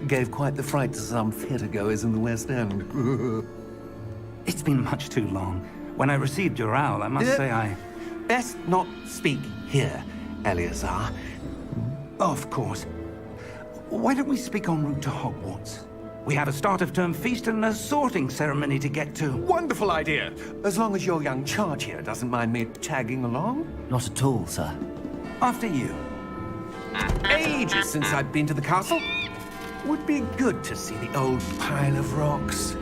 Gave quite the fright to some theatre-goers in the West End. It's been much too long. When I received your owl, I must say I... Best not speak here, Eleazar. Of course. Why don't we speak en route to Hogwarts? We have a start-of-term feast and a sorting ceremony to get to. Wonderful idea! As long as your young charge here doesn't mind me tagging along. Not at all, sir. After you. Ages since I've been to the castle. Would be good to see the old pile of rocks.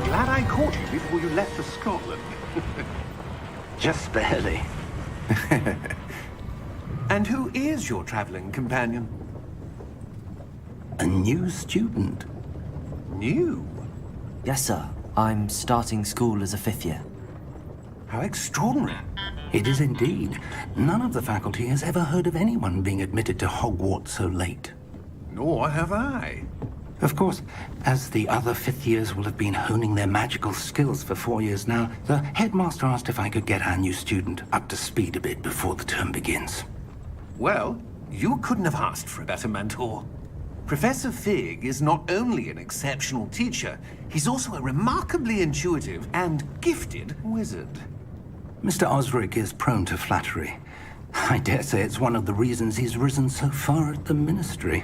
Glad I caught you before you left for Scotland. Just barely. And who is your traveling companion? A new student. New? Yes, sir. I'm starting school as a 5th year. How extraordinary. It is indeed. None of the faculty has ever heard of anyone being admitted to Hogwarts so late. Nor have I. Of course, as the other 5th years will have been honing their magical skills for 4 years now, the headmaster asked if I could get our new student up to speed a bit before the term begins. Well, you couldn't have asked for a better mentor. Professor Fig is not only an exceptional teacher, he's also a remarkably intuitive and gifted wizard. Mr. Osric is prone to flattery. I dare say it's one of the reasons he's risen so far at the Ministry.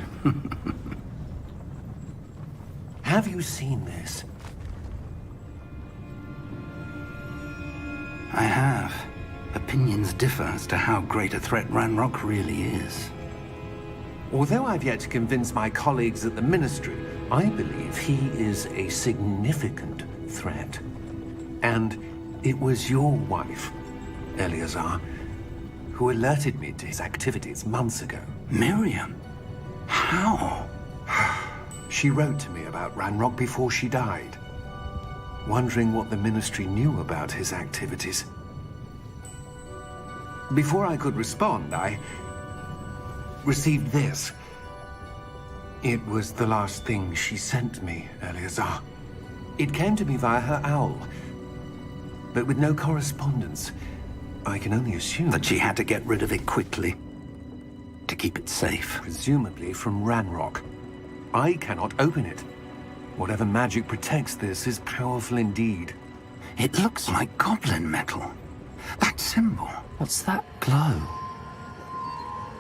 Have you seen this? I have. Opinions differ as to how great a threat Ranrock really is. Although I've yet to convince my colleagues at the Ministry, I believe he is a significant threat. And it was your wife, Eleazar, who alerted me to his activities months ago. Miriam? How? She wrote to me about Ranrock before she died, wondering what the Ministry knew about his activities. Before I could respond, I received this. It was the last thing she sent me, Eleazar. It came to me via her owl, but with no correspondence. I can only assume That she had to get rid of it quickly to keep it safe. presumably from Ranrock. I cannot open it. Whatever magic protects this is powerful indeed. It looks like goblin metal. That symbol. What's that glow?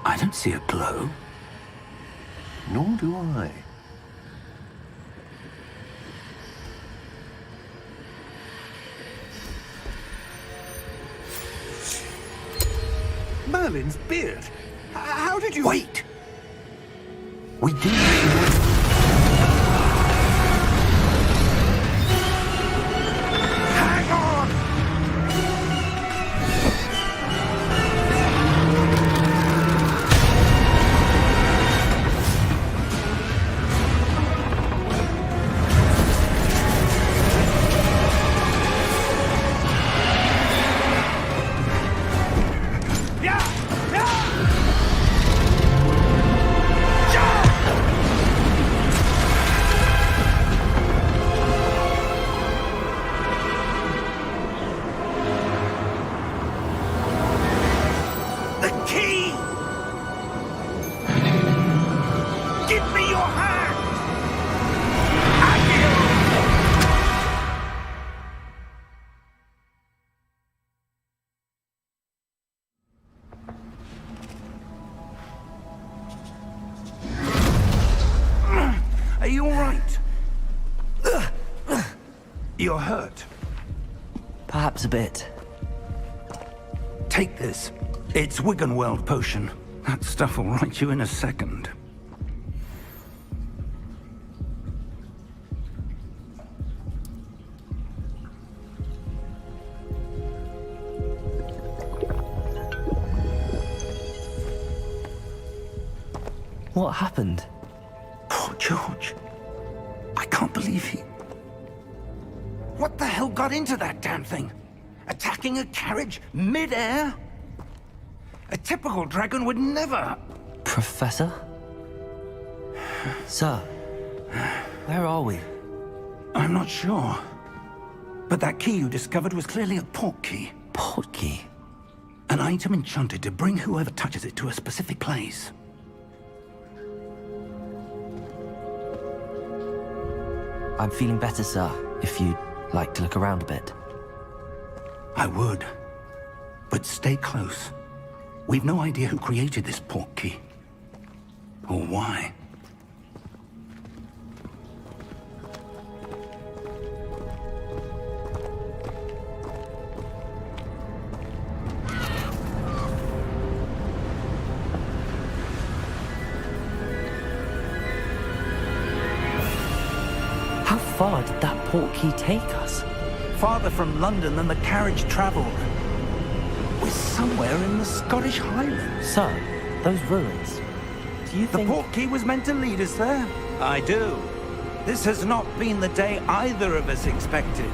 I don't see a glow. Nor do I. Merlin's beard. How did you... Wait! We do. Hang on! Yeah! Yeah! You're hurt. Perhaps a bit. Take this. It's Wiggenweld potion. That stuff will right you in a second. What happened? Poor George. I can't believe he... What the hell got into that damn thing? Attacking a carriage mid-air? A typical dragon would never... Professor? Sir, where are we? I'm not sure. But that key you discovered was clearly a port key. Port key? An item enchanted to bring whoever touches it to a specific place. I'm feeling better, sir, if you'd like to look around a bit. I would. But stay close. We've no idea who created this port key. Or why. How far did that port key take us? Farther from London than the carriage traveled. We're somewhere in the Scottish Highlands. Sir, those ruins. Do you The think... port key was meant to lead us there? I do. This has not been the day either of us expected.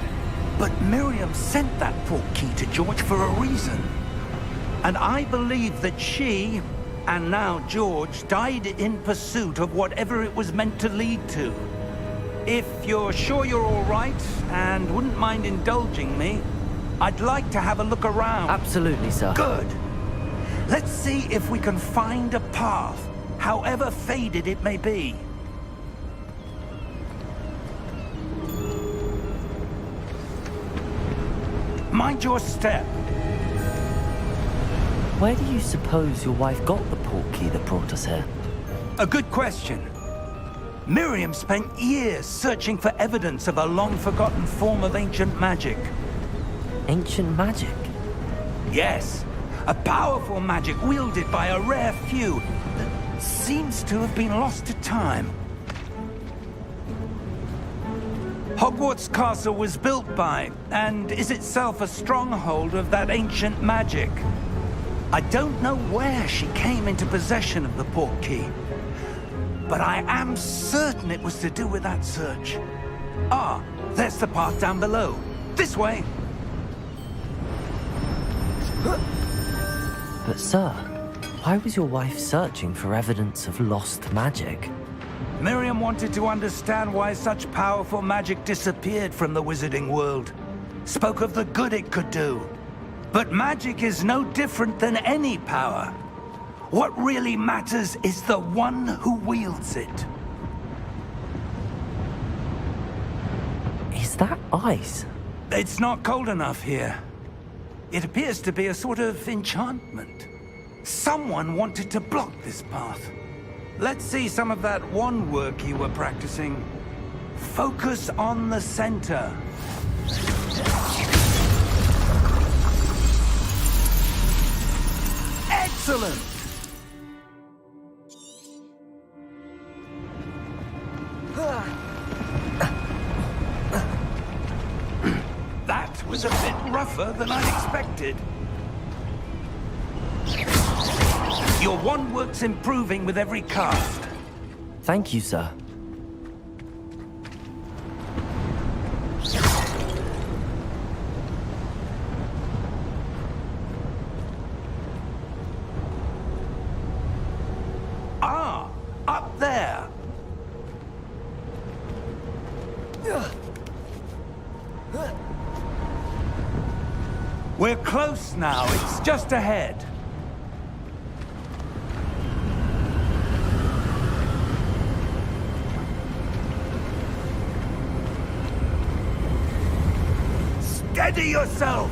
But Miriam sent that port key to George for a reason. And I believe that she, and now George, died in pursuit of whatever it was meant to lead to. If you're sure you're all right, and wouldn't mind indulging me, I'd like to have a look around. Absolutely, sir. Good. Let's see if we can find a path, however faded it may be. Mind your step. Where do you suppose your wife got the port key that brought us here? A good question. Miriam spent years searching for evidence of a long-forgotten form of ancient magic. Ancient magic? Yes, a powerful magic wielded by a rare few that seems to have been lost to time. Hogwarts Castle was built by, and is itself a stronghold of that ancient magic. I don't know where she came into possession of the port key, but I am certain it was to do with that search. Ah, there's the path down below. This way. But sir, why was your wife searching for evidence of lost magic? Miriam wanted to understand why such powerful magic disappeared from the wizarding world. Spoke of the good it could do. But magic is no different than any power. What really matters is the one who wields it. Is that ice? It's not cold enough here. It appears to be a sort of enchantment. Someone wanted to block this path. Let's see some of that wand work you were practicing. Focus on the center. Excellent! That was a bit rougher than I'd expected. Your wand work's improving with every cast. Thank you, sir. Ah, up there. We're close now. It's just ahead. Steady yourself!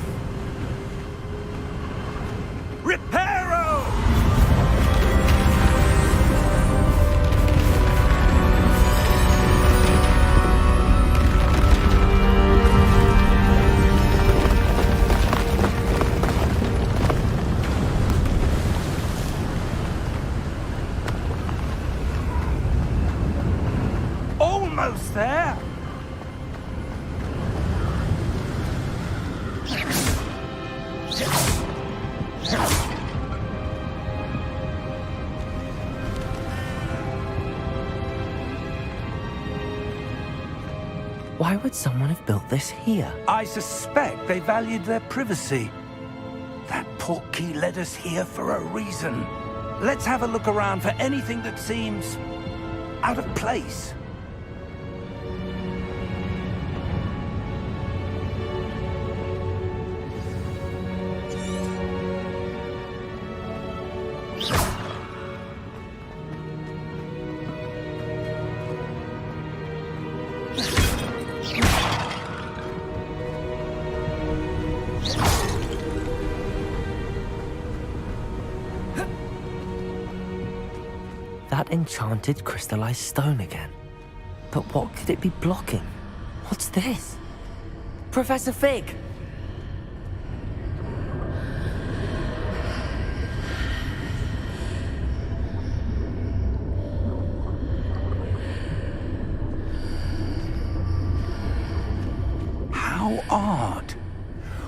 Reparo! close there. Why would someone have built this here? I suspect they valued their privacy. That portkey led us here for a reason. Let's have a look around for anything that seems out of place. That enchanted crystallized stone again. But what could it be blocking? What's this? Professor Fig! How odd.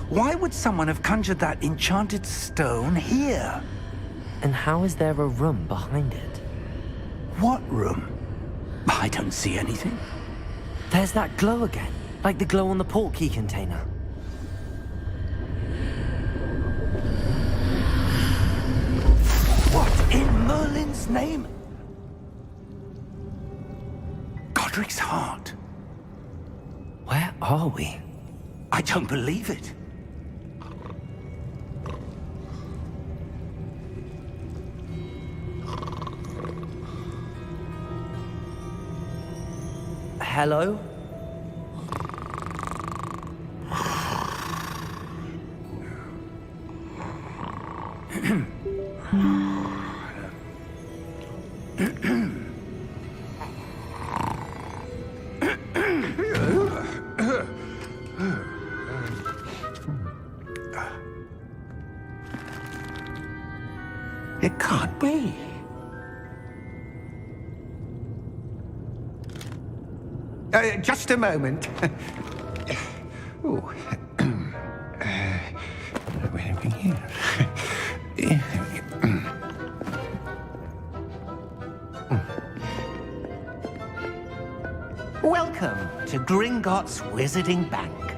Why would someone have conjured that enchanted stone here? And how is there a room behind it? What room? I don't see anything. There's that glow again, like the glow on the portkey container. What in Merlin's name? Godric's heart. Where are we? I don't believe it. Hello? It can't be. Just a moment. Oh. Where are we here? Welcome to Gringotts Wizarding Bank.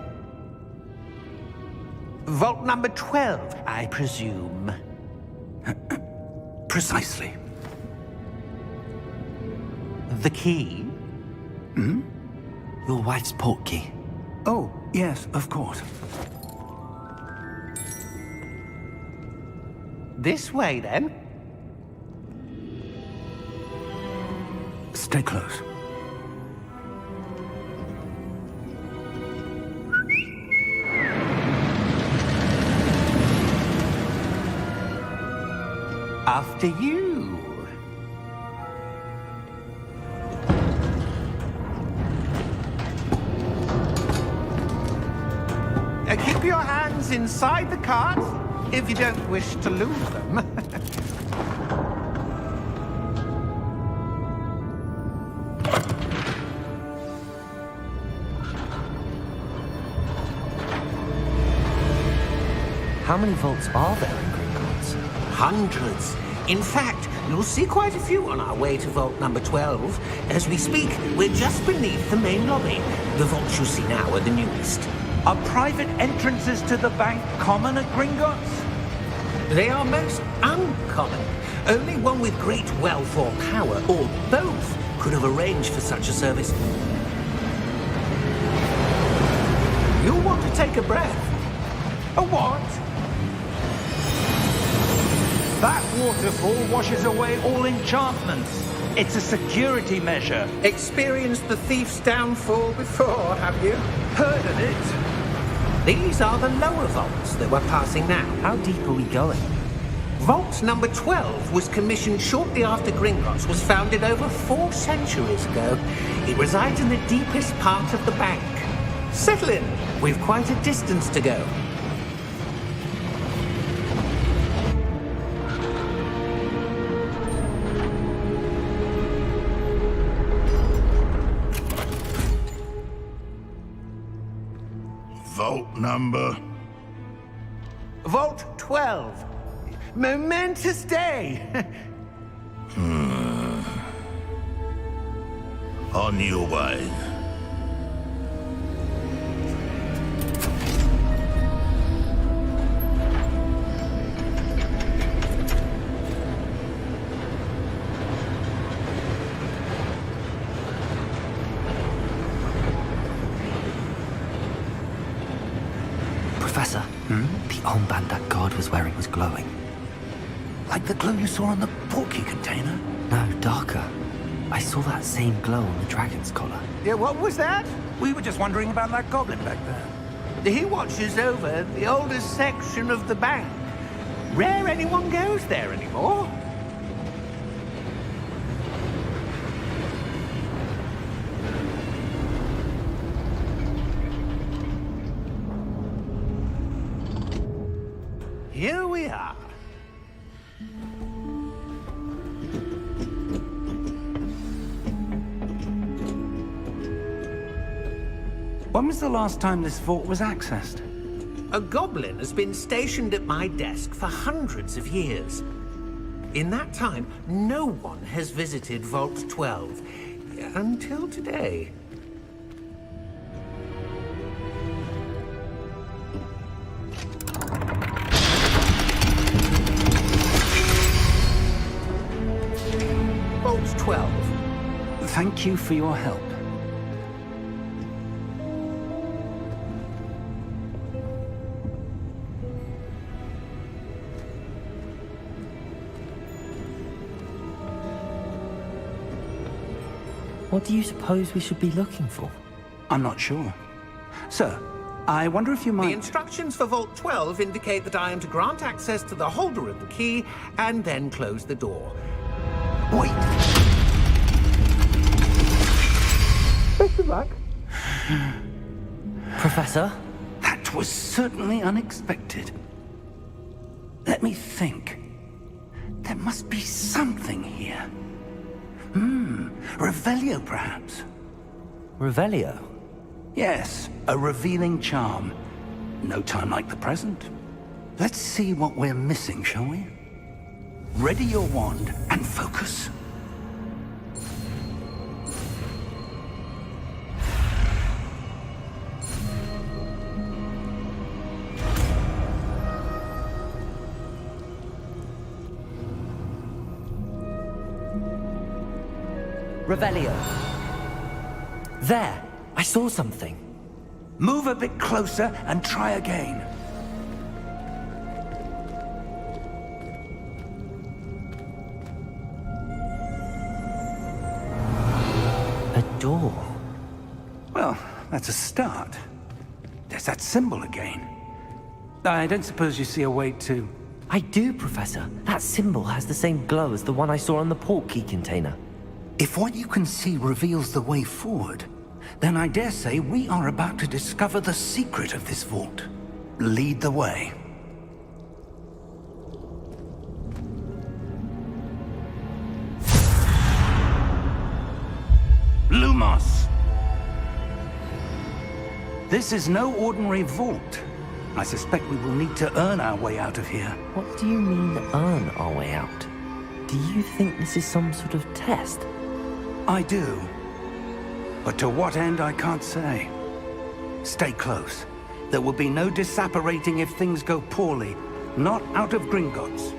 Vault number 12, I presume. Precisely. The key? Your wife's portkey. Oh, yes, of course. This way, then. Stay close. After you. Keep your hands inside the cart if you don't wish to lose them. How many vaults are there in Gringotts? Hundreds. In fact, you'll see quite a few on our way to vault number 12. As we speak, we're just beneath the main lobby. The vaults you see now are the newest. Are private entrances to the bank common at Gringotts? They are most uncommon. Only one with great wealth or power, or both, could have arranged for such a service. You'll want to take a breath. A what? That waterfall washes away all enchantments. It's a security measure. Experienced the thief's downfall before, have you? Heard of it? These are the lower vaults that we're passing now. How deep are we going? Vault number 12 was commissioned shortly after Gringotts was founded over 4 centuries ago. It resides in the deepest part of the bank. Settle in. We've quite a distance to go. number? Vault 12. Momentous day. On your way. Professor, the armband that guard was wearing was glowing. Like the glow you saw on the portkey container? No, darker. I saw that same glow on the dragon's collar. Yeah, what was that? We were just wondering about that goblin back there. He watches over the oldest section of the bank. Rare anyone goes there anymore. Here we are. When was the last time this vault was accessed? A goblin has been stationed at my desk for hundreds of years. In that time, no one has visited Vault 12. Until today. Vault 12. Thank you for your help. What do you suppose we should be looking for? I'm not sure. Sir, I wonder if you The might... instructions for Vault 12 indicate that I am to grant access to the holder of the key and then close the door. Wait! Best of luck. Professor? That was certainly unexpected. Let me think. There must be something here. Revelio, perhaps? Revelio? Yes, a revealing charm. No time like the present. Let's see what we're missing, shall we? Ready your wand and focus. Revelio. There! I saw something. Move a bit closer and try again. A door. Well, that's a start. There's that symbol again. I don't suppose you see a way to... I do, Professor. That symbol has the same glow as the one I saw on the portkey container. If what you can see reveals the way forward, then I dare say we are about to discover the secret of this vault. Lead the way. Lumos! This is no ordinary vault. I suspect we will need to earn our way out of here. What do you mean, earn our way out? Do you think this is some sort of test? I do. But to what end, I can't say. Stay close. There will be no disapparating if things go poorly. Not out of Gringotts.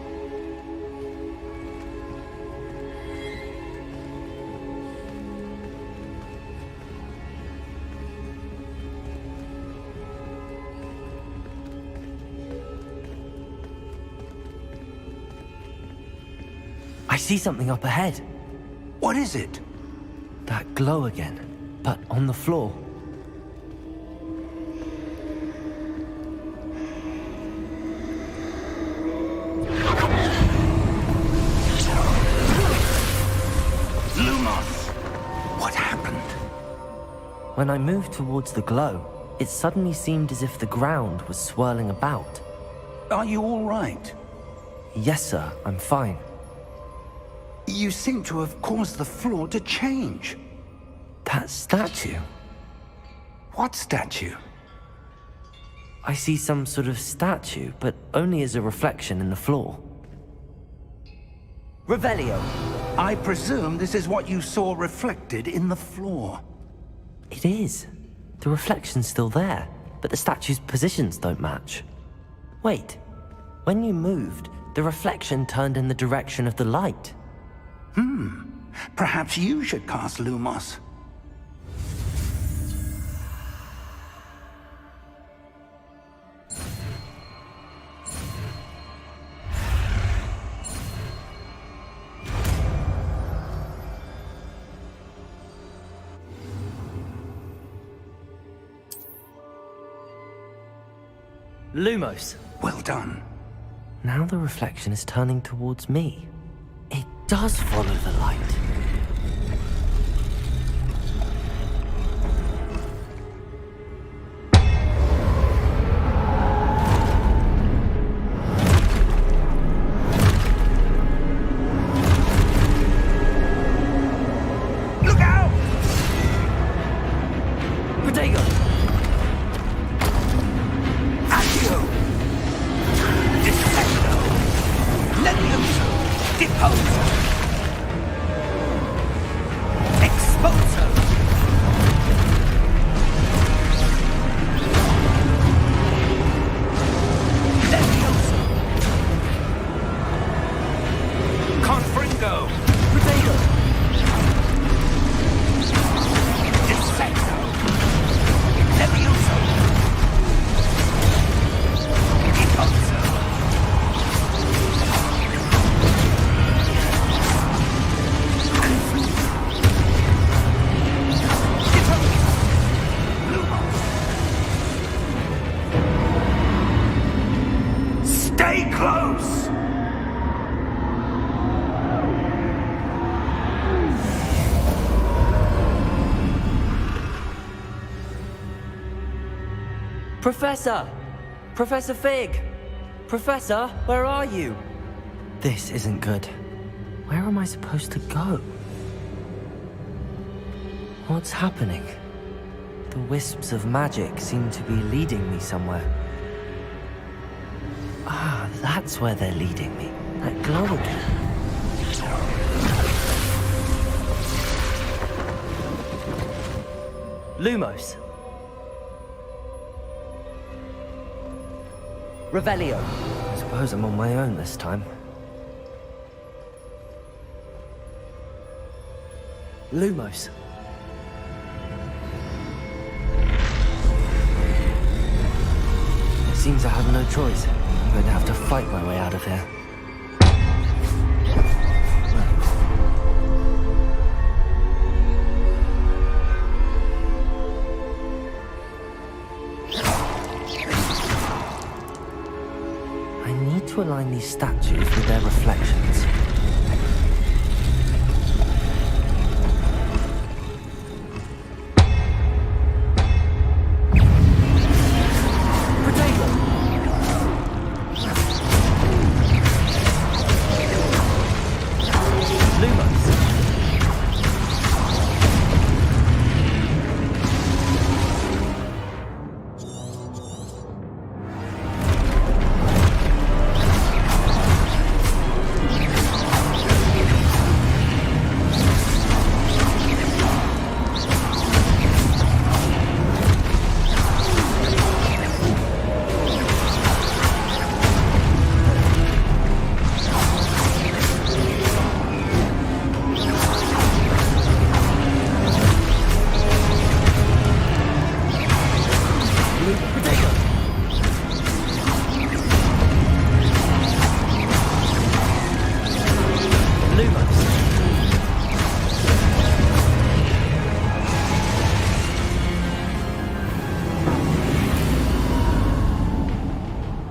I see something up ahead. What is it? That glow again, but on the floor. Lumos! What happened? When I moved towards the glow, it suddenly seemed as if the ground was swirling about. Are you all right? Yes, sir, I'm fine. You seem to have caused the floor to change. That statue? What statue? I see some sort of statue, but only as a reflection in the floor. Revelio! I presume this is what you saw reflected in the floor. It is. The reflection's still there, but the statue's positions don't match. Wait, when you moved, the reflection turned in the direction of the light. Perhaps you should cast Lumos. Lumos! Well done. Now the reflection is turning towards me. It does follow the light. Look out! Protego! Accio! Dissecto! Levioso! Deposo! Exposo! Levioso! Confringo! Protego! Dissecto! Levioso! Deposo! Stay close! Professor! Professor Fig! Professor, where are you? This isn't good. Where am I supposed to go? What's happening? The wisps of magic seem to be leading me somewhere. Ah, that's where they're leading me. That glow again. Lumos. Revelio. I suppose I'm on my own this time. Lumos. Seems I have no choice. I'm going to have to fight my way out of here. I need to align these statues with their reflections.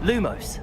Lumos.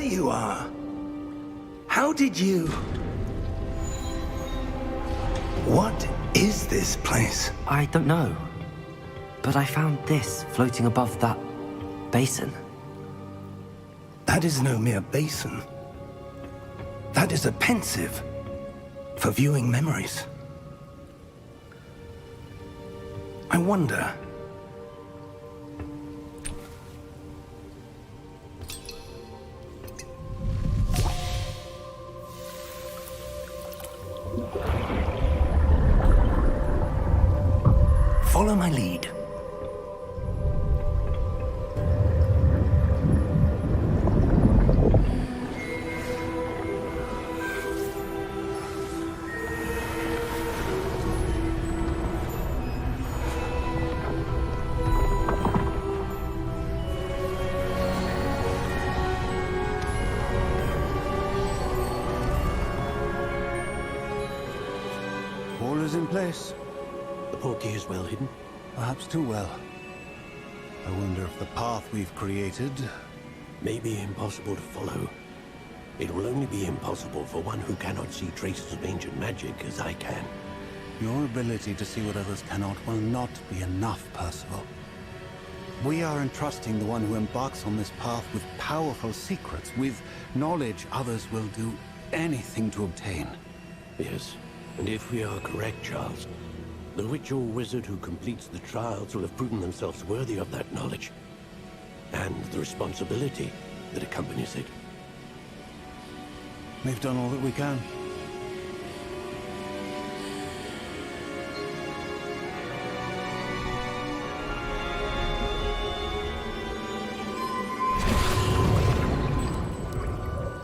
you are. How did you... What is this place? I don't know. But I found this floating above that basin. That is no mere basin. That is a pensive for viewing memories. I wonder... Follow my lead. All is in place. The portkey is well hidden. Perhaps too well. I wonder if the path we've created... May be impossible to follow. It will only be impossible for one who cannot see traces of ancient magic as I can. Your ability to see what others cannot will not be enough, Percival. We are entrusting the one who embarks on this path with powerful secrets, with knowledge others will do anything to obtain. Yes, and if we are correct, Charles, the witch or wizard who completes the trials will have proven themselves worthy of that knowledge. And the responsibility that accompanies it. We've done all that we can.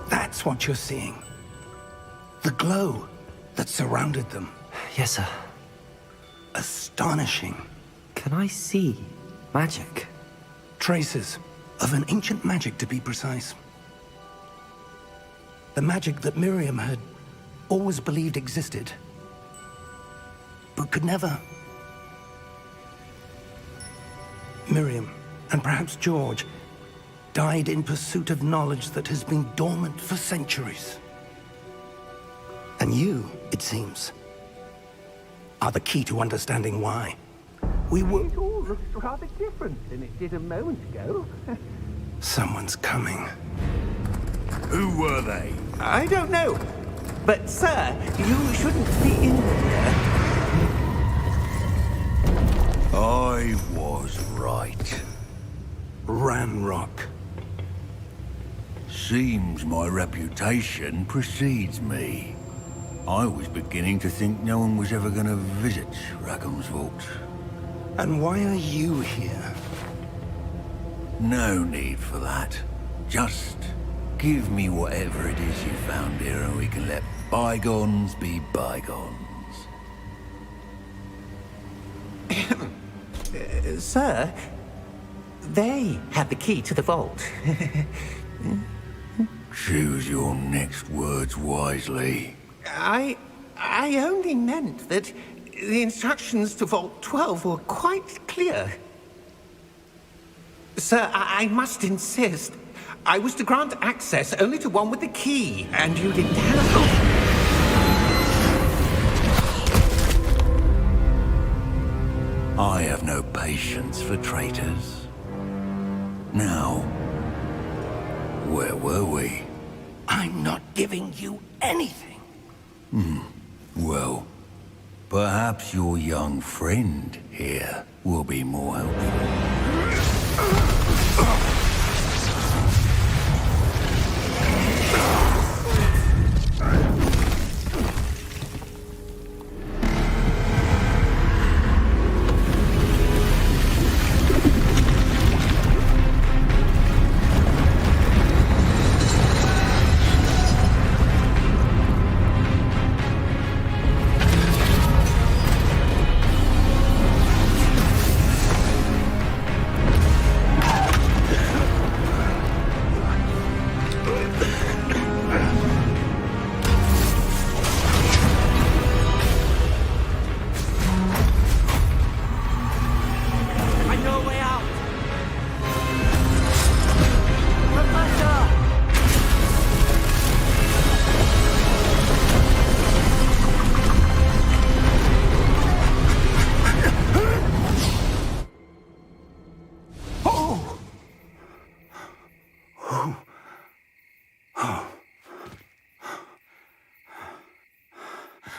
That's what you're seeing. The glow that surrounded them. Yes, sir. Astonishing. Can I see magic? Traces of an ancient magic, to be precise. The magic that Miriam had always believed existed, but could never. Miriam, and perhaps George, died in pursuit of knowledge that has been dormant for centuries. And you, it seems, are the key to understanding why. We were... It all looks rather different than it did a moment ago. Someone's coming. Who were they? I don't know. But, sir, you shouldn't be in here. I was right. Ranrock. Seems my reputation precedes me. I was beginning to think no one was ever going to visit Rackham's vault. And why are you here? No need for that. Just give me whatever it is you found here and we can let bygones be bygones. Sir, they had the key to the vault. Choose your next words wisely. I only meant that the instructions to Vault 12 were quite clear. Sir, I must insist. I was to grant access only to one with the key, and you didn't have... I have no patience for traitors. Now, where were we? I'm not giving you anything. Well, perhaps your young friend here will be more helpful.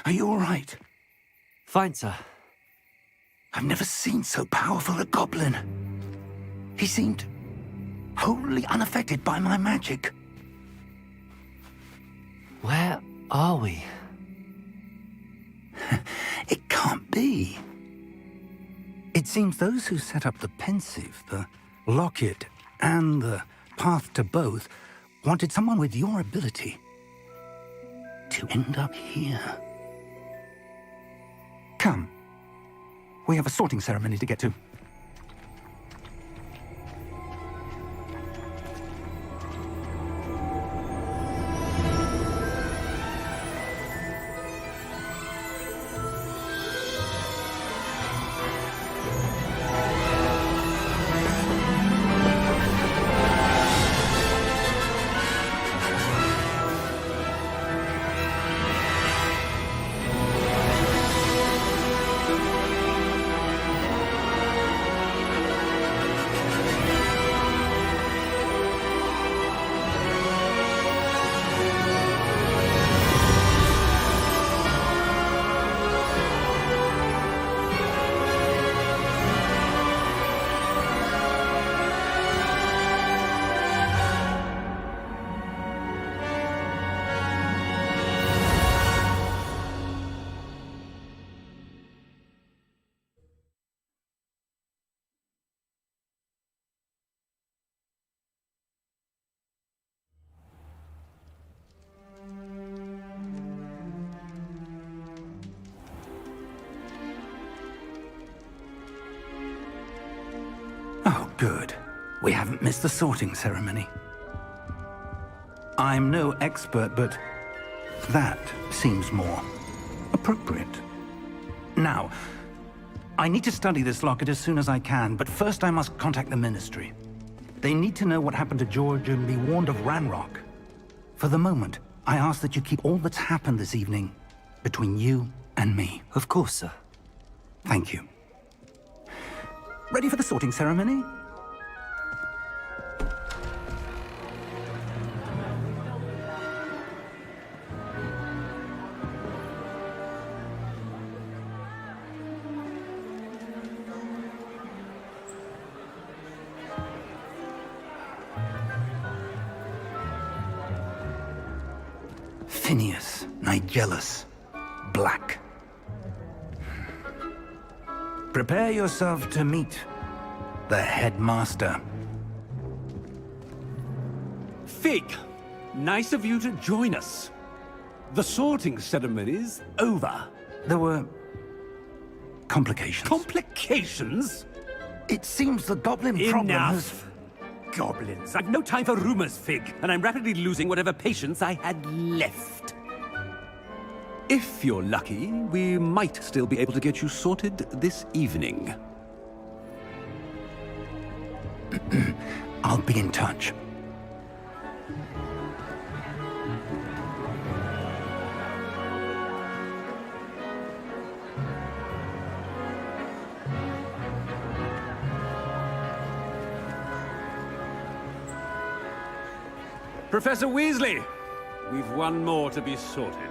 Are you all right? Fine, sir. I've never seen so powerful a goblin. He seemed wholly unaffected by my magic. Where are we? It can't be. It seems those who set up the Pensieve, the Locket, and the Path to Both wanted someone with your ability to end up here. Come. We have a sorting ceremony to get to. Oh, good. We haven't missed the sorting ceremony. I'm no expert, but that seems more appropriate. Now, I need to study this locket as soon as I can, but first I must contact the Ministry. They need to know what happened to George and be warned of Ranrock. For the moment, I ask that you keep all that's happened this evening between you and me. Of course, sir. Thank you. Ready for the sorting ceremony? Phineas Nigellus Black. Prepare yourself to meet the headmaster. Fig, nice of you to join us. The sorting ceremony's over. There were complications. Complications? It seems the goblin problem has... Enough! Goblins. I've no time for rumors, Fig, and I'm rapidly losing whatever patience I had left. If you're lucky, we might still be able to get you sorted this evening. I'll be in touch. Professor Weasley, we've one more to be sorted.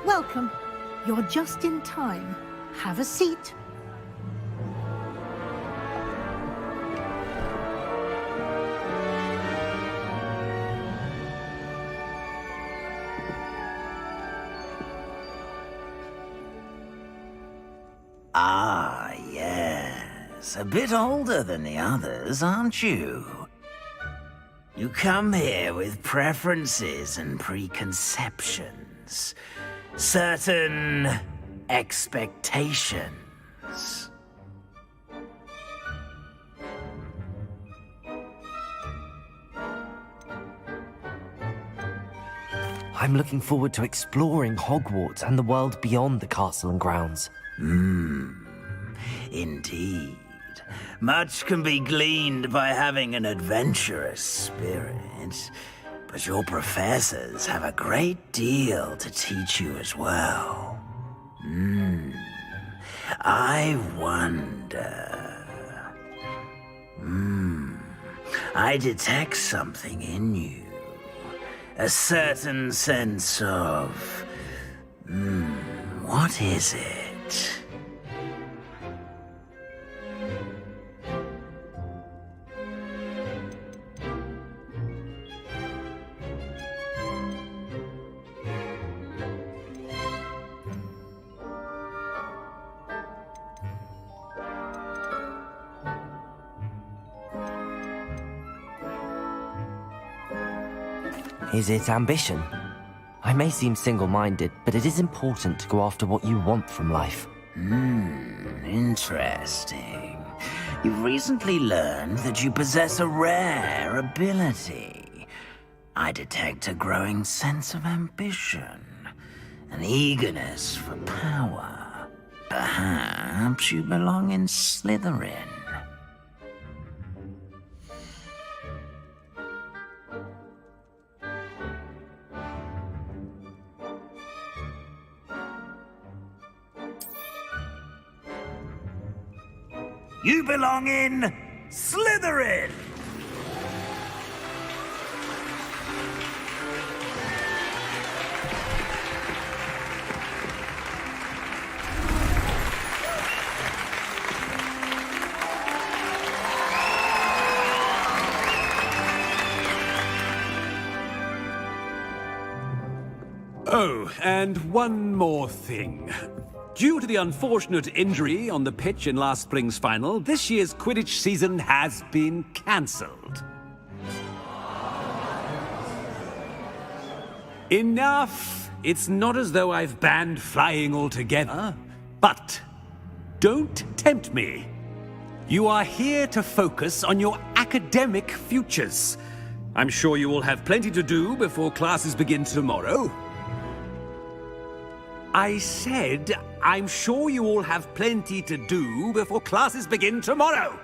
Welcome. You're just in time. Have a seat. Ah, yes. A bit older than the others, aren't you? You come here with preferences and preconceptions. Certain expectations. I'm looking forward to exploring Hogwarts and the world beyond the castle and grounds. Indeed. Much can be gleaned by having an adventurous spirit, but your professors have a great deal to teach you as well. I wonder... I detect something in you. A certain sense of... what is it? Is it ambition? I may seem single-minded, but it is important to go after what you want from life. Interesting. You've recently learned that you possess a rare ability. I detect a growing sense of ambition, an eagerness for power. Perhaps you belong in Slytherin. You belong in Slytherin! Oh, and one more thing. Due to the unfortunate injury on the pitch in last spring's final, this year's Quidditch season has been cancelled. Enough! It's not as though I've banned flying altogether. But don't tempt me. You are here to focus on your academic futures. I'm sure you will have plenty to do before classes begin tomorrow. I said, I'm sure you all have plenty to do before classes begin tomorrow.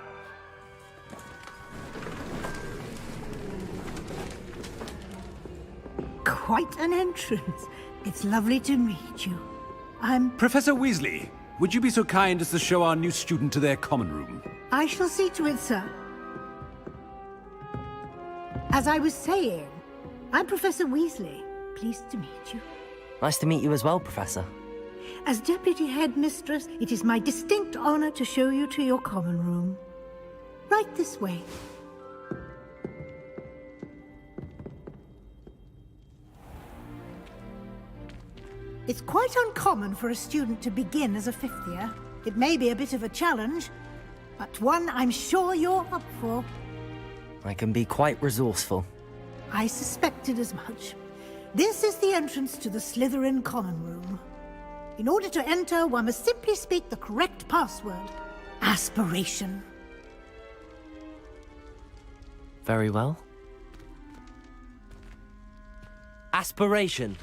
Quite an entrance. It's lovely to meet you. I'm... Professor Weasley, would you be so kind as to show our new student to their common room? I shall see to it, sir. As I was saying, I'm Professor Weasley. Pleased to meet you. Nice to meet you as well, Professor. As Deputy Headmistress, it is my distinct honor to show you to your common room. Right this way. It's quite uncommon for a student to begin as a fifth year. It may be a bit of a challenge, but one I'm sure you're up for. I can be quite resourceful. I suspected as much. This is the entrance to the Slytherin common room. In order to enter, one must simply speak the correct password. Aspiration. Very well. Aspiration.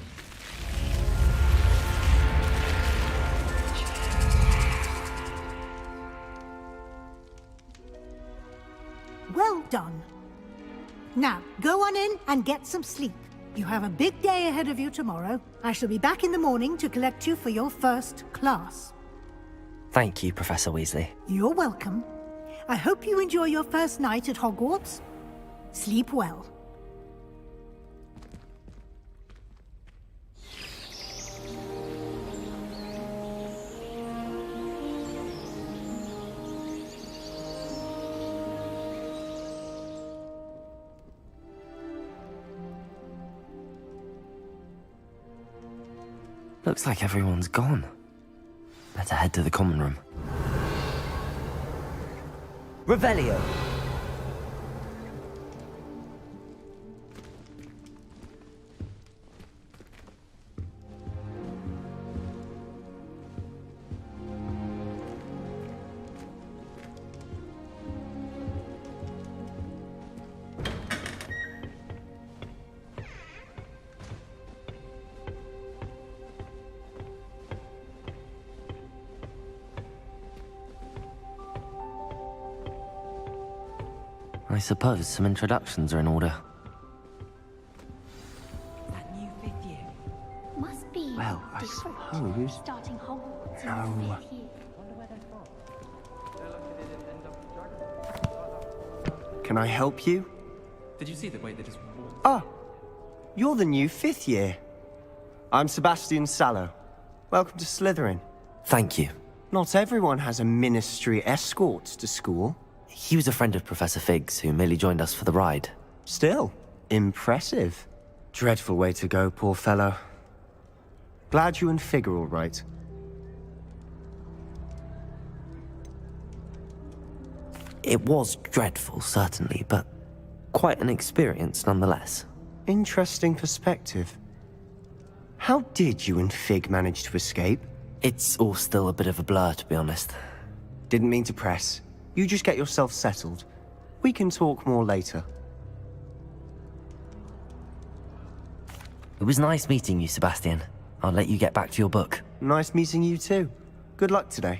Well done. Now, go on in and get some sleep. You have a big day ahead of you tomorrow. I shall be back in the morning to collect you for your first class. Thank you, Professor Weasley. You're welcome. I hope you enjoy your first night at Hogwarts. Sleep well. Looks like everyone's gone. Better head to the common room. Revelio! I suppose some introductions are in order. That new fifth year. Must be. Well, I different. suppose. Starting Hogwarts in No. the fifth year. Can I help you? Did you see the way they just walked? Oh, You're the new 5th year. I'm Sebastian Sallow. Welcome to Slytherin. Thank you. Not everyone has a ministry escort to school. He was a friend of Professor Fig's who merely joined us for the ride. Still, impressive. Dreadful way to go, poor fellow. Glad you and Fig are all right. It was dreadful, certainly, but quite an experience nonetheless. Interesting perspective. How did you and Fig manage to escape? It's all still a bit of a blur, to be honest. Didn't mean to press. You just get yourself settled. We can talk more later. It was nice meeting you, Sebastian. I'll let you get back to your book. Nice meeting you too. Good luck today.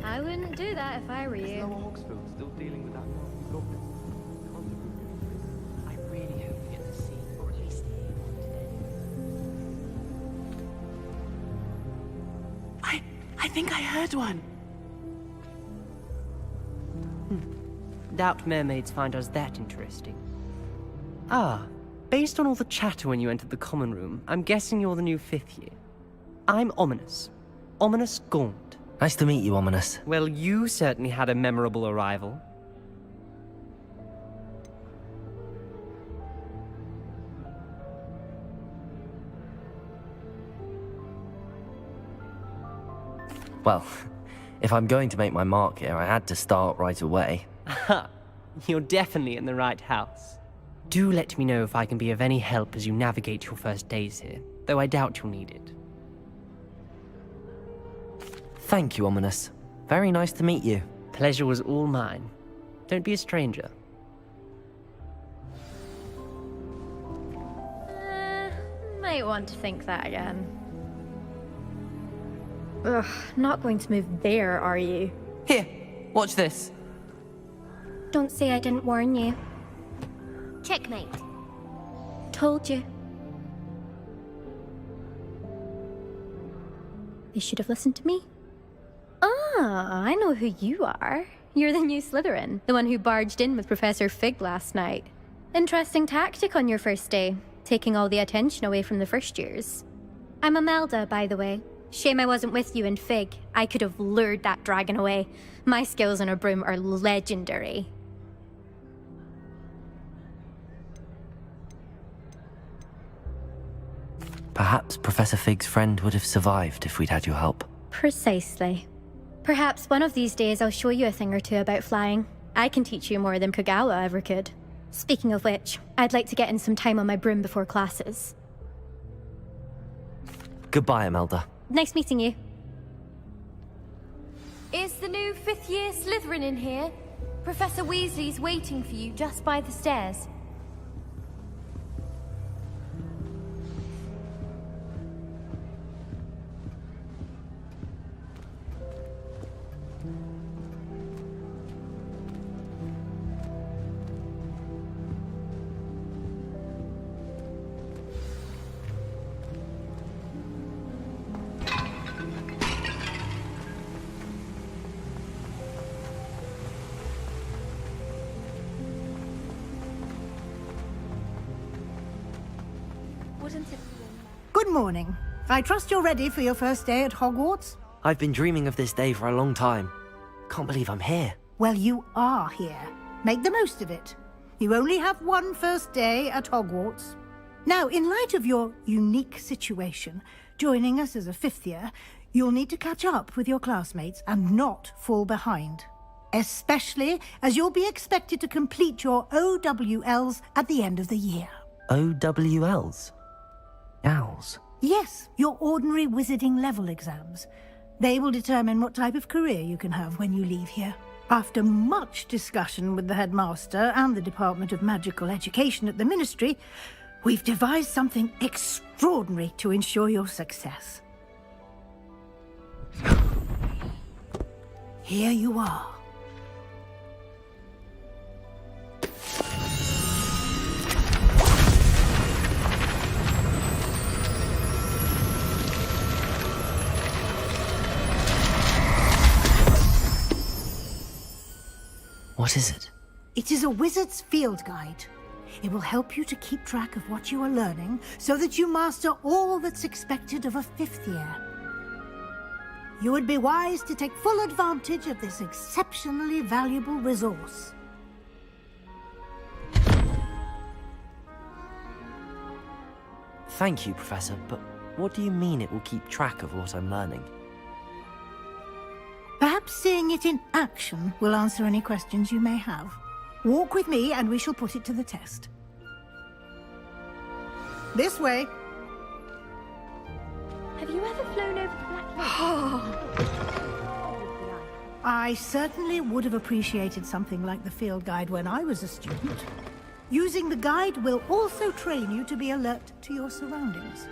I wouldn't do that if I were you. Still dealing with that goblin. I really hope we get to see, or at least hear one today. I think I heard one. Doubt mermaids find us that interesting. Ah, based on all the chatter when you entered the common room, I'm guessing you're the new 5th year. I'm Ominous. Ominous Gaunt. Nice to meet you, Ominous. Well, you certainly had a memorable arrival. Well, if I'm going to make my mark here, I had to start right away. Ha! You're definitely in the right house. Do let me know if I can be of any help as you navigate your first days here, though I doubt you'll need it. Thank you, Ominous. Very nice to meet you. Pleasure was all mine. Don't be a stranger. Might want to think that again. Ugh, not going to move there, are you? Here, watch this. Don't say I didn't warn you. Checkmate. Told you. They should have listened to me. Ah, I know who you are. You're the new Slytherin, the one who barged in with Professor Fig last night. Interesting tactic on your first day, taking all the attention away from the first years. I'm Imelda, by the way. Shame I wasn't with you in Fig. I could have lured that dragon away. My skills on a broom are legendary. Perhaps Professor Fig's friend would have survived if we'd had your help. Precisely. Perhaps one of these days I'll show you a thing or two about flying. I can teach you more than Kogawa ever could. Speaking of which, I'd like to get in some time on my broom before classes. Goodbye, Imelda. Nice meeting you. Is the new 5th year Slytherin in here? Professor Weasley's waiting for you just by the stairs. Good morning. I trust you're ready for your first day at Hogwarts? I've been dreaming of this day for a long time. Can't believe I'm here. Well, you are here. Make the most of it. You only have one first day at Hogwarts. Now, in light of your unique situation, joining us as a 5th year, you'll need to catch up with your classmates and not fall behind. Especially as you'll be expected to complete your OWLs at the end of the year. OWLs? Owls? Yes, your ordinary wizarding level exams. They will determine what type of career you can have when you leave here. After much discussion with the headmaster and the Department of Magical Education at the Ministry, we've devised something extraordinary to ensure your success. Here you are. What is it? It is a wizard's field guide. It will help you to keep track of what you are learning so that you master all that's expected of a 5th year. You would be wise to take full advantage of this exceptionally valuable resource. Thank you, Professor, but what do you mean it will keep track of what I'm learning? Perhaps seeing it in action will answer any questions you may have. Walk with me and we shall put it to the test. This way. Have you ever flown over the Black Lake? I certainly would have appreciated something like the field guide when I was a student. Using the guide will also train you to be alert to your surroundings.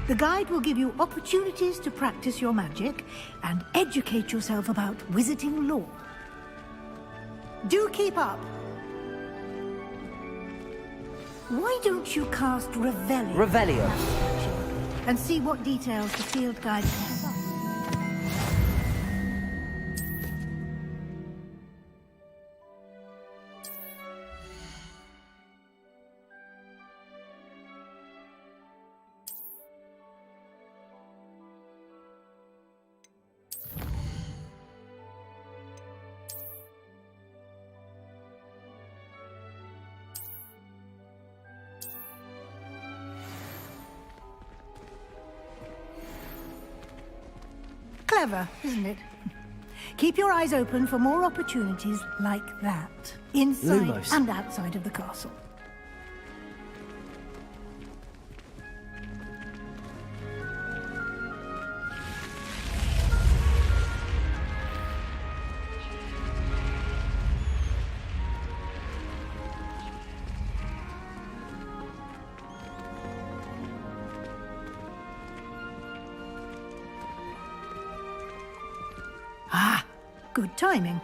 The guide will give you opportunities to practice your magic and educate yourself about wizarding lore. Do keep up. Why don't you cast Revelio? Revelio. And see what details the field guide can provide. Clever, isn't it? Keep your eyes open for more opportunities like that, inside Lumos. and outside of the castle. Ah, good timing.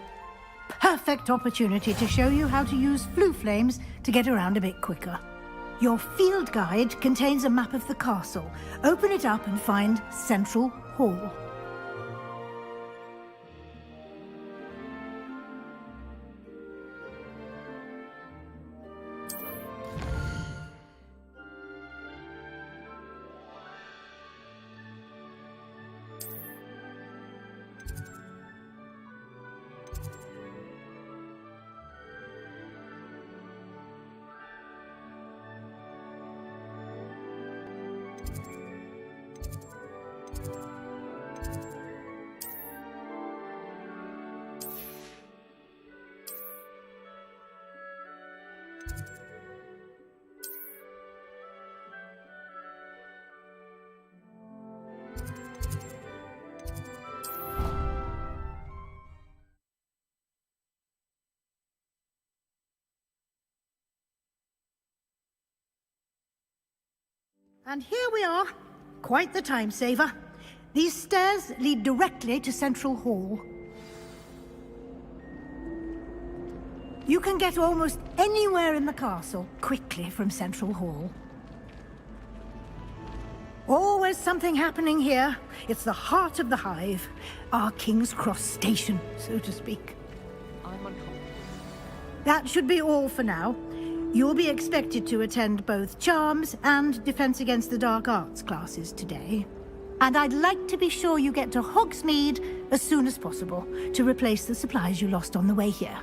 Perfect opportunity to show you how to use flue flames to get around a bit quicker. Your field guide contains a map of the castle. Open it up and find Central Hall. And here we are. Quite the time saver. These stairs lead directly to Central Hall. You can get almost anywhere in the castle quickly from Central Hall. Always something happening here. It's the heart of the Hive. Our King's Cross station, so to speak. I'm uncomfortable. That should be all for now. You'll be expected to attend both Charms and Defense Against the Dark Arts classes today. And I'd like to be sure you get to Hogsmeade as soon as possible to replace the supplies you lost on the way here.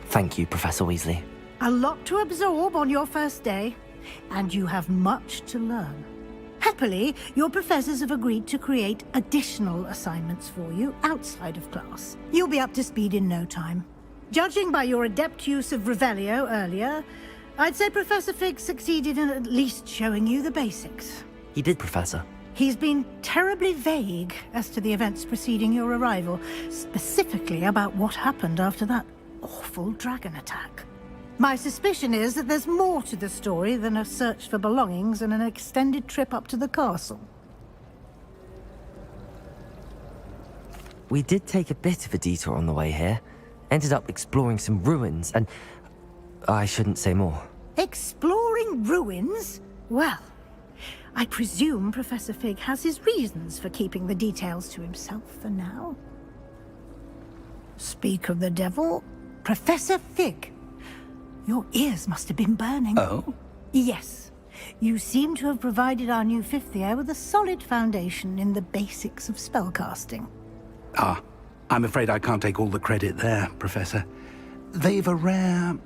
Thank you, Professor Weasley. A lot to absorb on your first day, and you have much to learn. Happily, your professors have agreed to create additional assignments for you outside of class. You'll be up to speed in no time. Judging by your adept use of Revelio earlier, I'd say Professor Fig succeeded in at least showing you the basics. He did, Professor. He's been terribly vague as to the events preceding your arrival, specifically about what happened after that awful dragon attack. My suspicion is that there's more to the story than a search for belongings and an extended trip up to the castle. We did take a bit of a detour on the way here. Ended up exploring some ruins and... I shouldn't say more. Exploring ruins? Well, I presume Professor Fig has his reasons for keeping the details to himself for now. Speak of the devil, Professor Fig. Your ears must have been burning. Oh? Yes. You seem to have provided our new fifth year with a solid foundation in the basics of spellcasting. Ah, I'm afraid I can't take all the credit there, Professor. They've a rare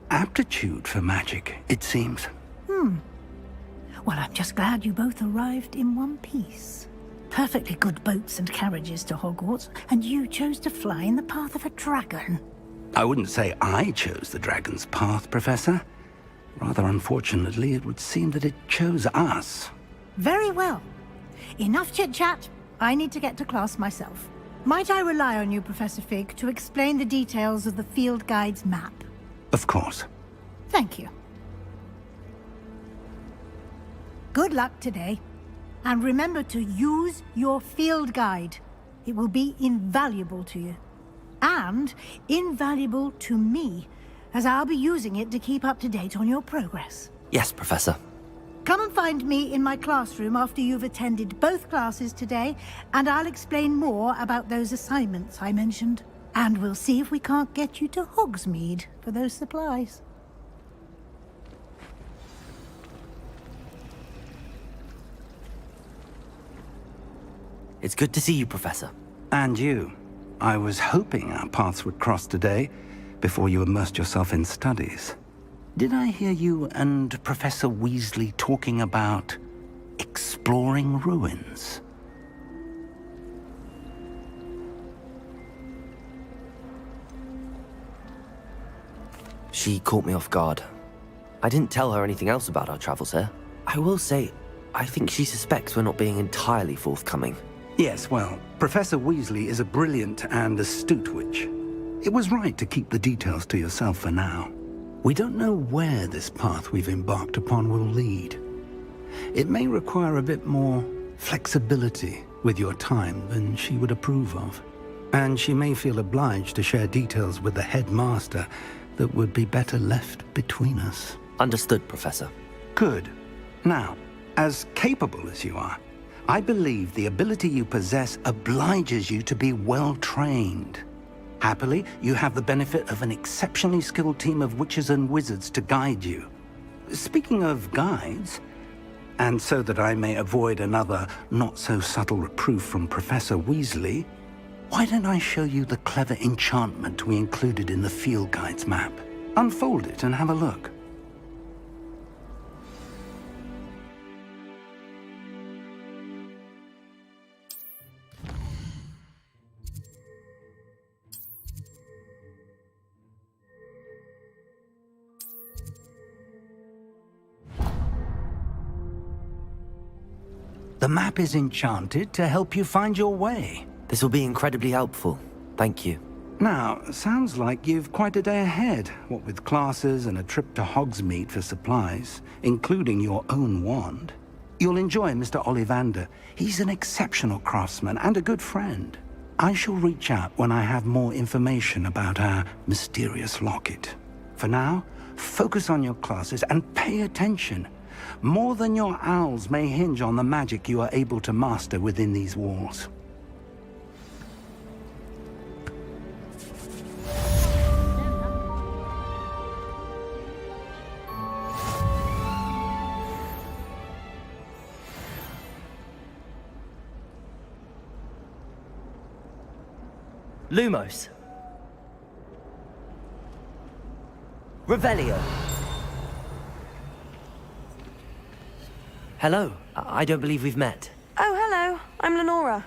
aptitude for magic, it seems. Well, I'm just glad you both arrived in one piece. Perfectly good boats and carriages to Hogwarts, and you chose to fly in the path of a dragon. I wouldn't say I chose the dragon's path, Professor. Rather unfortunately, it would seem that it chose us. Very well. Enough chit-chat. I need to get to class myself. Might I rely on you, Professor Fig, to explain the details of the field guide's map? Of course. Thank you. Good luck today. And remember to use your field guide. It will be invaluable to you. And invaluable to me, as I'll be using it to keep up to date on your progress. Yes, Professor. Come and find me in my classroom after you've attended both classes today, and I'll explain more about those assignments I mentioned. And we'll see if we can't get you to Hogsmeade for those supplies. It's good to see you, Professor. And you. I was hoping our paths would cross today, before you immersed yourself in studies. Did I hear you and Professor Weasley talking about exploring ruins? She caught me off guard. I didn't tell her anything else about our travels here. I will say, I think she suspects we're not being entirely forthcoming. Yes, well, Professor Weasley is a brilliant and astute witch. It was right to keep the details to yourself for now. We don't know where this path we've embarked upon will lead. It may require a bit more flexibility with your time than she would approve of. And she may feel obliged to share details with the headmaster that would be better left between us. Understood, Professor. Good. Now, as capable as you are, I believe the ability you possess obliges you to be well trained. Happily, you have the benefit of an exceptionally skilled team of witches and wizards to guide you. Speaking of guides, and so that I may avoid another not-so-subtle reproof from Professor Weasley, why don't I show you the clever enchantment we included in the field guide's map? Unfold it and have a look. The map is enchanted to help you find your way. This will be incredibly helpful. Thank you. Now, sounds like you've quite a day ahead, what with classes and a trip to Hogsmeade for supplies, including your own wand. You'll enjoy Mr. Ollivander. He's an exceptional craftsman and a good friend. I shall reach out when I have more information about our mysterious locket. For now, focus on your classes and pay attention. More than your owls may hinge on the magic you are able to master within these walls. Lumos. Revelio. Hello. I don't believe we've met. Oh, hello. I'm Lenora.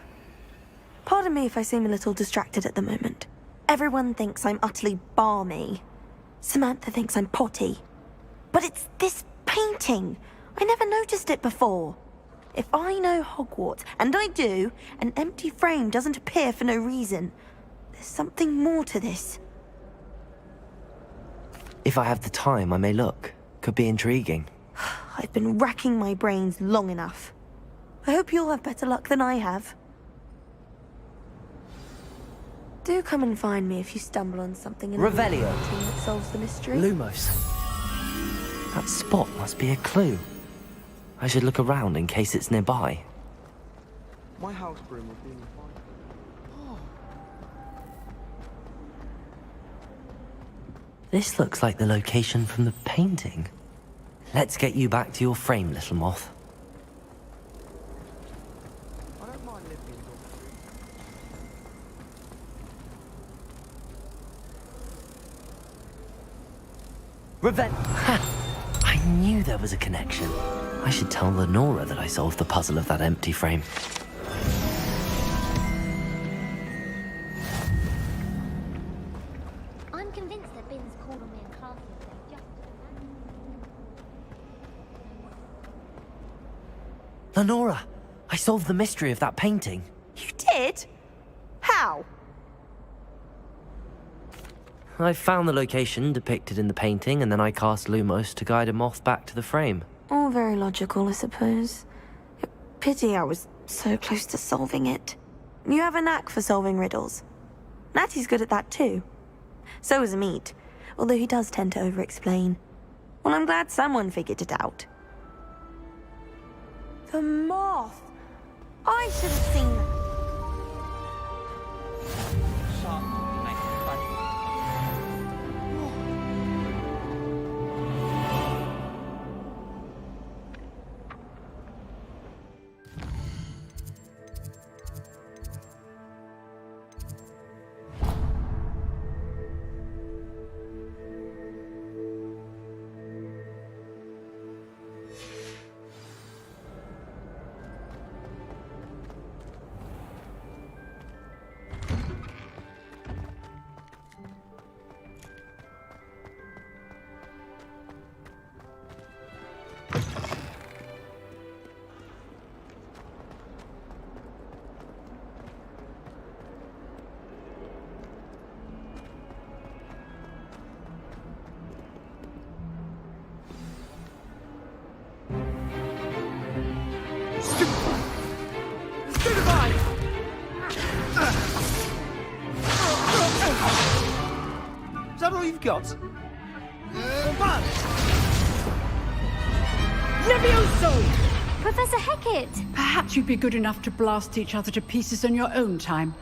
Pardon me if I seem a little distracted at the moment. Everyone thinks I'm utterly balmy. Samantha thinks I'm potty. But it's this painting. I never noticed it before. If I know Hogwarts, and I do, an empty frame doesn't appear for no reason. There's something more to this. If I have the time, I may look. Could be intriguing. I've been racking my brains long enough. I hope you'll have better luck than I have. Do come and find me if you stumble on something in Revelio. the team that solves the mystery. Lumos. That spot must be a clue. I should look around in case it's nearby. My house broom would be in the fire. This looks like the location from the painting. Let's get you back to your frame, little moth. I don't mind living in Reven. Ha! I knew there was a connection. I should tell Lenora that I solved the puzzle of that empty frame. I'm convinced that Bin's called on me in class the other day just Lenora! I solved the mystery of that painting. You did? How? I found the location depicted in the painting, and then I cast Lumos to guide a moth back to the frame. All very logical, I suppose. Pity I was so close to solving it. You have a knack for solving riddles. Natty's good at that too. So is Amit, although he does tend to over-explain. Well, I'm glad someone figured it out. The moth! I should have seen that. Is that all you've got? Levioso! Professor Hecat! Perhaps you'd be good enough to blast each other to pieces in your own time.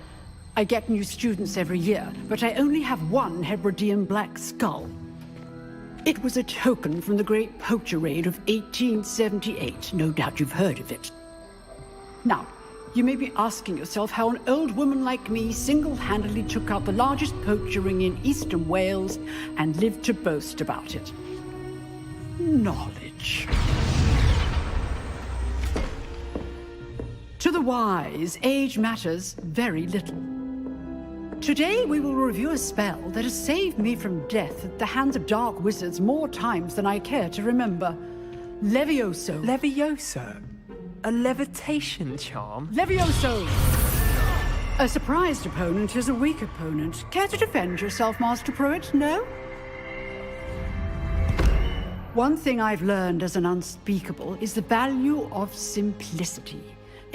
I get new students every year, but I only have one Hebridean black skull. It was a token from the Great Poacher Raid of 1878. No doubt you've heard of it. Now, you may be asking yourself how an old woman like me single-handedly took out the largest poacher ring in eastern Wales and lived to boast about it. Knowledge. To the wise, age matters very little. Today we will review a spell that has saved me from death at the hands of dark wizards more times than I care to remember. Levioso. Levioso? A levitation charm? Levioso! A surprised opponent is a weak opponent. Care to defend yourself, Master Pruitt? No? One thing I've learned as an unspeakable is the value of simplicity,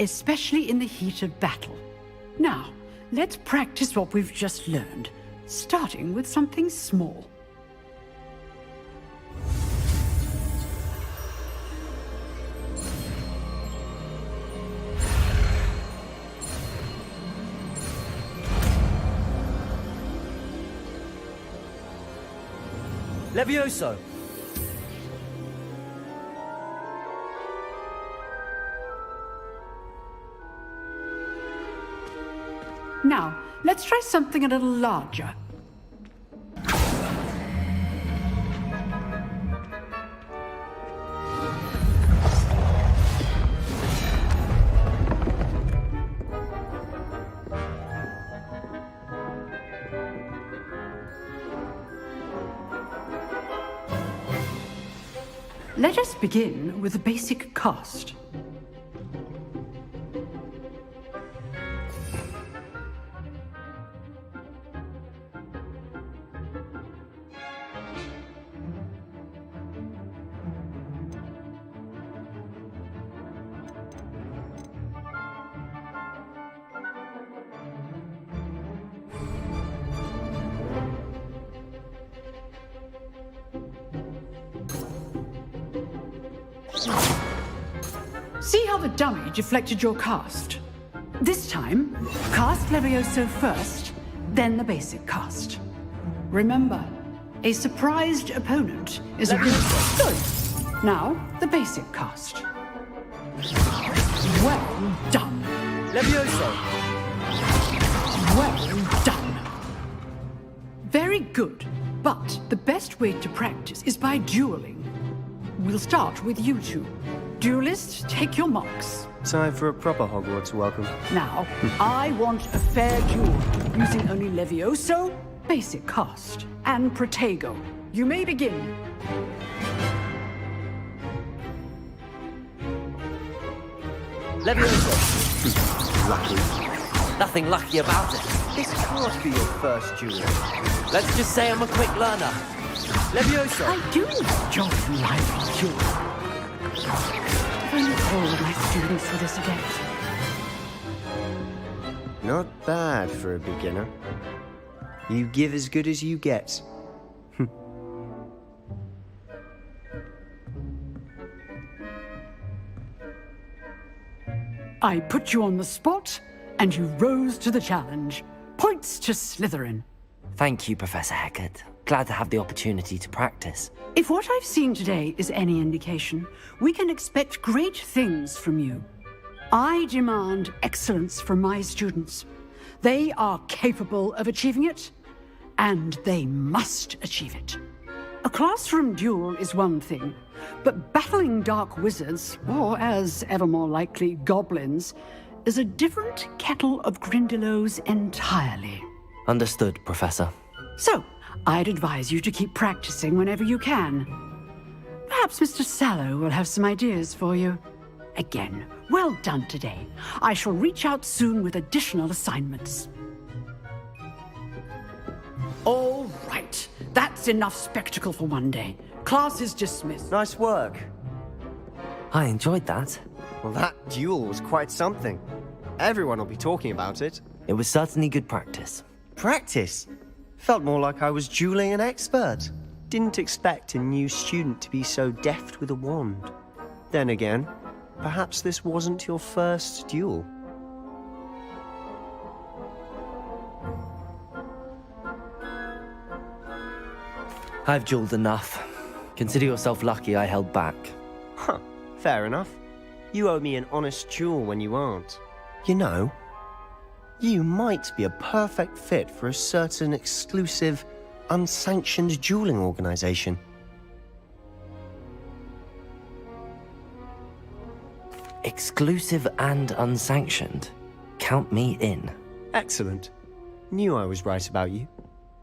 especially in the heat of battle. Now, let's practice what we've just learned, starting with something small. Levioso! Now, let's try something a little larger. Let us begin with a basic cast. See how the dummy deflected your cast? This time, cast Levioso first, then the basic cast. Remember, a surprised opponent is a good... Good. Now, the basic cast. Well done. Levioso! Well done. Very good, but the best way to practice is by dueling. We'll start with you two. Duelists, take your marks. Time for a proper Hogwarts welcome. Now, I want a fair duel, using only Levioso, basic cast, and Protego. You may begin. Levioso! Lucky. Nothing lucky about it. This can't be your first duel. Let's just say I'm a quick learner. Levioso! I do enjoy life duel. If only all of my students were this adept. Not bad for a beginner. You give as good as you get. I put you on the spot, and you rose to the challenge. Points to Slytherin. Thank you, Professor Hecat. Glad to have the opportunity to practice. If what I've seen today is any indication, we can expect great things from you. I demand excellence from my students. They are capable of achieving it, and they must achieve it. A classroom duel is one thing, but battling dark wizards, or as ever more likely, goblins, is a different kettle of Grindylows entirely. Understood, Professor. So, I'd advise you to keep practicing whenever you can. Perhaps Mr. Sallow will have some ideas for you. Again, well done today. I shall reach out soon with additional assignments. All right, that's enough spectacle for one day. Class is dismissed. Nice work. I enjoyed that. Well, that duel was quite something. Everyone will be talking about it. It was certainly good practice. Practice? Felt more like I was dueling an expert. Didn't expect a new student to be so deft with a wand. Then again, perhaps this wasn't your first duel. I've dueled enough. Consider yourself lucky I held back. Huh, fair enough. You owe me an honest duel when you aren't. You know, you might be a perfect fit for a certain exclusive, unsanctioned dueling organization. Exclusive and unsanctioned. Count me in. Excellent. Knew I was right about you.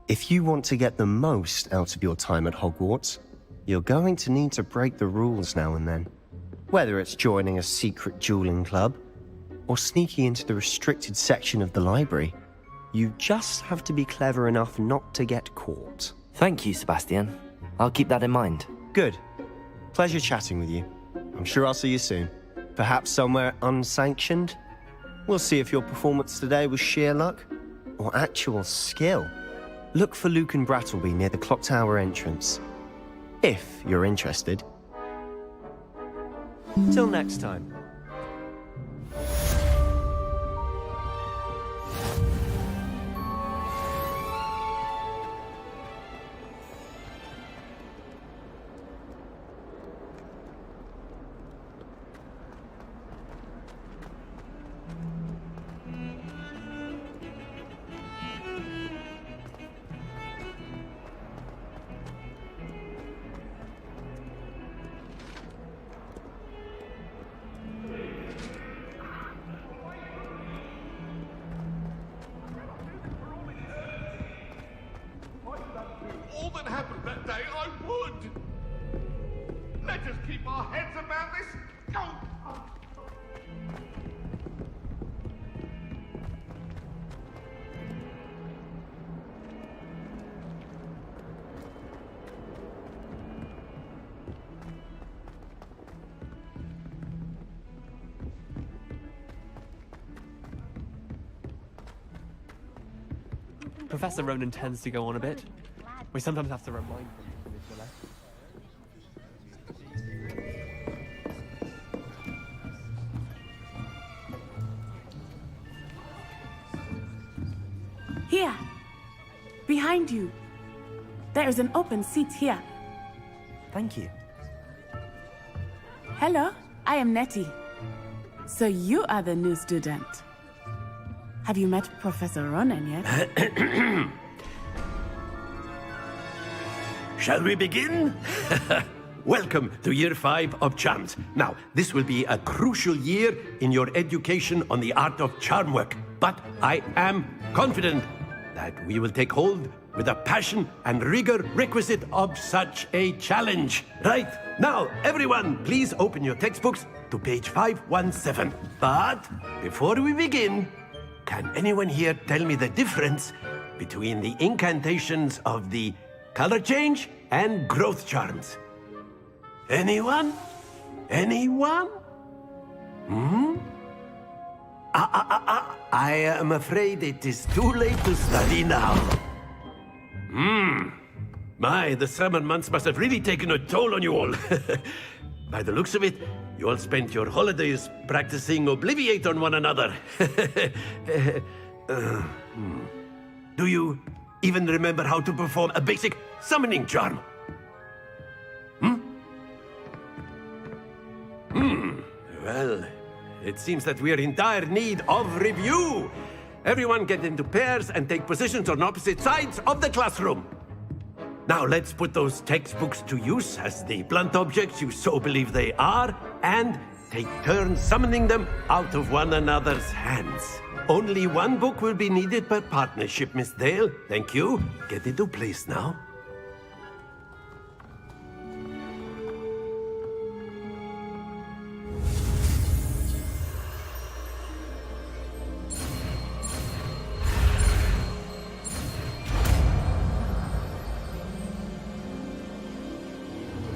If you want to get the most out of your time at Hogwarts, you're going to need to break the rules now and then. Whether it's joining a secret dueling club, or sneaking into the restricted section of the library, you just have to be clever enough not to get caught. Thank you, Sebastian. I'll keep that in mind. Good. Pleasure chatting with you. I'm sure I'll see you soon. Perhaps somewhere unsanctioned? We'll see if your performance today was sheer luck, or actual skill. Look for Lucan Brattleby near the Clock Tower entrance. If you're interested. Till next time. All that happened that day, I would! Let us keep our heads about this! Go! Professor Ronan tends to go on a bit. We sometimes have to remind them to live the left. Here. Behind you. There is an open seat here. Thank you. Hello, I am Nettie. So you are the new student. Have you met Professor Ronan yet? Shall we begin? Welcome to Year 5 of Charms. Now, this will be a crucial year in your education on the art of charm work. But I am confident that we will take hold with the passion and rigor requisite of such a challenge. Right, now, everyone, please open your textbooks to page 517. But before we begin, can anyone here tell me the difference between the incantations of the color change and growth charms? Anyone? Anyone? I am afraid it is too late to study now. My, the summer months must have really taken a toll on you all. By the looks of it, you all spent your holidays practicing Obliviate on one another. Do you even remember how to perform a basic summoning charm? Well, it seems that we are in dire need of review. Everyone get into pairs and take positions on opposite sides of the classroom. Now let's put those textbooks to use as the blunt objects you so believe they are, and take turns summoning them out of one another's hands. Only one book will be needed per partnership, Miss Dale. Thank you. Get into place now.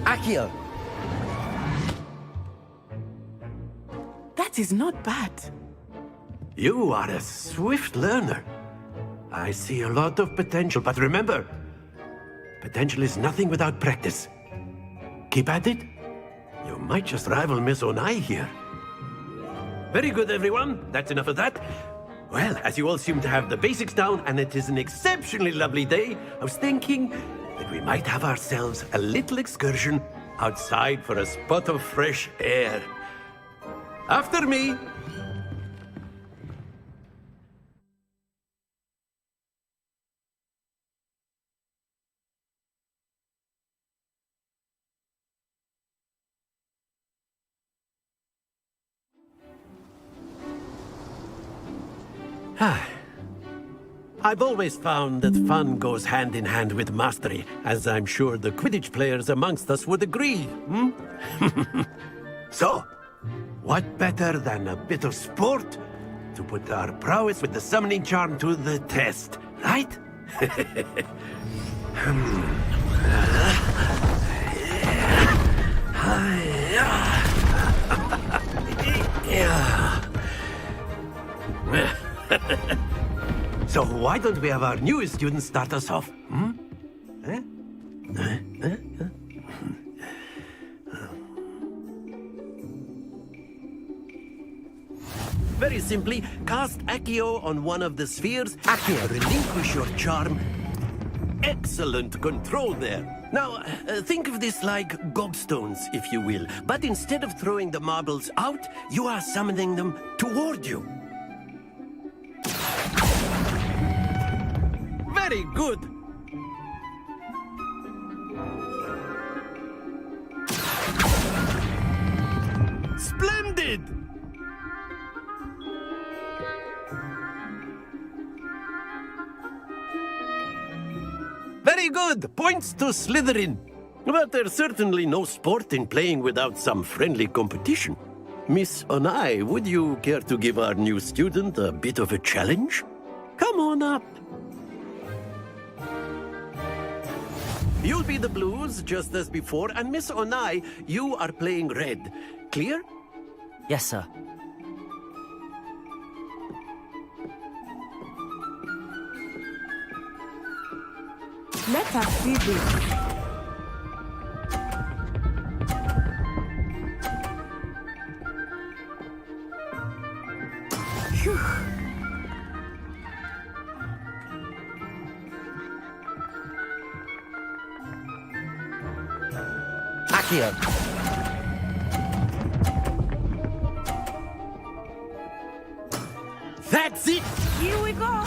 Accio! That is not bad. You are a swift learner. I see a lot of potential, but remember, potential is nothing without practice. Keep at it. You might just rival Miss Onai here. Very good, everyone. That's enough of that. Well, as you all seem to have the basics down, and it is an exceptionally lovely day, I was thinking that we might have ourselves a little excursion outside for a spot of fresh air. After me. I've always found that fun goes hand in hand with mastery, as I'm sure the Quidditch players amongst us would agree, So, what better than a bit of sport to put our prowess with the summoning charm to the test, right? So why don't we have our newest student start us off? Very simply, cast Accio on one of the spheres. Accio, relinquish your charm. Excellent control there. Now, think of this like gobstones, if you will. But instead of throwing the marbles out, you are summoning them toward you. Very good. Splendid! Very good. Points to Slytherin. But there's certainly no sport in playing without some friendly competition. Miss Onai, would you care to give our new student a bit of a challenge? Come on up. You'll be the blues, just as before, and Miss Onai, you are playing red. Clear? Yes, sir. Let us see this. Phew. Accio. That's it! Here we go!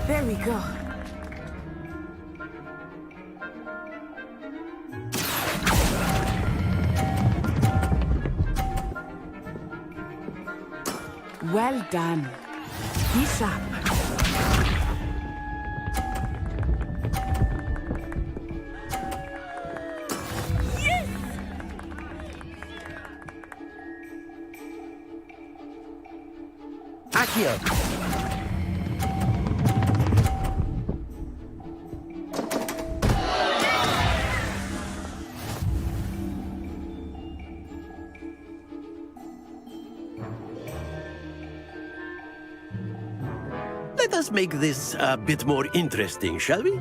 There we go. Well done. Be sharp. Yes! Accio. Let us make this a bit more interesting, shall we?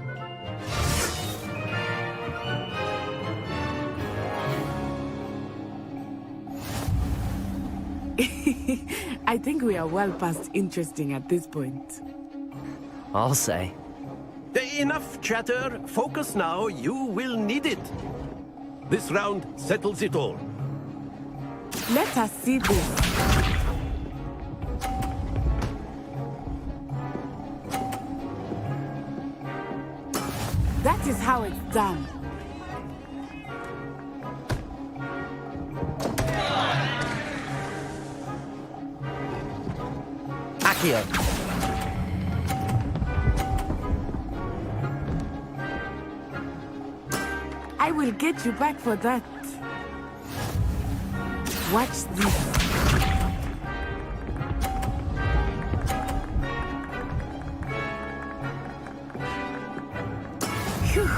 I think we are well past interesting at this point. I'll say. Enough chatter. Focus now. You will need it. This round settles it all. Let us see this. That is how it's done. Accio. I will get you back for that. Watch this. Phew.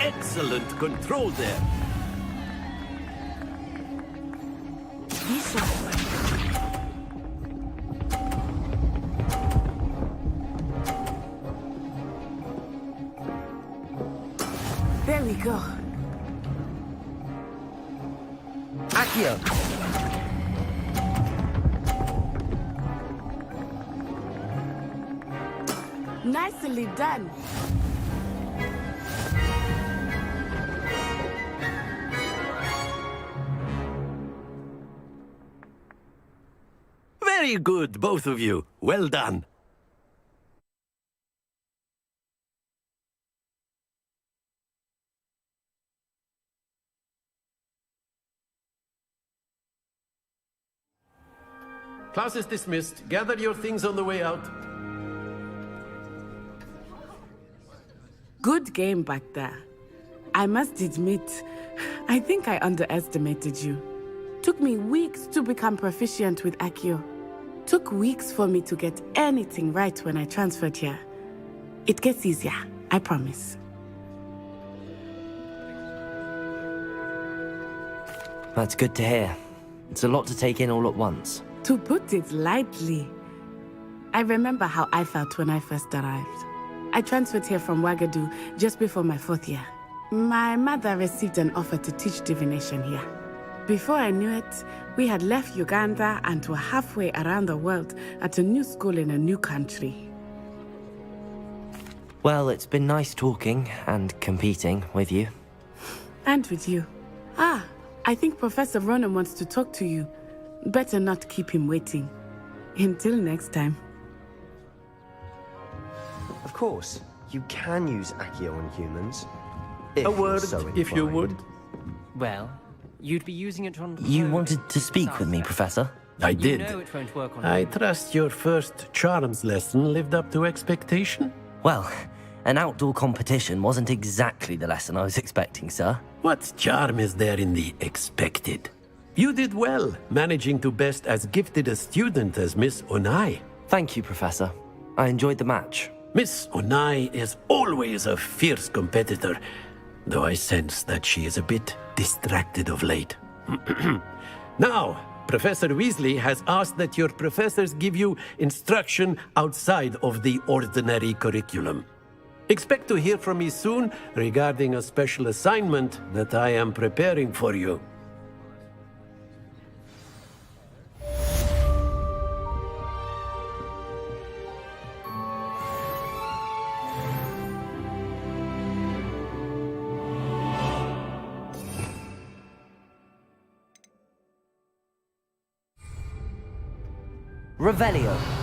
Excellent control there. Be sharp. There we go. Accio. Nicely done. Very good, both of you. Well done. Class is dismissed. Gather your things on the way out. Good game back there. I must admit, I think I underestimated you. Took me weeks to become proficient with Accio. Took weeks for me to get anything right when I transferred here. It gets easier, I promise. That's good to hear. It's a lot to take in all at once. To put it lightly, I remember how I felt when I first arrived. I transferred here from Ouagadougou just before my 4th year. My mother received an offer to teach divination here. Before I knew it, we had left Uganda and were halfway around the world at a new school in a new country. Well, it's been nice talking and competing with you. And with you. Ah, I think Professor Ronen wants to talk to you. Better not keep him waiting. Until next time. Of course, you can use Accio on humans. If A you're word, so if you inclined. would. Well, you'd be using it on... You wanted to speak with me, Professor? I did. You know it won't work on... I trust your first charms lesson lived up to expectation? Well, an outdoor competition wasn't exactly the lesson I was expecting, sir. What charm is there in the expected? You did well, managing to best as gifted a student as Miss Onai. Thank you, Professor. I enjoyed the match. Miss Onai is always a fierce competitor, though I sense that she is a bit distracted of late. Now, Professor Weasley has asked that your professors give you instruction outside of the ordinary curriculum. Expect to hear from me soon regarding a special assignment that I am preparing for you. Revelio.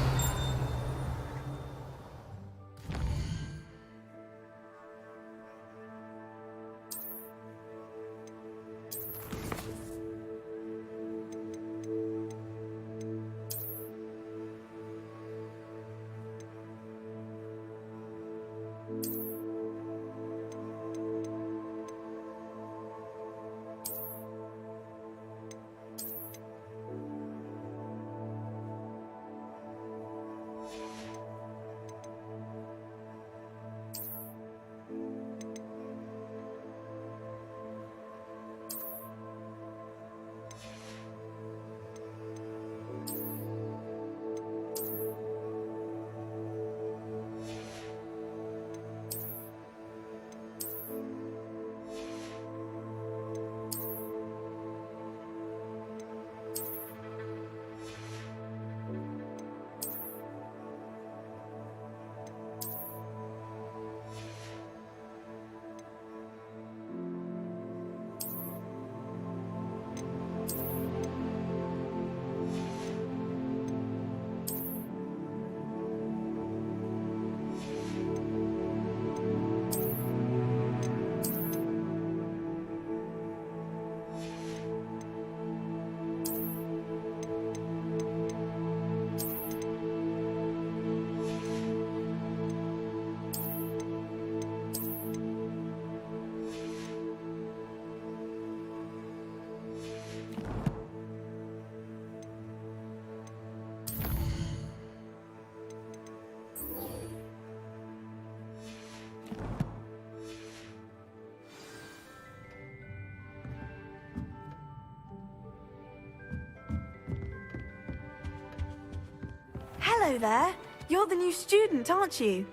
Hello there. You're the new student, aren't you?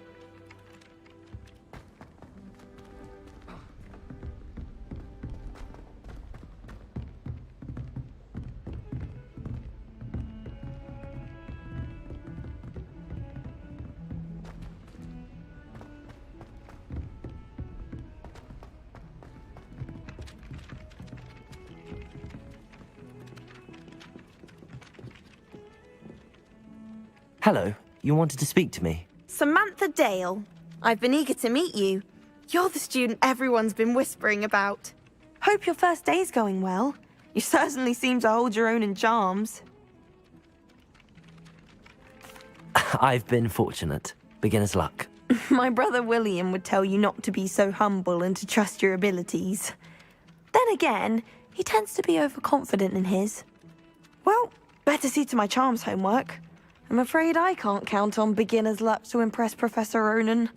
Hello, you wanted to speak to me? Samantha Dale. I've been eager to meet you. You're the student everyone's been whispering about. Hope your first day's going well. You certainly seem to hold your own in charms. I've been fortunate. Beginner's luck. My brother William would tell you not to be so humble and to trust your abilities. Then again, he tends to be overconfident in his. Well, better see to my charms homework. I'm afraid I can't count on beginner's luck to impress Professor Ronen.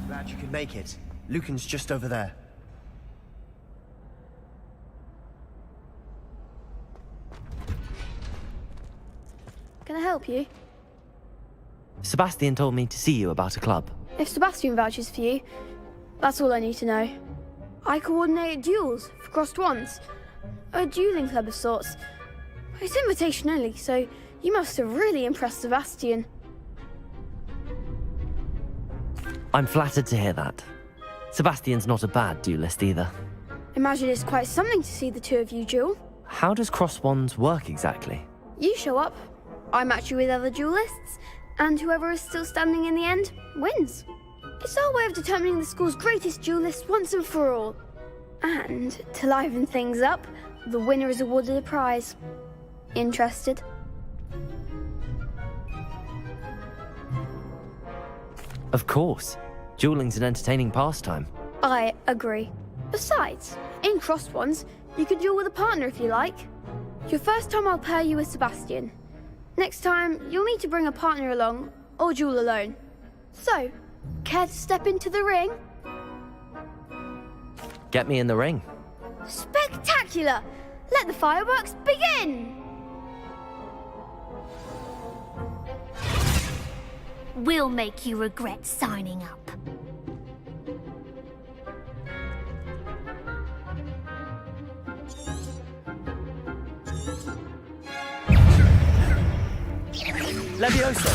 Glad you could make it. Lucan's just over there. Can I help you? Sebastian told me to see you about a club. If Sebastian vouches for you, that's all I need to know. I coordinate duels for crossed wands. A dueling club of sorts. It's invitation only, so you must have really impressed Sebastian. I'm flattered to hear that. Sebastian's not a bad duelist either. Imagine it's quite something to see the two of you duel. How does cross wands work exactly? You show up, I match you with other duelists, and whoever is still standing in the end wins. It's our way of determining the school's greatest duelist once and for all. And to liven things up, the winner is awarded a prize. Interested? Of course. Dueling's an entertaining pastime. I agree. Besides, in crossed ones, you could duel with a partner if you like. Your first time I'll pair you with Sebastian. Next time, you'll need to bring a partner along, or duel alone. So, care to step into the ring? Get me in the ring. Spectacular! Let the fireworks begin! We'll make you regret signing up. Levioso!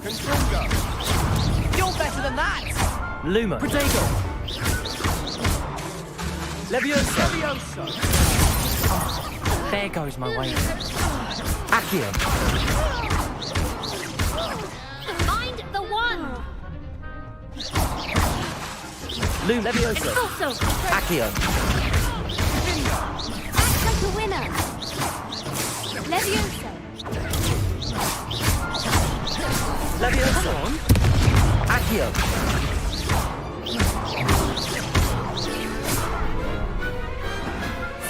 Contrunga! You're better than that! Lumo! Protego! Levioso! Levioso! There goes my weight. Accio! Find the one! Lu Levioso! Also, Accio! act like a winner! Levioso! Levioso! Accio!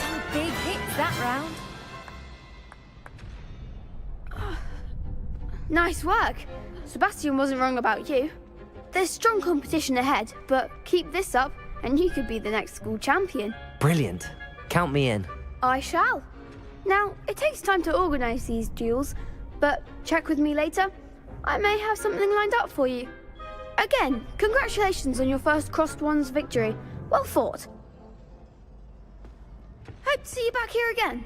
Some big hits that round. Nice work. Sebastian wasn't wrong about you. There's strong competition ahead, but keep this up and you could be the next school champion. Brilliant. Count me in. I shall. Now, it takes time to organise these duels, but check with me later. I may have something lined up for you. Again, congratulations on your first crossed wands victory. Well fought. Hope to see you back here again.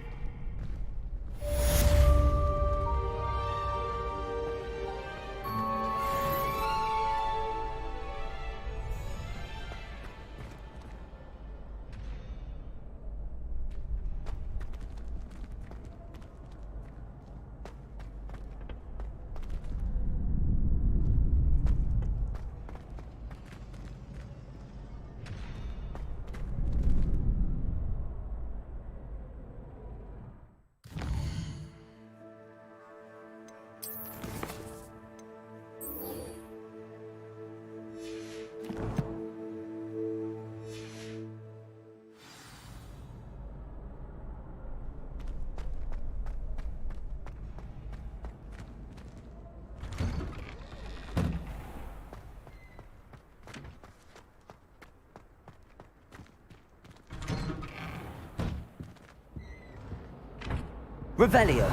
Revelio!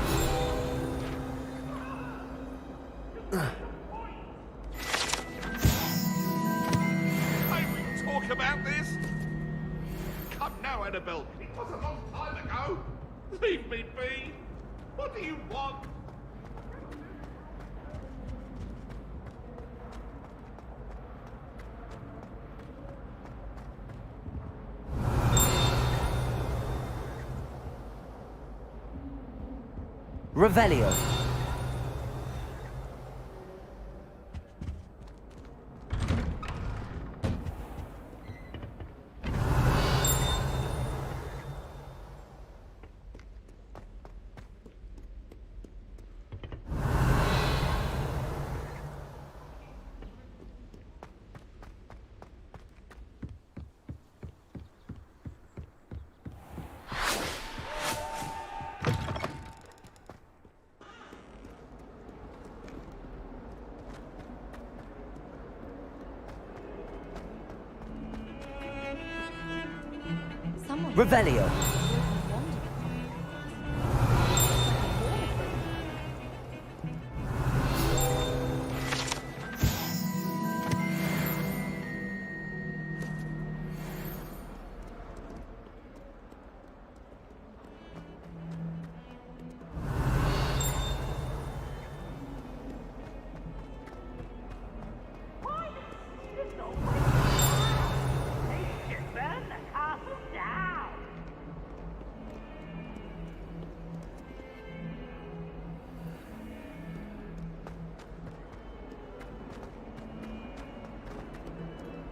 May we talk about this? Come now, Annabelle. It was a long time ago. Leave me be. What do you want? Revelio! Revelio!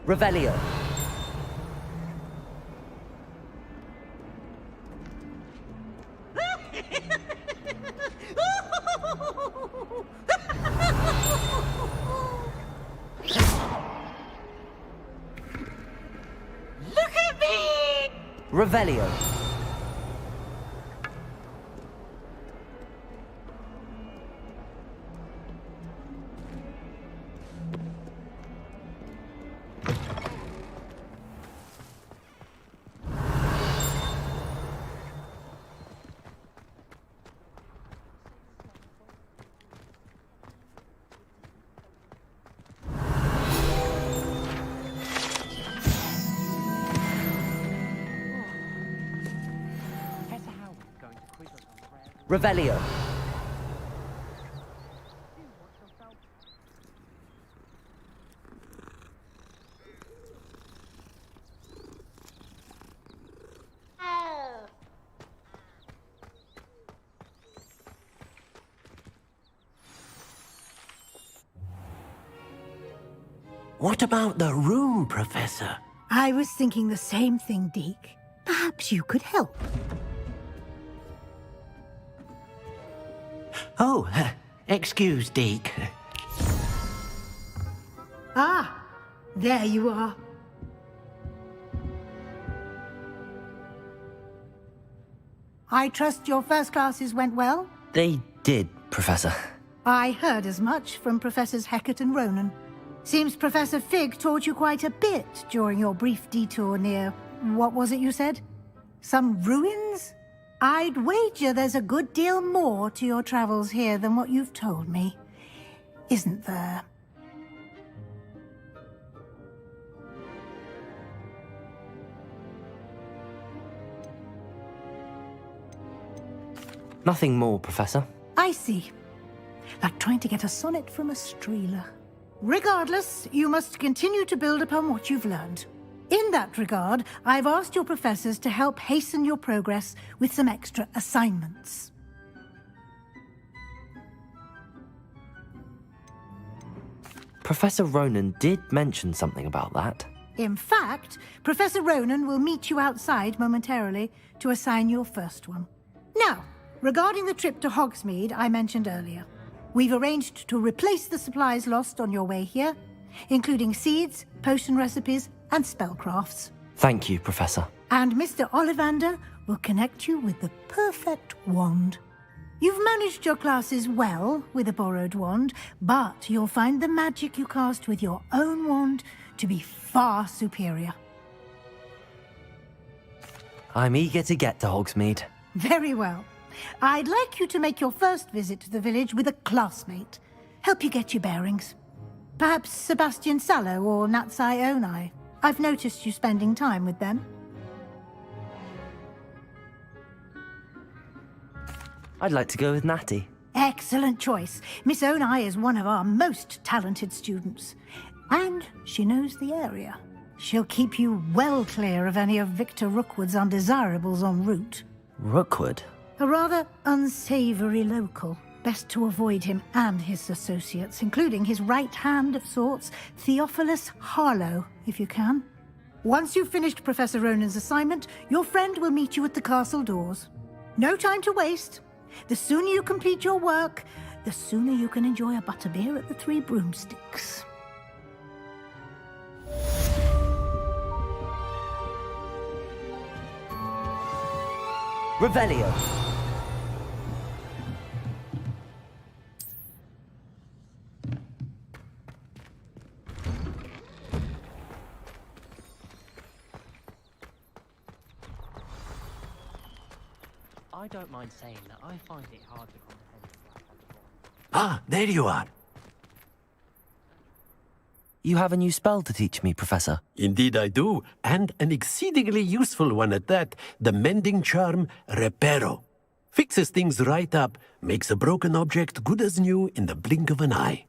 Revelio. Look at me! Revelio. Revelio. What about the room, Professor? I was thinking the same thing, Deke. Perhaps you could help. Oh, excuse, Deke. Ah, there you are. I trust your first classes went well? They did, Professor. I heard as much from Professors Hecat and Ronan. Seems Professor Fig taught you quite a bit during your brief detour near... what was it you said? Some ruins? I'd wager there's a good deal more to your travels here than what you've told me. Isn't there? Nothing more, Professor. I see. Like trying to get a sonnet from a streeler. Regardless, you must continue to build upon what you've learned. In that regard, I've asked your professors to help hasten your progress with some extra assignments. Professor Ronan did mention something about that. In fact, Professor Ronan will meet you outside momentarily to assign your first one. Now, regarding the trip to Hogsmeade I mentioned earlier, we've arranged to replace the supplies lost on your way here, including seeds, potion recipes, and spellcrafts. Thank you, Professor. And Mr. Ollivander will connect you with the perfect wand. You've managed your classes well with a borrowed wand, but you'll find the magic you cast with your own wand to be far superior. I'm eager to get to Hogsmeade. Very well. I'd like you to make your first visit to the village with a classmate. Help you get your bearings. Perhaps Sebastian Sallow or Natsai Onai. I've noticed you spending time with them. I'd like to go with Natty. Excellent choice. Miss Onai is one of our most talented students. And she knows the area. She'll keep you well clear of any of Victor Rookwood's undesirables en route. Rookwood? A rather unsavory local. Best to avoid him and his associates, including his right hand of sorts, Theophilus Harlow, if you can. Once you've finished Professor Ronan's assignment, your friend will meet you at the castle doors. No time to waste. The sooner you complete your work, the sooner you can enjoy a butterbeer at the Three Broomsticks. Revelio. I don't mind saying that I find it hard to comprehend. Ah, there you are. You have a new spell to teach me, Professor. Indeed I do, and an exceedingly useful one at that. The mending charm, Reparo. Fixes things right up, makes a broken object good as new in the blink of an eye.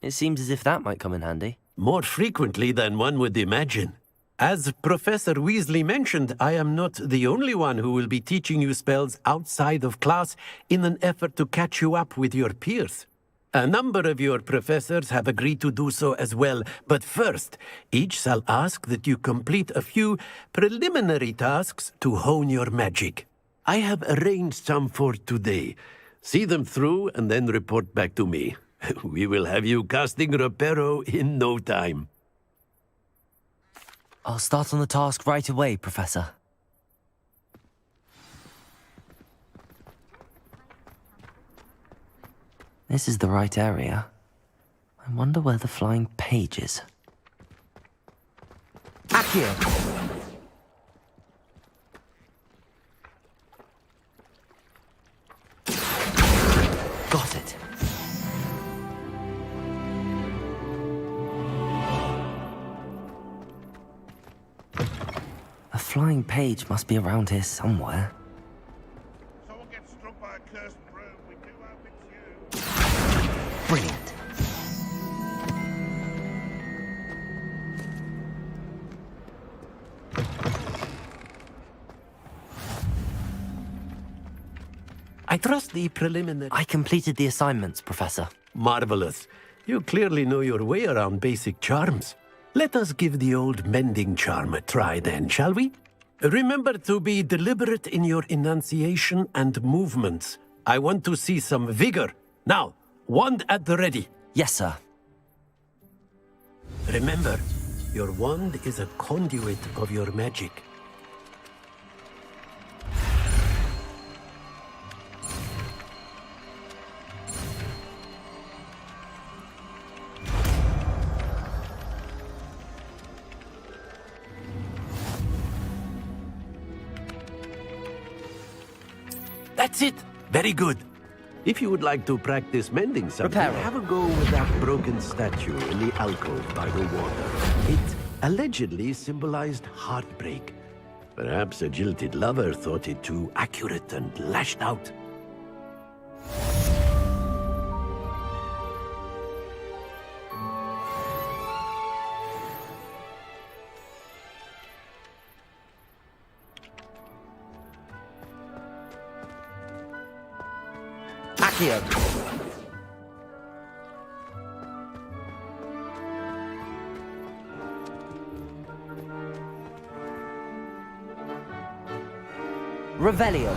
It seems as if that might come in handy. More frequently than one would imagine. As Professor Weasley mentioned, I am not the only one who will be teaching you spells outside of class in an effort to catch you up with your peers. A number of your professors have agreed to do so as well, but first, each shall ask that you complete a few preliminary tasks to hone your magic. I have arranged some for today. See them through and then report back to me. We will have you casting Reparo in no time. I'll start on the task right away, Professor. This is the right area. I wonder where the flying page is. Accio! Got it. A flying page must be around here somewhere. Someone gets struck by a cursed broom, we do hope it's you. Brilliant. I trust the preliminary... I completed the assignments, Professor. Marvelous. You clearly know your way around basic charms. Let us give the old mending charm a try then, shall we? Remember to be deliberate in your enunciation and movements. I want to see some vigor. Now, wand at the ready. Yes, sir. Remember, your wand is a conduit of your magic. That's it! Very good. If you would like to practice mending something, have a go with that broken statue in the alcove by the water. It allegedly symbolized heartbreak. Perhaps a jilted lover thought it too accurate and lashed out. Accio! Revelio.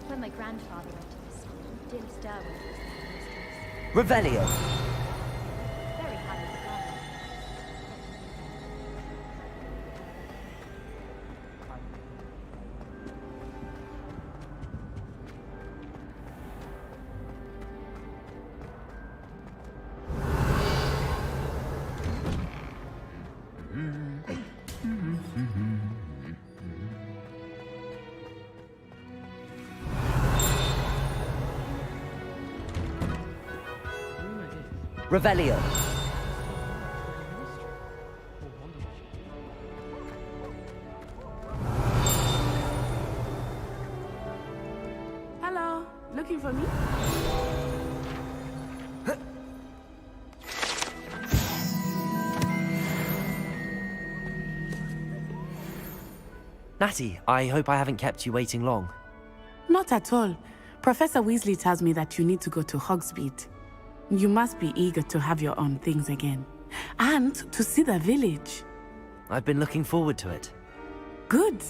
When my grandfather went to this school, James Darwin was the headmistress. Revelio. Very happy to have her. Revelio. Hello, looking for me? Natty, I hope I haven't kept you waiting long. Not at all. Professor Weasley tells me that you need to go to Hogsmeade. You must be eager to have your own things again. And to see the village. I've been looking forward to it. Good.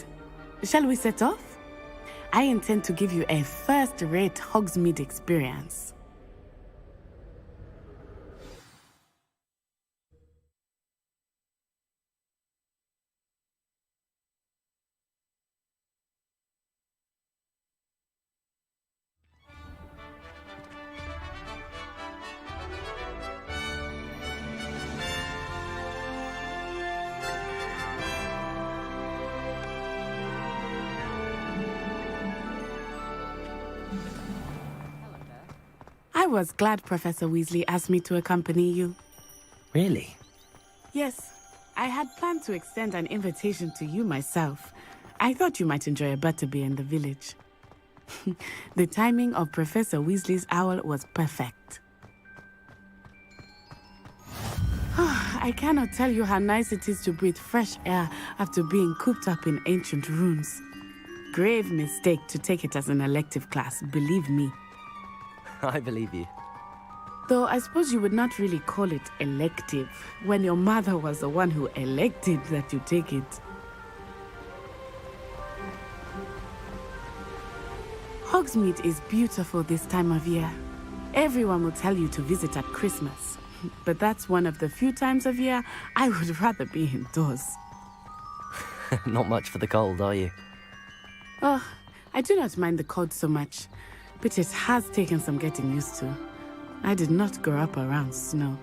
Shall we set off? I intend to give you a first-rate Hogsmeade experience. I was glad Professor Weasley asked me to accompany you. Really? Yes, I had planned to extend an invitation to you myself. I thought you might enjoy a butterbeer in the village. The timing of Professor Weasley's owl was perfect. I cannot tell you how nice it is to breathe fresh air after being cooped up in ancient runes. Grave mistake to take it as an elective class, believe me. I believe you. Though I suppose you would not really call it elective when your mother was the one who elected that you take it. Hogsmeade is beautiful this time of year. Everyone will tell you to visit at Christmas. But that's one of the few times of year I would rather be indoors. Not much for the cold, are you? Oh, I do not mind the cold so much, but it has taken some getting used to. I did not grow up around snow.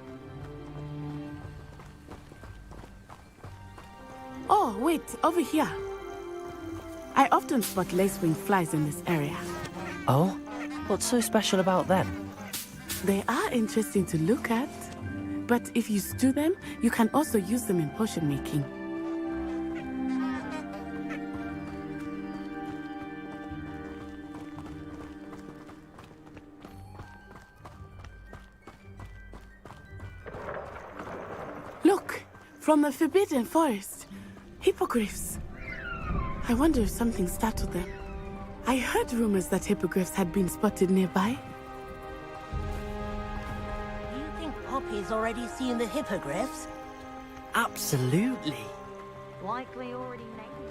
Oh, wait, over here. I often spot lacewing flies in this area. Oh? What's so special about them? They are interesting to look at, but if you stew them, you can also use them in potion making. Look, from the Forbidden Forest, hippogriffs. I wonder if something startled them. I heard rumors that hippogriffs had been spotted nearby. You think Poppy's already seen the hippogriffs? Absolutely. Likely already named.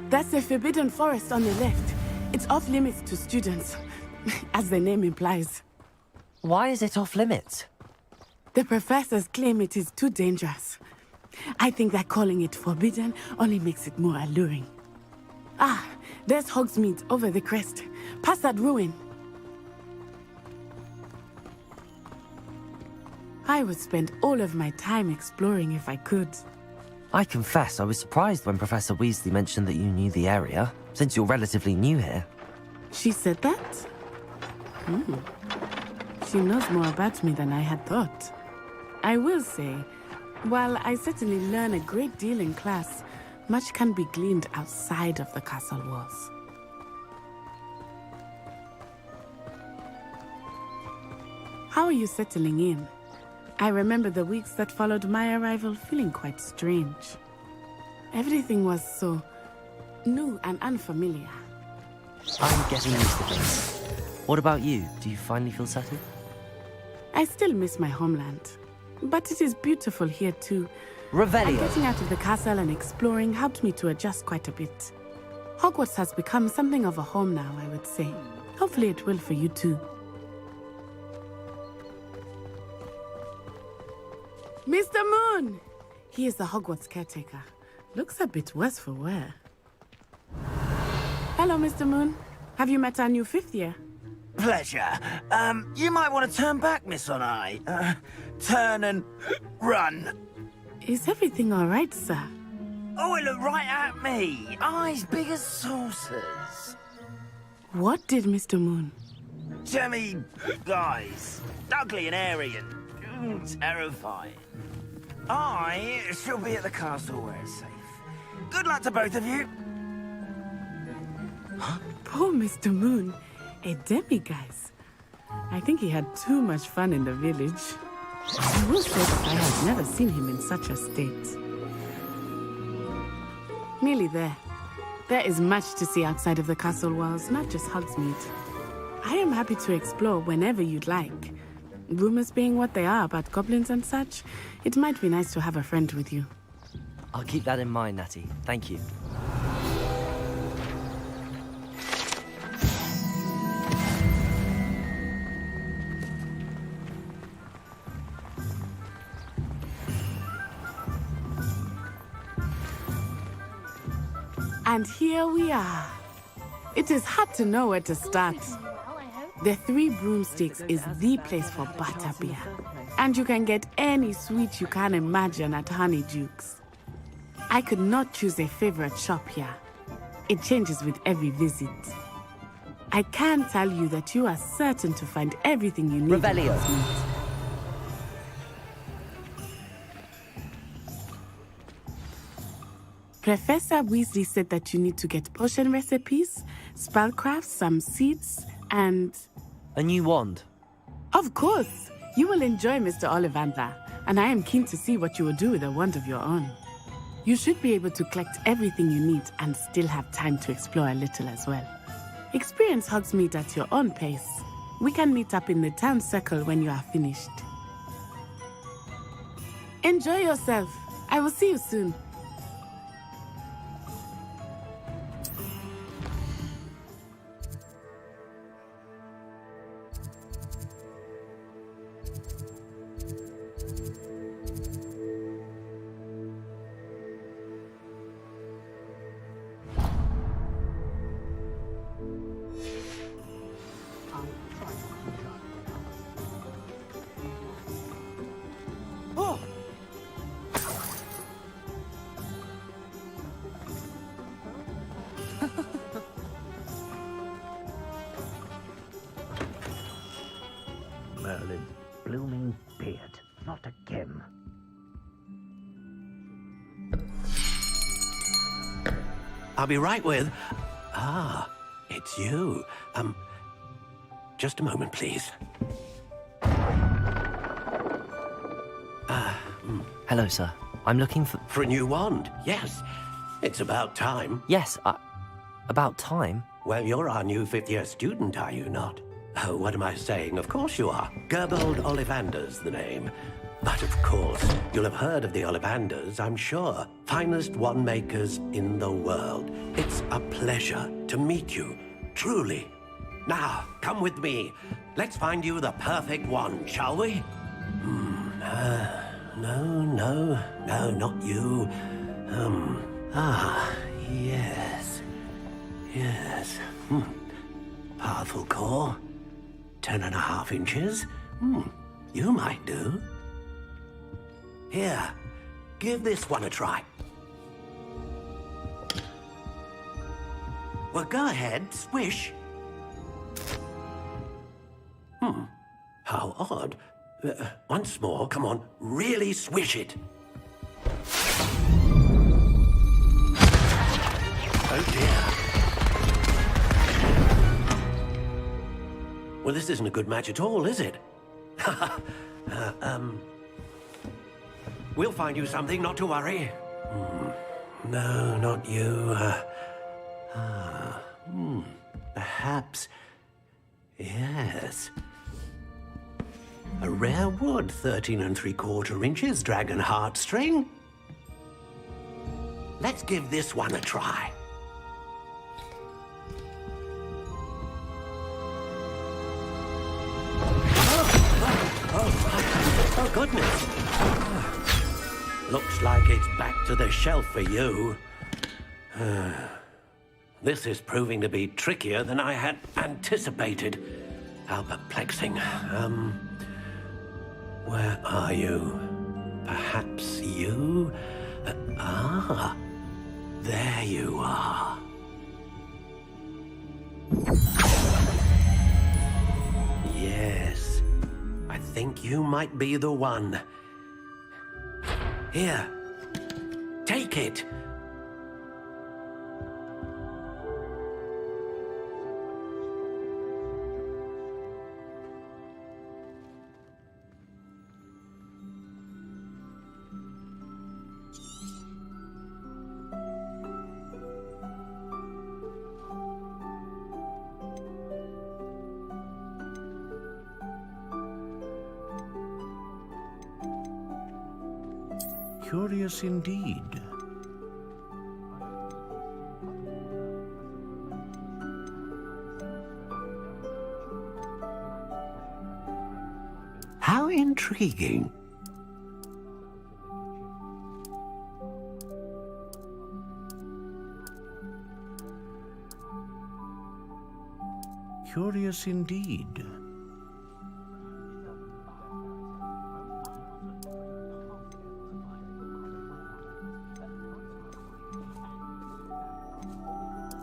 That's the Forbidden Forest on the left. It's off limits to students, as the name implies. Why is it off limits? The professors claim it is too dangerous. I think that calling it forbidden only makes it more alluring. Ah, there's Hogsmeade over the crest, past that ruin. I would spend all of my time exploring if I could. I confess I was surprised when Professor Weasley mentioned that you knew the area, since you're relatively new here. She said that? She knows more about me than I had thought. I will say, while I certainly learn a great deal in class, much can be gleaned outside of the castle walls. How are you settling in? I remember the weeks that followed my arrival feeling quite strange. Everything was so new and unfamiliar. I'm getting used to things. What about you? Do you finally feel settled? I still miss my homeland, but it is beautiful here too. Revelio. And getting out of the castle and exploring helped me to adjust quite a bit. Hogwarts has become something of a home now, I would say. Hopefully it will for you too. Mr. Moon! He is the Hogwarts caretaker. Looks a bit worse for wear. Hello, Mr. Moon. Have you met our new 5th year? Pleasure. You might want to turn back, Miss Onai. Turn and run. Is everything all right, sir? Oh, it looked right at me. Eyes big as saucers. What did Mr. Moon? Jemmy guys. Ugly and airy and terrifying. I shall be at the castle where it's safe. Good luck to both of you. Poor Mr. Moon. A demiguise. I think he had too much fun in the village. I will say that I have never seen him in such a state. Nearly there. There is much to see outside of the castle walls, not just Hogsmeade. I am happy to explore whenever you'd like. Rumors being what they are about goblins and such, it might be nice to have a friend with you. I'll keep that in mind, Natty. Thank you. And here we are. It is hard to know where to start. The Three Broomsticks is the place for butterbeer. And you can get any sweet you can imagine at Honeydukes. I could not choose a favorite shop here. It changes with every visit. I can tell you that you are certain to find everything you need. Revelio. Professor Weasley said that you need to get potion recipes, spellcraft, some seeds, and... A new wand. Of course! You will enjoy Mr. Ollivander, and I am keen to see what you will do with a wand of your own. You should be able to collect everything you need and still have time to explore a little as well. Experience Hogsmeade at your own pace. We can meet up in the town circle when you are finished. Enjoy yourself. I will see you soon. Merlin, blooming beard, not again. I'll be right with... Ah, it's you. Just a moment, please. Hello, sir. I'm looking for... For a new wand, yes. It's about time. Yes, about time? Well, you're our new fifth-year student, are you not? Oh, what am I saying? Of course you are. Gerbold Ollivander's the name. But of course, you'll have heard of the Ollivanders, I'm sure. Finest wand makers in the world. It's a pleasure to meet you, truly. Now, come with me. Let's find you the perfect wand, shall we? No, not you. Yes. Powerful core. 10.5 inches. You might do. Here, give this one a try. Well, go ahead, swish. How odd. Once more, come on, really swish it. Oh dear. Well, this isn't a good match at all, is it? We'll find you something, not to worry. No, not you. Perhaps... Yes. A rare wood, 13 3/4 inches, dragon heartstring. Let's give this one a try. Oh, goodness. Looks like it's back to the shelf for you. This is proving to be trickier than I had anticipated. How perplexing. Where are you? Perhaps you? There you are. Yes. I think you might be the one. Here. Take it. Curious indeed. How intriguing. Curious indeed.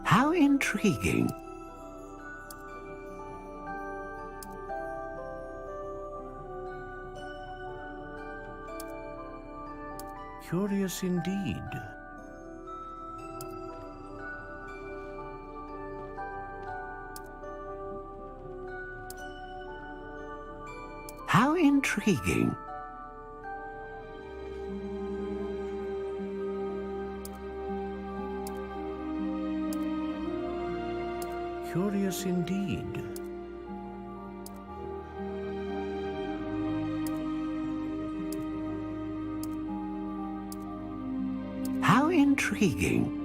How intriguing. Curious indeed. How intriguing. Curious indeed. How intriguing.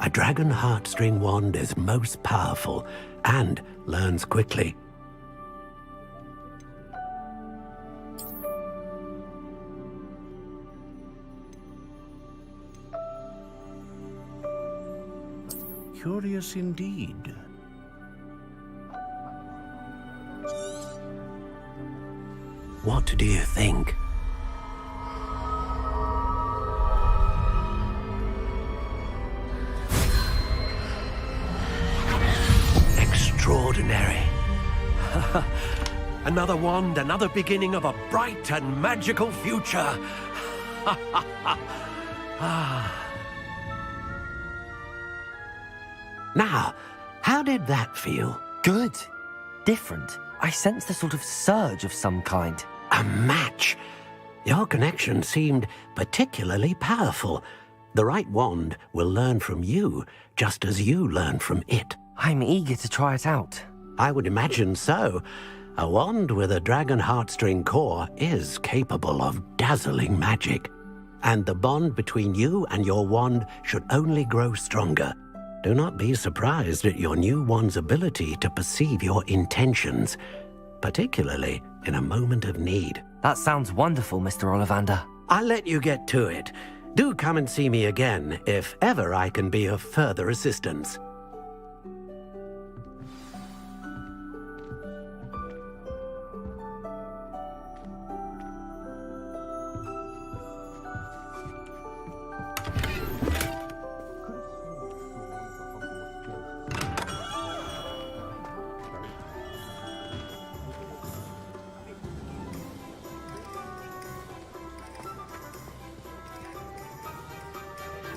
A dragon heartstring wand is most powerful and learns quickly. Curious indeed. What do you think? Extraordinary. Another wand, another beginning of a bright and magical future. Now, how did that feel? Good. Different. I sensed a sort of surge of some kind. A match. Your connection seemed particularly powerful. The right wand will learn from you, just as you learn from it. I'm eager to try it out. I would imagine so. A wand with a dragon heartstring core is capable of dazzling magic. And the bond between you and your wand should only grow stronger. Do not be surprised at your new wand's ability to perceive your intentions, particularly in a moment of need. That sounds wonderful, Mr. Ollivander. I'll let you get to it. Do come and see me again if ever I can be of further assistance.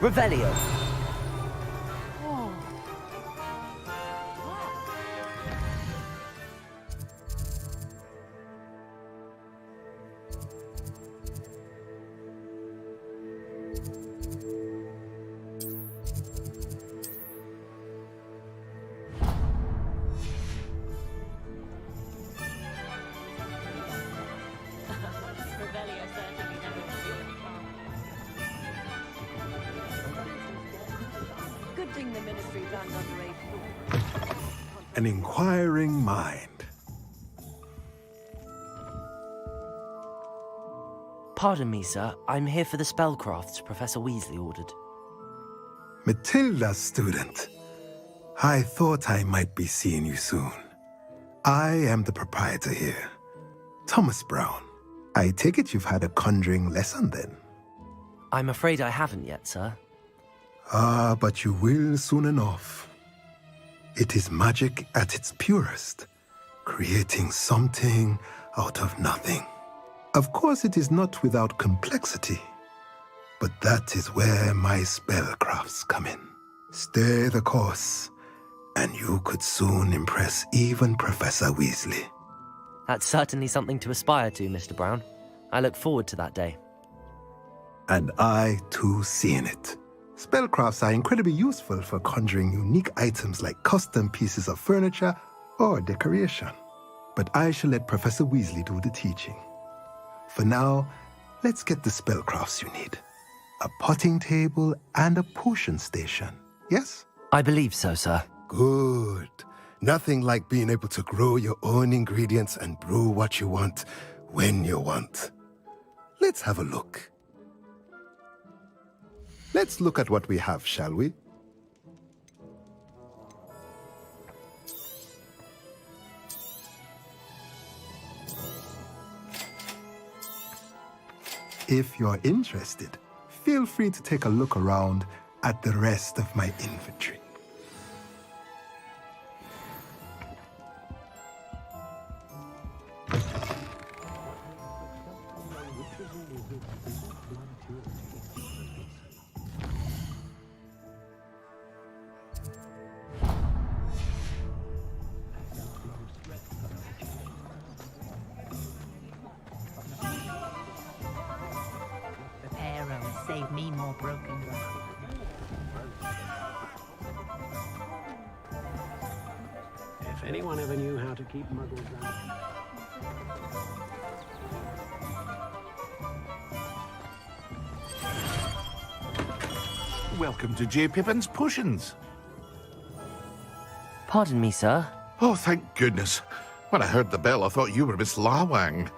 Revelio. An inquiring mind. Pardon me, sir. I'm here for the spellcrafts Professor Weasley ordered. Matilda's student. I thought I might be seeing you soon. I am the proprietor here, Thomas Brown. I take it you've had a conjuring lesson then? I'm afraid I haven't yet, sir. Ah, but you will soon enough. It is magic at its purest, creating something out of nothing. Of course, it is not without complexity, but that is where my spellcrafts come in. Stay the course, and you could soon impress even Professor Weasley. That's certainly something to aspire to, Mr. Brown. I look forward to that day. And I, too, seeing it. Spellcrafts are incredibly useful for conjuring unique items like custom pieces of furniture or decoration. But I shall let Professor Weasley do the teaching. For now, let's get the spellcrafts you need. A potting table and a potion station, yes? I believe so, sir. Good. Nothing like being able to grow your own ingredients and brew what you want when you want. Let's have a look. Let's look at what we have, shall we? If you're interested, feel free to take a look around at the rest of my inventory. Repair and save me more broken glass. If anyone ever knew how to keep muggles out. Welcome to J. Pippin's Potions. Pardon me, sir. Oh, thank goodness. When I heard the bell, I thought you were Miss Lawang.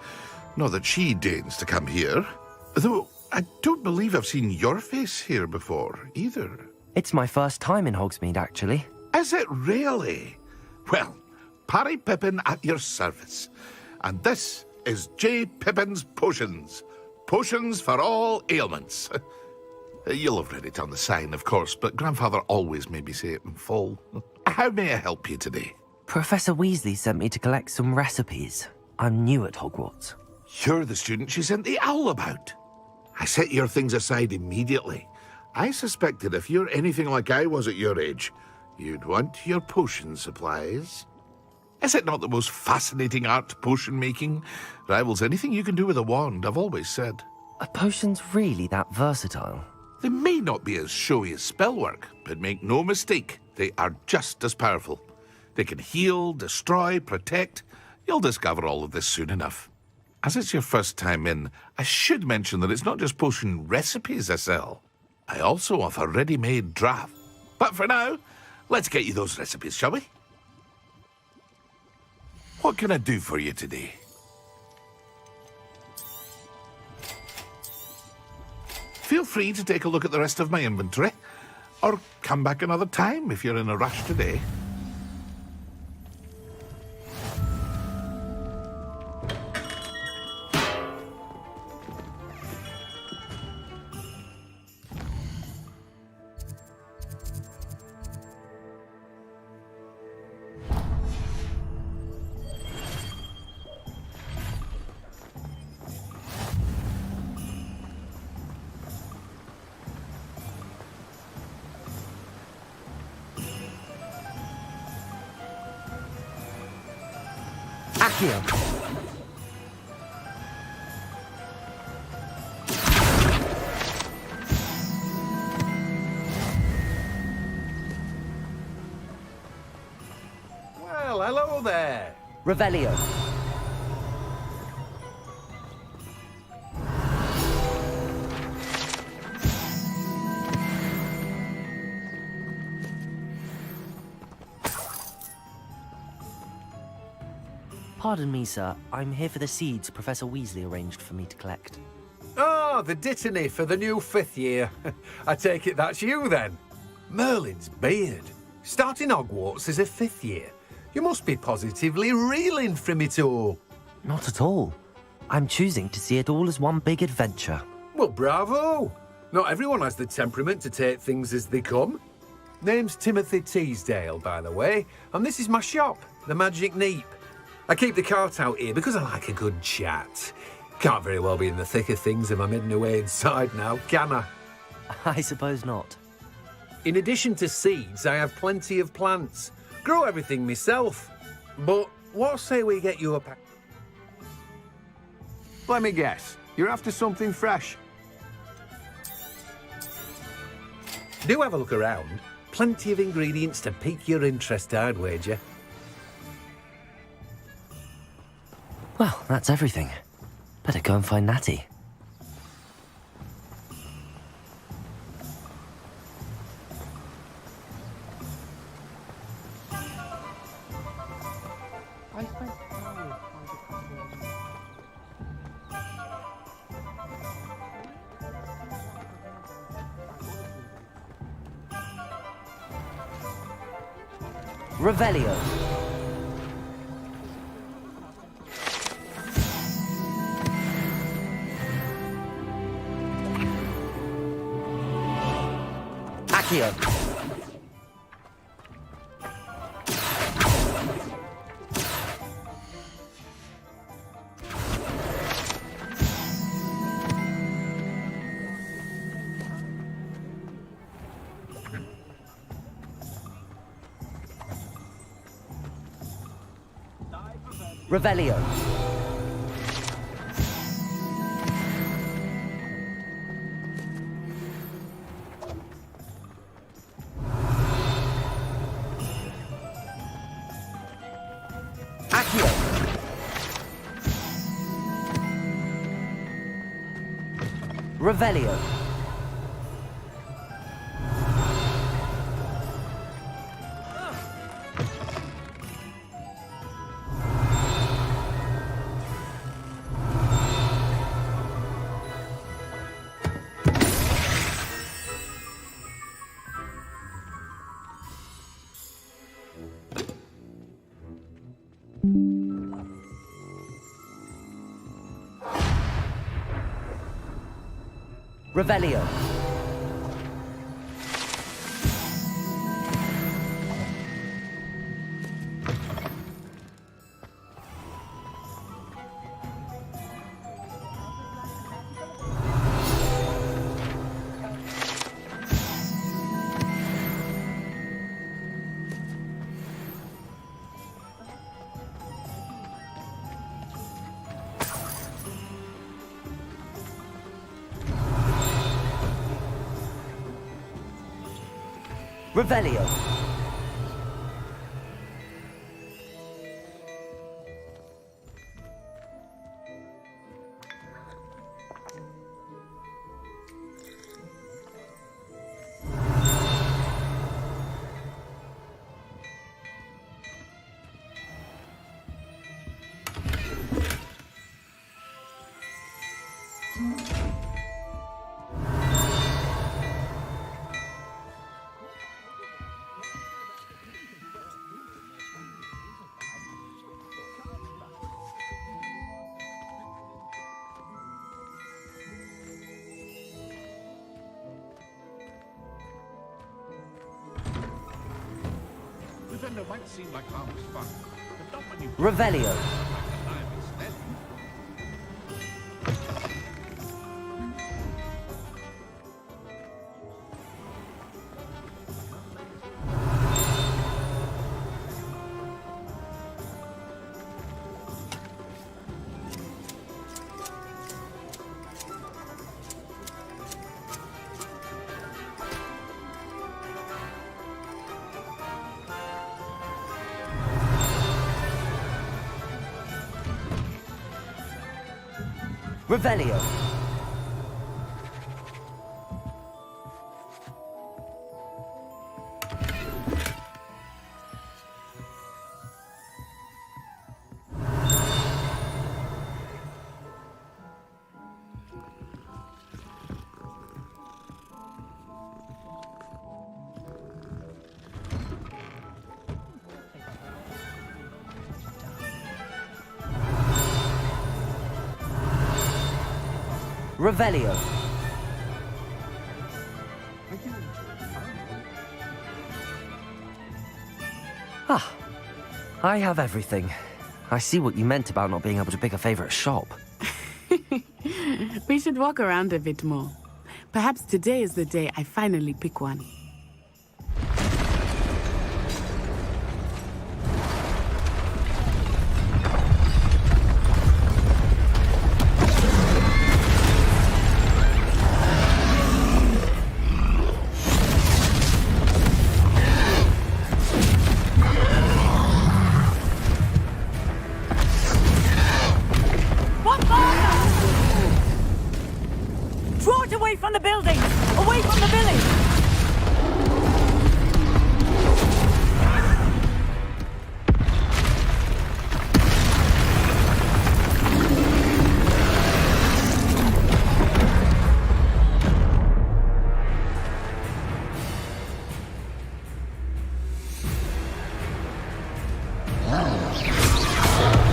Not that she deigns to come here. Though, I don't believe I've seen your face here before, either. It's my first time in Hogsmeade, actually. Is it really? Well, Parry Pippin at your service. And this is J. Pippin's Potions. Potions for all ailments. You'll have read it on the sign, of course, but Grandfather always made me say it in full. How may I help you today? Professor Weasley sent me to collect some recipes. I'm new at Hogwarts. You're the student she sent the owl about. I set your things aside immediately. I suspected if you're anything like I was at your age, you'd want your potion supplies. Is it not the most fascinating art, potion making? Rivals anything you can do with a wand, I've always said. Are potions really that versatile? They may not be as showy as spellwork, but make no mistake, they are just as powerful. They can heal, destroy, protect. You'll discover all of this soon enough. As it's your first time in, I should mention that it's not just potion recipes I sell. I also offer ready-made draft. But for now, let's get you those recipes, shall we? What can I do for you today? Feel free to take a look at the rest of my inventory, or come back another time if you're in a rush today. Accio! Well, hello there. Revelio. Pardon me, sir. I'm here for the seeds Professor Weasley arranged for me to collect. Ah, the Dittany for the new 5th year. I take it that's you, then. Merlin's beard. Starting Hogwarts as a 5th year. You must be positively reeling from it all. Not at all. I'm choosing to see it all as one big adventure. Well, bravo. Not everyone has the temperament to take things as they come. Name's Timothy Teasdale, by the way, and this is my shop, the Magic Neep. I keep the cart out here because I like a good chat. Can't very well be in the thick of things if I'm hidden away inside now, can I? I suppose not. In addition to seeds, I have plenty of plants. Grow everything myself. But what say we get you a pack? Let me guess. You're after something fresh. Do have a look around. Plenty of ingredients to pique your interest, I'd wager. Well, that's everything. Better go and find Natty. Revelio. Accio. Revelio. Accio. Revelio. Revelio. Revelio. Defender might seem like harmless fun, but not when you... Revelio. Revelio. Revelio. Ah, I have everything. I see what you meant about not being able to pick a favorite shop. We should walk around a bit more. Perhaps today is the day I finally pick one. Draw it away from the building! Away from the village!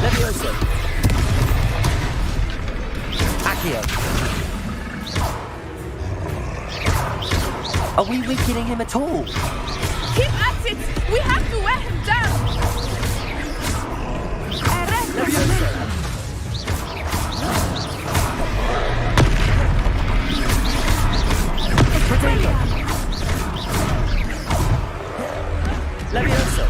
Levioso! Accio! Are we weakening him at all? Keep at it! We have to wear him down! Levioso! Protego! Levioso!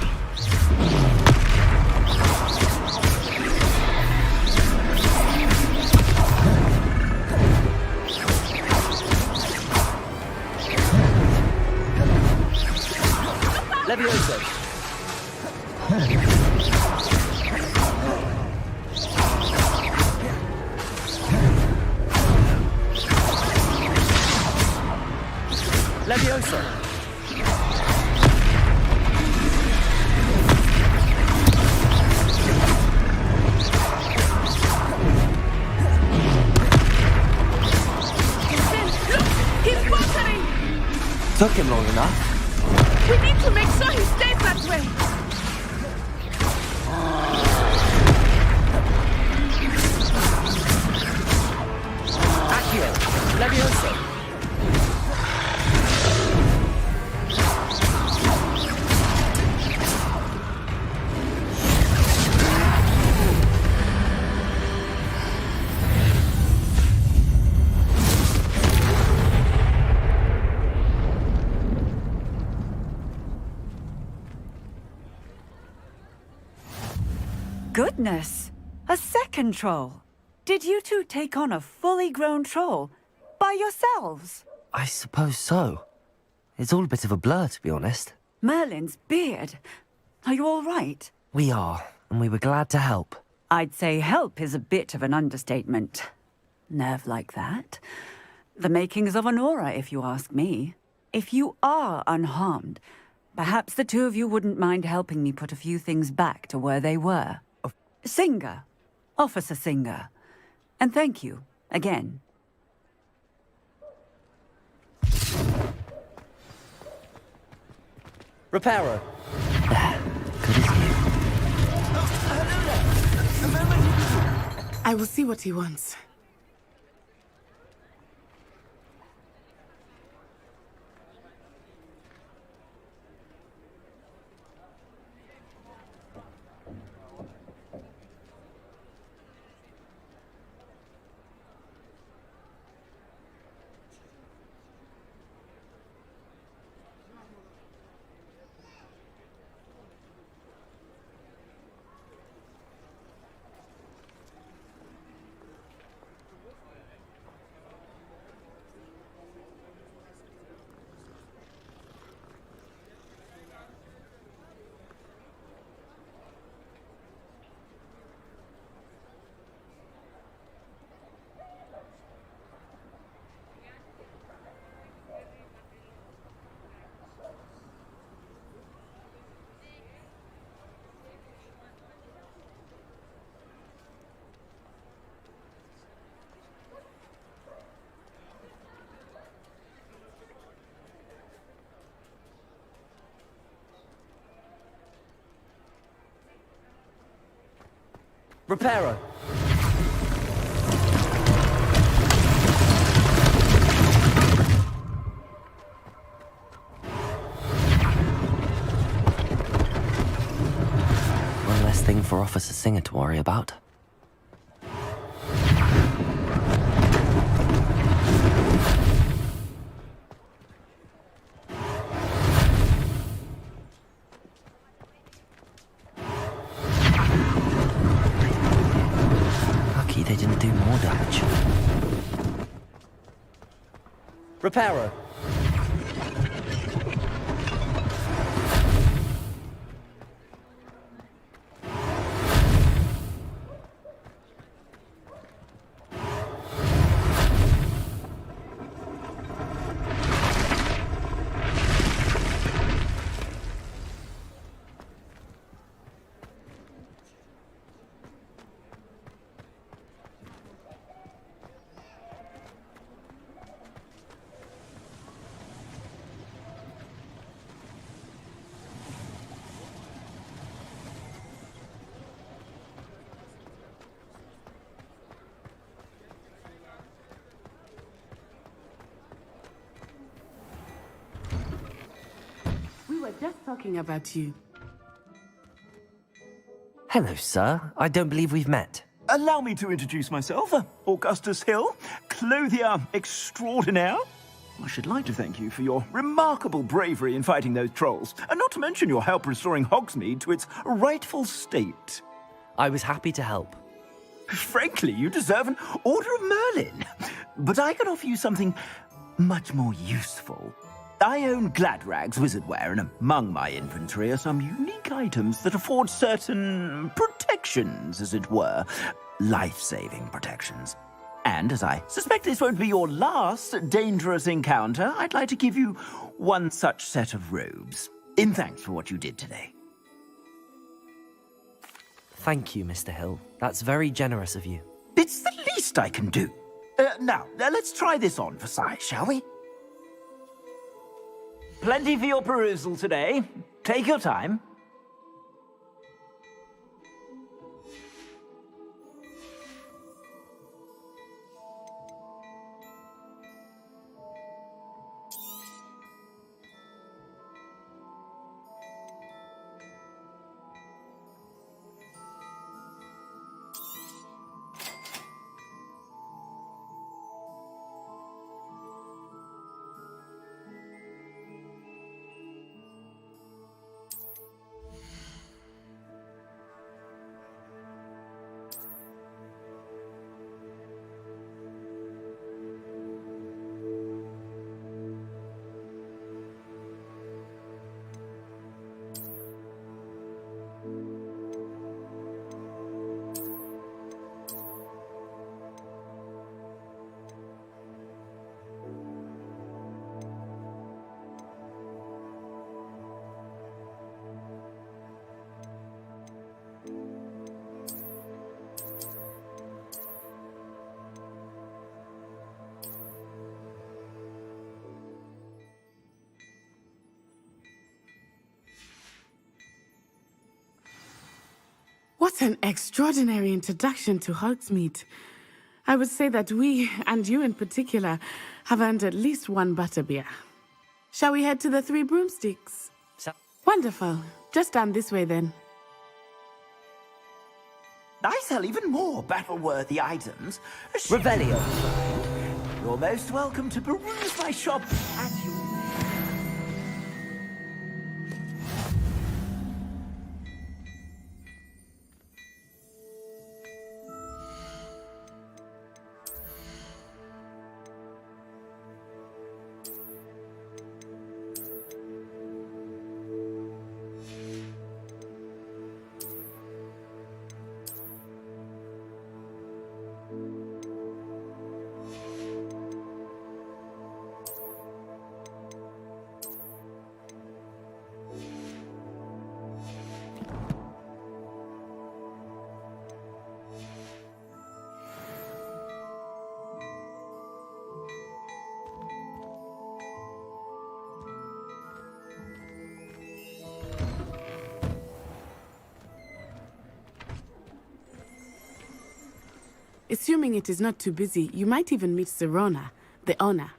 Levioso! Levioso! He's faltering! Took him long enough. We need to make sure he stays that way! Accio! Levioso! Goodness! A second troll! Did you two take on a fully grown troll? By yourselves? I suppose so. It's all a bit of a blur, to be honest. Merlin's beard. Are you all right? We are, and we were glad to help. I'd say help is a bit of an understatement. Nerve like that. The makings of an aura, if you ask me. If you are unharmed, perhaps the two of you wouldn't mind helping me put a few things back to where they were. Singer. Officer Singer. And thank you, again. Reparo. I will see what he wants. Reparo. One less thing for Officer Singer to worry about. They didn't do more damage. Reparo. just talking about you. Hello, sir. I don't believe we've met. Allow me to introduce myself. Augustus Hill, clothier extraordinaire. I should like to thank you for your remarkable bravery in fighting those trolls, and not to mention your help restoring Hogsmeade to its rightful state. I was happy to help. Frankly, you deserve an Order of Merlin. But I can offer you something much more useful. I own Gladrag's wizardware, and among my inventory are some unique items that afford certain protections, as it were. Life-saving protections. And as I suspect this won't be your last dangerous encounter, I'd like to give you one such set of robes, in thanks for what you did today. Thank you, Mr. Hill. That's very generous of you. It's the least I can do. Now, let's try this on for size, shall we? Plenty for your perusal today. Take your time. What an extraordinary introduction to Hogsmeade. I would say that we, and you in particular, have earned at least one butterbeer. Shall we head to the Three Broomsticks? Wonderful. Just down this way then. I sell even more battle-worthy items. Revelio. You're most welcome to peruse my shop as you... Assuming it is not too busy, you might even meet Sirona, the owner.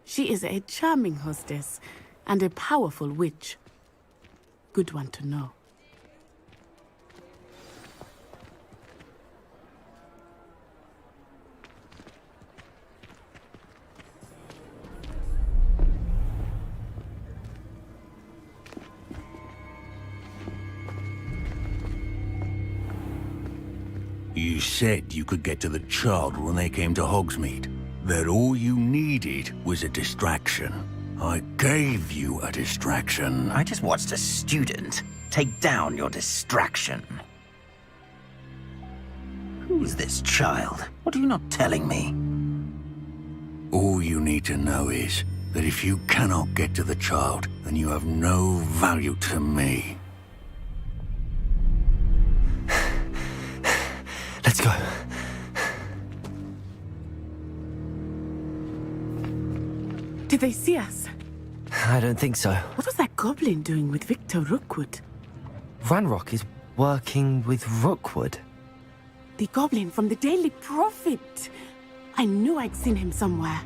She is a charming hostess and a powerful witch. Good one to know. You said you could get to the child when they came to Hogsmeade. That all you needed was a distraction. I gave you a distraction. I just watched a student take down your distraction. Who is this child? What are you not telling me? All you need to know is that if you cannot get to the child, then you have no value to me. Let's go. Did they see us? I don't think so. What was that goblin doing with Victor Rookwood? Ranrock is working with Rookwood. The goblin from the Daily Prophet. I knew I'd seen him somewhere.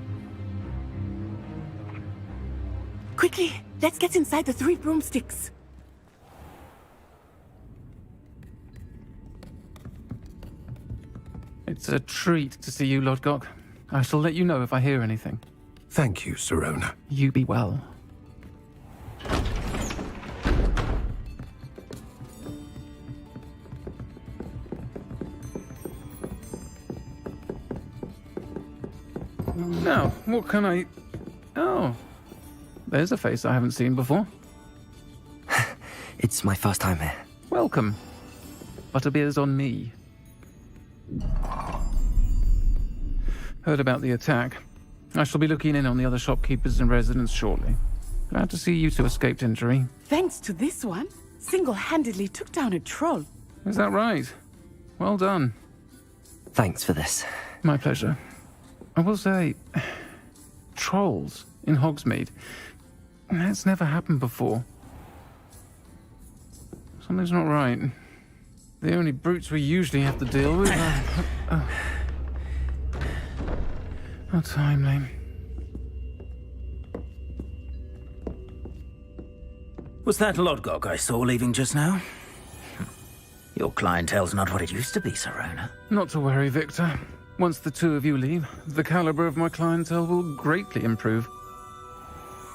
Quickly, Let's get inside the Three Broomsticks. It's a treat to see you, Lodgok. I shall let you know if I hear anything. Thank you, Sirona. You be well. Now, what can I... Oh, there's a face I haven't seen before. It's my first time here. Welcome. Butterbeer's on me. Heard about the attack. I shall be looking in on the other shopkeepers and residents shortly. Glad to see you two escaped injury. Thanks to this one, single-handedly took down a troll. Is that right? Well done. Thanks for this. My pleasure. I will say, trolls in Hogsmeade. That's never happened before. Something's not right. The only brutes we usually have to deal with are... How timely. Was that Lodgok I saw leaving just now? Your clientele's not what it used to be, Sirona. Not to worry, Victor. Once the two of you leave, the caliber of my clientele will greatly improve.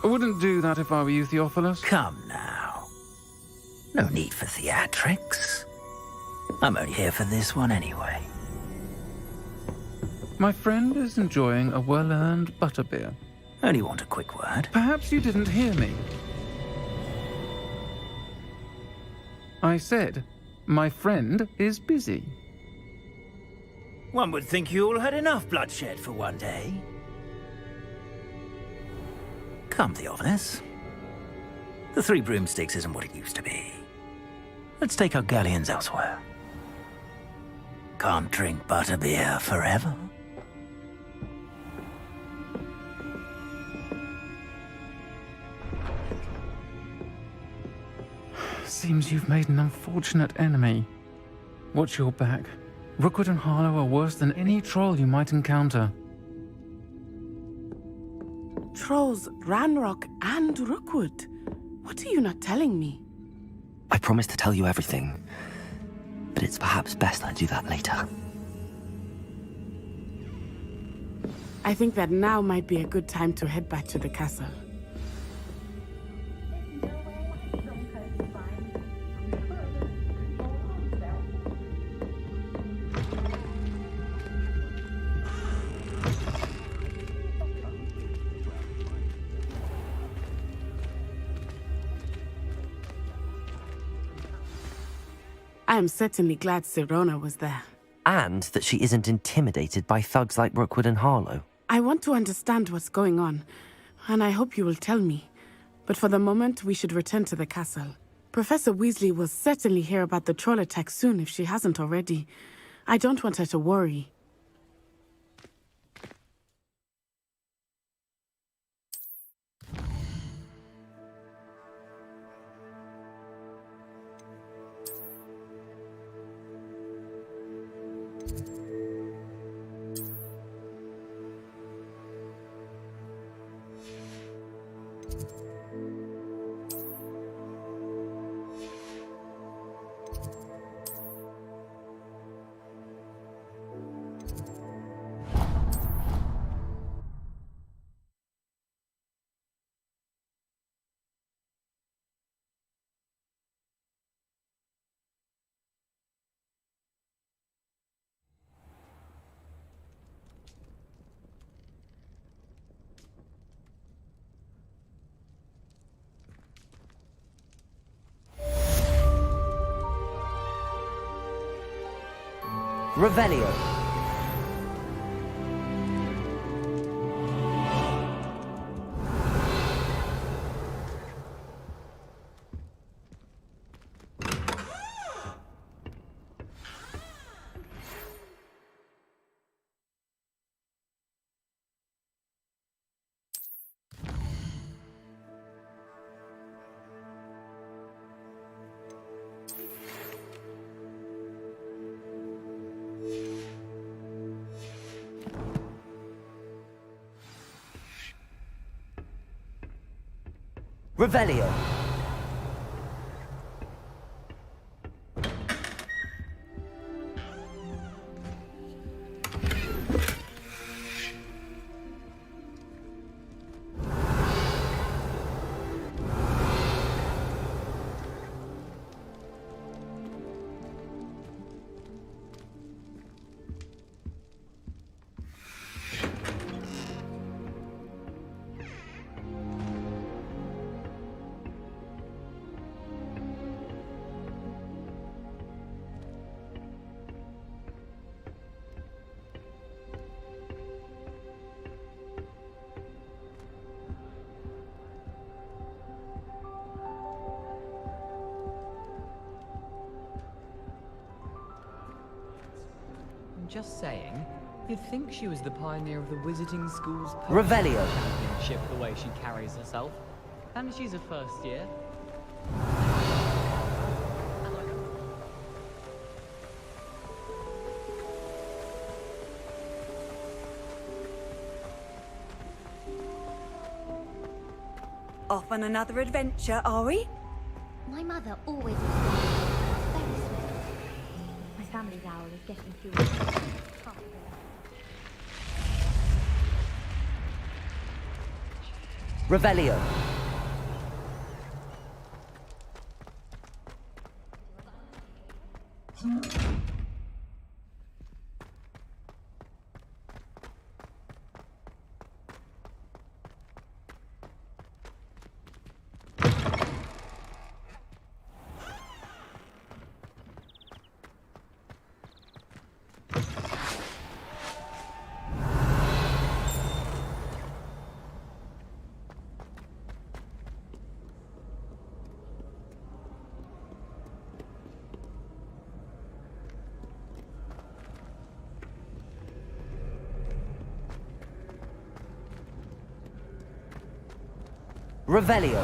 I wouldn't do that if I were you, Theophilus. Come now. No need for theatrics. I'm only here for this one anyway. My friend is enjoying a well-earned butterbeer. Only want a quick word. Perhaps you didn't hear me. I said, my friend is busy. One would think you all had enough bloodshed for one day. Come, Theophilus. The Three Broomsticks isn't what it used to be. Let's take our galleons elsewhere. Can't drink butterbeer forever. Seems you've made an unfortunate enemy. Watch your back. Rookwood and Harlow are worse than any troll you might encounter. Trolls, Ranrock, and Rookwood. What are you not telling me? I promised to tell you everything, but it's perhaps best I do that later. I think that now might be a good time to head back to the castle. I am certainly glad Sirona was there. And that she isn't intimidated by thugs like Rookwood and Harlow. I want to understand what's going on, and I hope you will tell me. But for the moment, we should return to the castle. Professor Weasley will certainly hear about the troll attack soon if she hasn't already. I don't want her to worry. Revelio. Revelio. I'm just saying, you'd think she was the pioneer of the Wizarding School's Revelio. championship the way she carries herself. And she's a first year. Off on another adventure, are we? My mother always very swift. My family's owl is getting fewer. Revelio. Revelio.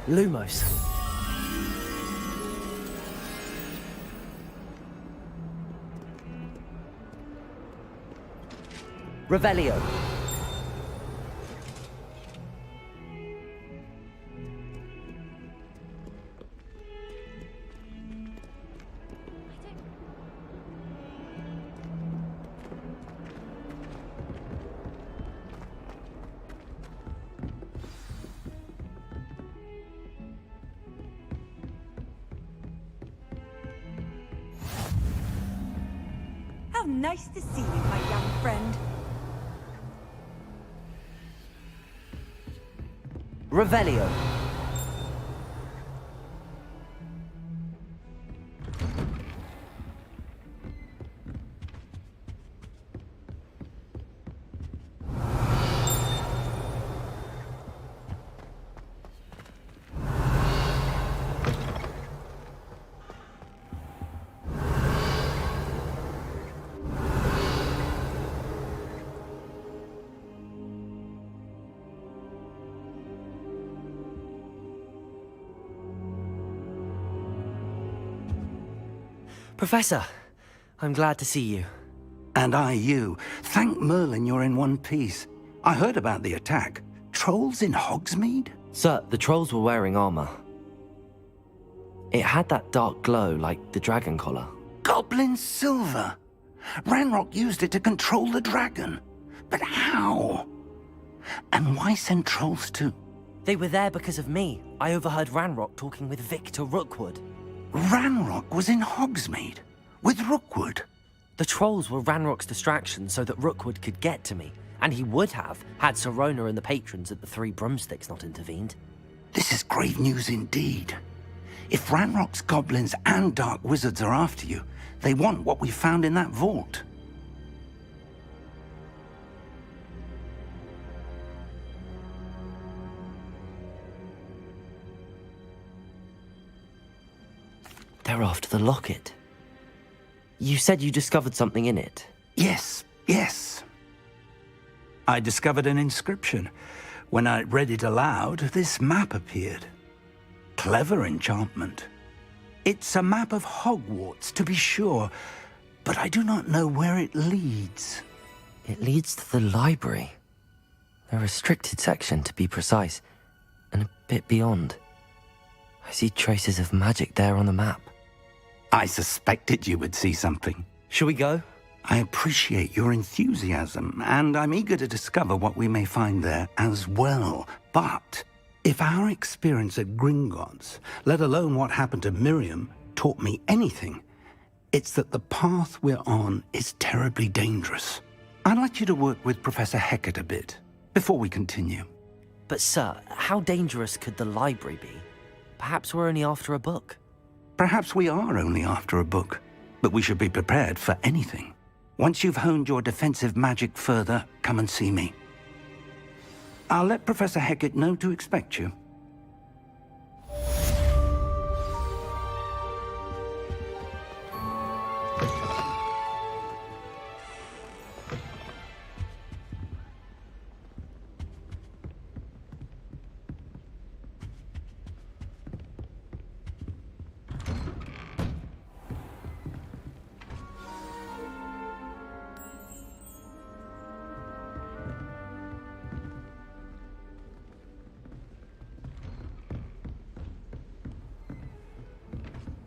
Lumos. Revelio. How nice to see you, my young friend. Revelio. Professor, I'm glad to see you. And I you. Thank Merlin you're in one piece. I heard about the attack. Trolls in Hogsmeade? Sir, the trolls were wearing armor. It had that dark glow like the dragon collar. Goblin silver! Ranrock used it to control the dragon. But how? And why send trolls too? They were there because of me. I overheard Ranrock talking with Victor Rookwood. Ranrock was in Hogsmeade? With Rookwood? The trolls were Ranrock's distraction so that Rookwood could get to me. And he would have, had Sirona and the patrons at the Three Broomsticks not intervened. This is grave news indeed. If Ranrock's goblins and dark wizards are after you, they want what we found in that vault. They're after the locket. You said you discovered something in it. Yes, yes. I discovered an inscription. When I read it aloud, this map appeared. Clever enchantment. It's a map of Hogwarts, to be sure, but I do not know where it leads. It leads to the library. A restricted section, to be precise, and a bit beyond. I see traces of magic there on the map. I suspected you would see something. Shall we go? I appreciate your enthusiasm, and I'm eager to discover what we may find there as well. But if our experience at Gringotts, let alone what happened to Miriam, taught me anything, it's that the path we're on is terribly dangerous. I'd like you to work with Professor Hecat a bit before we continue. But sir, how dangerous could the library be? Perhaps we're only after a book. Perhaps we are only after a book, but we should be prepared for anything. Once you've honed your defensive magic further, come and see me. I'll let Professor Hecat know to expect you.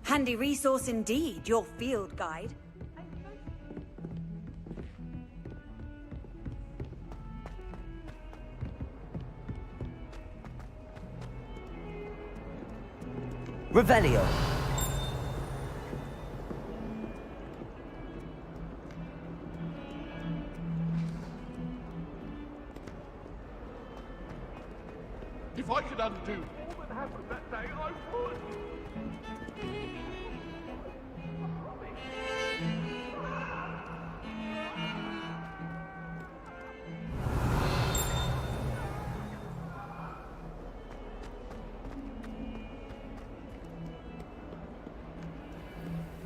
Handy resource indeed, your field guide. Revelio. If I could undo all that happened that day, I would.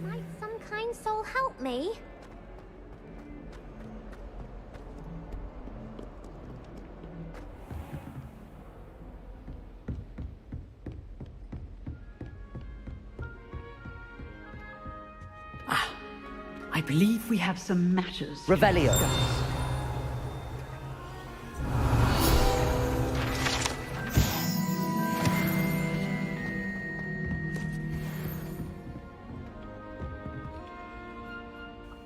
Might some kind soul help me? I believe we have some matters. Revelio.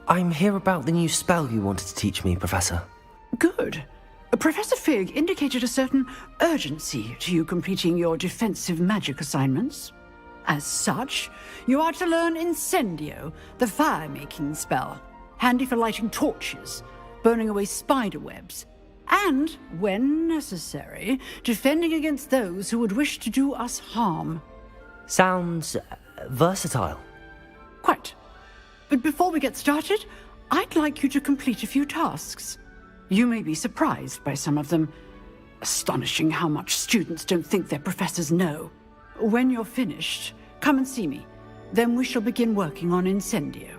I'm here about the new spell you wanted to teach me, Professor. Good. Professor Fig indicated a certain urgency to you completing your defensive magic assignments. As such, you are to learn Incendio, the fire-making spell, handy for lighting torches, burning away spider webs, and, when necessary, defending against those who would wish to do us harm. Sounds versatile. Quite. But before we get started, I'd like you to complete a few tasks. You may be surprised by some of them. Astonishing how much students don't think their professors know. When you're finished, come and see me. Then we shall begin working on Incendio.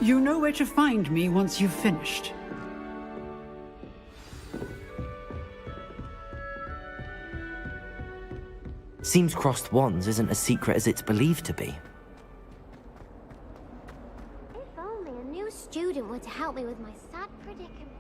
You know where to find me once you've finished. Seems crossed wands isn't as secret as it's believed to be. If only a new student were to help me with my sad predicament.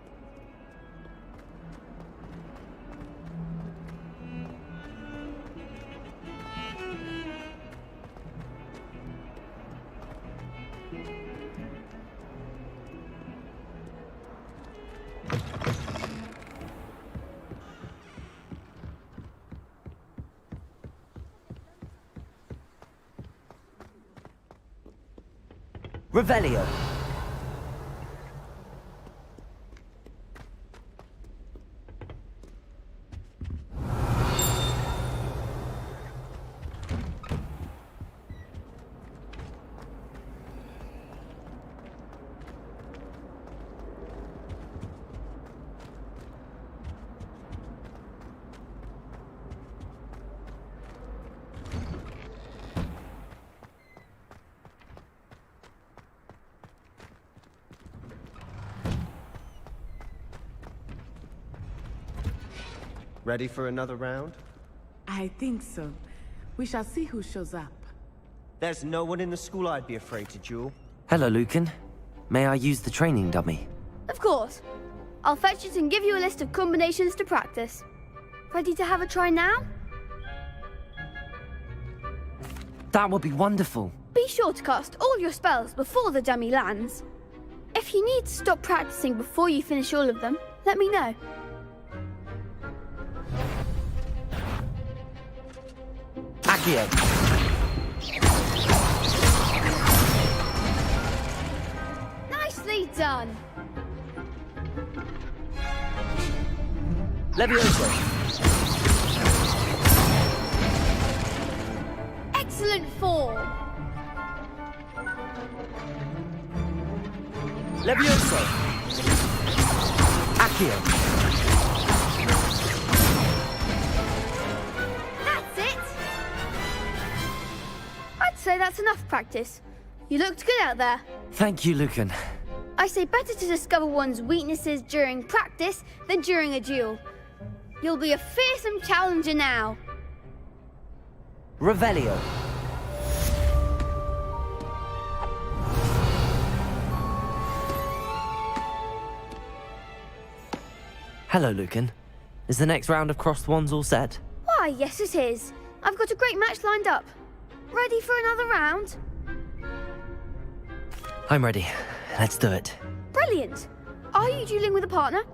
Revelio. Ready for another round? I think so. We shall see who shows up. There's no one in the school I'd be afraid to duel. Hello, Lucan. May I use the training dummy? Of course. I'll fetch it and give you a list of combinations to practice. Ready to have a try now? That would be wonderful. Be sure to cast all your spells before the dummy lands. If you need to stop practicing before you finish all of them, let me know. Accio. Nicely done. Levioso. Excellent form. Levioso. Accio. That's it. I'd say that's enough practice. You looked good out there. Thank you, Lucan. I say better to discover one's weaknesses during practice than during a duel. You'll be a fearsome challenger now. Revelio. Hello, Lucan. Is the next round of Crossed Wands all set? Why, yes it is. I've got a great match lined up. Ready for another round? I'm ready. Let's do it. Brilliant. Are you dueling with a partner?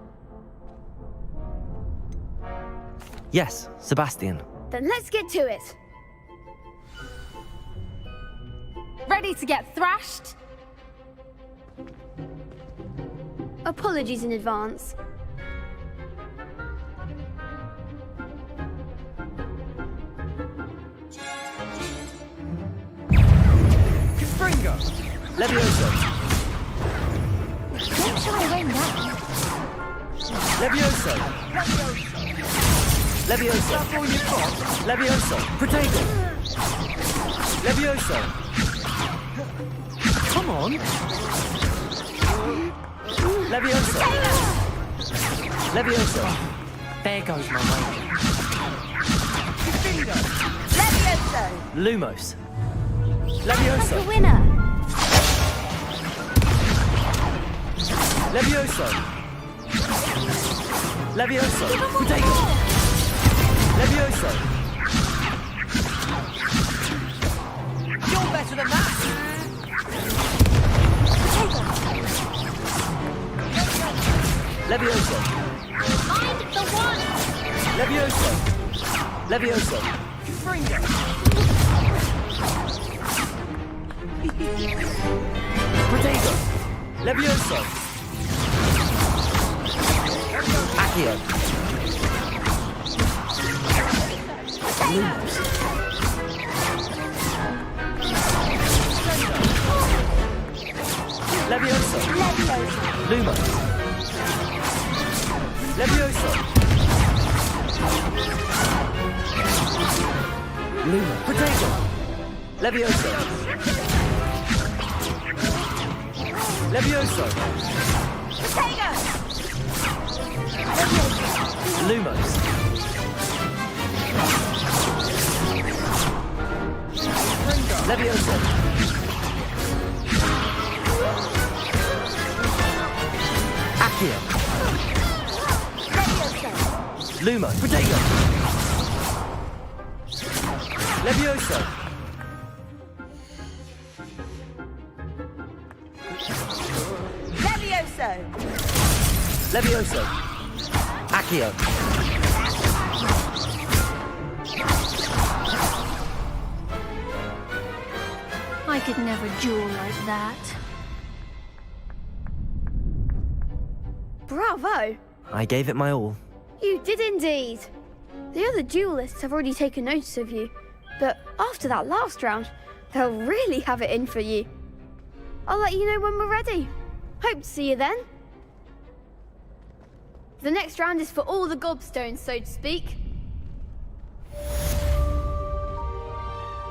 Yes, Sebastian. Then let's get to it. Ready to get thrashed? Apologies in advance. Confringo. Levioso. Don't shy away now. Levioso. Levioso. Levioso. Protego. Levioso. Come on. Levioso. Levioso. There goes my way. Levioso. Lumos. Like Levioso. a winner. Levioso. Levioso. Protego. Levioso. You're better than that. Levioso. I'm the one. Levioso. Levioso. Confringo. Protego. Levioso. Accio. Lumos. Levioso. Lumos. Levioso. Luma. Protego. Levioso. Levioso. Lumos. Levioso. Accio. Luma. Protego. Levioso. Levioso. Levioso. Accio. I could never duel like that. Bravo! I gave it my all. You did indeed. The other duelists have already taken notice of you, but after that last round, they'll really have it in for you. I'll let you know when we're ready. Hope to see you then. The next round is for all the gobstones, so to speak.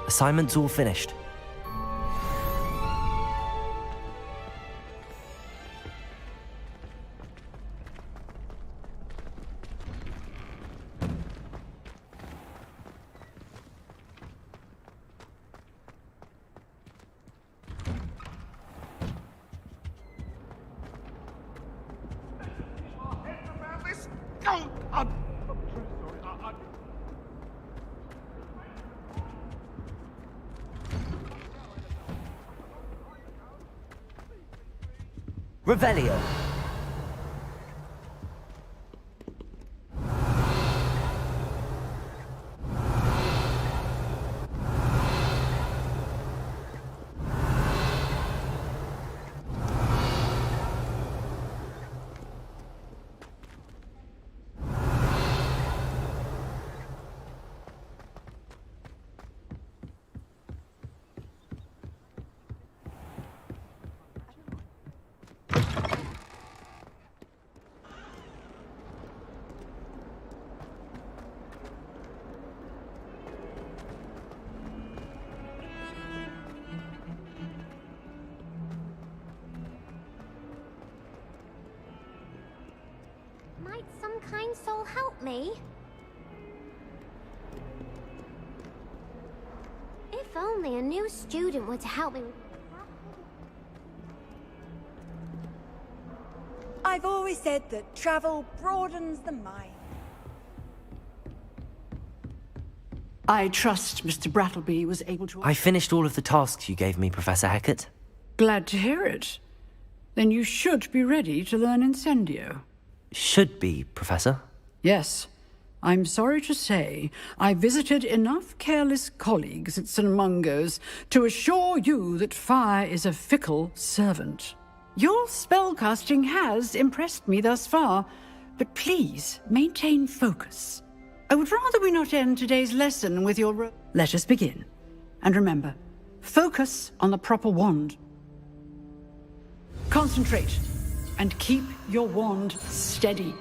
Assignment's all finished. Revelio. Might some kind soul help me? If only a new student were to help me. I've always said that travel broadens the mind. I trust Mr. Brattleby was able to... I finished all of the tasks you gave me, Professor Hecat. Glad to hear it. Then you should be ready to learn Incendio. Should be, Professor. Yes. I'm sorry to say, I visited enough careless colleagues at St. Mungo's to assure you that fire is a fickle servant. Your spellcasting has impressed me thus far, but please maintain focus. I would rather we not end today's lesson with your... Let us begin. And remember, focus on the proper wand. Concentrate, and keep your wand steady.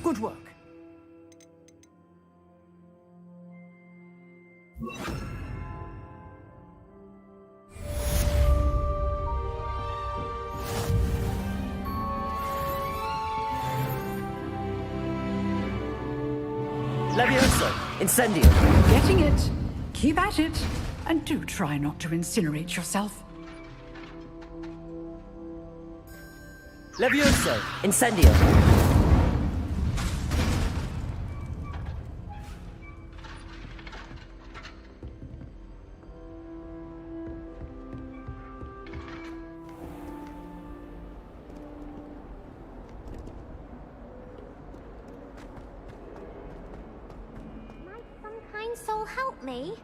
Good work. Levioso! Incendio! Getting it. Keep at it. And do try not to incinerate yourself. Levioso! Incendio! Soul help me?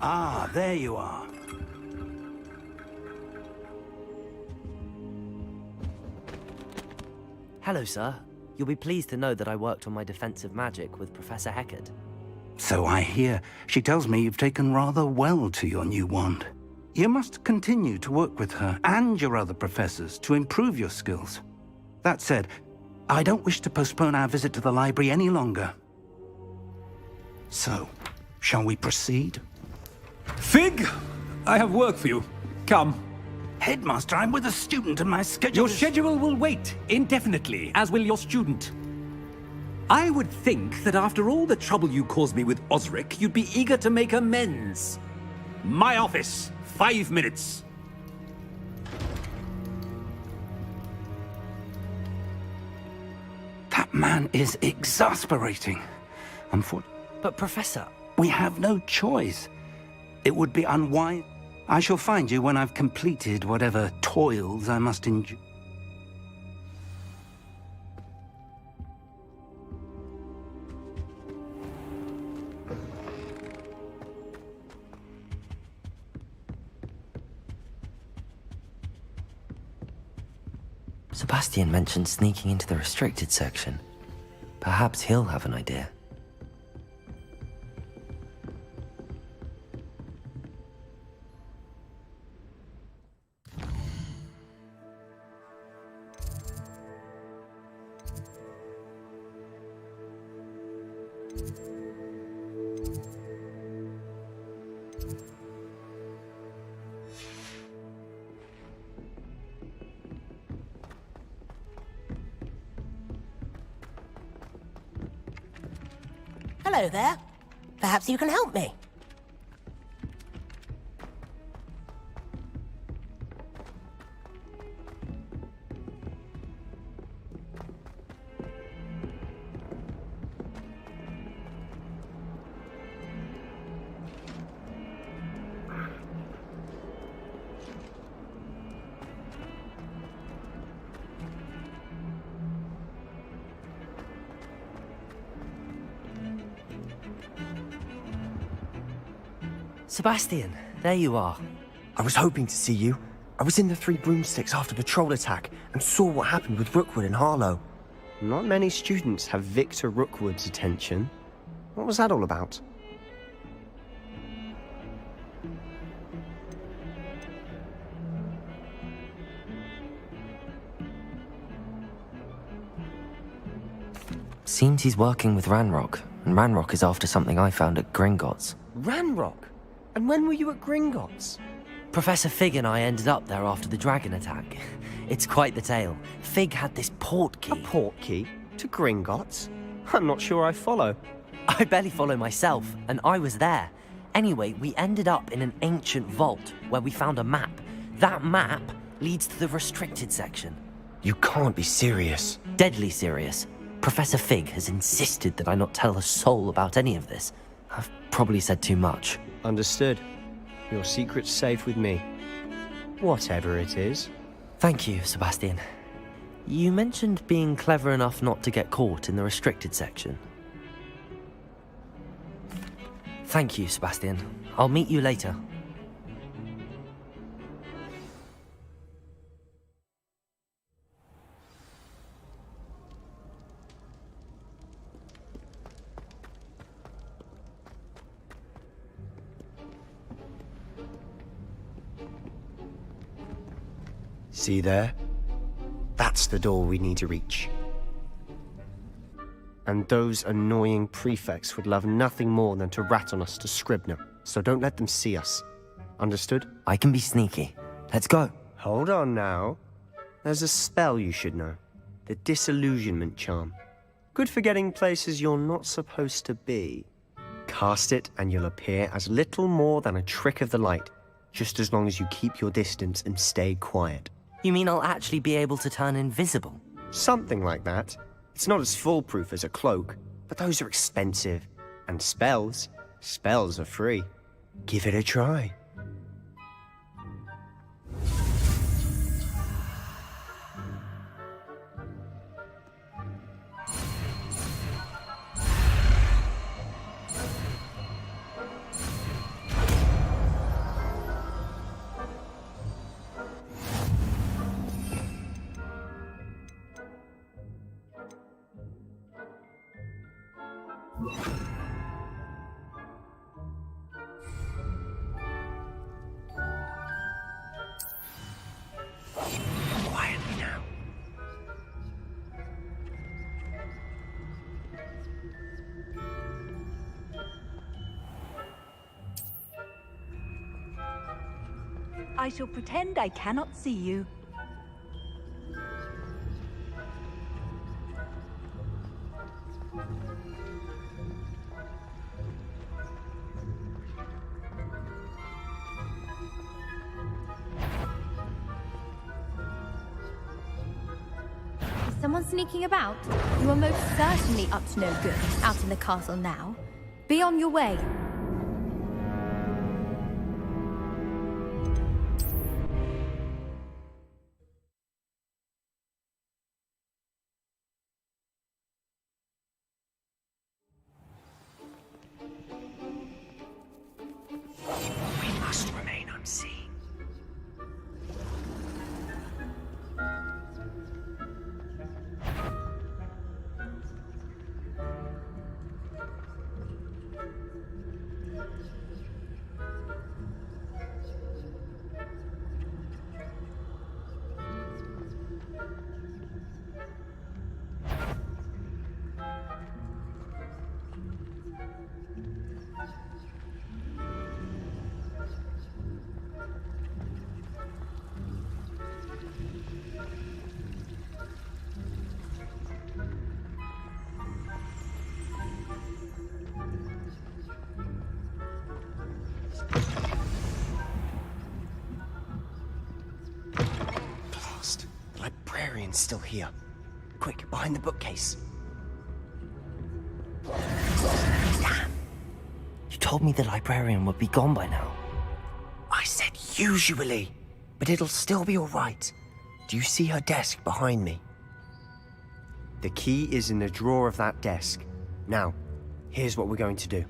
Ah, there you are. Hello, sir. You'll be pleased to know that I worked on my defensive magic with Professor Hecat. So I hear. She tells me you've taken rather well to your new wand. You must continue to work with her and your other professors to improve your skills. That said, I don't wish to postpone our visit to the library any longer. So, shall we proceed? Fig, I have work for you. Come. Headmaster, I'm with a student and my schedule Your schedule will wait indefinitely, as will your student. I would think that after all the trouble you caused me with Osric, you'd be eager to make amends. My office, 5 minutes. That man is exasperating. But Professor... We have no choice. It would be unwise. I shall find you when I've completed whatever toils I must endure. Sebastian mentioned sneaking into the restricted section. Perhaps he'll have an idea. Hello there. Perhaps you can help me. Sebastian, there you are. I was hoping to see you. I was in the Three Broomsticks after the troll attack and saw what happened with Rookwood and Harlow. Not many students have Victor Rookwood's attention. What was that all about? Seems he's working with Ranrock, and Ranrock is after something I found at Gringotts. Ranrock? And when were you at Gringotts? Professor Fig and I ended up there after the dragon attack. It's quite the tale. Fig had this port key. A port key? To Gringotts? I'm not sure I follow. I barely follow myself, and I was there. Anyway, we ended up in an ancient vault where we found a map. That map leads to the restricted section. You can't be serious. Deadly serious. Professor Fig has insisted that I not tell a soul about any of this. I've probably said too much. Understood. Your secret's safe with me. Whatever it is. Thank you, Sebastian. You mentioned being clever enough not to get caught in the restricted section. Thank you, Sebastian. I'll meet you later. See there? That's the door we need to reach. And those annoying prefects would love nothing more than to rat on us to Scribner, so don't let them see us. Understood? I can be sneaky. Let's go. Hold on now. There's a spell you should know. The Disillusionment Charm. Good for getting places you're not supposed to be. Cast it and you'll appear as little more than a trick of the light, just as long as you keep your distance and stay quiet. You mean I'll actually be able to turn invisible? Something like that. It's not as foolproof as a cloak, but those are expensive. And spells are free. Give it a try. Quietly now. I shall pretend I cannot see you. Is someone sneaking about? You are most certainly up to no good out in the castle now. Be on your way. Merlin's still here. Quick, behind the bookcase. Damn. You told me the librarian would be gone by now. I said usually, but it'll still be all right. Do you see her desk behind me? The key is in the drawer of that desk. Now, here's what we're going to do.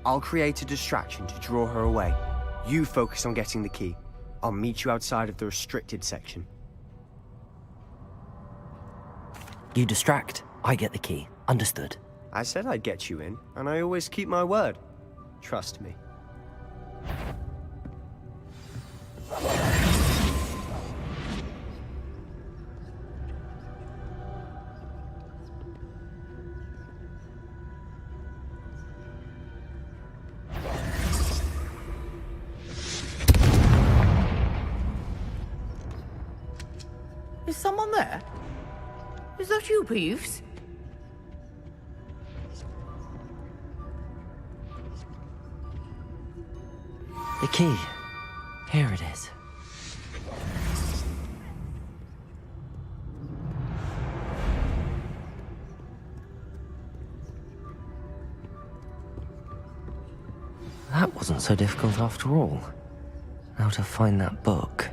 I'll create a distraction to draw her away. You focus on getting the key. I'll meet you outside of the restricted section. You distract, I get the key. Understood. I said I'd get you in, and I always keep my word. Trust me. Is someone there? Is that you, Peeves? The key. Here it is. That wasn't so difficult after all. Now to find that book.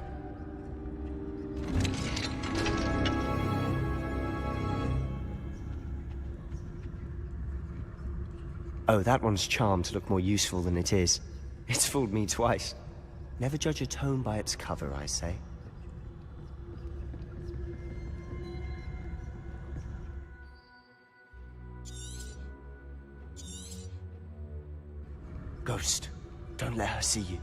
Oh, that one's charmed to look more useful than it is. It's fooled me twice. Never judge a tome by its cover, I say. Ghost, don't let her see you.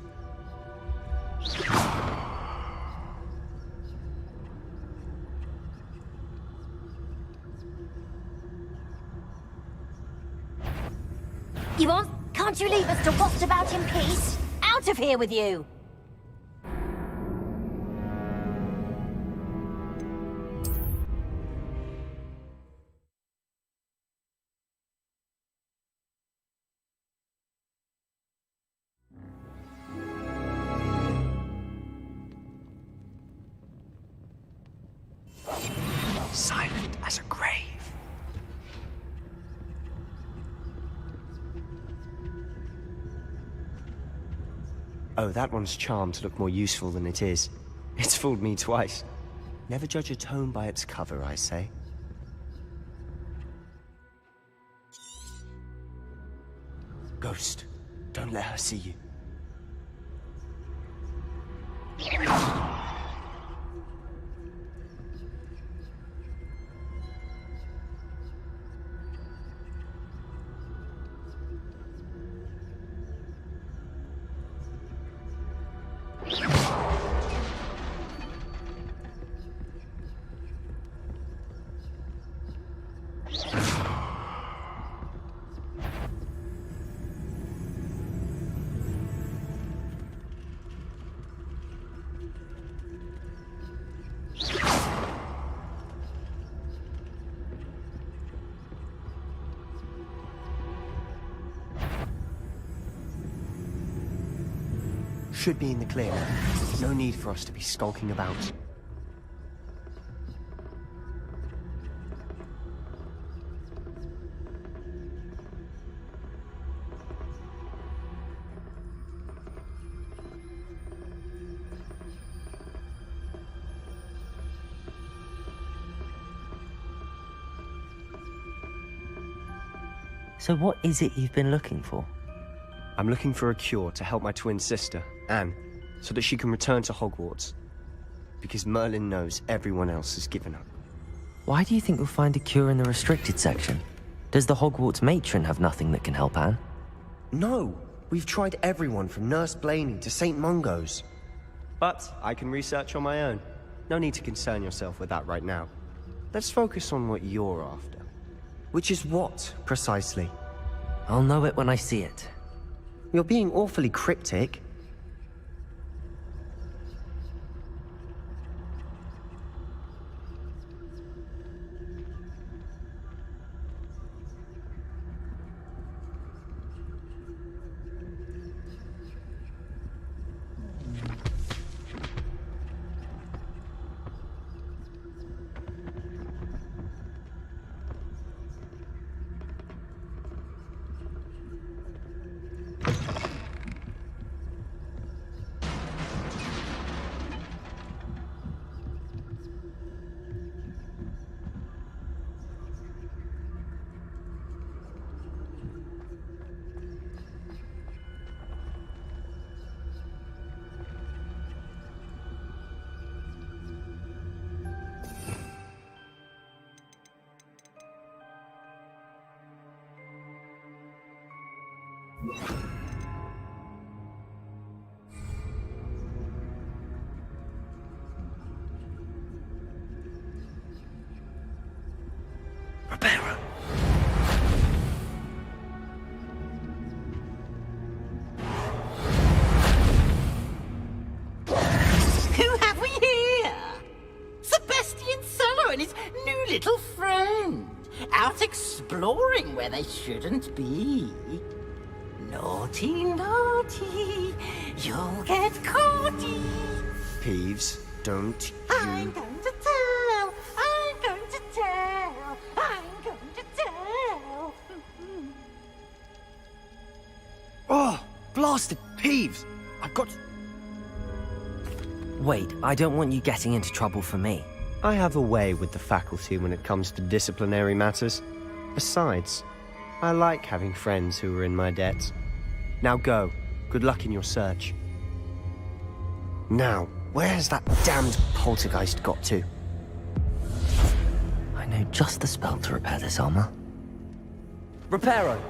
Yuan, can't you leave us to waft about in peace? Out of here with you! Silent as a grave. Oh, that one's charmed to look more useful than it is. It's fooled me twice. Never judge a tome by its cover, I say. Ghost, don't let her see you. Should be in the clear. No need for us to be skulking about. So what is it you've been looking for? I'm looking for a cure to help my twin sister, Anne, so that she can return to Hogwarts. Because Merlin knows everyone else has given up. Why do you think you'll find a cure in the restricted section? Does the Hogwarts matron have nothing that can help Anne? No! We've tried everyone from Nurse Blaney to St. Mungo's. But I can research on my own. No need to concern yourself with that right now. Let's focus on what you're after. Which is what, precisely? I'll know it when I see it. You're being awfully cryptic. Reparo. Who have we here? Sebastian Solo and his new little friend. Out exploring where they shouldn't be. Naughty, naughty. You'll get caughty. Peeves, don't I'm you... going to tell. I'm going to tell. I'm going to tell. Oh, blasted Peeves! I've got... Wait, I don't want you getting into trouble for me. I have a way with the faculty when it comes to disciplinary matters. Besides, I like having friends who are in my debt. Now go. Good luck in your search. Now, where's that damned poltergeist got to? I know just the spell to repair this armor. Reparo!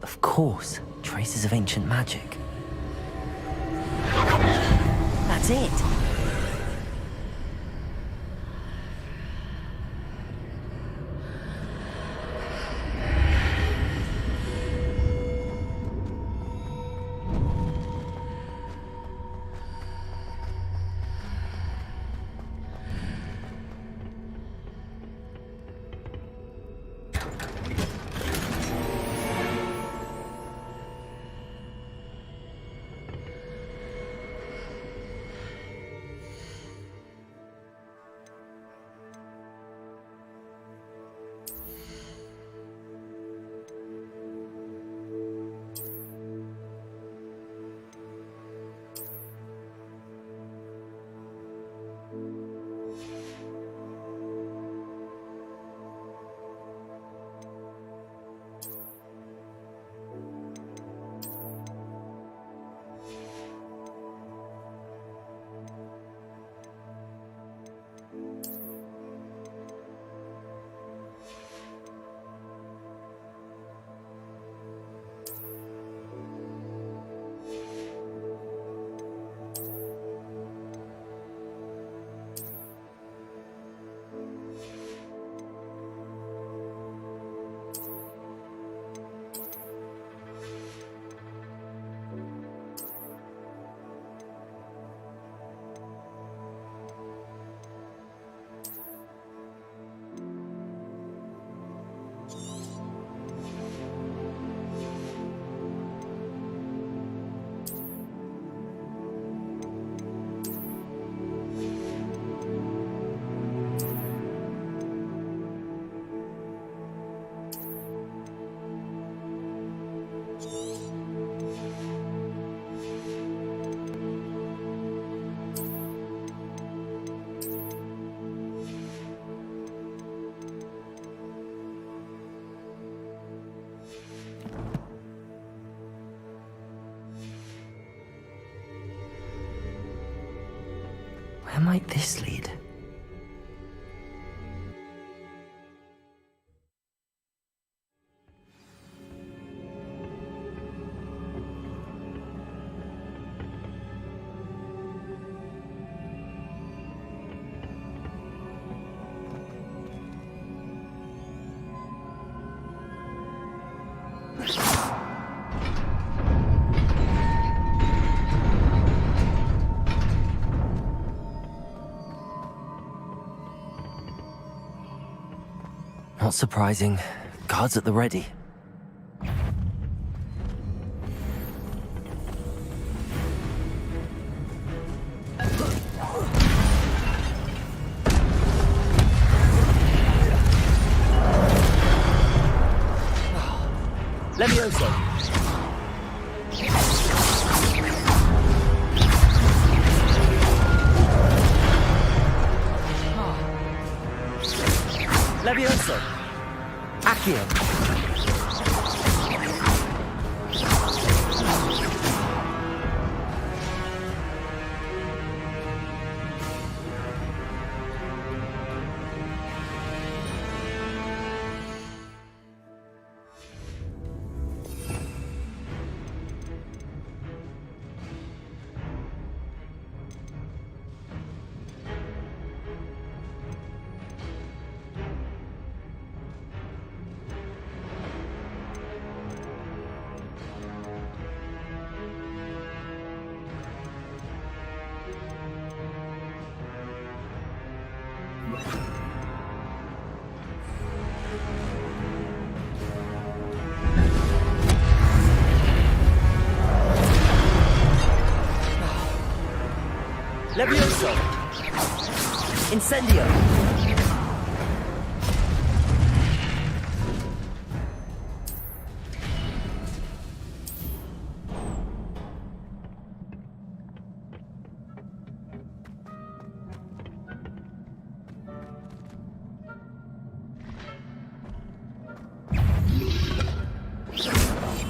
Of course, traces of ancient magic. That's it! Where might this lead? Not surprising. Guards at the ready. Levioso! Levioso! Accio! Levioso! Incendio!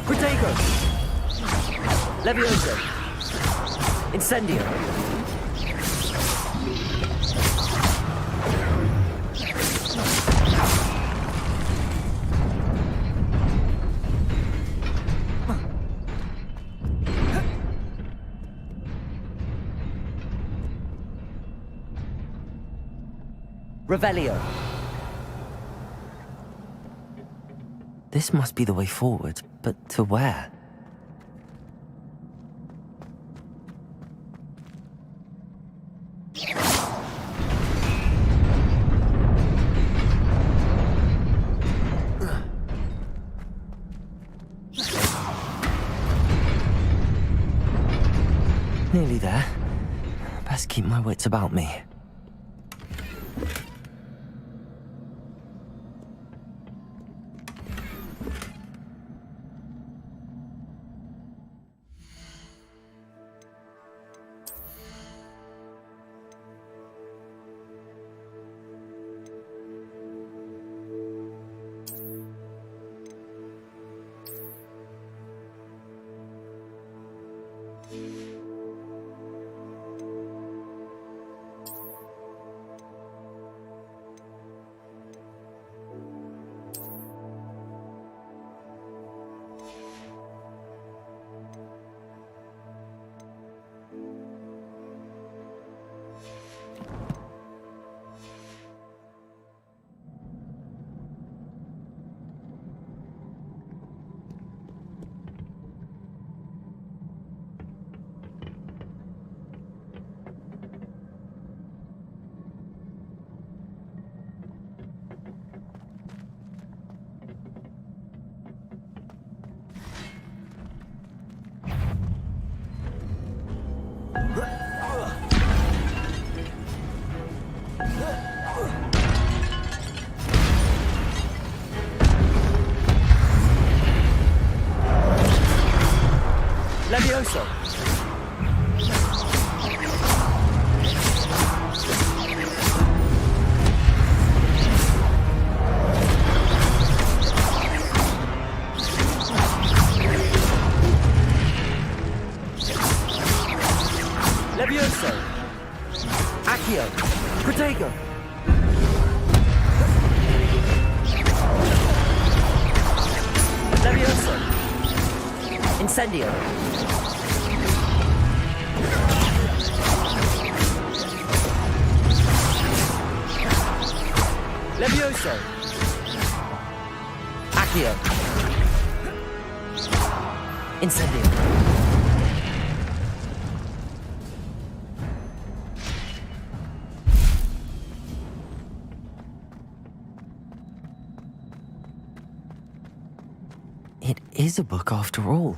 Protego! Levioso! Incendio! Revelio. This must be the way forward, but to where? Nearly there. Best keep my wits about me. Levioso! Levioso! Accio! Protego! Levioso! Incendio! Levioso! Accio! Incendio! It is a book after all.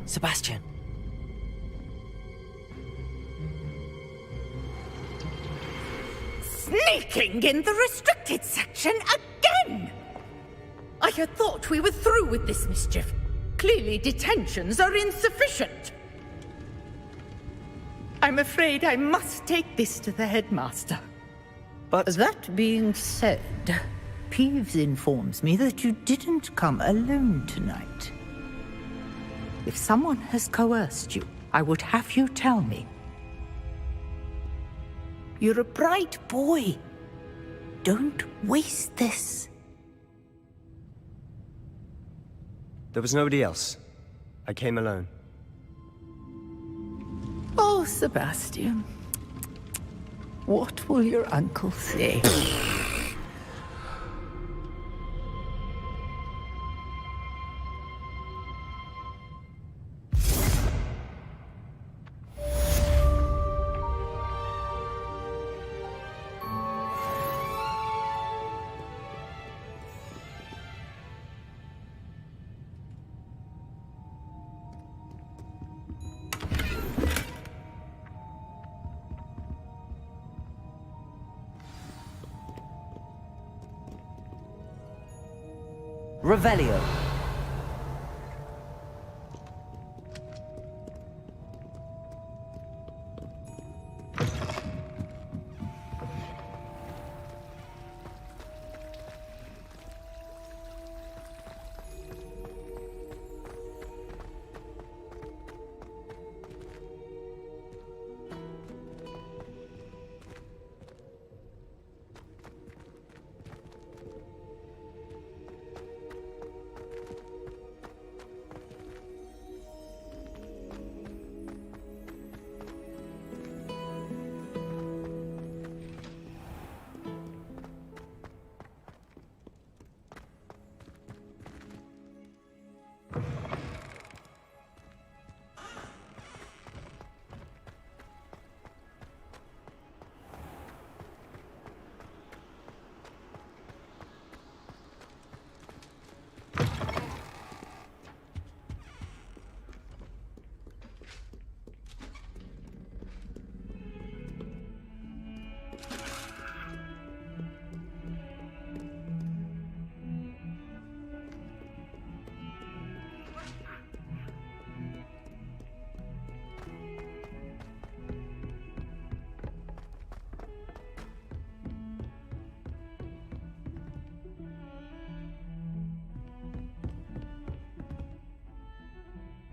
Sebastian, Sneaking in the restricted section again! I had thought we were through with this mischief. Clearly detentions are insufficient. I'm afraid I must take this to the headmaster. But that being said, Peeves informs me that you didn't come alone tonight. If someone has coerced you, I would have you tell me. You're a bright boy. Don't waste this. there was nobody else. I came alone. Oh, Sebastian. What will your uncle say? Revelio.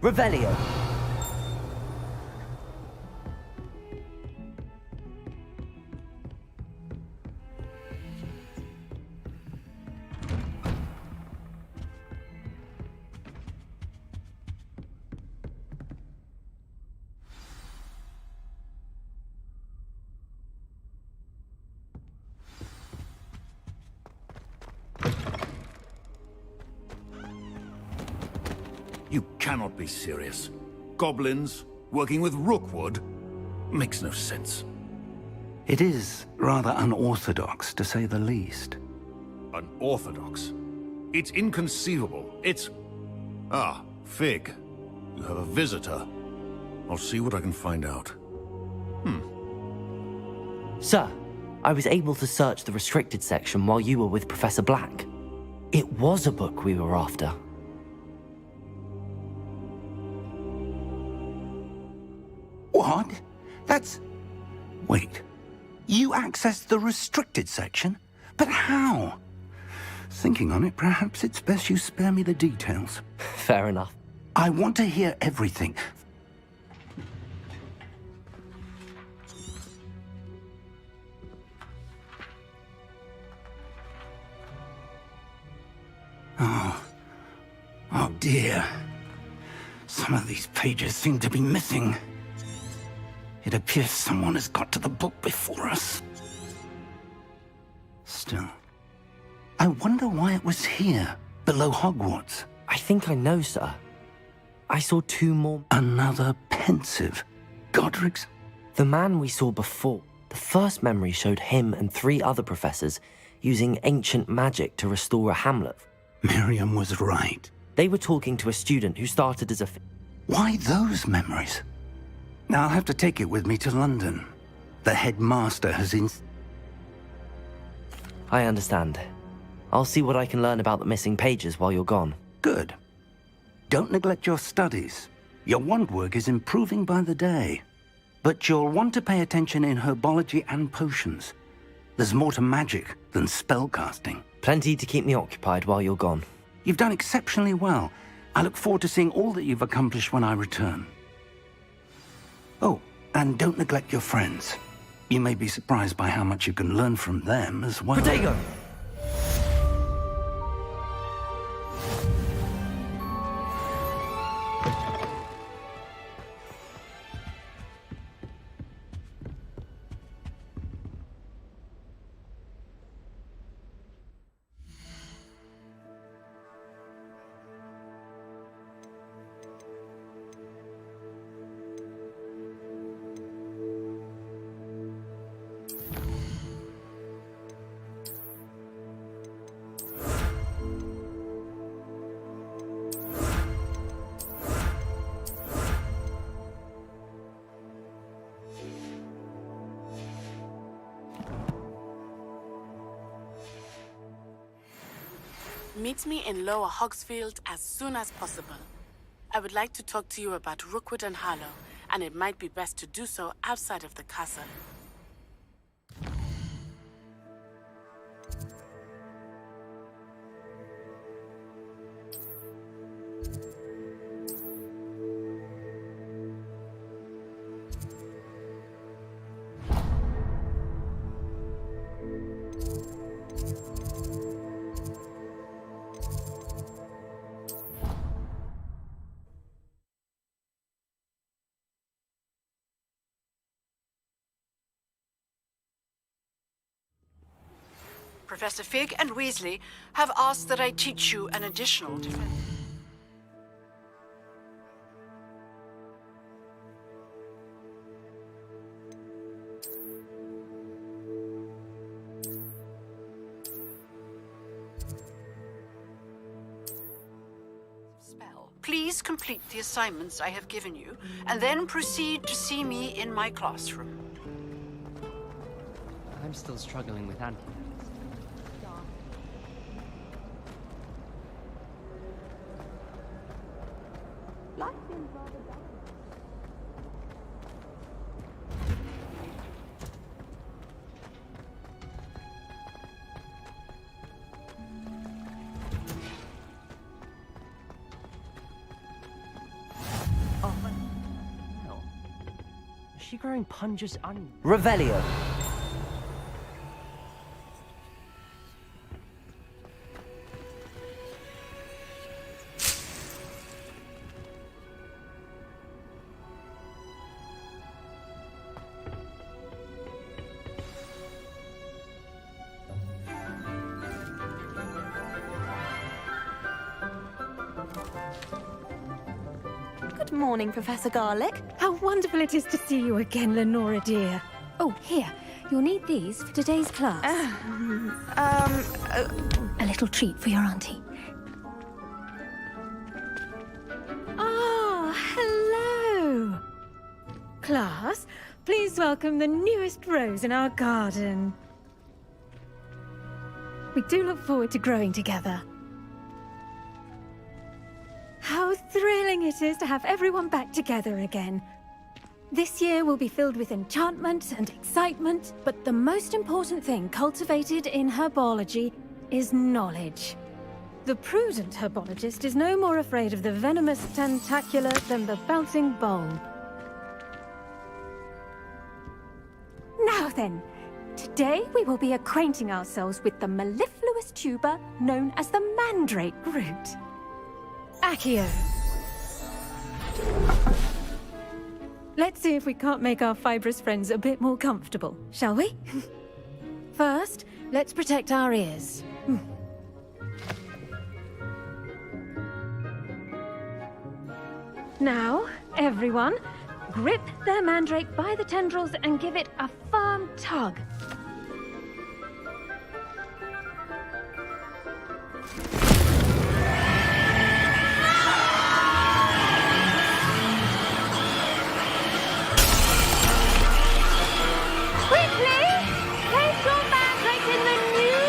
Revelio. You cannot be serious. Goblins working with Rookwood makes no sense. It is rather unorthodox, to say the least. Unorthodox? It's inconceivable. It's... Ah, Fig. You have a visitor. I'll see what I can find out. Sir, I was able to search the restricted section while you were with Professor Black. It was a book we were after. What? That's... Wait. You accessed the restricted section? But how? Thinking on it, perhaps it's best you spare me the details. Fair enough. I want to hear everything. Oh dear. Some of these pages seem to be missing. It appears someone has got to the book before us. Still, I wonder why it was here, below Hogwarts. I think I know, sir. I saw two more... Another pensive. Godric's? The man we saw before. The first memory showed him and 3 other professors using ancient magic to restore a hamlet. Miriam was right. They were talking to a student who started as a... Why those memories? Now I'll have to take it with me to London. The headmaster has I understand. I'll see what I can learn about the missing pages while you're gone. Good. Don't neglect your studies. Your wand work is improving by the day. But you'll want to pay attention in herbology and potions. There's more to magic than spellcasting. Plenty to keep me occupied while you're gone. You've done exceptionally well. I look forward to seeing all that you've accomplished when I return. Oh, and don't neglect your friends. You may be surprised by how much you can learn from them as well. Protego! Meet me in Lower Hogsfield as soon as possible. I would like to talk to you about Rookwood and Harlow, and it might be best to do so outside of the castle. Professor Fig and Weasley have asked that I teach you an additional defense. Spell. Please complete the assignments I have given you, and then proceed to see me in my classroom. I'm still struggling with anti. Is she growing punges on Revelio? Good morning, Professor Garlick. How wonderful it is to see you again, Lenora dear. Oh, here. You'll need these for today's class. A little treat for your auntie. Ah, hello. Class, please welcome the newest rose in our garden. We do look forward to growing together. How thrilling it is to have everyone back together again. This year will be filled with enchantment and excitement, but the most important thing cultivated in herbology is knowledge. The prudent herbologist is no more afraid of the venomous tentacula than the bouncing bulb. Now then, today we will be acquainting ourselves with the mellifluous tuber known as the mandrake root. Accio. Let's see if we can't make our fibrous friends a bit more comfortable, shall we? First, let's protect our ears. Now, everyone, grip their mandrake by the tendrils and give it a firm tug. Quickly! Place your mandrake in the new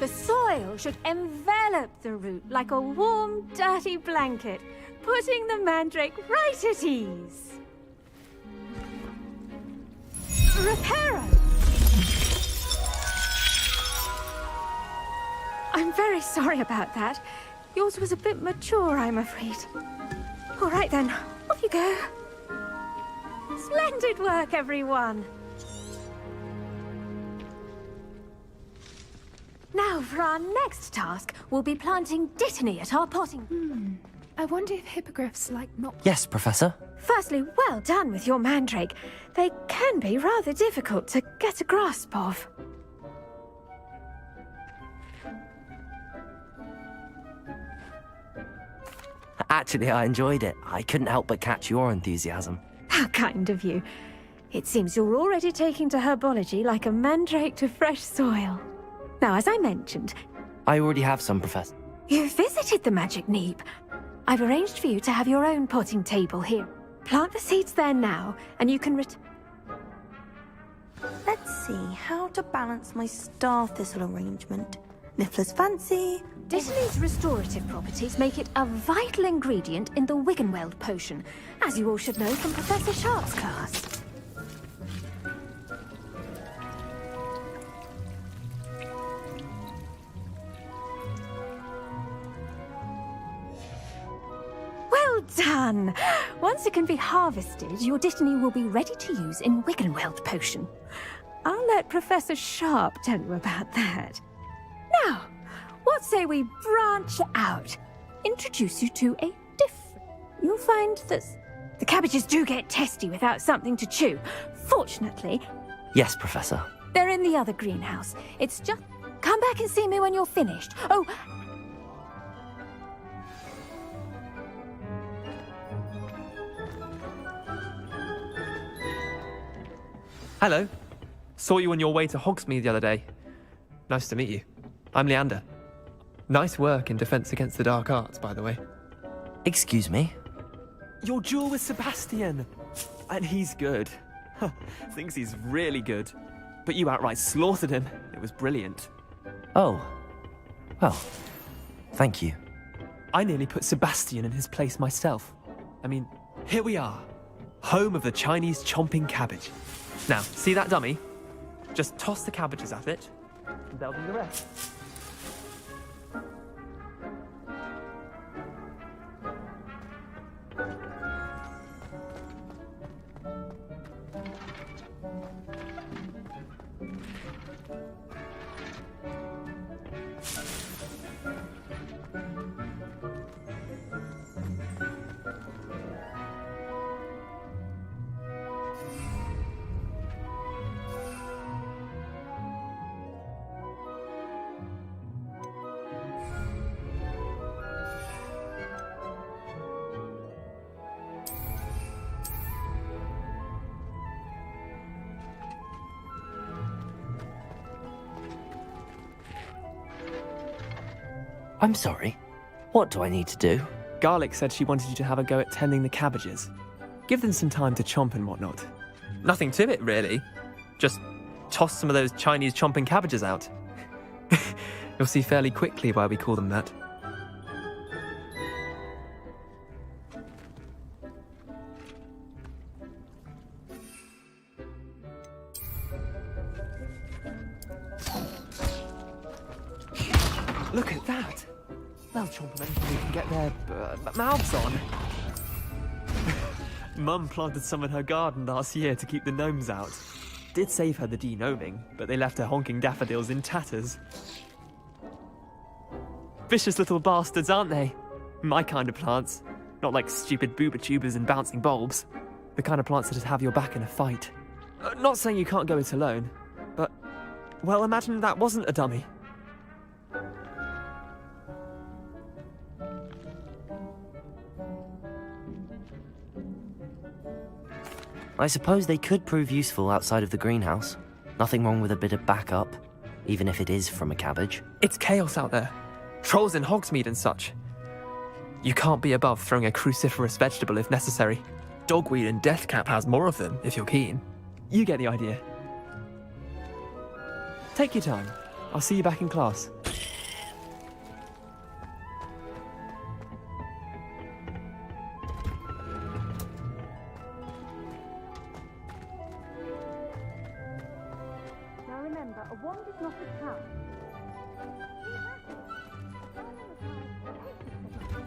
The soil should envelop the root like a warm, dirty blanket, putting the mandrake right at ease. Reparo! I'm very sorry about that. Yours was a bit mature, I'm afraid. All right then, off you go. Splendid work, everyone. Now, for our next task, we'll be planting dittany at our potting. I wonder if hippogriffs like not... Yes, Professor. Firstly, well done with your mandrake. They can be rather difficult to get a grasp of. Actually, I enjoyed it. I couldn't help but catch your enthusiasm. How kind of you. It seems you're already taking to herbology like a mandrake to fresh soil. Now, as I mentioned... I already have some, Professor. You visited the Magic Neep. I've arranged for you to have your own potting table here. Plant the seeds there now, and you can Let's see how to balance my star thistle arrangement. Niffler's fancy. Dittany's restorative properties make it a vital ingredient in the Wiggenweld potion, as you all should know from Professor Sharp's class. Well done! Once it can be harvested, your Dittany will be ready to use in Wiggenweld potion. I'll let Professor Sharp tell you about that. Now, what say we branch out? Introduce you to a different... You'll find that the cabbages do get testy without something to chew. Fortunately, Yes, Professor. they're in the other greenhouse. It's just... Come back and see me when you're finished. Oh, Hello. Saw you on your way to Hogsmeade the other day. Nice to meet you. I'm Leander. Nice work in Defense Against the Dark Arts, by the way. Excuse me? Your duel with Sebastian! And he's good. Thinks he's really good. But you outright slaughtered him. It was brilliant. Oh. Well, thank you. I nearly put Sebastian in his place myself. I mean, here we are. Home of the Chinese chomping cabbage. Now, see that dummy? Just toss the cabbages at it, and they'll do the rest. I'm sorry. What do I need to do? Garlic said she wanted you to have a go at tending the cabbages. Give them some time to chomp and whatnot. Nothing to it, really. Just toss some of those Chinese chomping cabbages out. You'll see fairly quickly why we call them that. Look at that! They'll chomp on anything they can get their mouths on. Mum planted some in her garden last year to keep the gnomes out. Did save her the de-gnoming, but they left her honking daffodils in tatters. Vicious little bastards, aren't they? My kind of plants. Not like stupid booba tubers and bouncing bulbs. The kind of plants that have your back in a fight. Not saying you can't go it alone, but... Well, imagine that wasn't a dummy. I suppose they could prove useful outside of the greenhouse. Nothing wrong with a bit of backup, even if it is from a cabbage. It's chaos out there. Trolls in Hogsmeade and such. You can't be above throwing a cruciferous vegetable if necessary. Dogweed and Deathcap has more of them, if you're keen. You get the idea. Take your time. I'll see you back in class. a wand is not a town.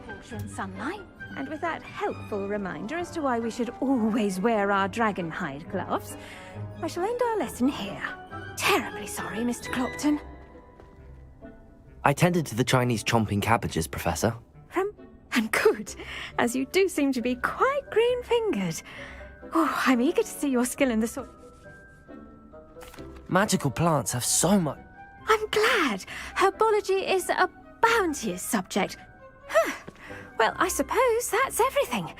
Water and sunlight. And with that helpful reminder as to why we should always wear our dragon hide gloves, I shall end our lesson here. Terribly sorry, Mr. Clopton. I tended to the Chinese chomping cabbages, Professor. And good, as you do seem to be quite green-fingered. Oh, I'm eager to see your skill in the soil. Magical plants have so much. I'm glad. Herbology is a bounteous subject. Well, I suppose that's everything.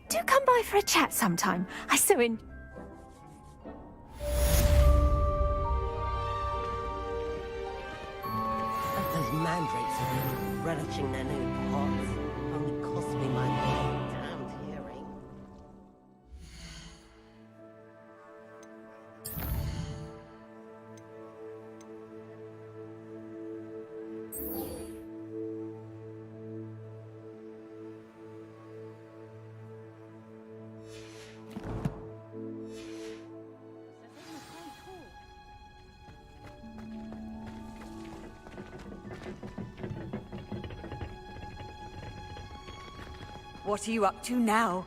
Do come by for a chat sometime. I so in. Those mandrakes are relishing their new pots. Only cost me my damned hearing. What are you up to now?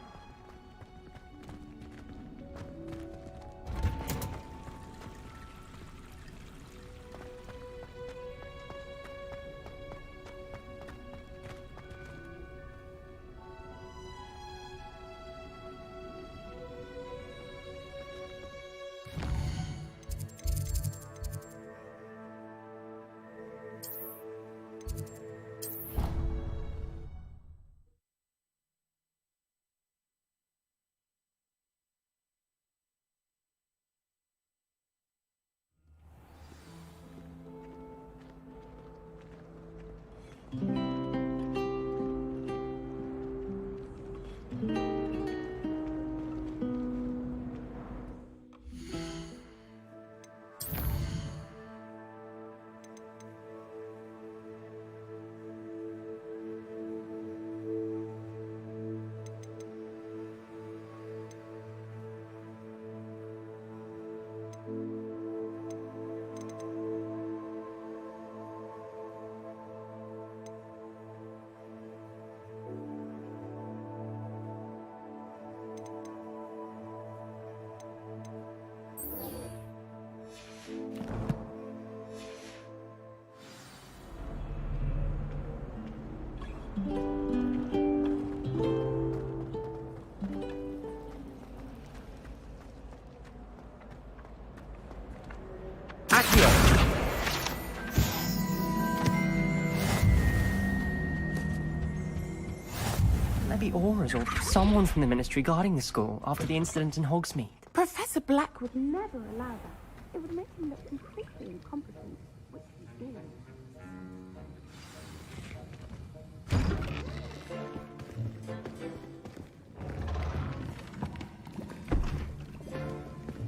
Maybe Aura's or someone from the Ministry guarding the school after the incident in Hogsmeade. Professor Black would never allow that. It would make him look completely incompetent, which he's doing.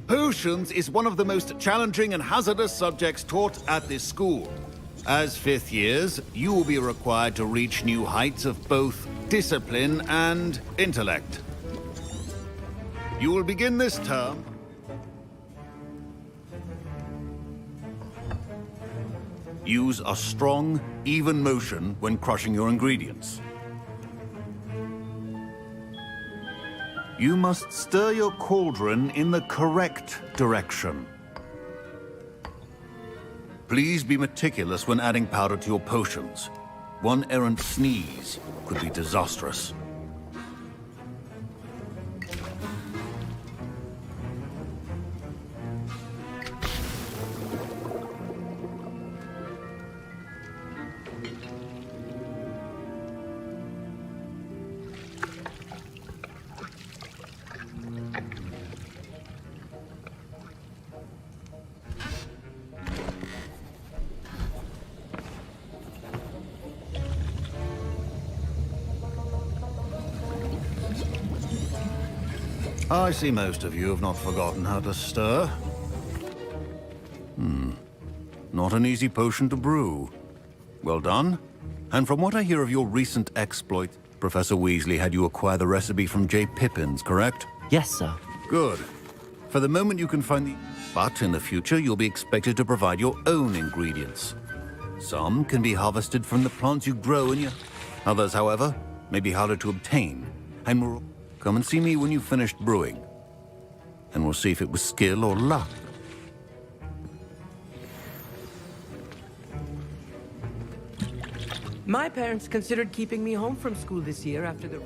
Potions is one of the most challenging and hazardous subjects taught at this school. As fifth years, you will be required to reach new heights of both discipline and intellect. You will begin this term use a strong, even motion when crushing your ingredients. You must stir your cauldron in the correct direction. Please be meticulous when adding powder to your potions. One errant sneeze could be disastrous. I see most of you have not forgotten how to stir. Not an easy potion to brew. Well done. And from what I hear of your recent exploit, Professor Weasley had you acquire the recipe from J. Pippins, correct? Yes, sir. Good. For the moment, you can find the... But in the future, you'll be expected to provide your own ingredients. Some can be harvested from the plants you grow in your... Others, however, may be harder to obtain. And will... Come and see me when you've finished brewing. And we'll see if it was skill or luck. My parents considered keeping me home from school this year after the...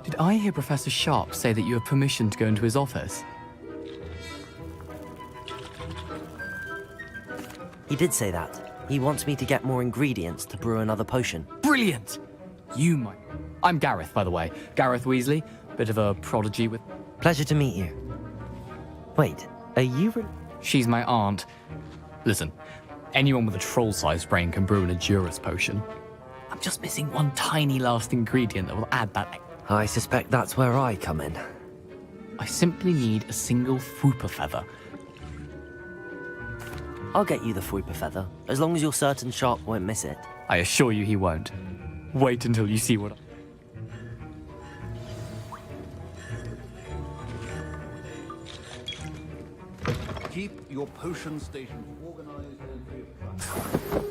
Did I hear Professor Sharp say that you have permission to go into his office? He did say that. He wants me to get more ingredients to brew another potion. Brilliant! You might... I'm Gareth, by the way. Gareth Weasley. Bit of a prodigy with... Pleasure to meet you. Wait, are you... She's my aunt. Listen, anyone with a troll-sized brain can brew an Edurus potion. I'm just missing one tiny last ingredient that will add that... I suspect that's where I come in. I simply need a single Fwooper feather. I'll get you the Fwooper feather, as long as you're certain Sharp won't miss it. I assure you he won't. Wait until you see what... Keep your potion stations organized and free of traffic.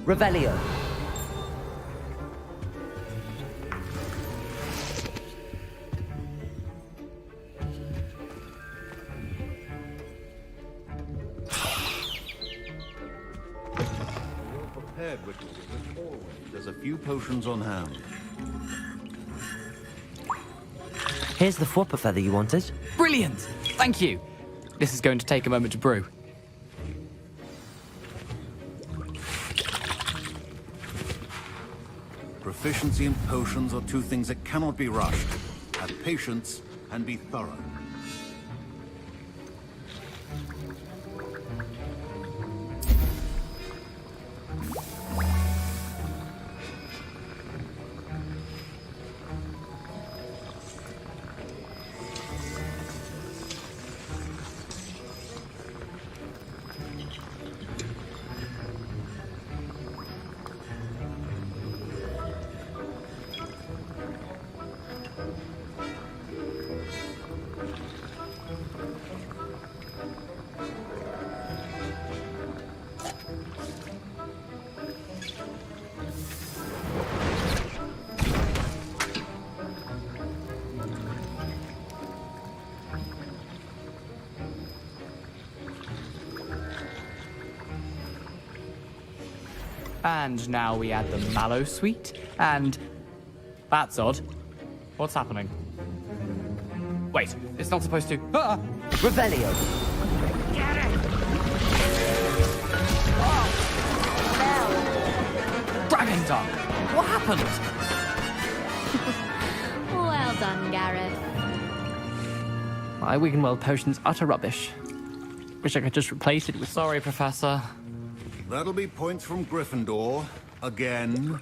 Revelio. Prepared with always. There's a few potions on hand. Here's the Fwooper feather you wanted. Brilliant! Thank you! This is going to take a moment to brew. Proficiency in potions are two things that cannot be rushed. Have patience and be thorough. And now we add the mallow sweet, and... That's odd. What's happening? Wait, it's not supposed to... Ah! Revelio. Dragon tongue! What happened? Well done, Gareth. My Wiggenweld potion's utter rubbish. Wish I could just replace it with... Sorry, Professor. That'll be points from Gryffindor. Again.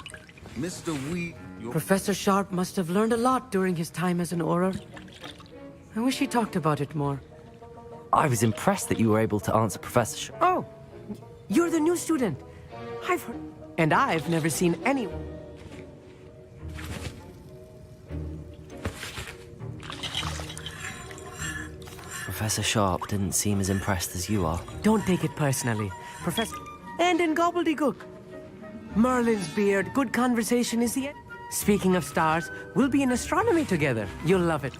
Mr. Professor Sharp must have learned a lot during his time as an Auror. I wish he talked about it more. I was impressed that you were able to answer Professor Sharp. Oh, you're the new student. I've heard... And I've never seen anyone. Professor Sharp didn't seem as impressed as you are. Don't take it personally, Professor... And in gobbledygook. Merlin's beard, good conversation is the end. Speaking of stars, we'll be in astronomy together. You'll love it.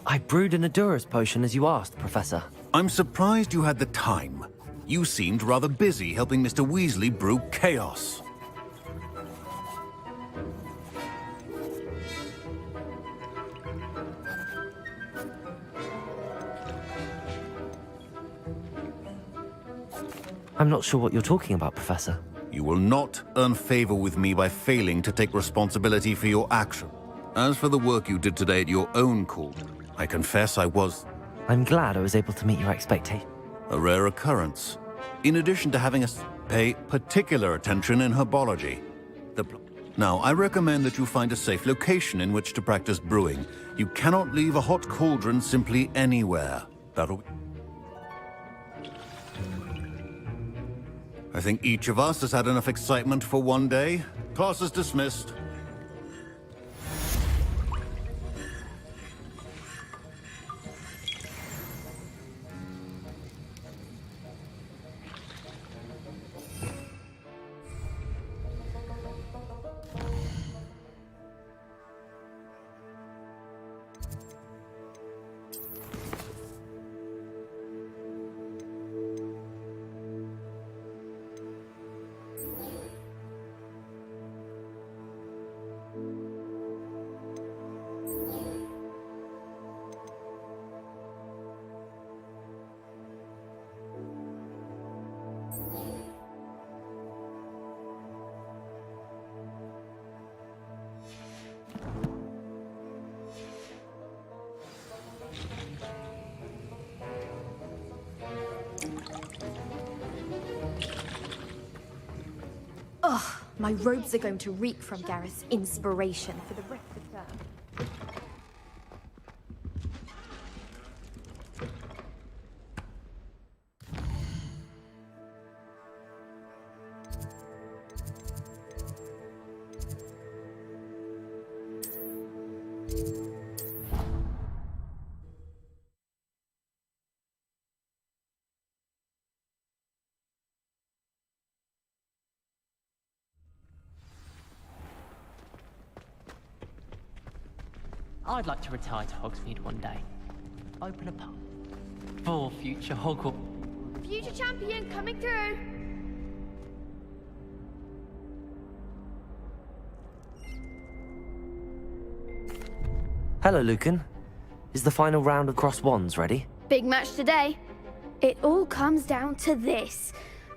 I brewed an Edurus potion as you asked, Professor. I'm surprised you had the time. You seemed rather busy helping Mr. Weasley brew chaos. I'm not sure what you're talking about, Professor. You will not earn favor with me by failing to take responsibility for your action. As for the work you did today at your own call, I confess I was... I'm glad I was able to meet your expectations. a rare occurrence. In addition to having us pay particular attention in herbology. Now, I recommend that you find a safe location in which to practice brewing. You cannot leave a hot cauldron simply anywhere. That'll... I think each of us has had enough excitement for one day. Class is dismissed. Ugh, my robes are going to reek from Gareth's inspiration for the rest of the term. I'd like to retire to Hogsmeade one day. Open a pub. For future Hogwarts. Future champion coming through! Hello, Lucan. Is the final round of Cross Wands ready? Big match today. It all comes down to this.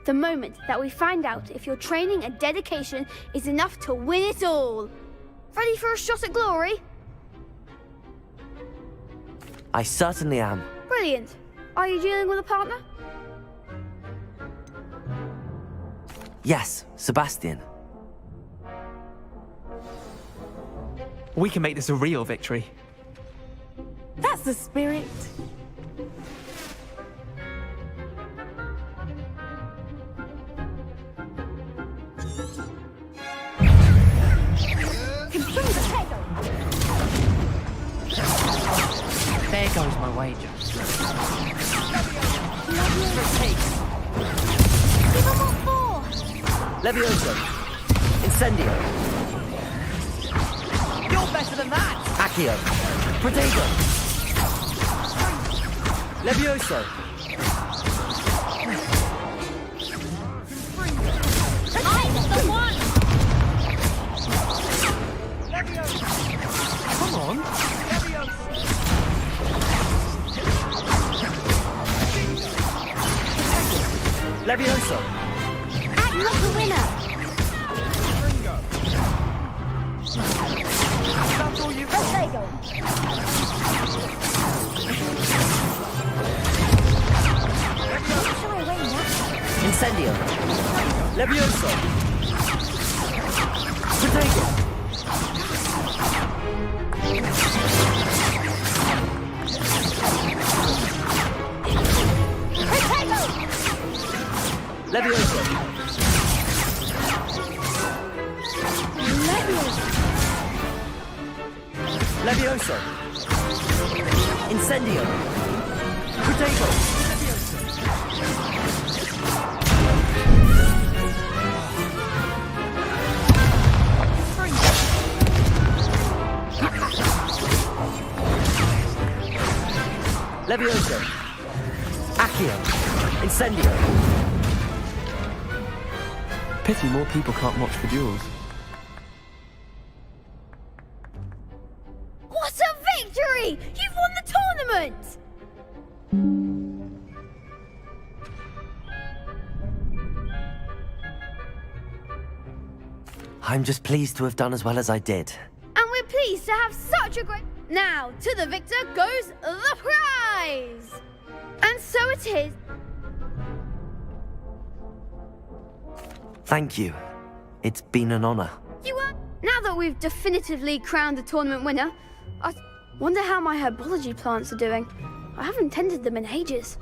The moment that we find out if your training and dedication is enough to win it all. Ready for a shot at glory? I certainly am. Brilliant. Are you dealing with a partner? Yes, Sebastian. We can make this a real victory. That's the spirit. There goes my wager. Give him what for? Levioso. Incendio. You're better than that! Accio. Protego. Levioso. I'm the one! Come on. Levioso. Act like a winner! That's all you Protego. Incendio. Levioso. Protego. Levioso. Levioso. Incendio. Protego. Levioso. Accio. Incendio. Pity more people can't watch the duels. What a victory! You've won the tournament! I'm just pleased to have done as well as I did. And we're pleased to have such a great... Now, to the victor goes the prize! And so it is Thank you. It's been an honor. You were. Now that we've definitively crowned the tournament winner, I wonder how my herbology plants are doing. I haven't tended them in ages.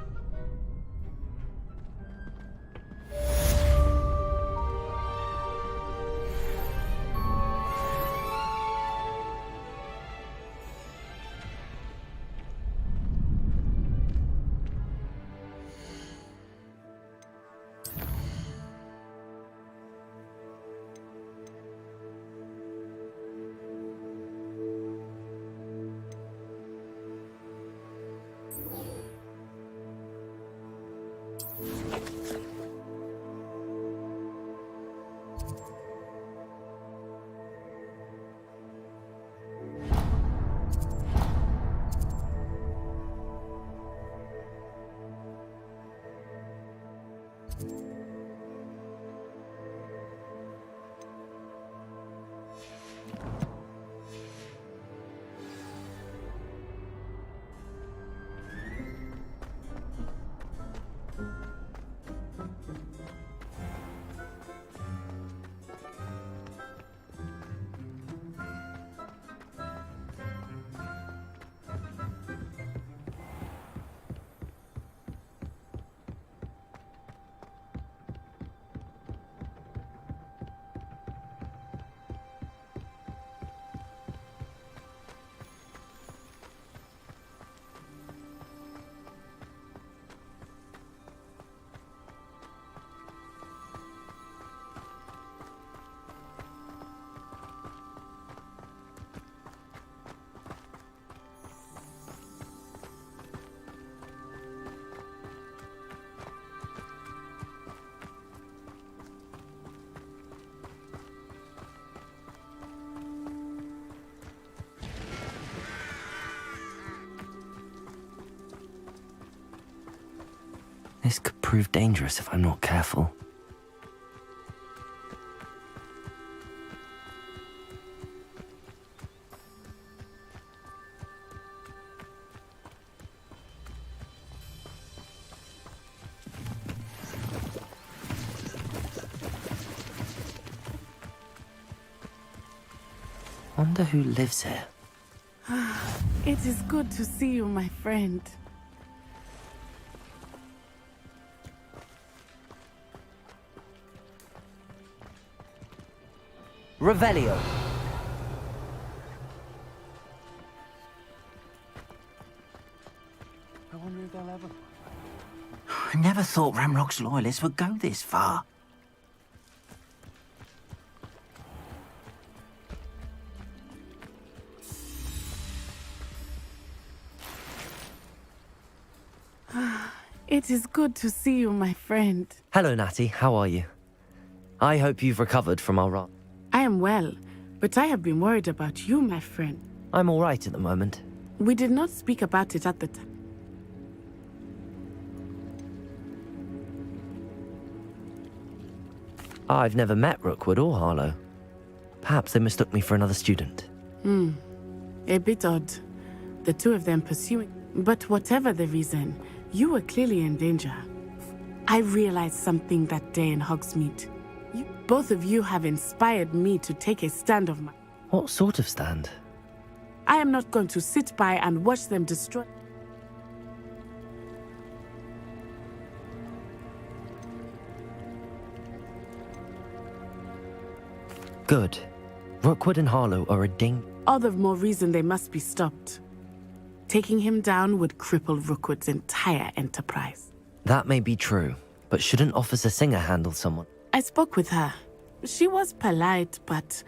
This could prove dangerous if I'm not careful. Wonder who lives here. It is good to see you, my friend. Revelio. I wonder if they'll ever... I never thought Ramrock's loyalists would go this far. It is good to see you, my friend. Hello, Natty. How are you? I hope you've recovered from our run. I am well, but I have been worried about you, my friend. I'm all right at the moment. We did not speak about it at the time. I've never met Rookwood or Harlow. Perhaps they mistook me for another student. A bit odd. The two of them pursuing. But whatever the reason, you were clearly in danger. I realized something that day in Hogsmeade. Both of you have inspired me to take a stand of my... What sort of stand? I am not going to sit by and watch them destroy... Good. Rookwood and Harlow are a All the more reason they must be stopped. Taking him down would cripple Rookwood's entire enterprise. That may be true, but shouldn't Officer Singer handle someone? I spoke with her. She was polite, but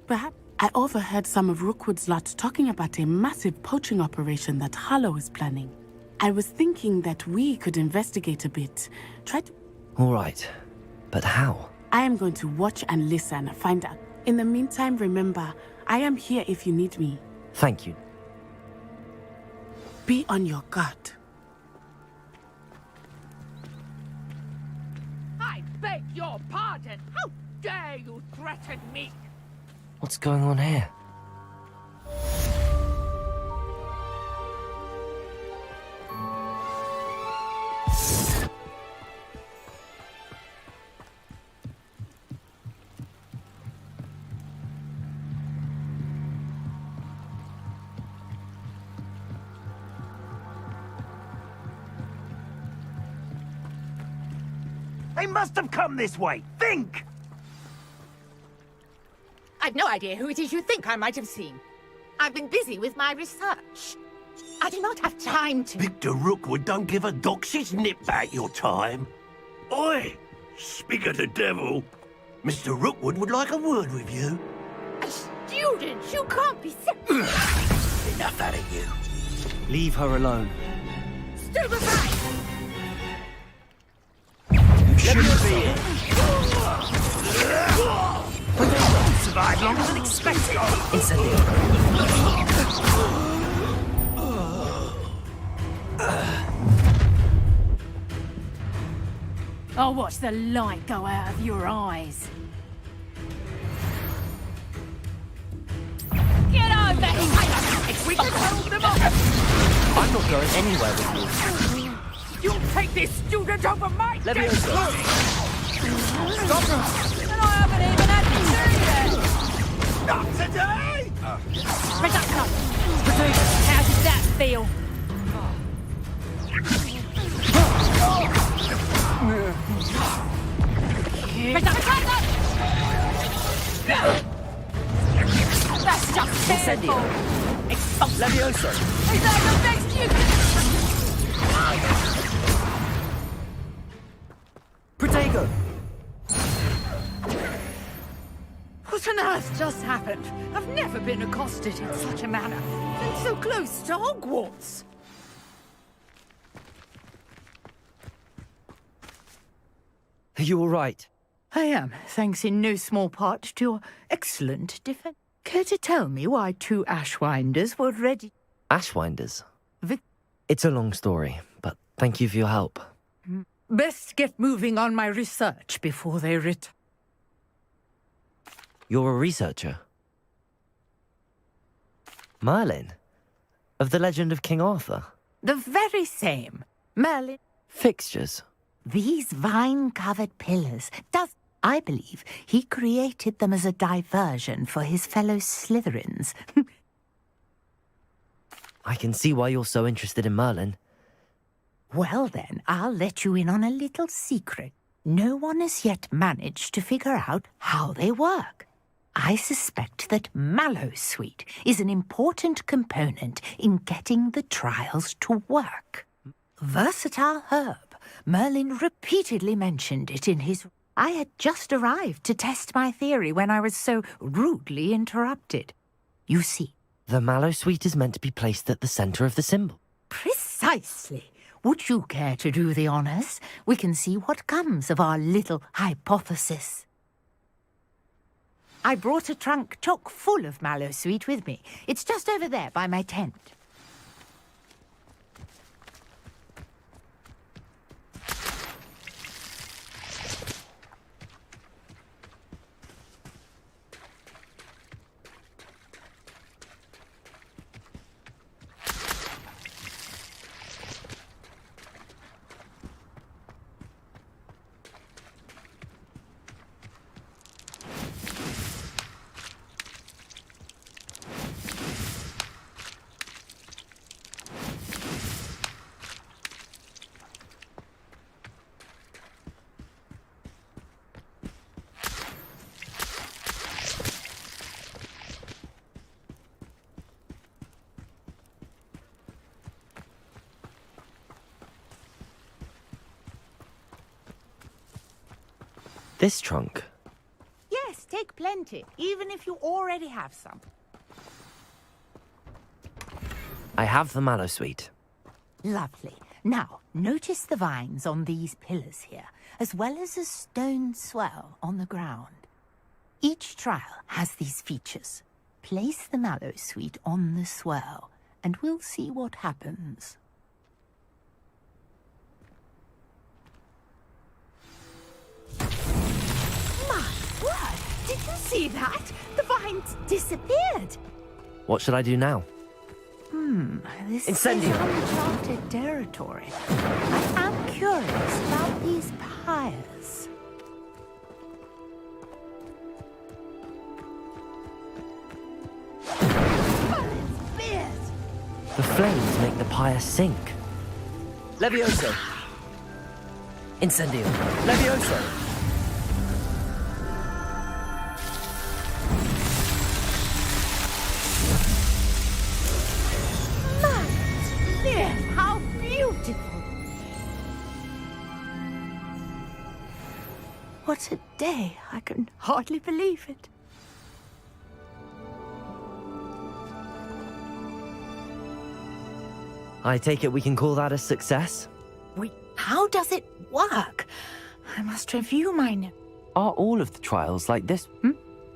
perhaps I overheard some of Rookwood's lot talking about a massive poaching operation that Harlow is planning. I was thinking that we could investigate a bit. Try to... All right, but how? I am going to watch and listen, find out. In the meantime, remember, I am here if you need me. Thank you. Be on your guard. I beg your pardon. How dare you threaten me? What's going on here? They must have come this way. Think! I've no idea who it is you think I might have seen. I've been busy with my research. I do not have time to... Victor Rookwood don't give a doxy's nip back your time. Oi! Speak of the devil. Mr. Rookwood would like a word with you. A student? You can't be Enough out of you. Leave her alone. Stupefy! You shouldn't be here. You survived longer than expected. I'll watch the light go out of your eyes. Get over here! If we can hold them off! I'm not going anywhere with you. You'll take this student over my dead Leviosa. body! Stop him! And I haven't even had to do yet! Not today! Reduction! How does that feel? That's just terrible! Leviosa. Is that the best you Protego. What on earth just happened? I've never been accosted in such a manner. And so close to Hogwarts. Are you all right? I am, thanks in no small part to your excellent defense. Care to tell me why 2 Ashwinders were ready? Ashwinders? It's a long story, but thank you for your help. Best get moving on my research before they return. You're a researcher? Merlin? Of the legend of King Arthur? The very same. Merlin. Fixtures? These vine-covered pillars, I believe he created them as a diversion for his fellow Slytherins. I can see why you're so interested in Merlin. Well then, I'll let you in on a little secret. No one has yet managed to figure out how they work. I suspect that Mallowsweet is an important component in getting the trials to work. Versatile herb. Merlin repeatedly mentioned it in his... I had just arrived to test my theory when I was so rudely interrupted. You see... The Mallowsweet is meant to be placed at the center of the symbol. Precisely. Would you care to do the honors? We can see what comes of our little hypothesis. I brought a trunk chock full of Mallowsweet with me. It's just over there by my tent. This trunk? Yes, take plenty, even if you already have some. I have the Mallowsweet. Lovely. Now, notice the vines on these pillars here, as well as a stone swell on the ground. Each trial has these features. Place the Mallowsweet on the swell, and we'll see what happens. My word! Did you see that? The vines disappeared! What should I do now? This Incendio. is uncharted territory. I am curious about these pyres. The flames make the pyre sink. Levioso! Incendio. Levioso. Yes, how beautiful! What a day! I can hardly believe it. I take it we can call that a success? Wait, how does it work? I must review my notes. Are all of the trials like this?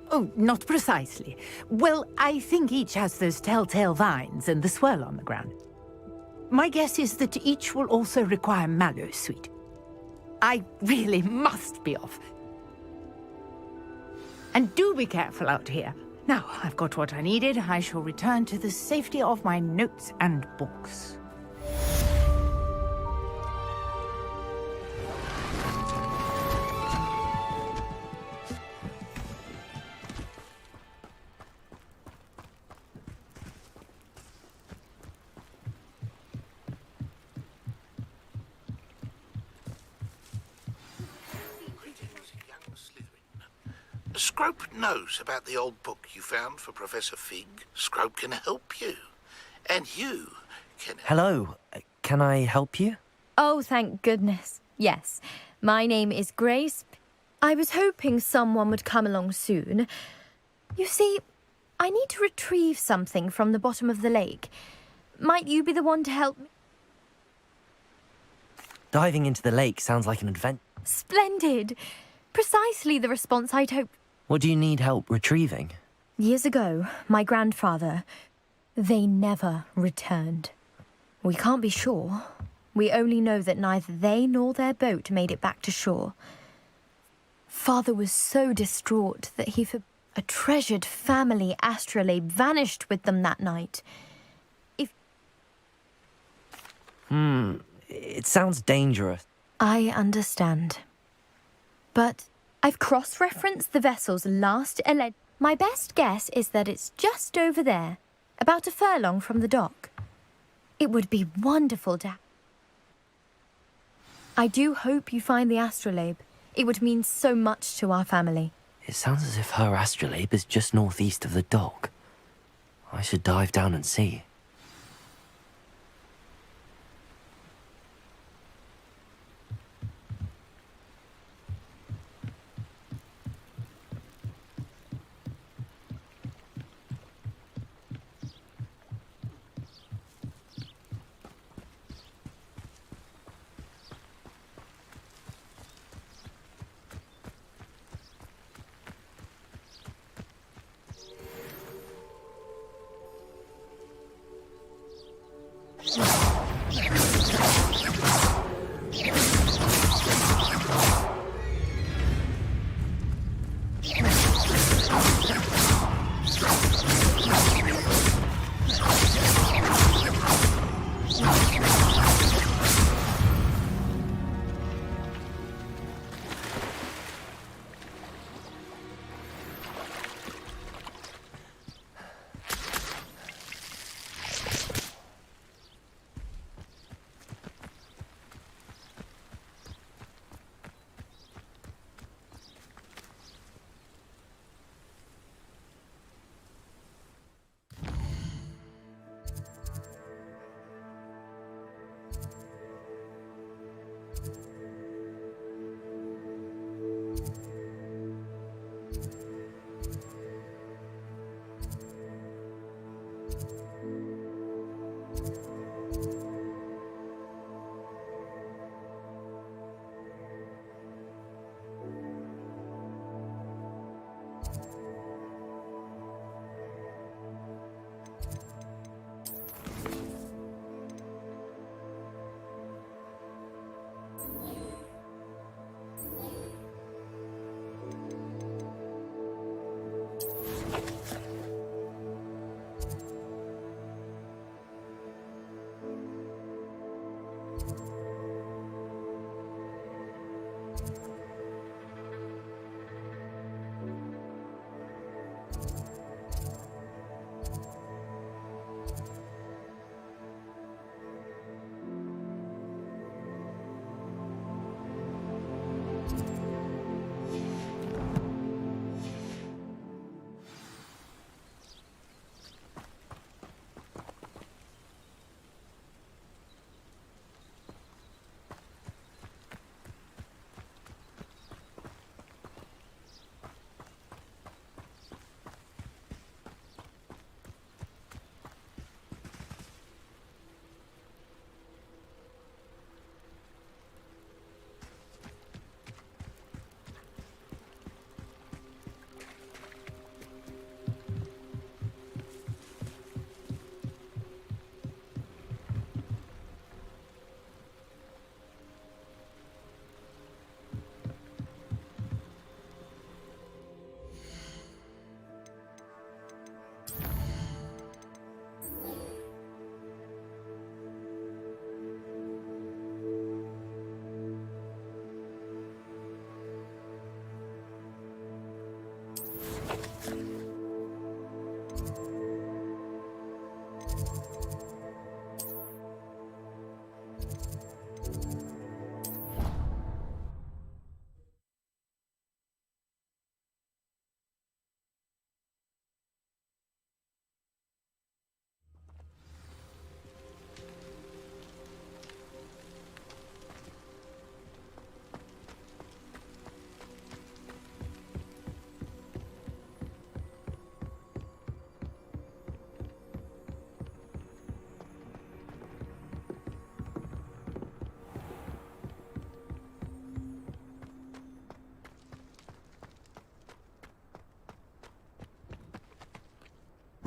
Oh, not precisely. Well, I think each has those telltale vines and the swirl on the ground. My guess is that each will also require mallow sweet. I really must be off. And do be careful out here. Now, I've got what I needed. I shall return to the safety of my notes and books. Scrope knows about the old book you found for Professor Fig. Scrope can help you. And you can... Hello. Can I help you? Oh, thank goodness. Yes. My name is Grace. I was hoping someone would come along soon. You see, I need to retrieve something from the bottom of the lake. Might you be the one to help me? Diving into the lake sounds like an adventure. Splendid. Precisely the response I'd hoped. What do you need help retrieving? Years ago, my grandfather, they never returned. We can't be sure. We only know that neither they nor their boat made it back to shore. Father was so distraught that a treasured family astrolabe vanished with them that night. It sounds dangerous. I understand. But I've cross-referenced the vessel's last alleged... My best guess is that it's just over there, about a furlong from the dock. It would be wonderful to... I do hope you find the astrolabe. It would mean so much to our family. It sounds as if her astrolabe is just northeast of the dock. I should dive down and see.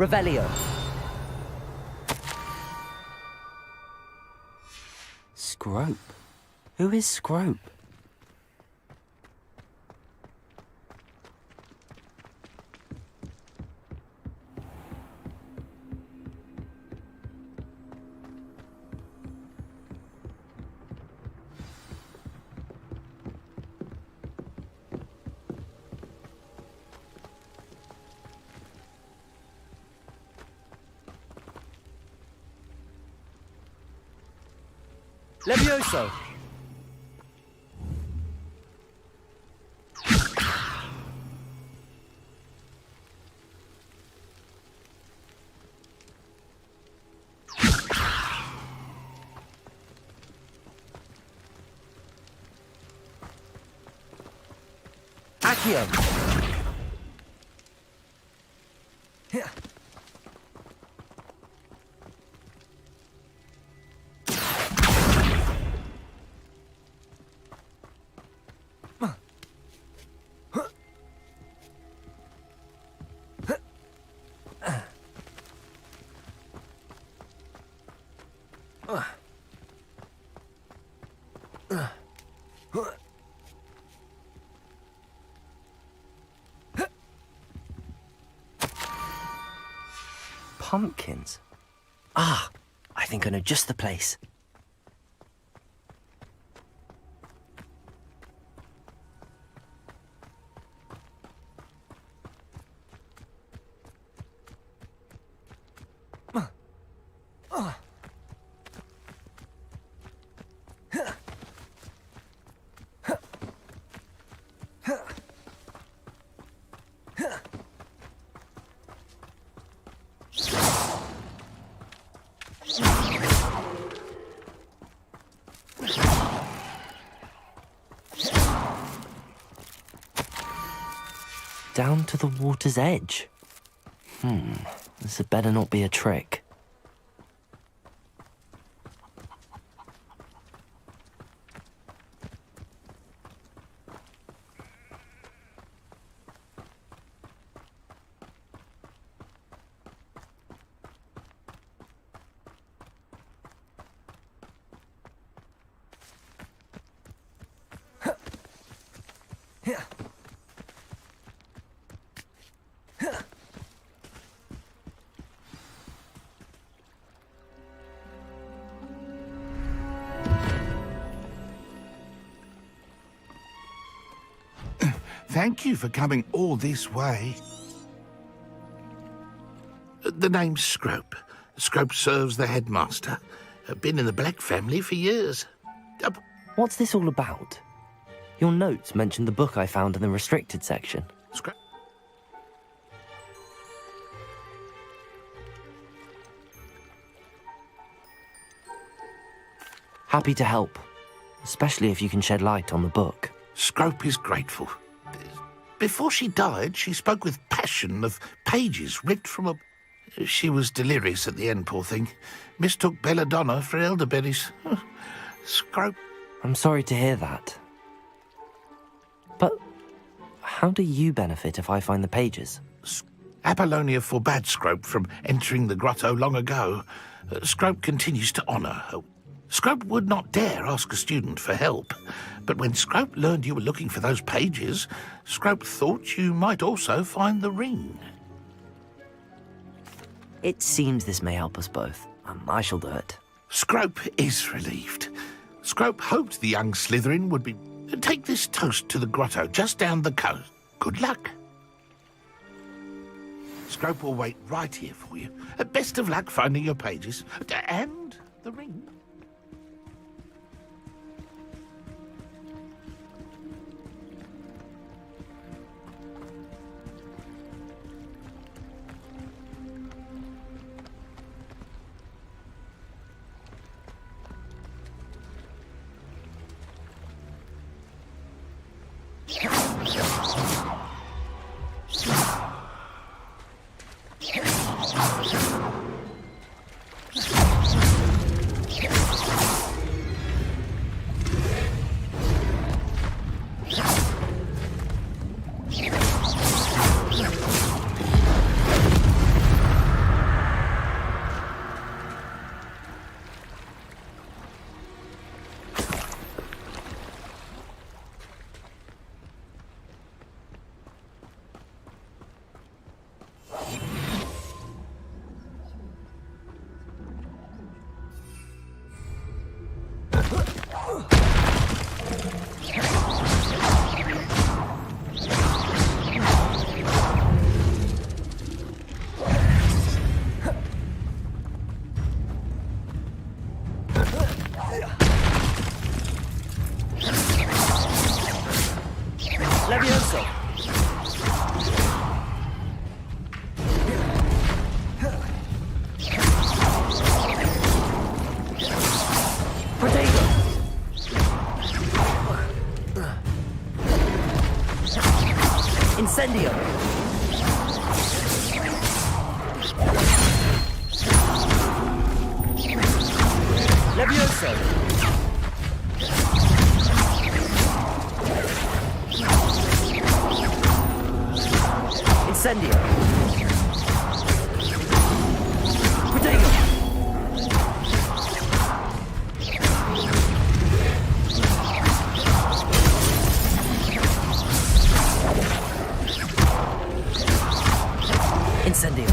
Revelio. Scrope? Who is Scrope? Levioso! Accio! Pumpkins? Ah, I think I know just the place. Down to the water's edge. This had better not be a trick. Thank you for coming all this way. The name's Scrope. Scrope serves the headmaster. Been in the Black family for years. What's this all about? Your notes mentioned the book I found in the restricted section. Scrope. Happy to help, especially if you can shed light on the book. Scrope is grateful. Before she died, she spoke with passion of pages ripped from a... She was delirious at the end, poor thing. Mistook belladonna for elderberries. Scrope. I'm sorry to hear that. But how do you benefit if I find the pages? Apollonia forbade Scrope from entering the grotto long ago. Scrope continues to honour her. Scrope would not dare ask a student for help, but when Scrope learned you were looking for those pages, Scrope thought you might also find the ring. It seems this may help us both. I shall do it. Scrope is relieved. Scrope hoped the young Slytherin would be... Take this toast to the grotto just down the coast. Good luck. Scrope will wait right here for you. Best of luck finding your pages. And the ring. Potato! Incendio! Levioso! Incendio! Potato! Incendio!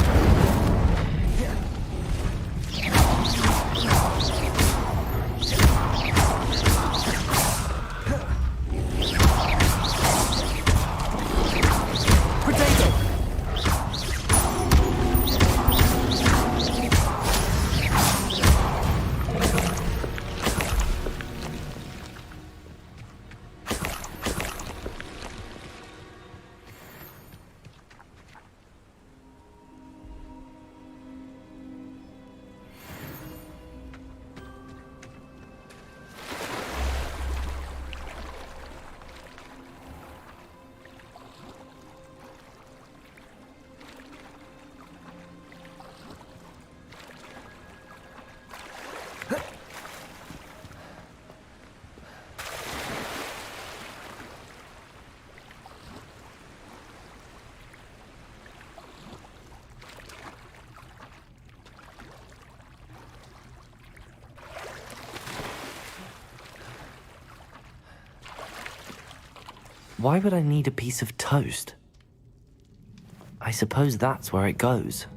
Why would I need a piece of toast? I suppose that's where it goes.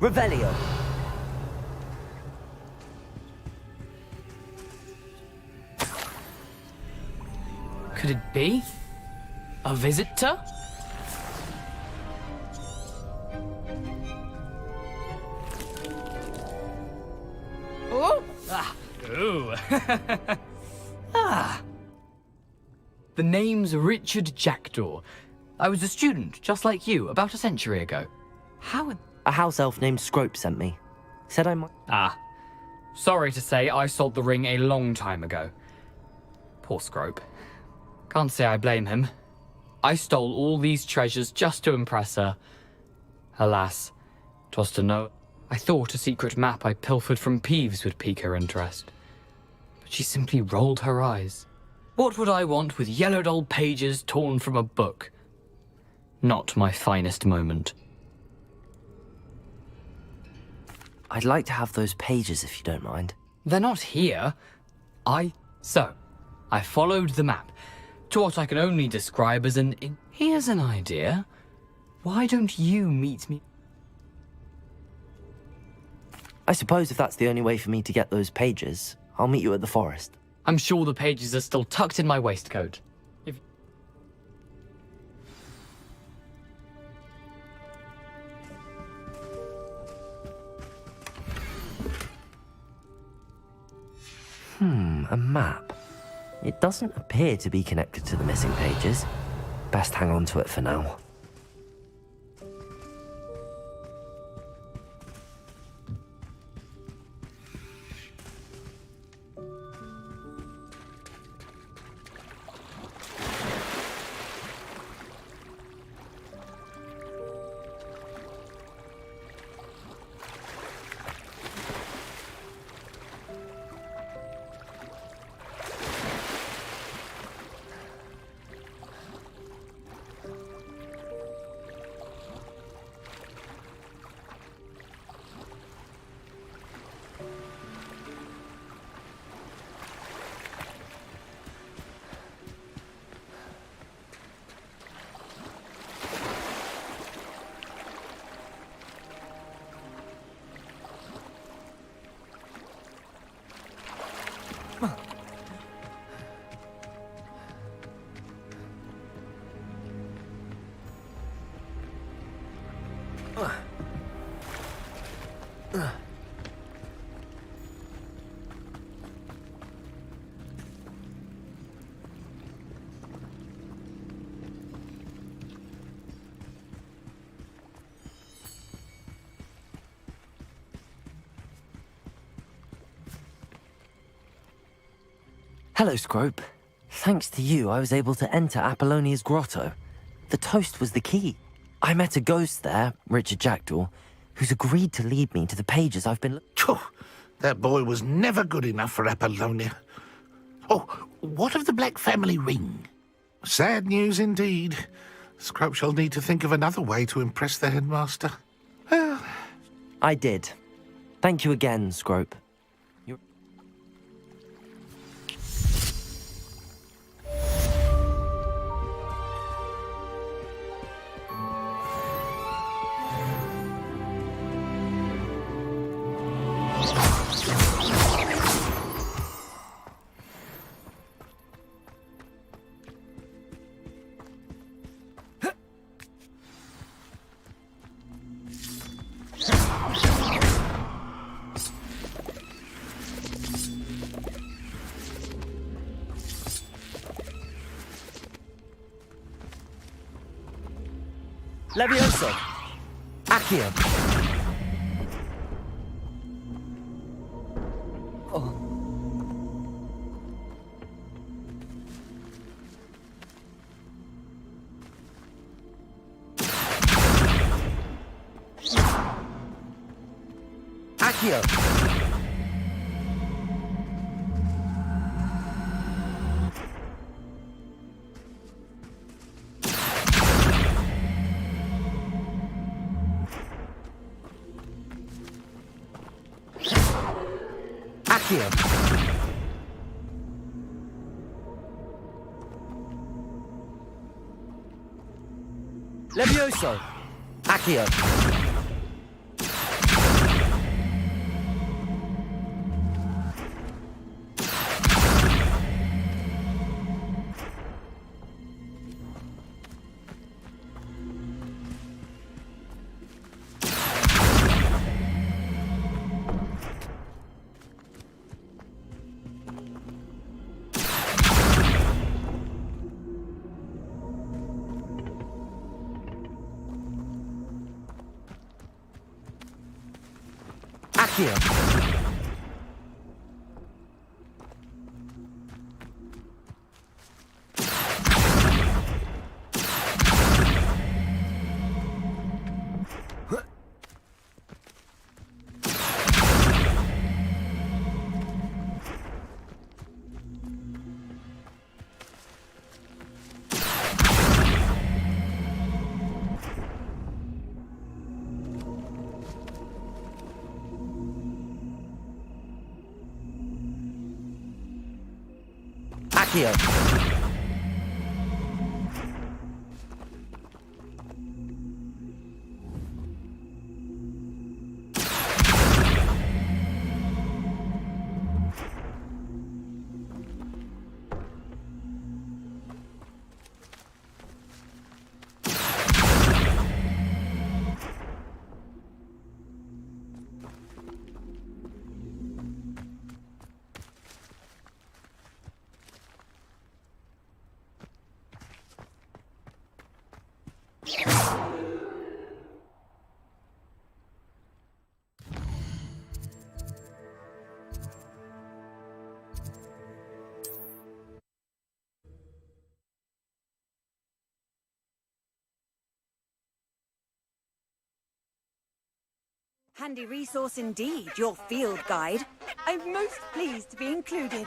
Revelio. Could it be? A visitor? Oh! Ah! Ooh! Ah! The name's Richard Jackdaw. I was a student, just like you, about a century ago. How... A house elf named Scrope sent me. Said I might... Ah. Sorry to say, I sold the ring a long time ago. Poor Scrope. Can't say I blame him. I stole all these treasures just to impress her. Alas, 'twas to no... I thought a secret map I pilfered from Peeves would pique her interest. But she simply rolled her eyes. What would I want with yellowed old pages torn from a book? Not my finest moment. I'd like to have those pages if you don't mind. They're not here. So, I followed the map to what I can only describe as an... Here's an idea. Why don't you meet me? I suppose if that's the only way for me to get those pages, I'll meet you at the forest. I'm sure the pages are still tucked in my waistcoat. A map. It doesn't appear to be connected to the missing pages. Best hang on to it for now. Hello, Scrope. Thanks to you, I was able to enter Apollonia's grotto. The toast was the key. I met a ghost there, Richard Jackdaw, who's agreed to lead me to the pages I've been... That boy was never good enough for Apollonia. Oh, what of the Black family ring? Sad news indeed. Scrope shall need to think of another way to impress the headmaster. Well... I did. Thank you again, Scrope. Levioso! Accio! Oh. Accio! Accio! Levioso! Accio! Accio! Accio! Handy resource indeed, your field guide. I'm most pleased to be included.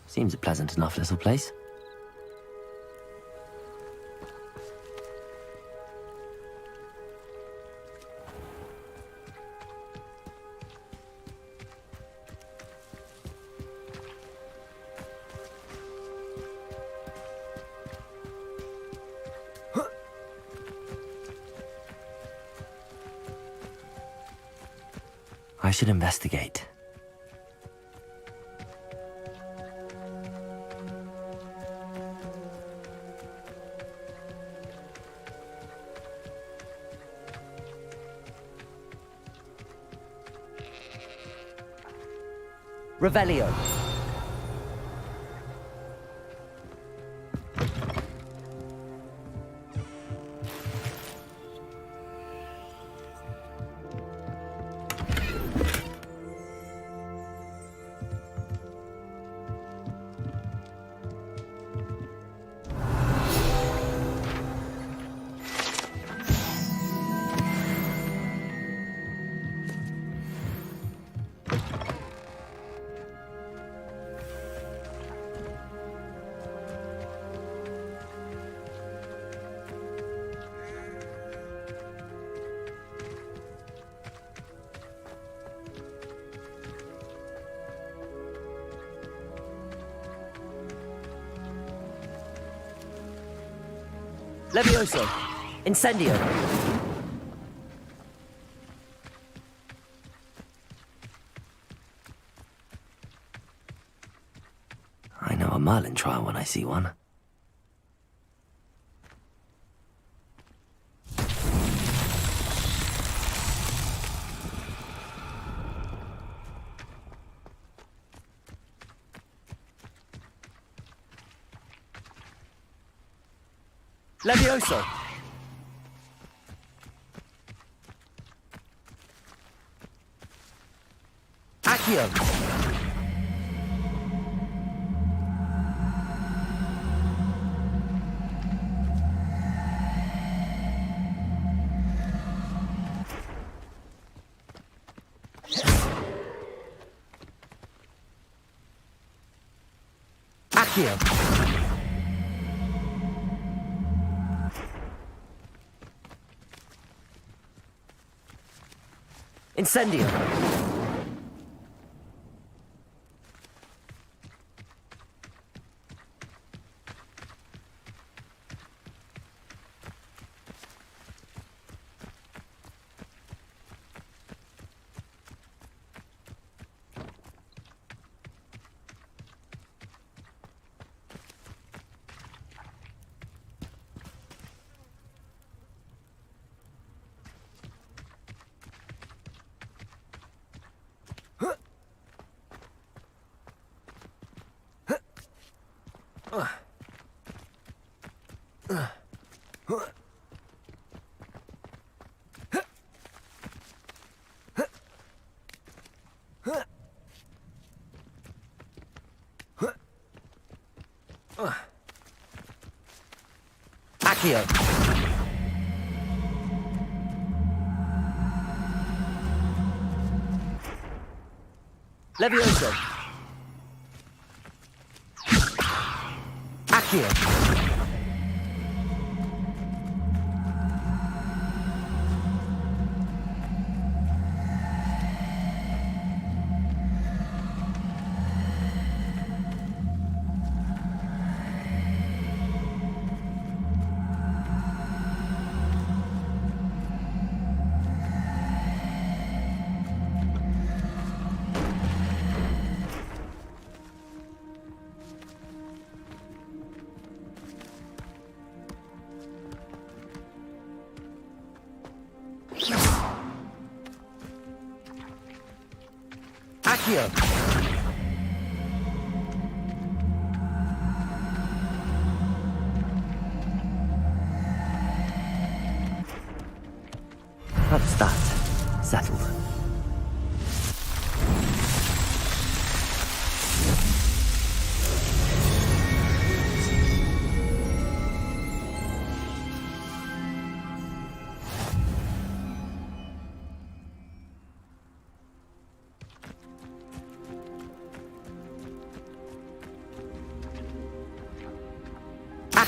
Seems a pleasant enough little place. I should investigate. Revelio. Levioso. Incendio. I know a Merlin trial when I see one. Levioso. Accio. Accio. Incendio. Accio. Levioso. Accio. Accio. That's that. Settled.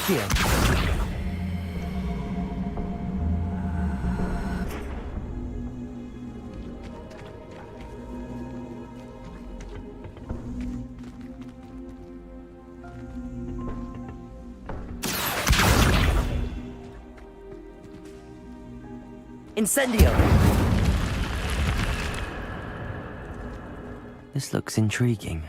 Here. Incendio! This looks intriguing.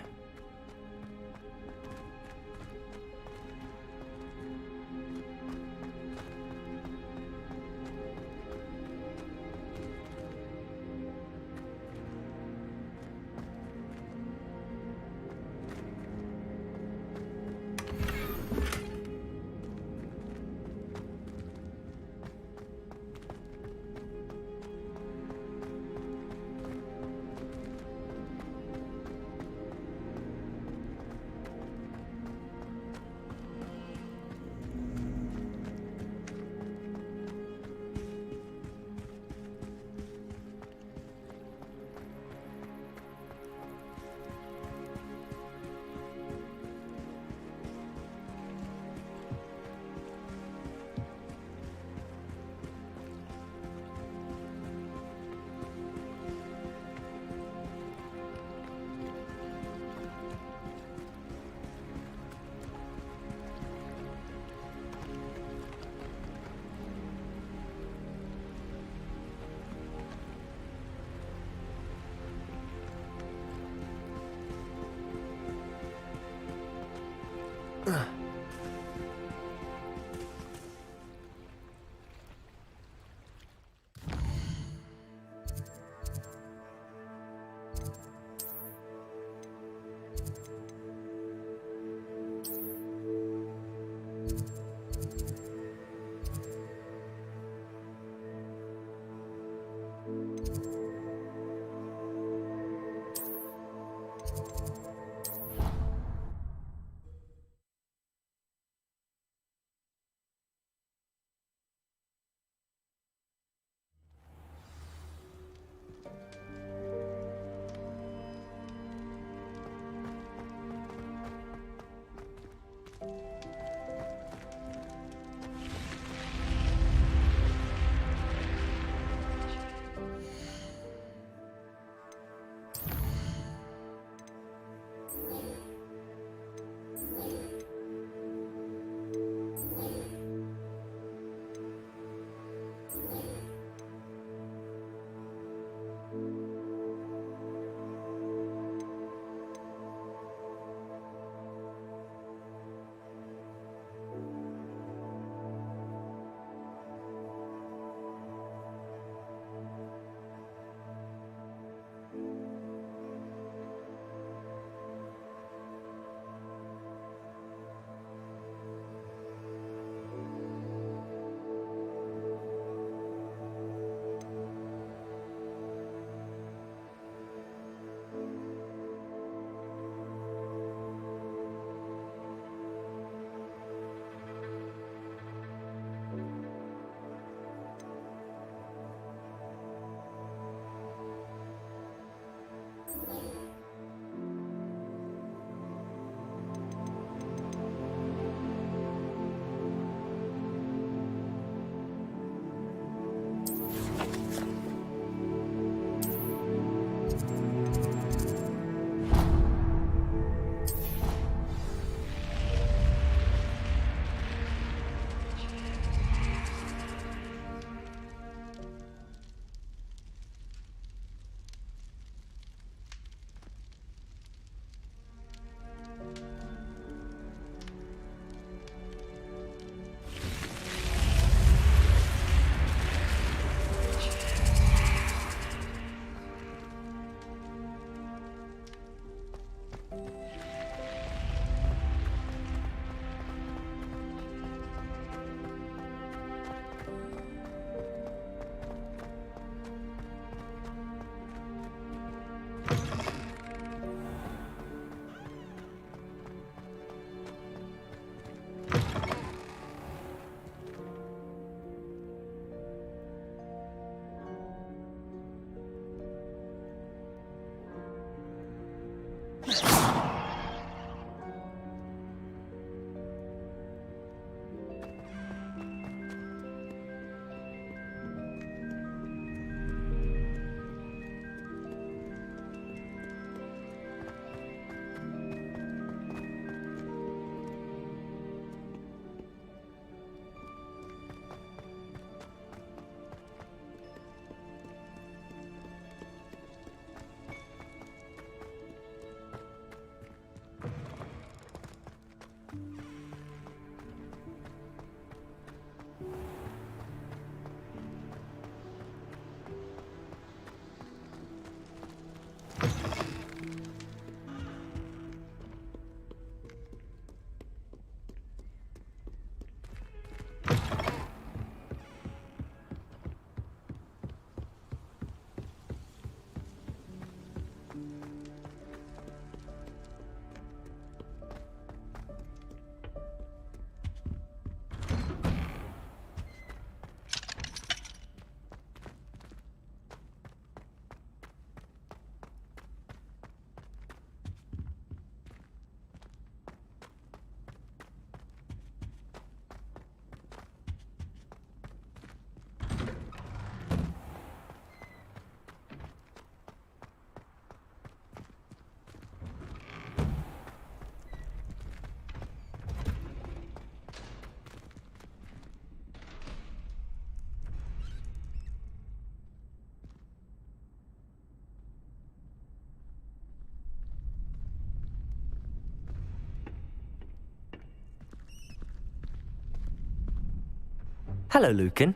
Hello, Lucan.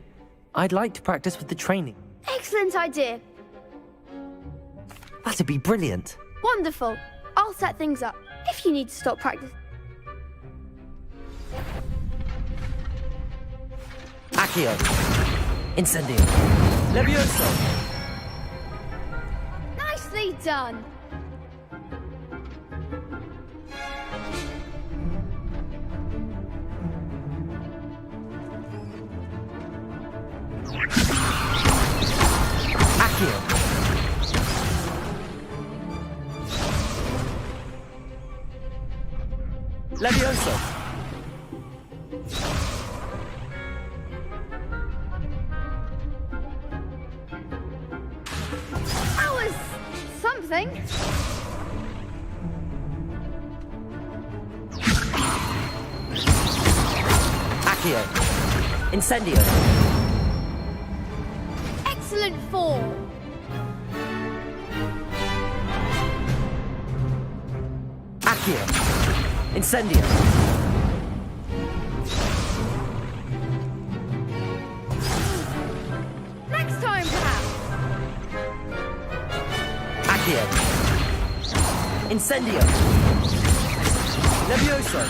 I'd like to practice with the training. Excellent idea. That'd be brilliant. Wonderful. I'll set things up if you need to stop practice. Accio. Incendio. Levioso. Nicely done. Accio. Levioso. That was something. Accio. Incendio. Excellent form. Accio. Incendio. Next time, perhaps. Accio. Incendio. Levioso.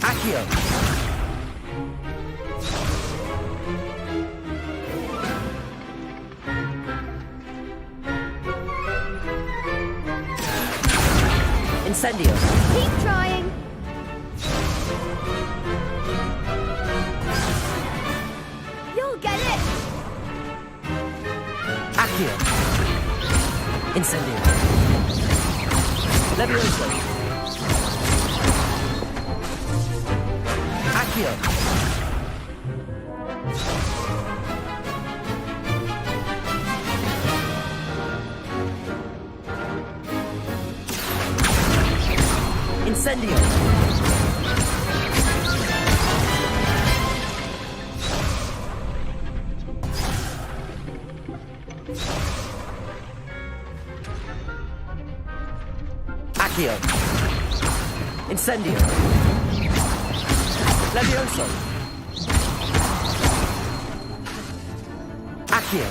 Accio. Incendio. Keep trying. You'll get it. Accio. Incendio. Levioso. Accio. Incendio. Accio. Incendio. Levioso. Accio.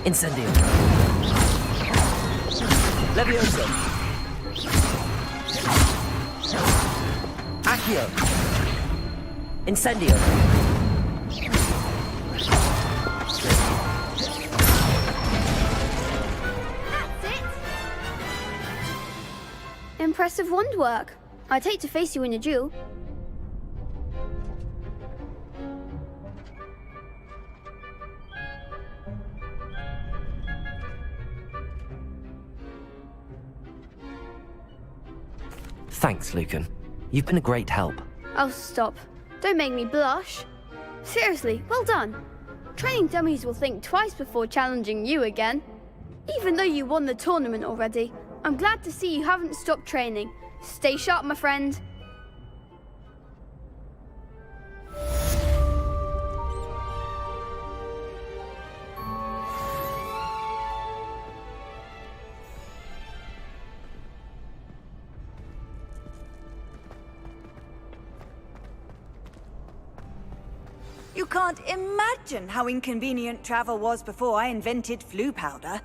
Incendio. Levioso. Accio. Incendio. That's it. Impressive wand work. I'd hate to face you in a duel. Thanks, Lucan. You've been a great help. Oh, stop. Don't make me blush. Seriously, well done. Training dummies will think twice before challenging you again. Even though you won the tournament already, I'm glad to see you haven't stopped training. Stay sharp, my friend. You can't imagine how inconvenient travel was before I invented flu powder.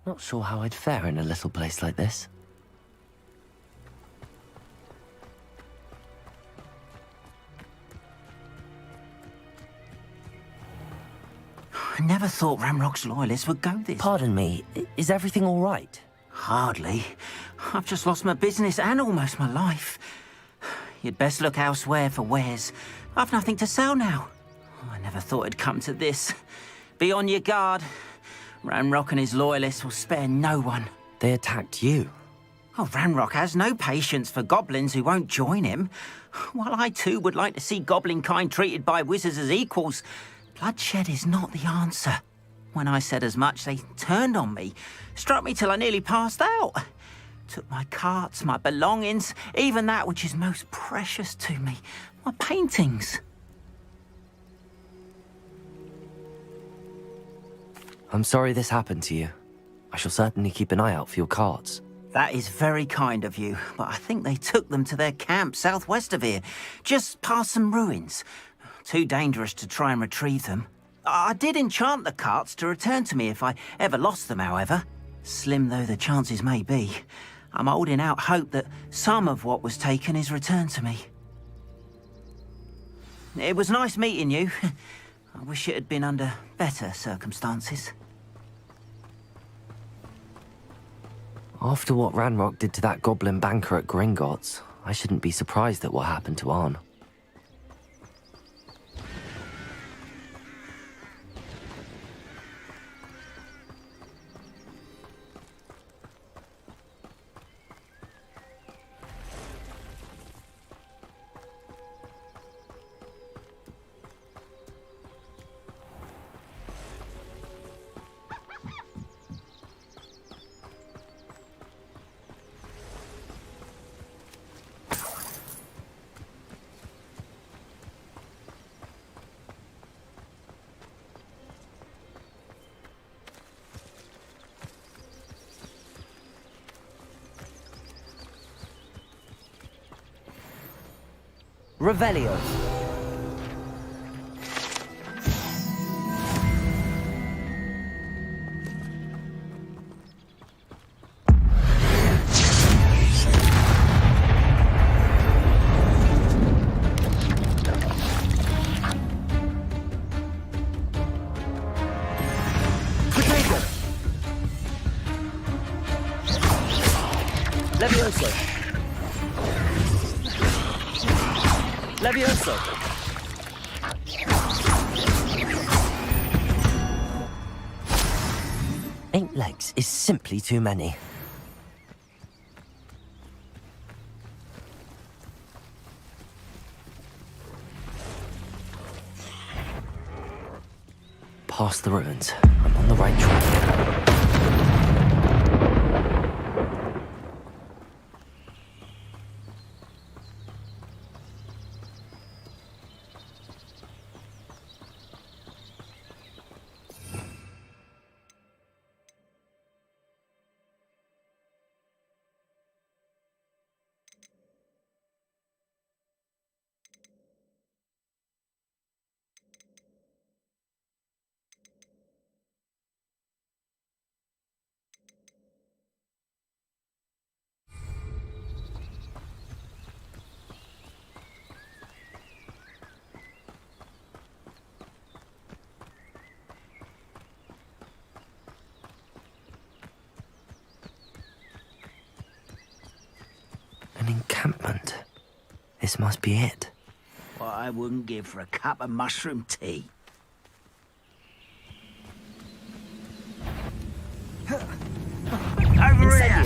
Not sure how I'd fare in a little place like this. I never thought Ranrock's loyalists would go this. Pardon me, is everything all right? Hardly. I've just lost my business and almost my life. You'd best look elsewhere for wares. I've nothing to sell now. I never thought it'd come to this. Be on your guard. Ranrock and his loyalists will spare no one. They attacked you? Oh, Ranrock has no patience for goblins who won't join him. While I too would like to see goblin kind treated by wizards as equals, bloodshed is not the answer. When I said as much, they turned on me, struck me till I nearly passed out. Took my carts, my belongings, even that which is most precious to me, my paintings. I'm sorry this happened to you. I shall certainly keep an eye out for your carts. That is very kind of you, but I think they took them to their camp southwest of here, just past some ruins. Too dangerous to try and retrieve them. I did enchant the carts to return to me if I ever lost them, however. Slim though the chances may be, I'm holding out hope that some of what was taken is returned to me. It was nice meeting you. I wish it had been under better circumstances. After what Ranrock did to that goblin banker at Gringotts, I shouldn't be surprised at what happened to Arn. Revelio. Levioso. Levioso. Eight legs is simply too many. Past the ruins. I'm on the right track. An encampment. This must be it. What I wouldn't give for a cup of mushroom tea. Over here!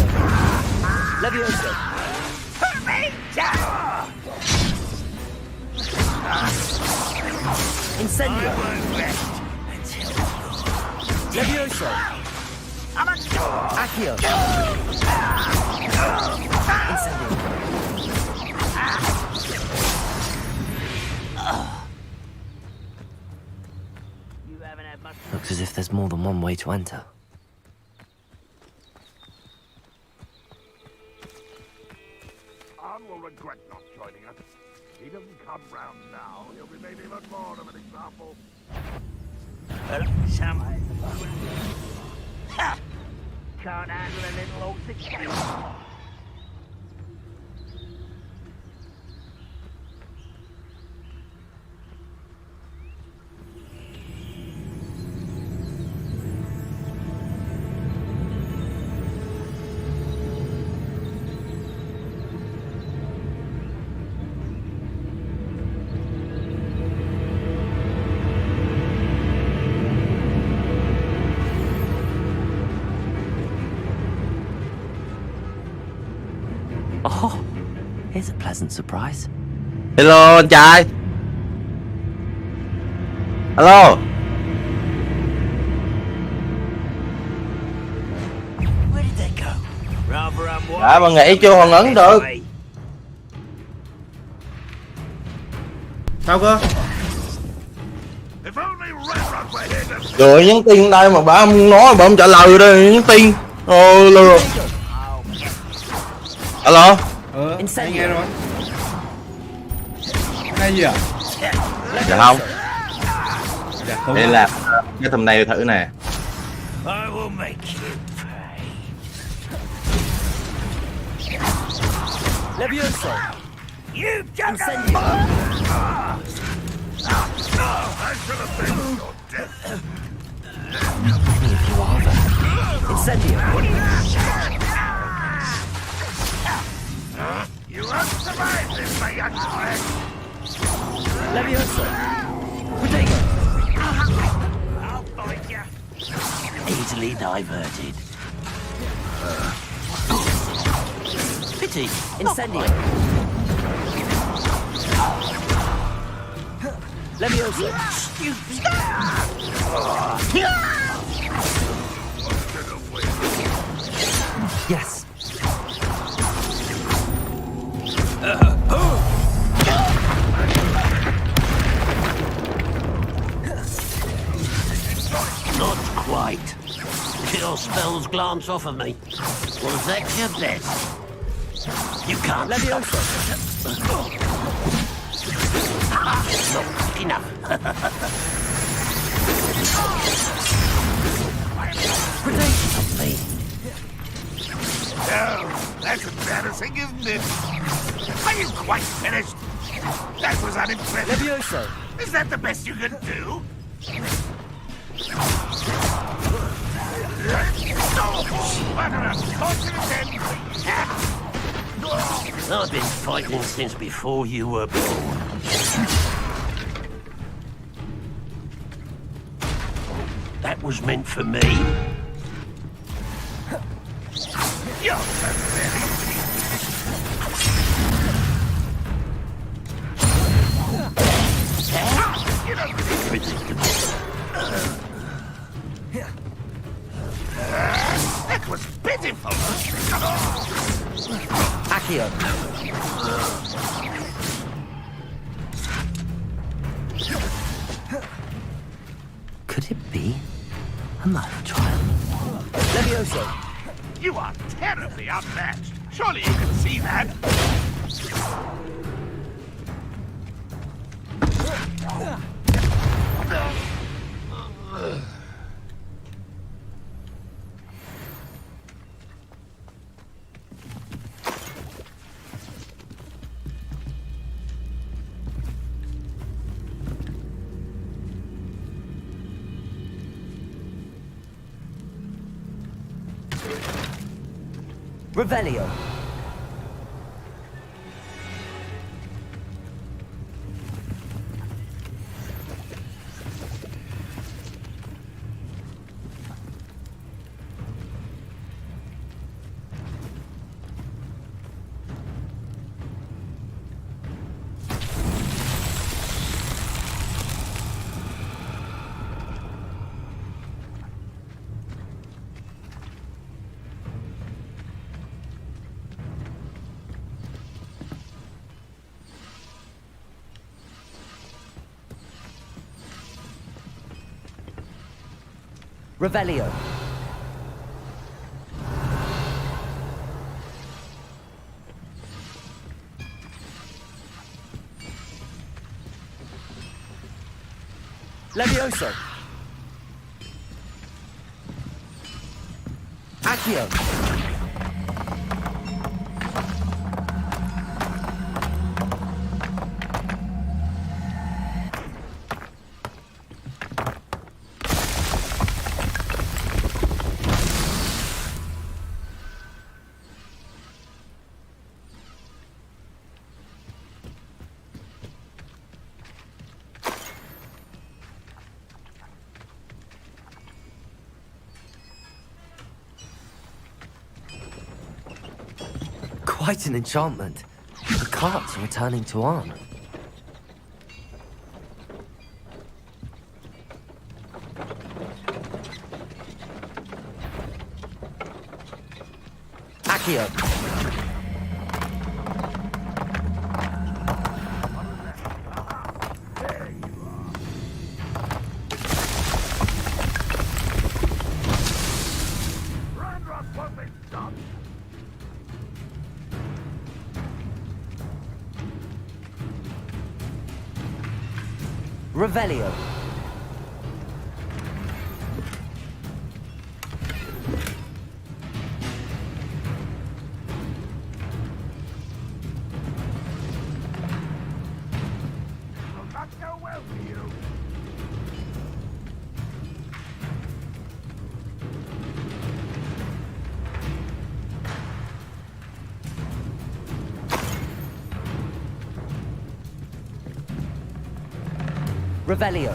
Levioso. Put me down! Incendio. I won't rest until Levioso. I'm a Accio. Incendio. You haven't had much. Looks as if there's more than one way to enter. Arn will regret not joining us. If he doesn't come round now, he'll be made even more of an example. can't handle a little old success. Oh, here's a pleasant surprise. Hello anh trai. Hello. Đã mà nghĩ chưa còn ấn được. Sao cơ? Trời, nhắn tin đây mà bà không nói, bà không trả lời đây, nhắn tin. Lừa. Alo. Anh nghe rồi. Nghe gì à? Dạ không. Để làm cái thumbnail thử nè. I will make you pay. Levioso. You just I should have been your death. Incendio. You won't survive this, my young friend. Levioso. Protego. I'll find you. Easily diverted. Pity. Incendio. Levioso. Yes. Not quite. Your spells glance off of me. Was that your best? You can't stop. Not quick enough. Protect me. Oh, that's embarrassing, isn't it? Are you quite finished? That was unimpressive. Levioso. Is that the best you can do? I've been fighting since before you were born. That was meant for me. You're pathetic. Predictable. That was pitiful. Accio. Could it be a murder trial? Levioso. You are terribly unmatched. Surely you can see that. Revelio. Revelio. Levioso. Accio! Quite an enchantment. The carts are returning to Arn. Accio! Revelio. Revelio.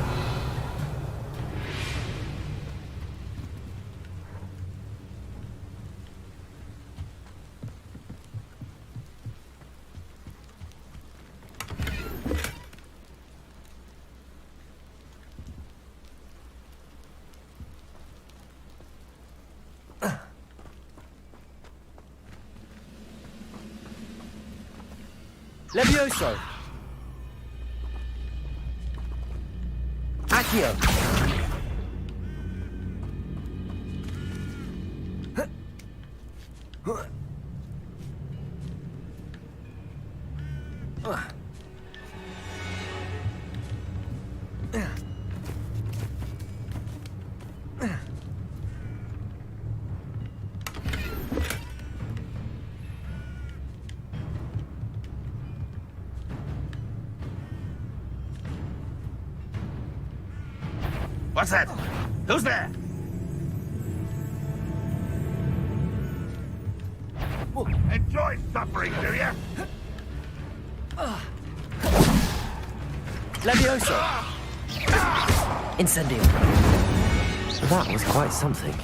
Levioso. Accio. What's that? Who's there? Enjoy suffering, do you? Levioso! Incendio. That was quite something.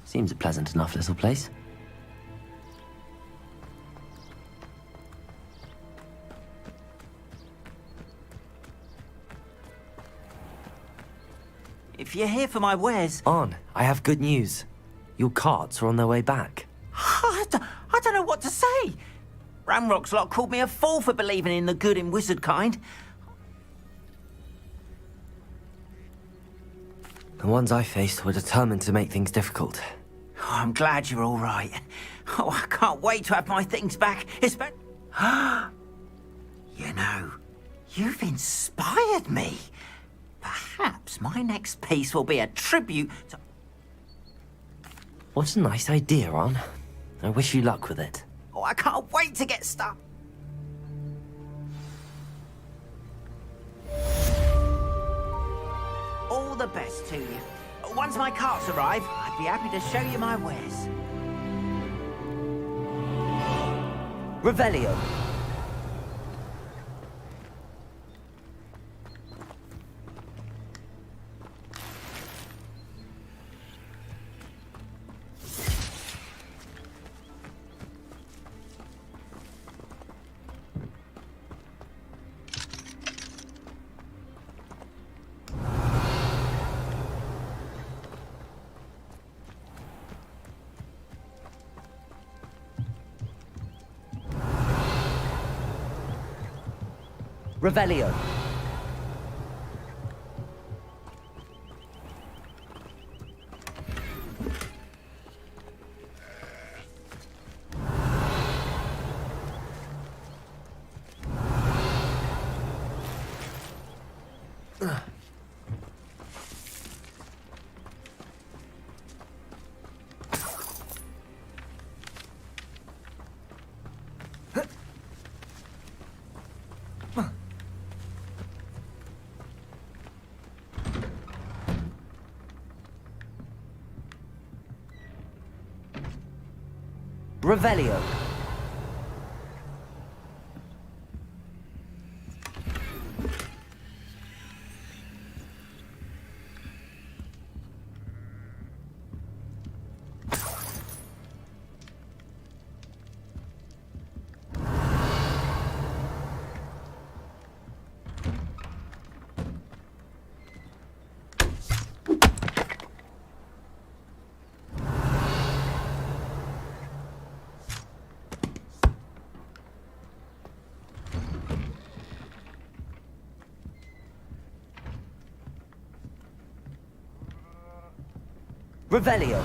Seems a pleasant enough little place. If you're here for my wares... Arn, I have good news. Your carts are on their way back. I don't know what to say. Ramrock's lot called me a fool for believing in the good in wizard kind. The ones I faced were determined to make things difficult. Oh, I'm glad you're all right. Oh, I can't wait to have my things back. You know, you've inspired me. Perhaps my next piece will be a tribute to... What a nice idea, Arn. I wish you luck with it. Oh, I can't wait to get started. All the best to you. Once my carts arrive, I'd be happy to show you my wares. Revelio. Revelio. Revelio. Revelio.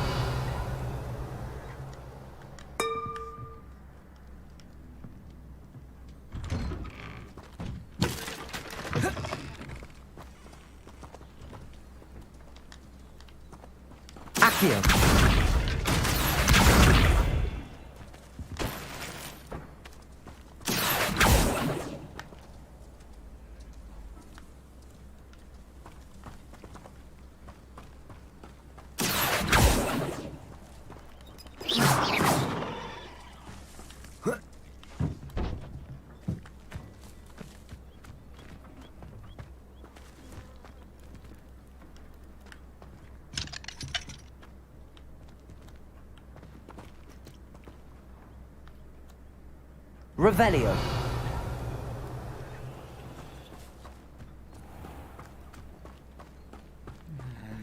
Accio. Revelio.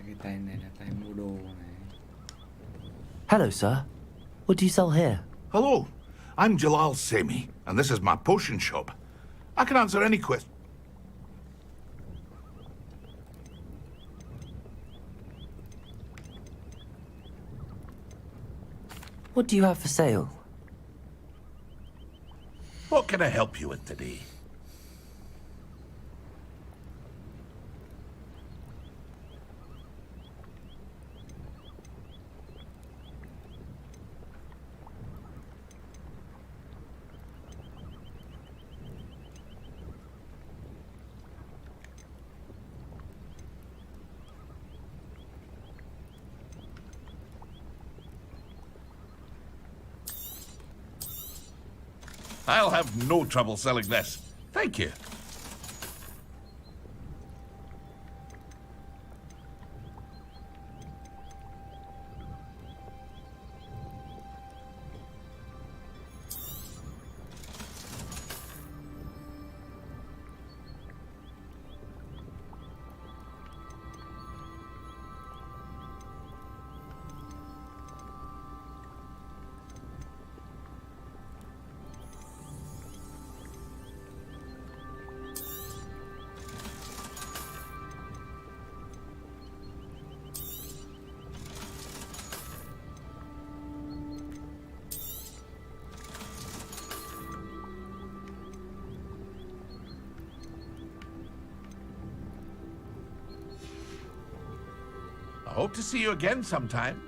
Cái tay này là tay mua đồ này. Hello, sir. What do you sell here? Hello, I'm Jalal Semi, and this is my potion shop. I can answer any question. What do you have for sale? What can I help you with today? I'll have no trouble selling this. Thank you. I hope to see you again sometime.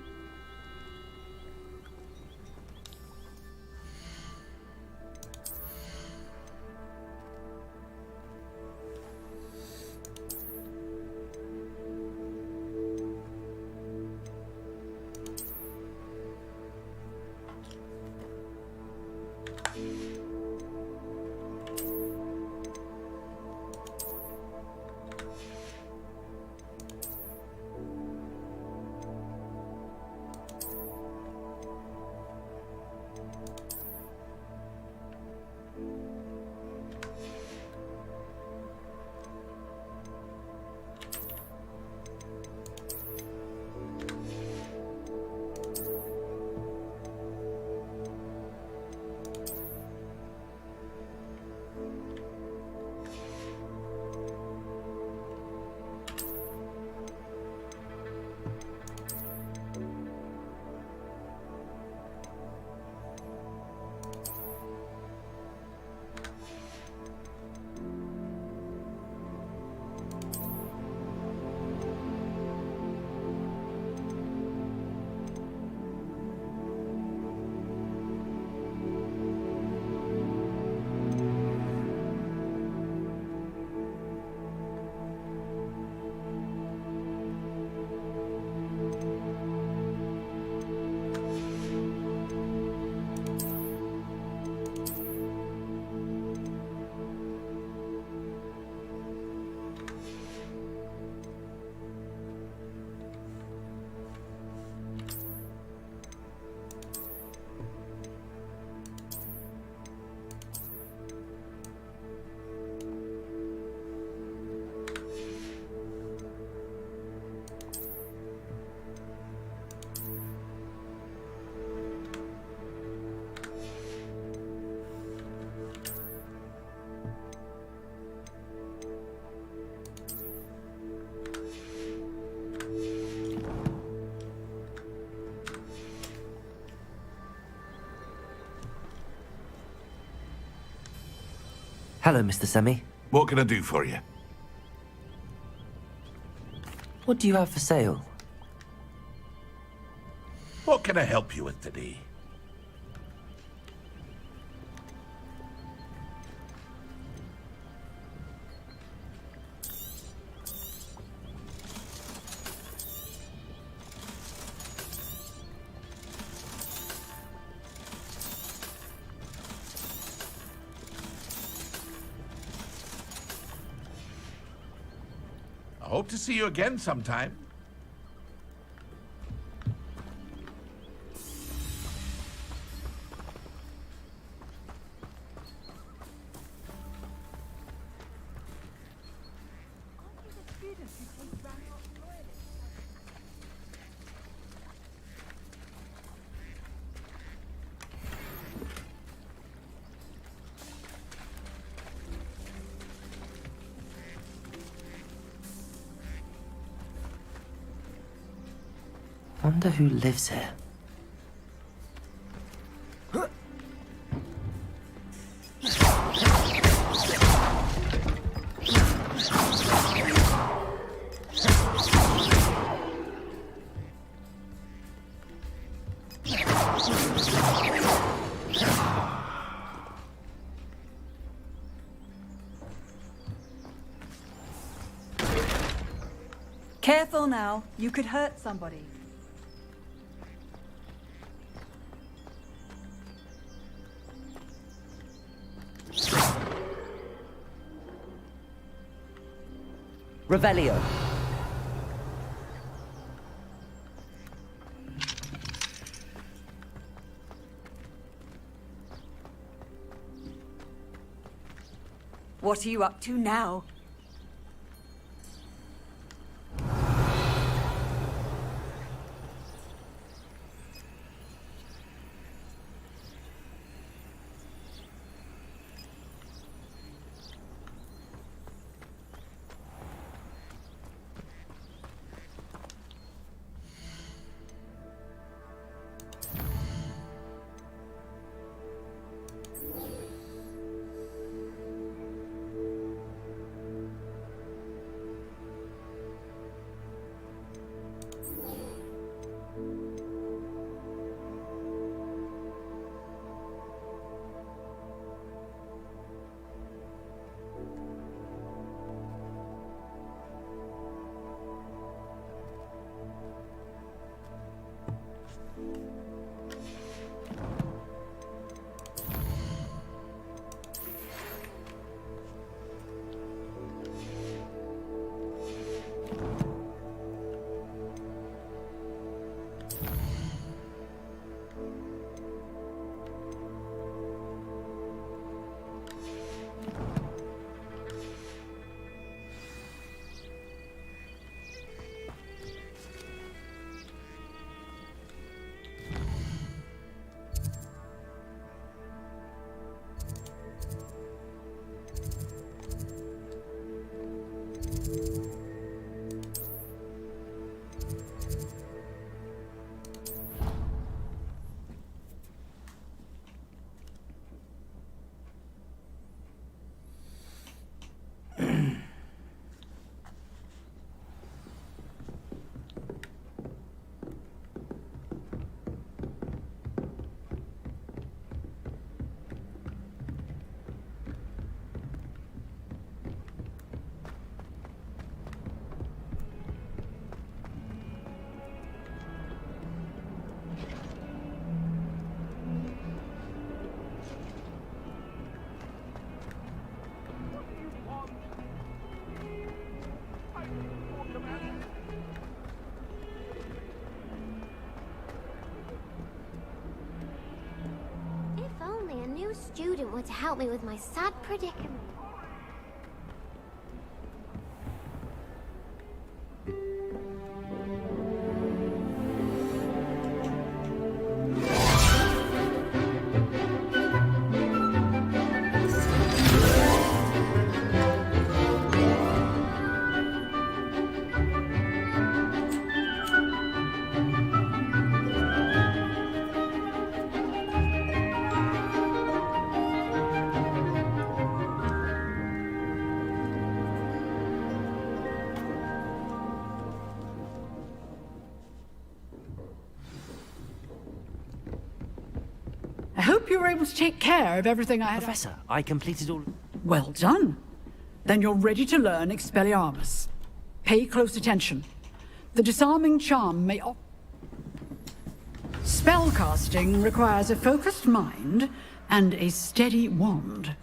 Hello, Mr. Semi. What can I do for you? What do you have for sale? What can I help you with today? I hope to see you again sometime. Wonder who lives here. Careful now. You could hurt somebody. Revelio. What are you up to now? Student would help me with my sad predicament. hope you were able to take care of everything I had. Professor, I completed all... Well done. Then you're ready to learn Expelliarmus. Pay close attention. The disarming charm may... Spellcasting requires a focused mind and a steady wand.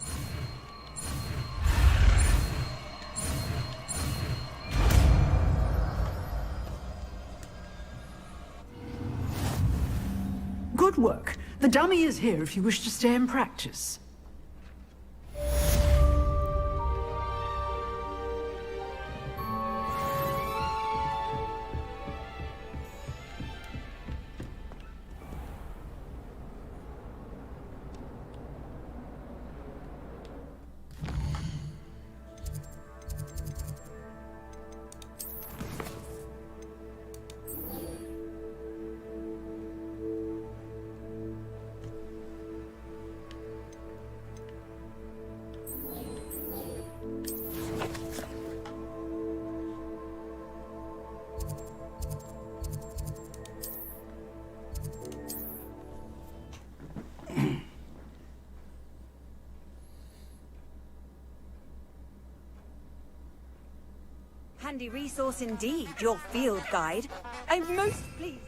Good work. The dummy is here if you wish to stay and practice. Handy resource indeed, your field guide. I'm most pleased.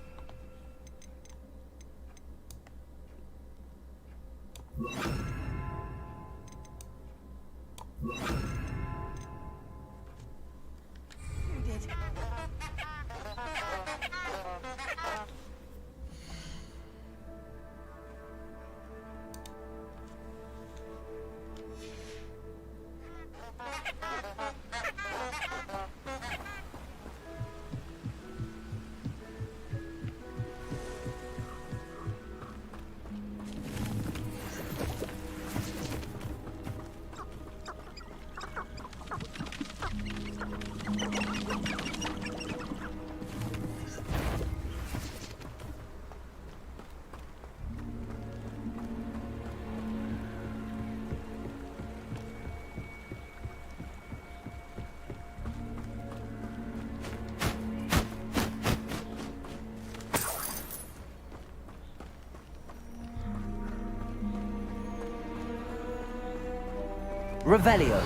Revelio.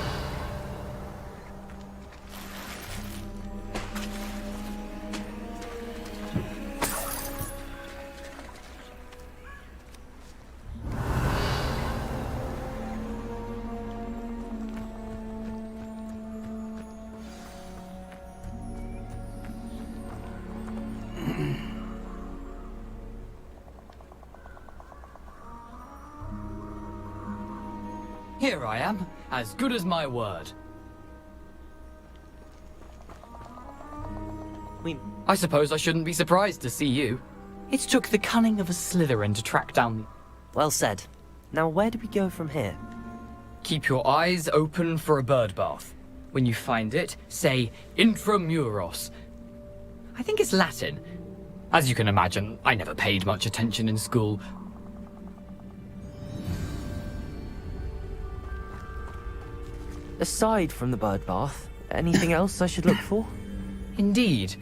Here I am, as good as my word. I suppose I shouldn't be surprised to see you. It took the cunning of a Slytherin to track down... Well said. Now where do we go from here? Keep your eyes open for a bird bath. When you find it, say Intramuros. I think it's Latin. As you can imagine, I never paid much attention in school. Aside from the bird bath, anything else I should look for? Indeed.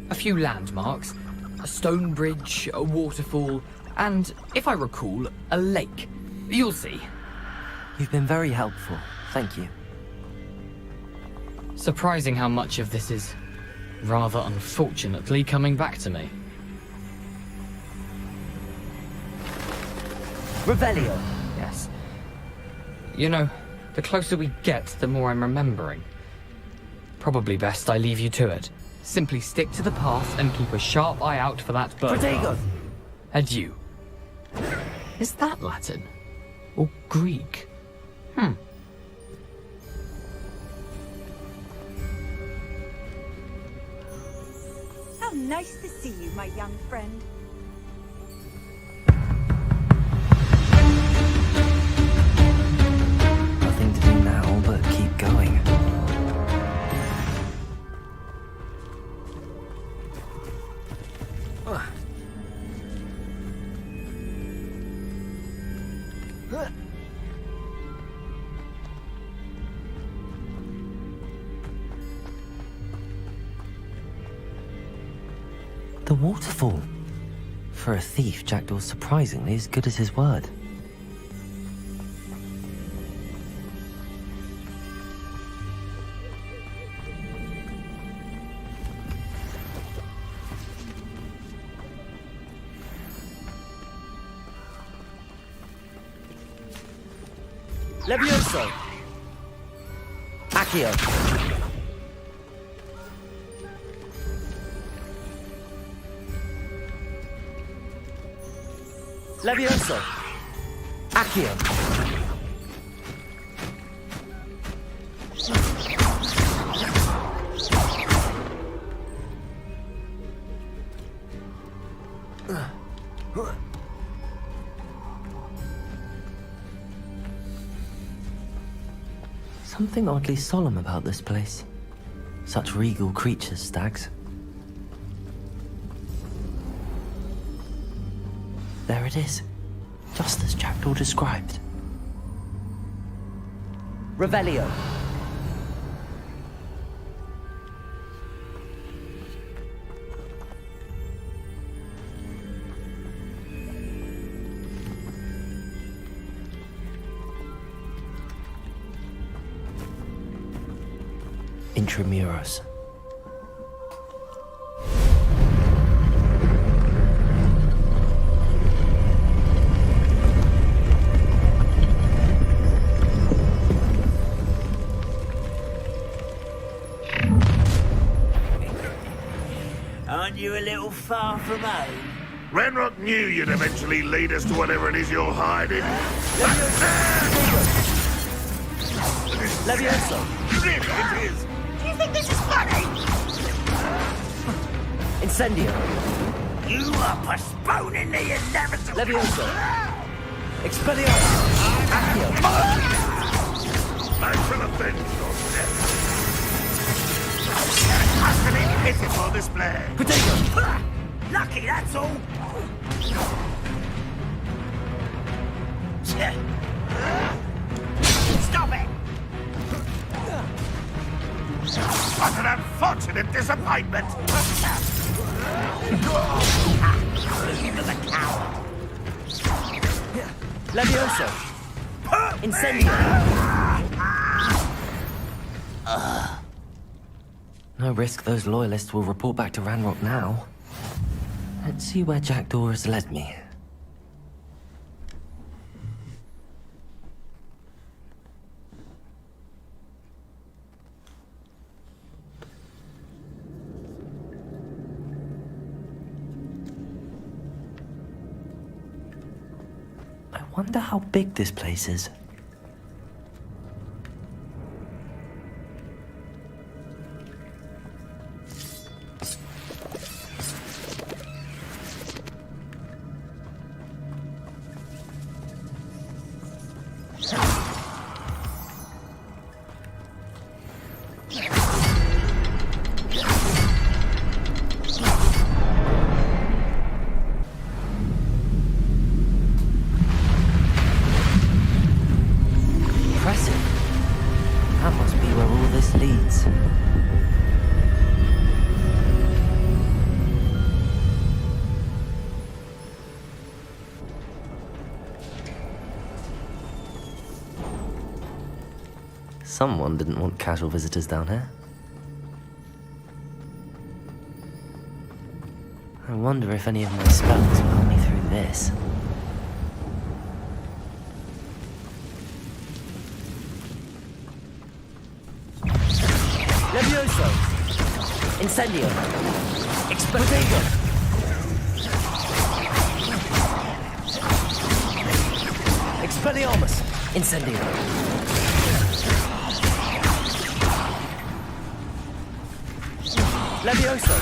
A few landmarks, a stone bridge, a waterfall, and, if I recall, a lake. You'll see. You've been very helpful. Thank you. Surprising how much of this is, rather unfortunately, coming back to me. Revelio. Yes. You know, the closer we get, the more I'm remembering. Probably best I leave you to it. Simply stick to the path and keep a sharp eye out for that bird bath. Adieu. Is that Latin? Or Greek? How nice to see you, my young friend. Nothing to do now but keep going. The waterfall. For a thief, Jackdaw's surprisingly as good as his word. Levioso! Accio! Levioso! Accio! Something oddly solemn about this place. Such regal creatures, stags. There it is, just as Jackdaw described. Revelio. Intramuros. Aren't you a little far from home? Ranrock knew you'd eventually lead us to whatever it is you're hiding. Levioso! Really, it is! Do you think this is funny? Incendio! You are postponing the inevitable. Levioso! Expelliarmus! Accio! I shall avenge your death! Utterly pitiful display! Potato! Lucky, that's all. Stop it! What an unfortunate disappointment! Into the coward. Levioso! Incendio! No risk those loyalists will report back to Ranrock now. Let's see where Jackdaw has led me. I wonder how big this place is. Someone didn't want casual visitors down here. I wonder if any of my spells will help me through this. Levioso! Incendio! Explodego! Expelliarmus! Incendio! Levioso!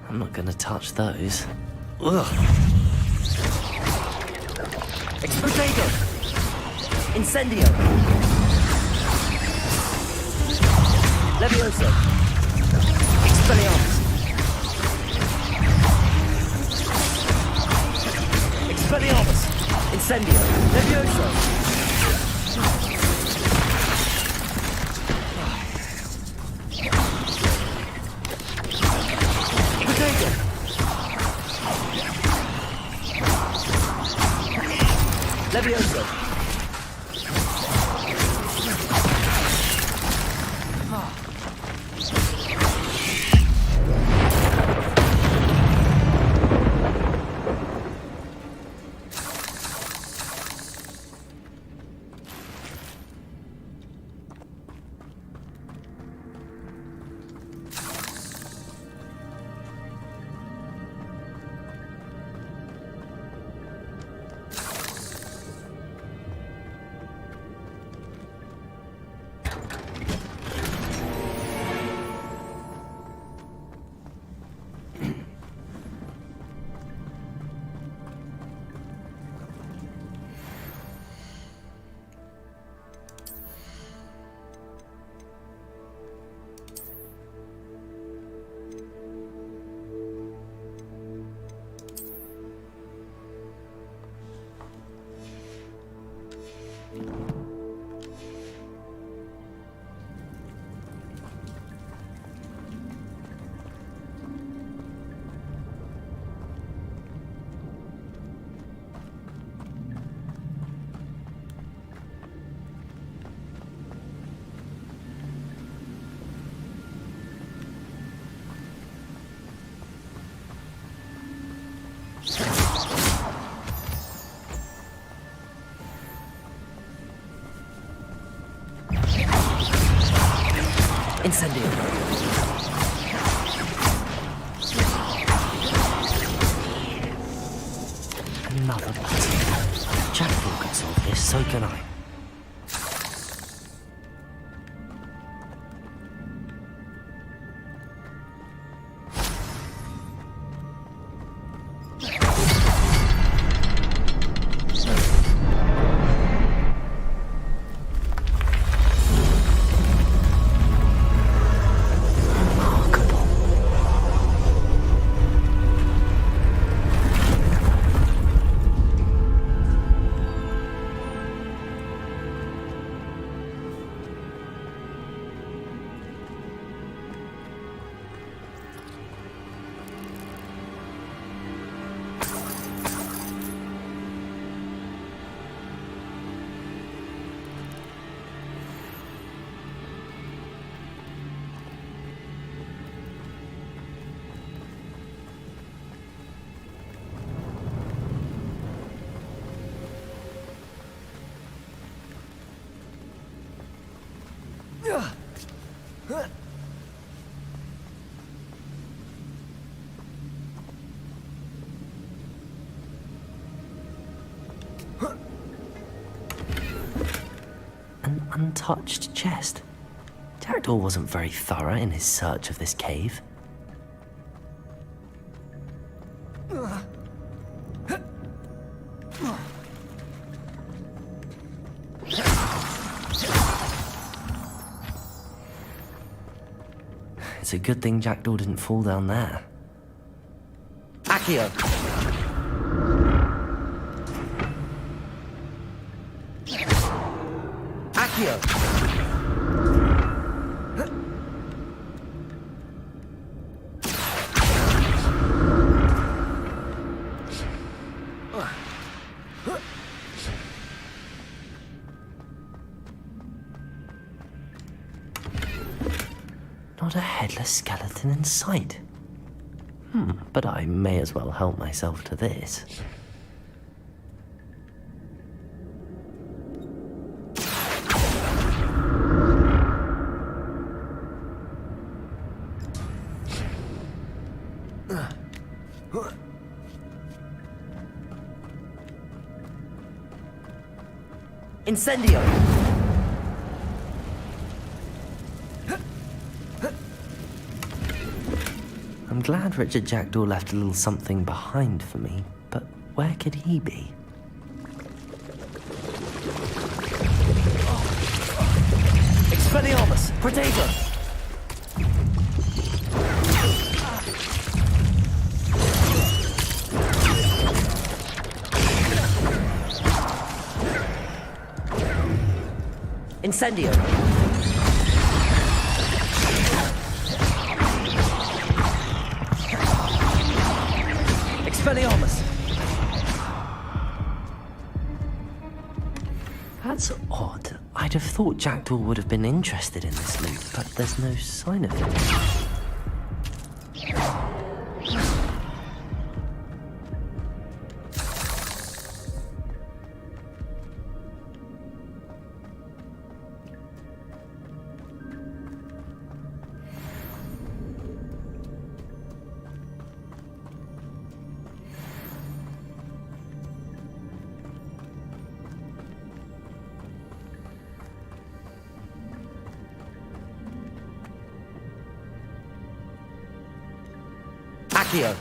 I'm not gonna touch those. Ugh! Explodego! Incendio! Levioso! Expelliarmus! Expelliarmus! Incendio! Levioso! Potato! Incendio. Another button. Jackdaw could solve this, so can I. An untouched chest. Jackdaw wasn't very thorough in his search of this cave. It's a good thing Jackdaw didn't fall down there. Accio! Accio! Not a headless skeleton in sight. But I may as well help myself to this. Incendio! I'm glad Richard Jackdaw left a little something behind for me, but where could he be? Expelliarmus! Protego! Incendio! Expelliarmus! That's odd. I'd have thought Jackdaw would have been interested in this loot, but there's no sign of it. Accio!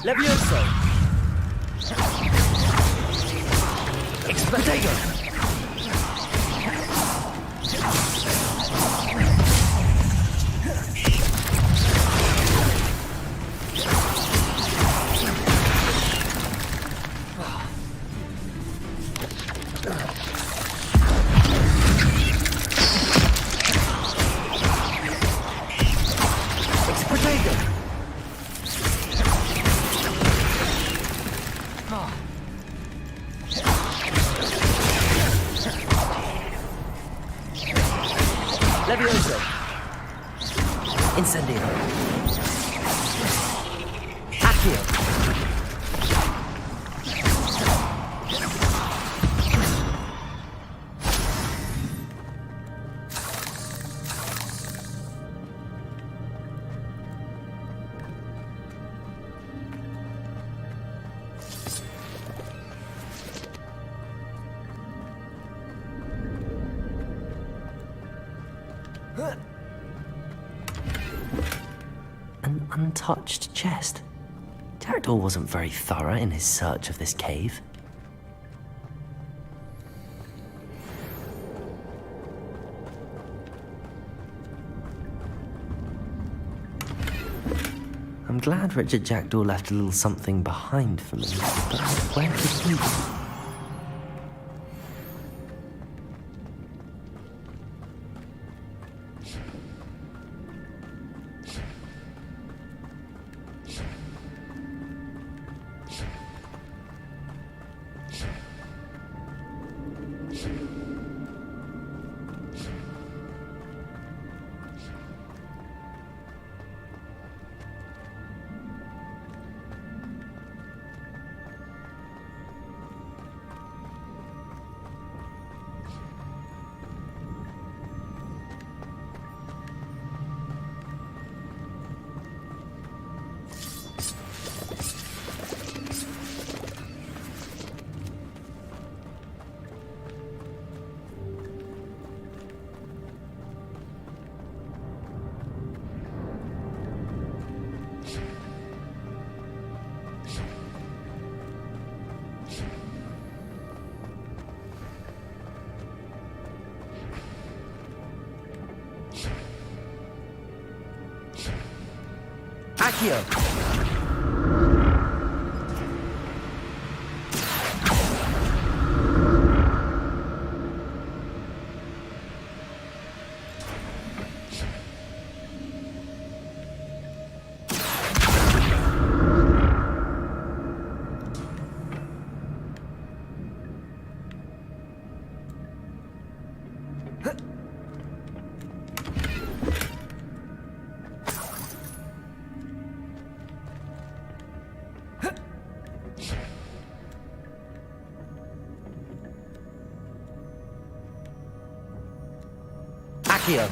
Levioso! Expedego! Levioso! Incendio! Accio! untouched chest. Jackdaw wasn't very thorough in his search of this cave. I'm glad Richard Jackdaw left a little something behind for me, but where could he be? Accio! Accio!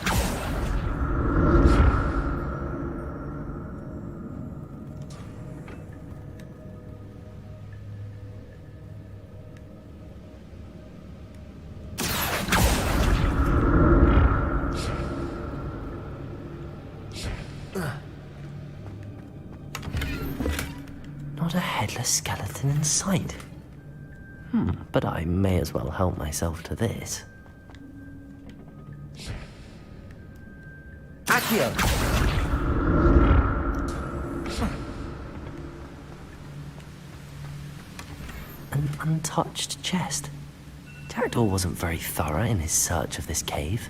Not a headless skeleton in sight. But I may as well help myself to this. Accio! An untouched chest. Jackdaw wasn't very thorough in his search of this cave.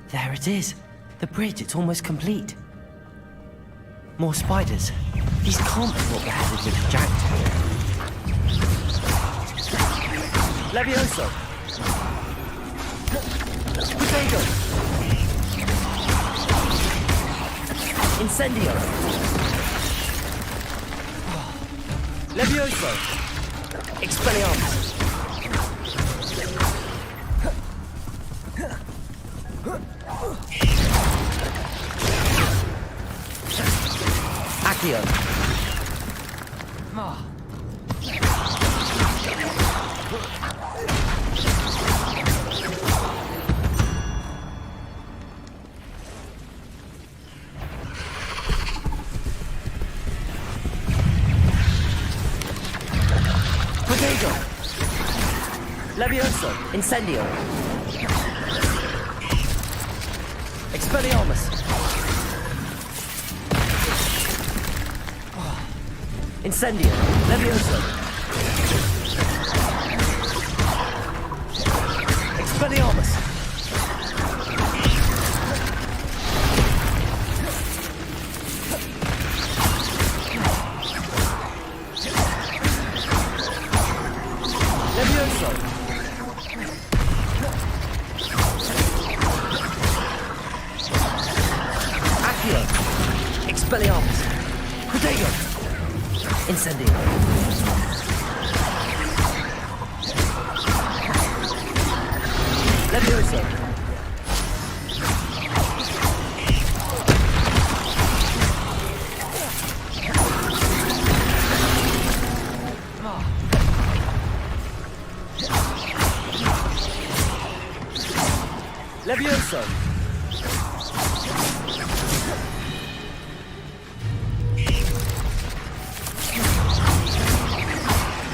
There it is. The bridge, it's almost complete. More spiders. These can't be what were headed with Jackdaw. Levioso! Potato! Incendio! Levioso! Expelliarmus! Accio. Protego. Levioso. Incendio. Expelliarmus. Incendio. Levioso. Expelliarmus. Levioso. Accio. Expelliarmus. Protego. Incendio. Levioso. Levioso.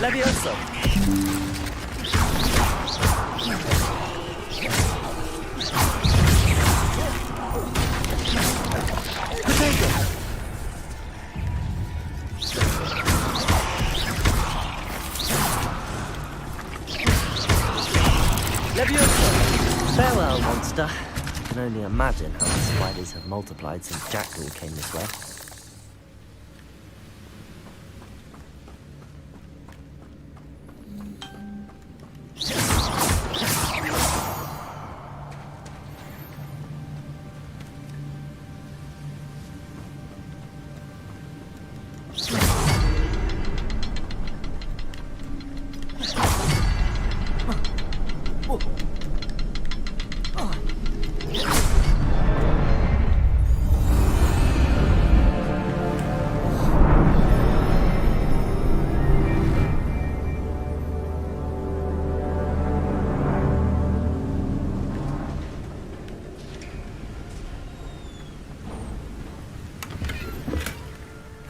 Levioso. Protego. Levioso. Farewell, monster. I can only imagine how the spiders have multiplied since Jackdaw came this way.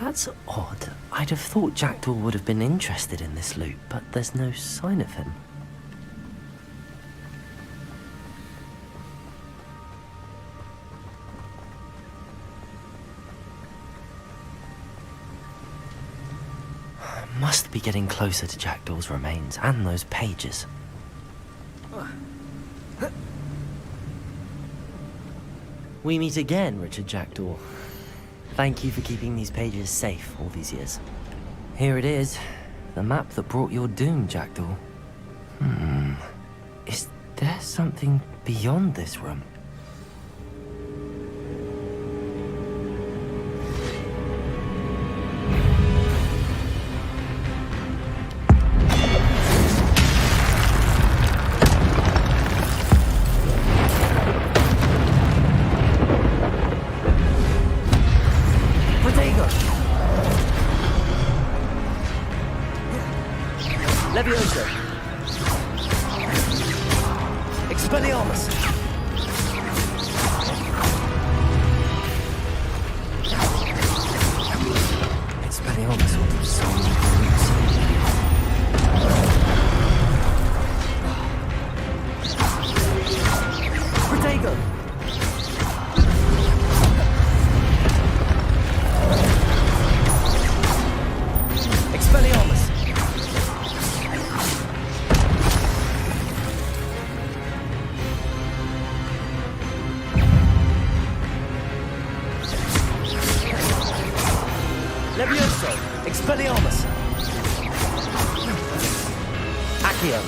That's odd. I'd have thought Jackdaw would have been interested in this loot, but there's no sign of him. Must be getting closer to Jackdaw's remains and those pages. We meet again, Richard Jackdaw. Thank you for keeping these pages safe all these years. Here it is, the map that brought your doom, Jackdaw. Is there something beyond this room? Levioso. Expelliarmus. Expelliarmus will do so many things. Protego. Expelliarmus. Levioso. Expelliarmus. Accio.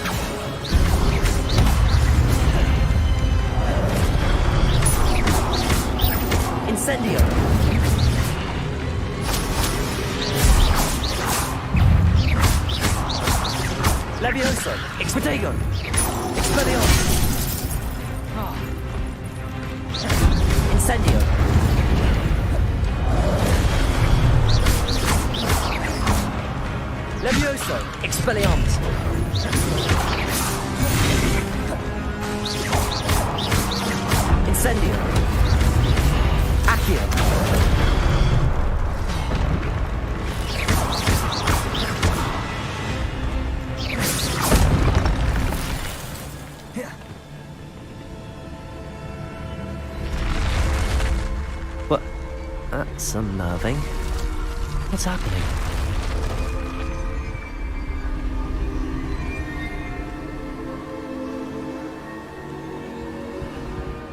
Incendio. Levioso. Protego. Expelliarmus. Incendio. Levioso, Expelliarmus. Incendio. Accio. What? That's unnerving. What's happening?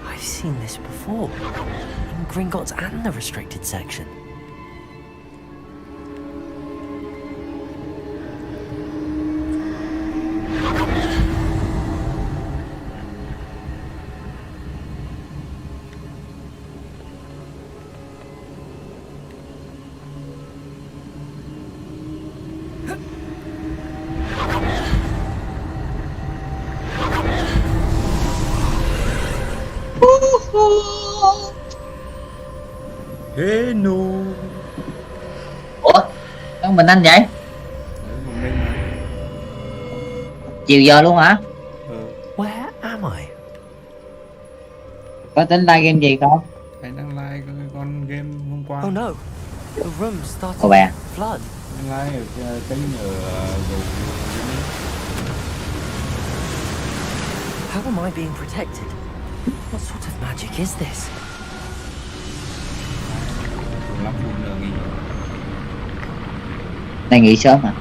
I've seen this before. In Gringotts and the restricted section. Hello. Ủa? Sao mình anh vậy? Chiều giờ luôn hả? Where am I? Có tính like game gì không? Anh đang like con game hôm qua. Oh no. The room started Cô bà. to flood. Anh like ở kênh ở How am I being protected? What sort of magic is this? 15 phút nữa nghỉ. Này nghỉ sớm hả?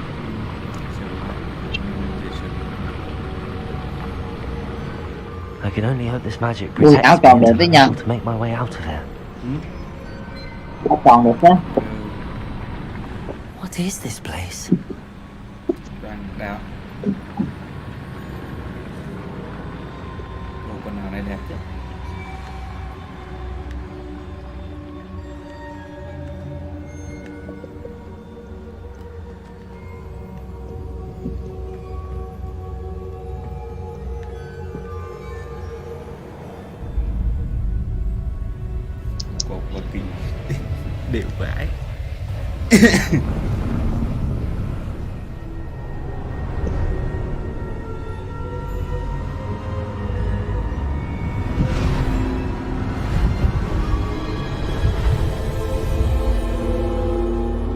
I can only hope this magic Ui, áo protects me tròn đẹp until đấy I'm nha. able to make my way out of here. Áo tròn được đó. What is this place? Đoàn đạo. Bộ quần áo này đẹp chứ. Cột và kinh đều vãi.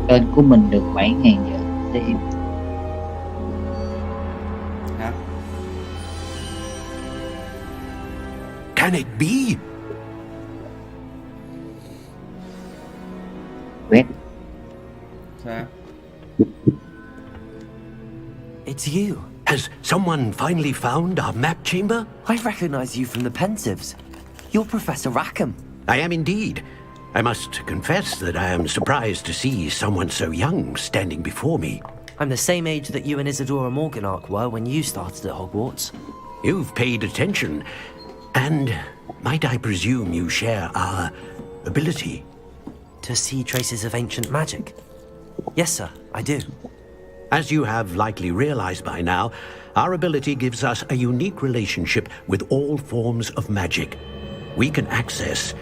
Kênh của mình được 7.000 giờ xem. Hả? Can it be? Quét. Sao? It's you. Has someone finally found our map chamber? I recognize you from the Pensives. You're Professor Rackham. I am indeed. I must confess that I am surprised to see someone so young standing before me. I'm the same age that you and Isadora Morganach were when you started at Hogwarts. You've paid attention, and might I presume you share our ability? To see traces of ancient magic? Yes, sir, I do. As you have likely realized by now, our ability gives us a unique relationship with all forms of magic. We can access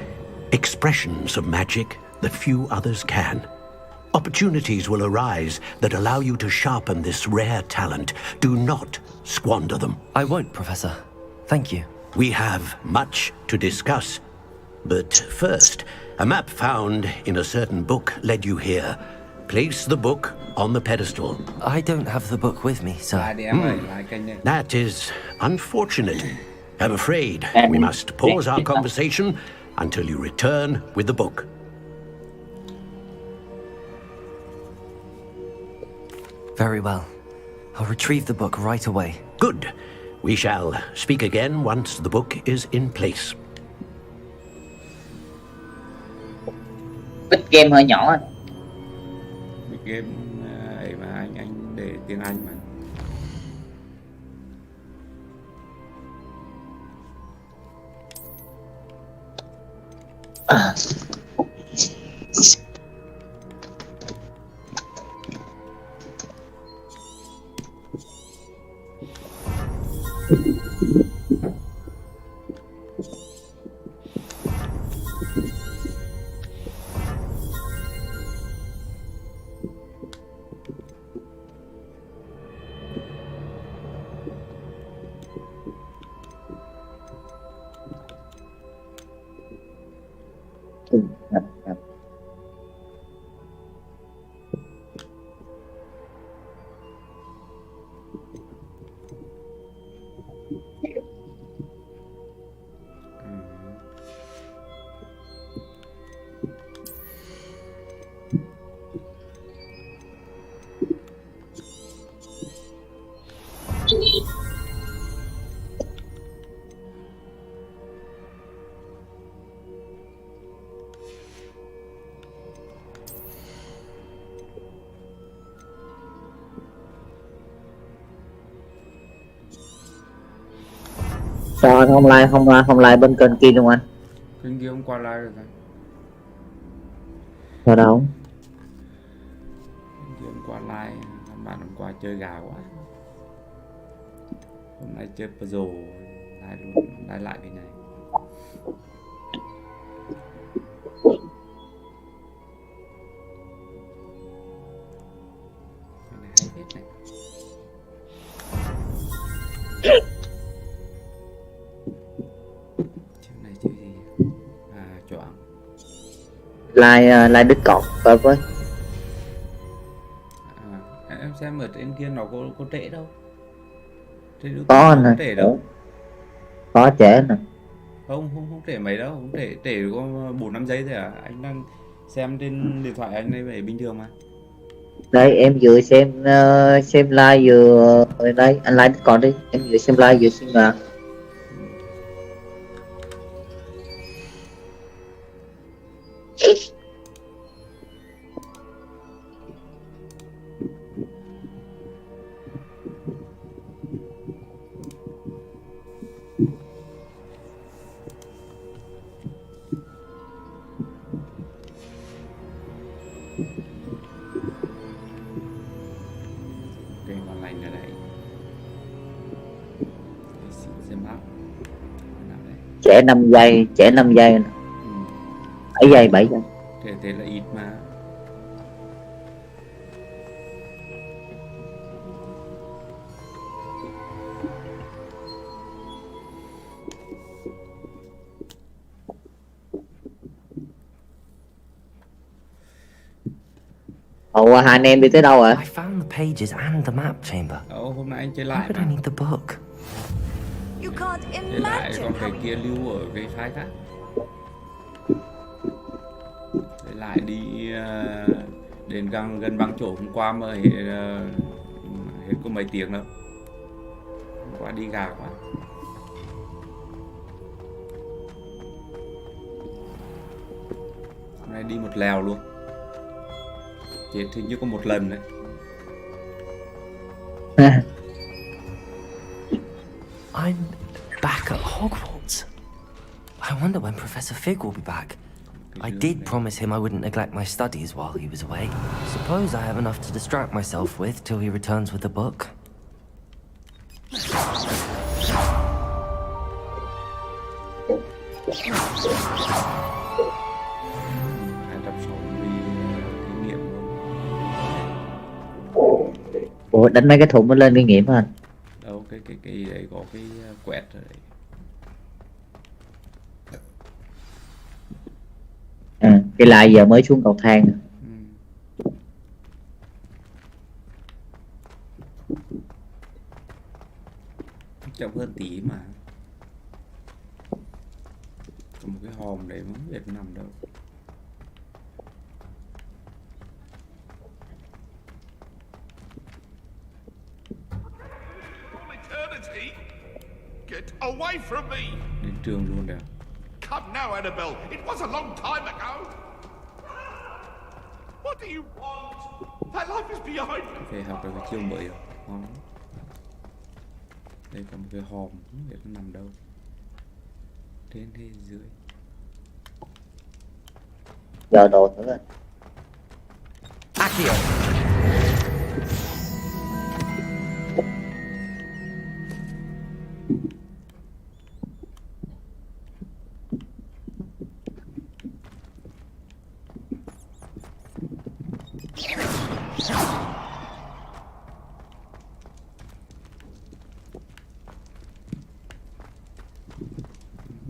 expressions of magic that few others can. Opportunities will arise that allow you to sharpen this rare talent. Do not squander them. I won't, Professor. Thank you. We have much to discuss. But first, a map found in a certain book led you here. Place the book on the pedestal. I don't have the book with me, sir. Lại đi em ơi, lại kênh nha. That is unfortunate. I'm afraid we must pause our conversation until you return with the book. Very well. I'll retrieve the book right away. Good. We shall speak again once the book is in place. Bích game hơi nhỏ. Big game ấy mà anh để tiếng Anh mà. Sao anh không like bên kênh kia luôn anh? Kênh kia hôm qua like rồi ta. Sao đâu? Kênh kia hôm qua like, thằng bạn hôm qua chơi gà quá. Hôm nay chơi puzzle, like luôn, like lại cái này. Cái này hay phết này. Chiếc này chữ gì? À, choạng. Like Discord coi với. Em xem ở trên kia nó có trễ đâu. Trên YouTube Có không nè. trễ đâu. Có trễ nè. Không trễ mấy đâu, không trễ có 4-5 giây thôi à. Anh đang xem trên điện thoại anh đây vậy bình thường mà. Đây em vừa xem live vừa đây anh like Discord đi. Em vừa xem live vừa xem mà. Cái ngon lành ở đây. Xem map. Nào đây. Trễ 5 giây nè. 7 giây. Thế là ít mà. Ủa hai anh em đi tới đâu rồi? I found the pages and the map chamber. Hôm nay anh chơi Why lại would mà. I need the book? You can't Chơi lại imagine còn cái how kia lưu ở cái file khác. Chơi lại đi đến gần bằng chỗ hôm qua mà hết có mấy tiếng đâu. Hôm qua đi gà quá. Hôm nay đi một lèo luôn. Chết thì như có một lần đấy. I'm back at Hogwarts. I wonder when Professor Fig will be back. I did promise him I wouldn't neglect my studies while he was away. Suppose I have enough to distract myself with till he returns with the book. Ủa đánh mấy cái thùng mới lên kinh nghiệm hả anh? Đâu cái đấy có cái quẹt rồi đấy. À, cái like giờ mới xuống cầu thang. Chậm hơn tí mà. Có một cái hòm đấy mà không biết nằm đâu. Get away from me! Đến trường luôn đấy. Come now, Annabelle. It was a long time ago. What do you want? That life is behind you. Phải học được cái chiêu mới không? Ngon lắm. Đây có một cái hòm không biết nó nằm đâu. Trên hay dưới? Giờ đồ nữa. Accio.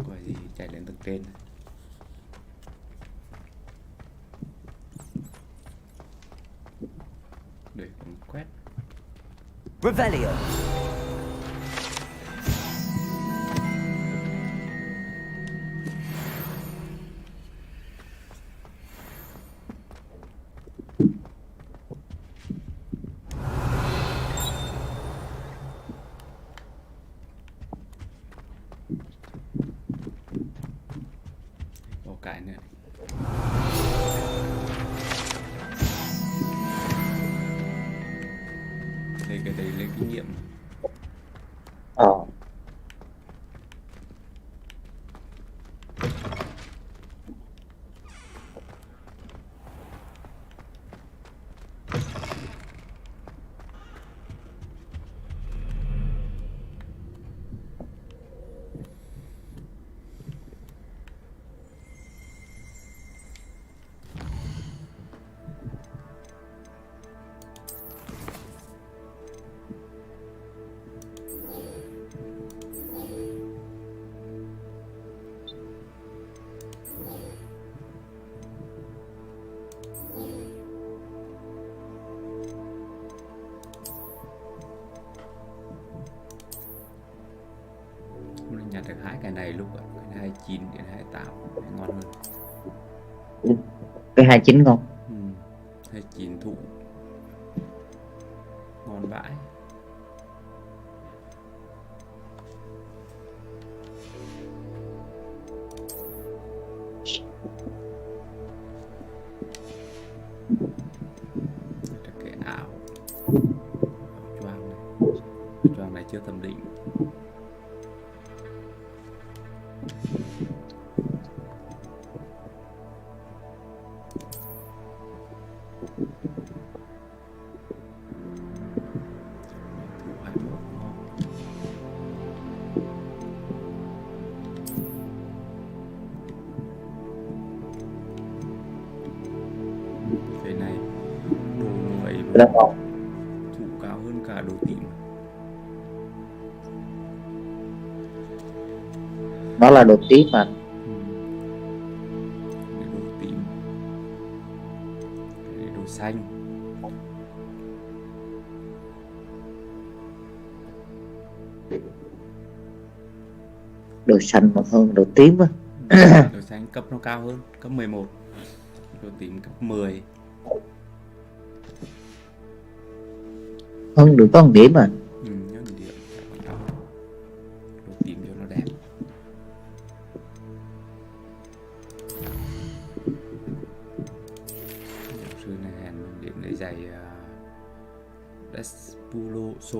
Quả gì chạy lên tầng trên này. Để con quét. Revelio. Có cái nữa. Đây cái đấy lấy kinh nghiệm. cái này lúc ở cái 29 đến 28 ngon hơn. Cái 29 ngon. 29 thụ ngon vãi. Cái áo choàng này chưa thẩm định. Cái này đồ ấy thủ cao hơn cả đồ tím. Nó là đồ tím mà. Cái đồ tím, cái đồ xanh. Đồ xanh mà hơn đồ tím á. Đồ xanh cấp nó cao hơn, cấp 11. Đồ tím cấp 10. Hơn được có 1 điểm à. Nhớ một điểm quan trọng. Đồ tím cho nó đẹp. Giáo sư này hẹn điểm để dạy Despuloso.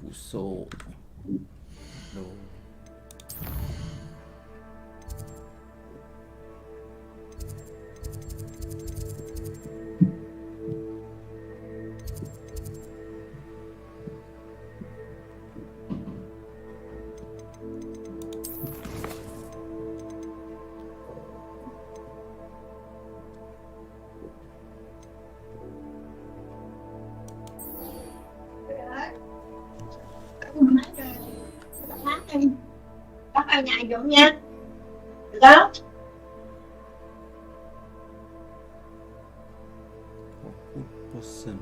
Despuso đồ Bắt ở nhà Dũng nha. Được không? Potion.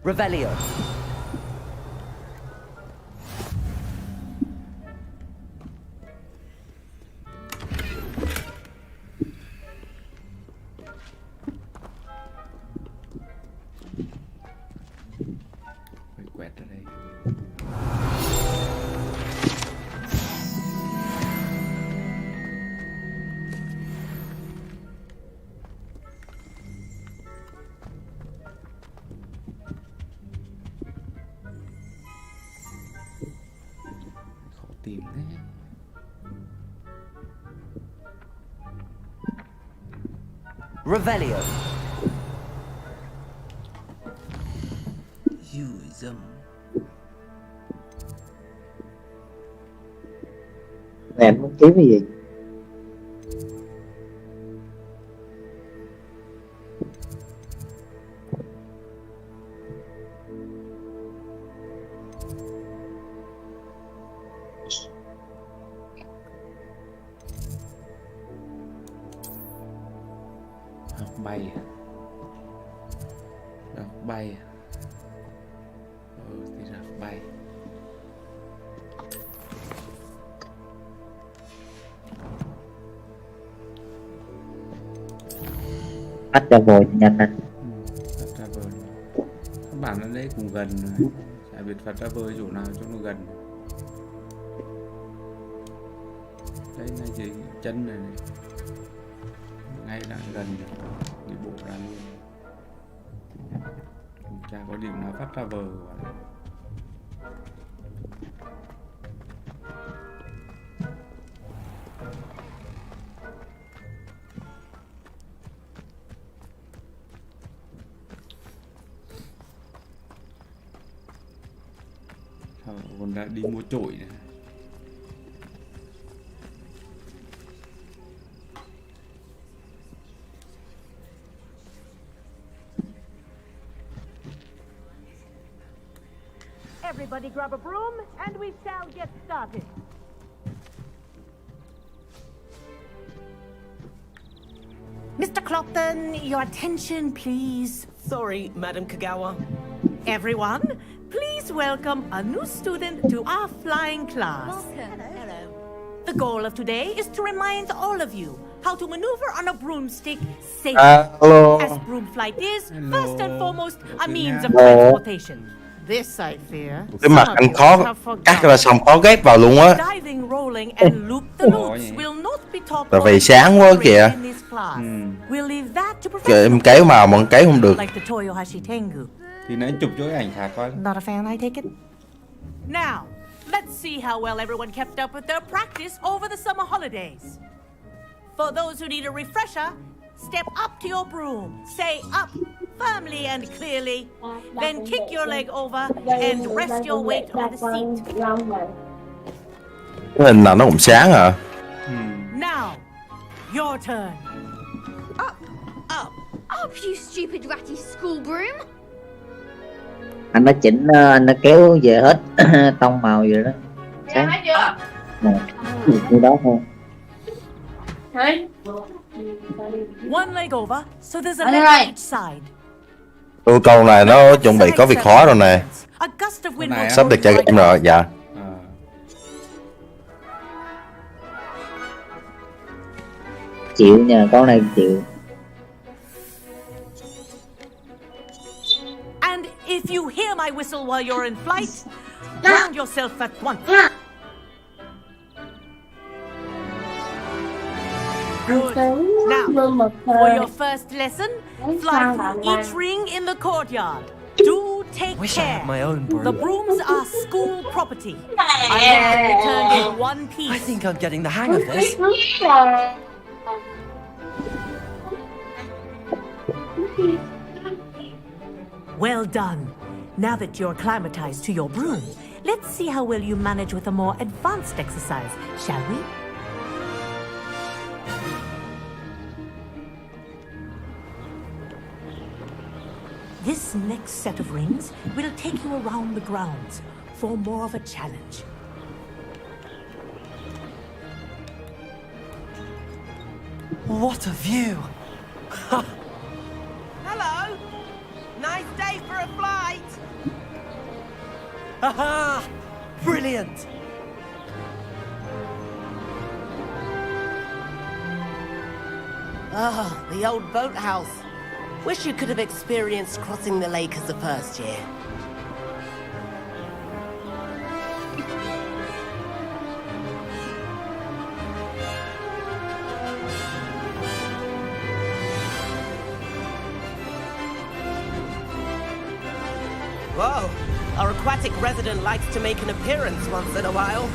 Revelio. Phải quẹt ở đây. Khó tìm thế. Revelio. Dùi dâm. Em muốn kiếm cái gì? Học bay à? Học bay à? Thì là học bay. Bắt ra vội nhanh nè. Fast travel. Các bạn ở đây cũng gần rồi. Chả biết Fast travel chỗ nào cho nó gần. Đây này chỉ chân này, này. Ngay là gần rồi. Đi bộ ra luôn. Chả có điểm nào Fast travel cả. Còn đã đi mua chổi này. Everybody grab a broom and we shall get started. Mr. Clopton, your attention, please. Sorry, Madam Kagawa. Everyone, please welcome a new student to our flying class. Welcome. Hello. The goal of today is to remind all of you how to maneuver on a broomstick safely. As broom flight is, first and foremost, a means of transportation. This, I fear, Cái mặt anh khó cắt ra xong khó ghép vào luôn á. diving, rolling, and loop the loops will not be taught Tại vì sáng quá kìa. in this class. We'll leave that to Kìa, em kéo màu mà kéo không được. like the Toyohashi Tengu. Thì nãy chụp cho cái ảnh khác coi. Not a fan, I take it. Now, let's see how well everyone kept up with their practice over the summer holidays. For those who need a refresher, step up to your broom, say up firmly and clearly, then kick your leg over and rest your weight on the seat. Cái hình nào nó cũng sáng à. Now, your turn. Up, you stupid ratty school broom. Anh đã chỉnh, anh đã kéo về hết tông màu vậy đó. Sáng. Như đó thôi. One leg over, so there's a leg on each side. Câu này nó chuẩn bị có việc khó rồi nè. A gust of wind will Sắp được chơi game rồi, dạ. Chịu nha, con này chịu. And if you hear my whistle while you're in flight, ground yourself at once. Good. Now, for your first lesson, fly through each ring in the courtyard. Do take Wish I care. had my own broom. The brooms are school property. I want them returned in one piece. I think I'm getting the hang of this. Well done. Now that you're acclimatized to your broom, let's see how well you manage with a more advanced exercise, shall we? This next set of rings will take you around the grounds for more of a challenge. What a view! Hello! Nice day for a flight! Haha! Brilliant! Ah, the old boathouse. Wish you could have experienced crossing the lake as the first year. Whoa! Our aquatic resident likes to make an appearance once in a while.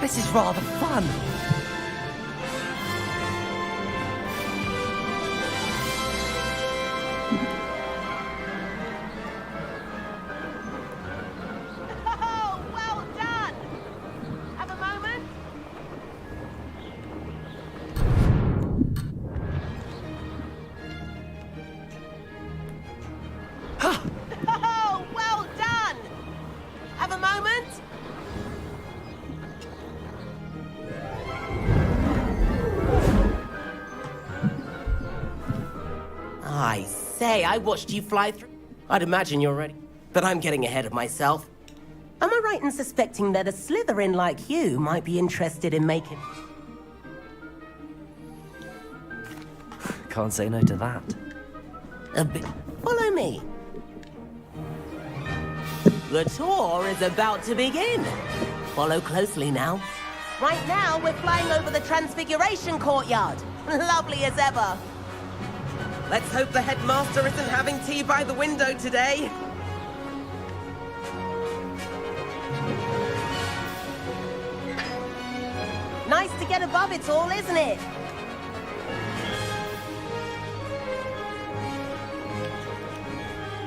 This is rather fun. Oh, well done! Have a moment? Oh, well done! Have a moment? I say, I watched you fly through. I'd imagine you're ready. But I'm getting ahead of myself. Am I right in suspecting that a Slytherin like you might be interested in making... Can't say no to that. a bit... Follow me. The tour is about to begin. Follow closely now. Right now, we're flying over the Transfiguration Courtyard. Lovely as ever. Let's hope the headmaster isn't having tea by the window today. Nice to get above it all, isn't it?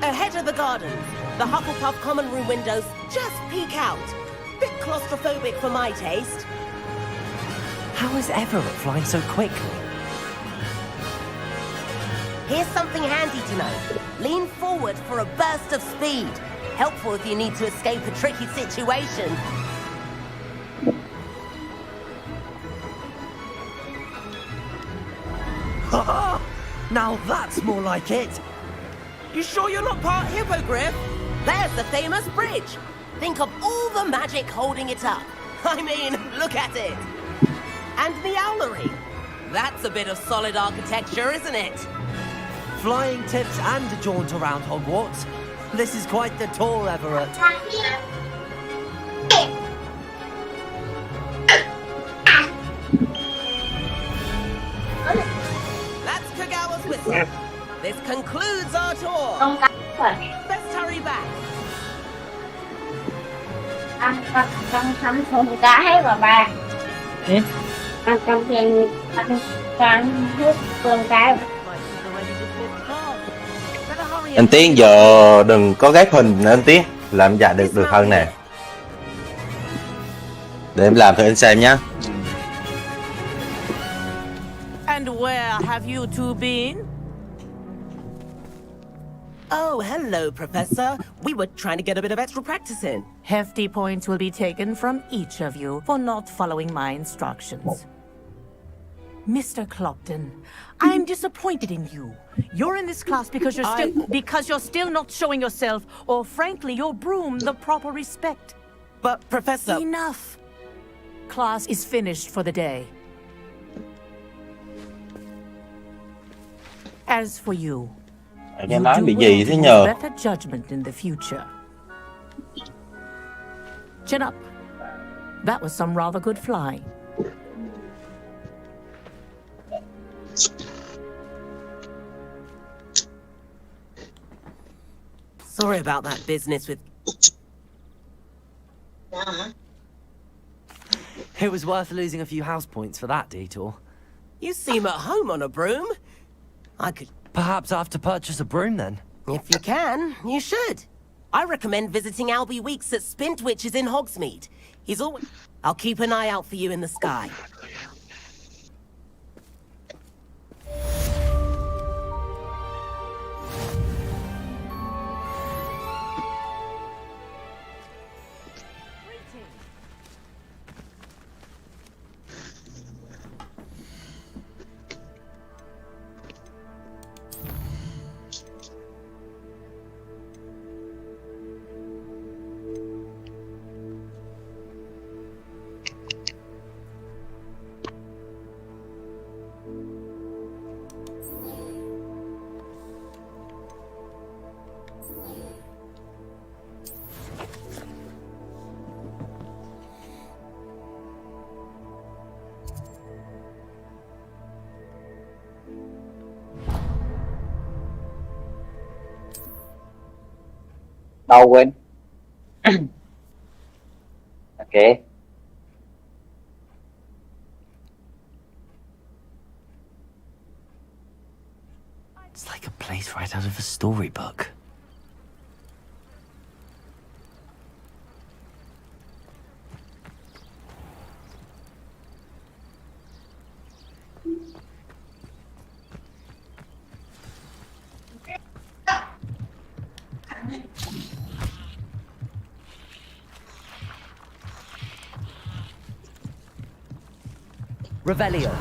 Ahead of the gardens, the Hufflepuff common room windows just peek out. Bit claustrophobic for my taste. How is Everett flying so quickly? Here's something handy to know. Lean forward for a burst of speed. Helpful if you need to escape a tricky situation. Ha! Now that's more like it. You sure you're not part Hippogriff? There's the famous bridge. Think of all the magic holding it up. I mean, look at it. And the owlery. That's a bit of solid architecture, isn't it? Flying tips and a jaunt around Hogwarts. This is quite the tour, Everett. That's Kagawa's whistle. This concludes our tour. Let's hurry back. Anh thăm thùng cái và bà. Anh trong tiền anh hút vườn cái. Anh Tiến giờ đừng có ghép hình nữa anh Tiến, làm dạ được hơn nè. Để em làm thử anh xem nhé. And where have you two been? Oh, hello, Professor. We were trying to get a bit of extra practice in. Hefty points will be taken from each of you for not following my instructions. Mr. Clopton, I'm disappointed in you. You're in this class because you're still not showing yourself, or frankly, your broom the proper respect. But, Professor... Enough. Class is finished for the day. As for you, Nghe nói bị gì thế nhờ? better judgment in the future. Chin up. That was some rather good flying. Sorry about that business with... It was worth losing a few house points for that detour. You seem at home on a broom. I could... Perhaps I have to purchase a broom then? If you can, you should. I recommend visiting Albie Weeks at Spintwitches in Hogsmeade. He's always... I'll keep an eye out for you in the sky. Đâu quên. Okay. It's like a place right out of a storybook. Revelio.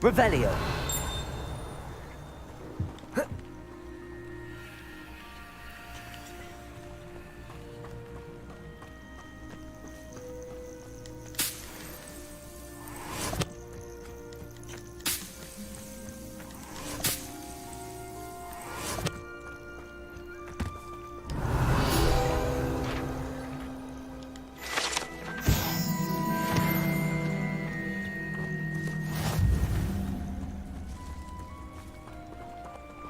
Revelio.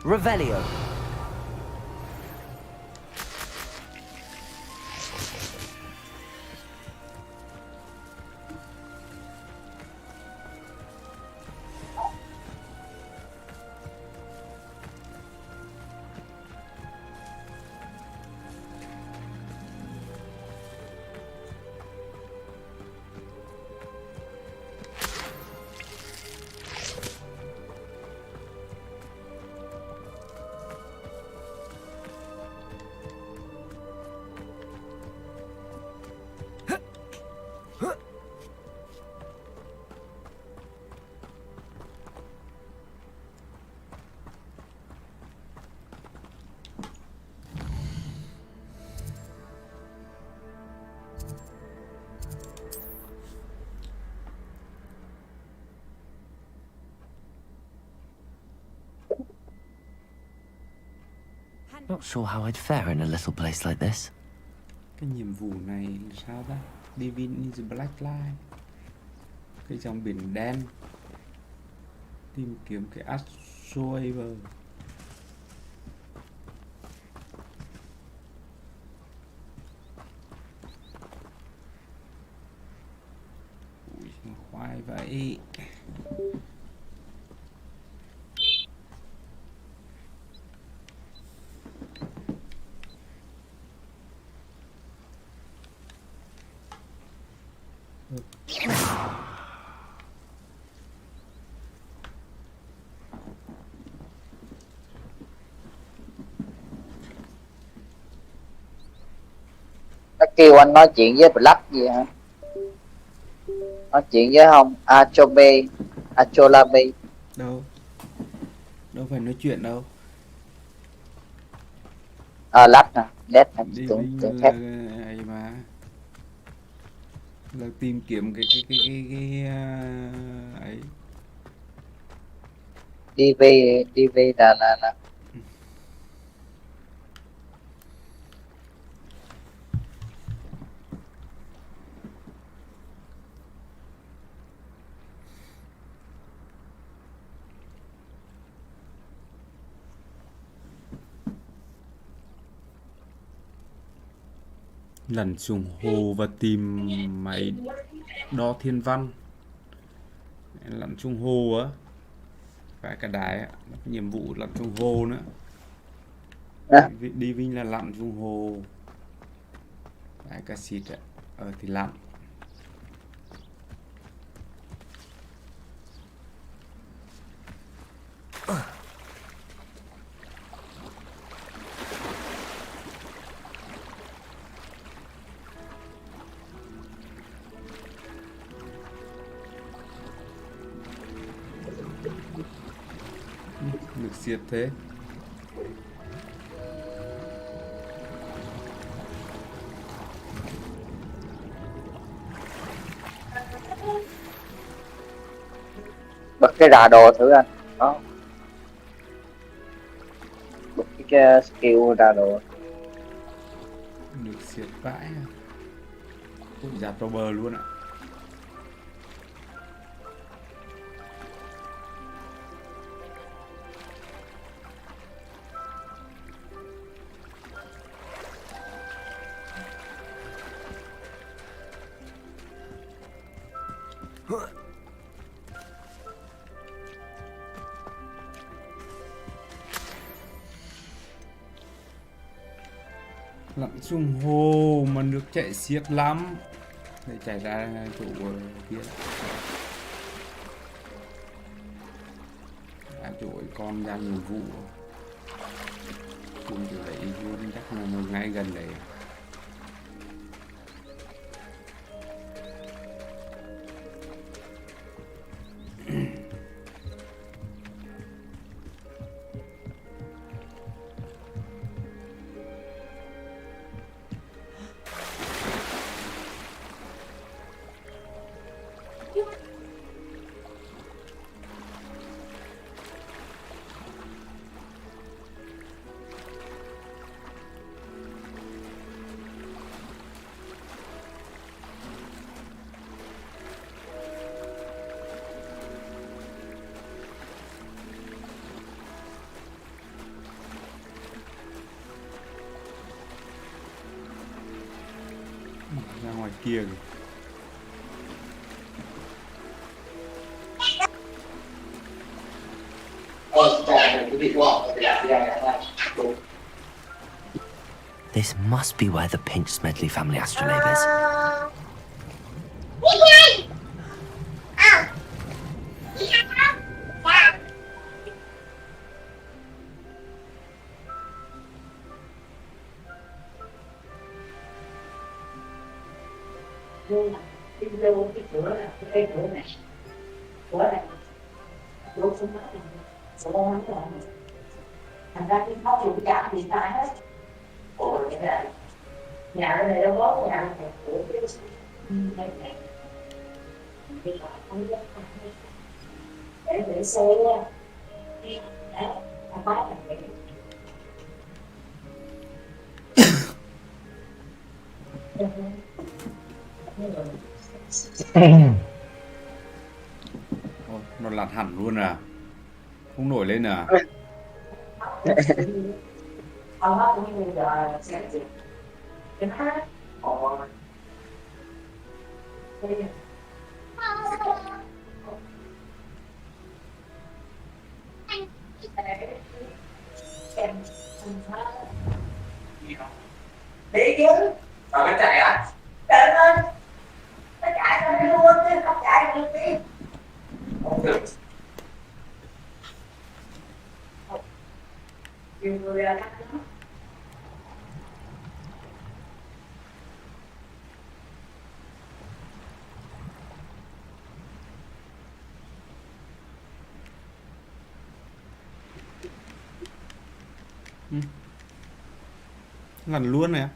Revelio. Not sure how I'd fare in a little place like this. Cái nhiệm vụ này sao ta? Divine in the Black Line. Cái dòng biển đen. Tìm kiếm cái Astroaver. Ui, khoai vậy. Nó kêu anh nói chuyện với Black gì hả? Nói chuyện với không? Acholabe. Đâu phải nói chuyện đâu. Lách nè, Dead nè, tưởng thép. Ấy mà là tìm kiếm cái ấy. DV là lặn xuống hồ và tìm máy đo thiên văn. Lặn xuống hồ á, phải cả đài á, nhiệm vụ lặn xuống hồ nữa. Đi Vinh là lặn xuống hồ. Phải cả xịt á, thì lặn. Được xiết thế. bật cái rà đồ thử anh. Đó. skill ra đồ. Được xiết vãi. Ui, dạt vào bờ luôn ạ. Lặn xuống hồ mà nước chảy xiết lắm. Để chảy ra chỗ kia. Ra chỗ con ra nhiệm vụ. Cùng chỗ đấy luôn, chắc là một ngay gần đấy. Ra ngoài kia kìa. This must be where the Pinch Smedley family astrolabe is. cái cửa là cái cửa này, cửa này đổ xuống đất này, số lo lắng rồi, thành ra cái khóc chịu cả bị tai hết. Ôi cái này nhà này đâu có nhà này của cái này này đi lại không biết để xe đấy anh bác là cái Nó lặt hẳn luôn à? Không nổi lên à? ông bác cũng như giờ sẽ gì cái hát ồ đi chứ rồi nó chạy á chạy lên nó chạy lên luôn chứ không chạy được đi không được nhiều người là cắt nó Lặn luôn nè.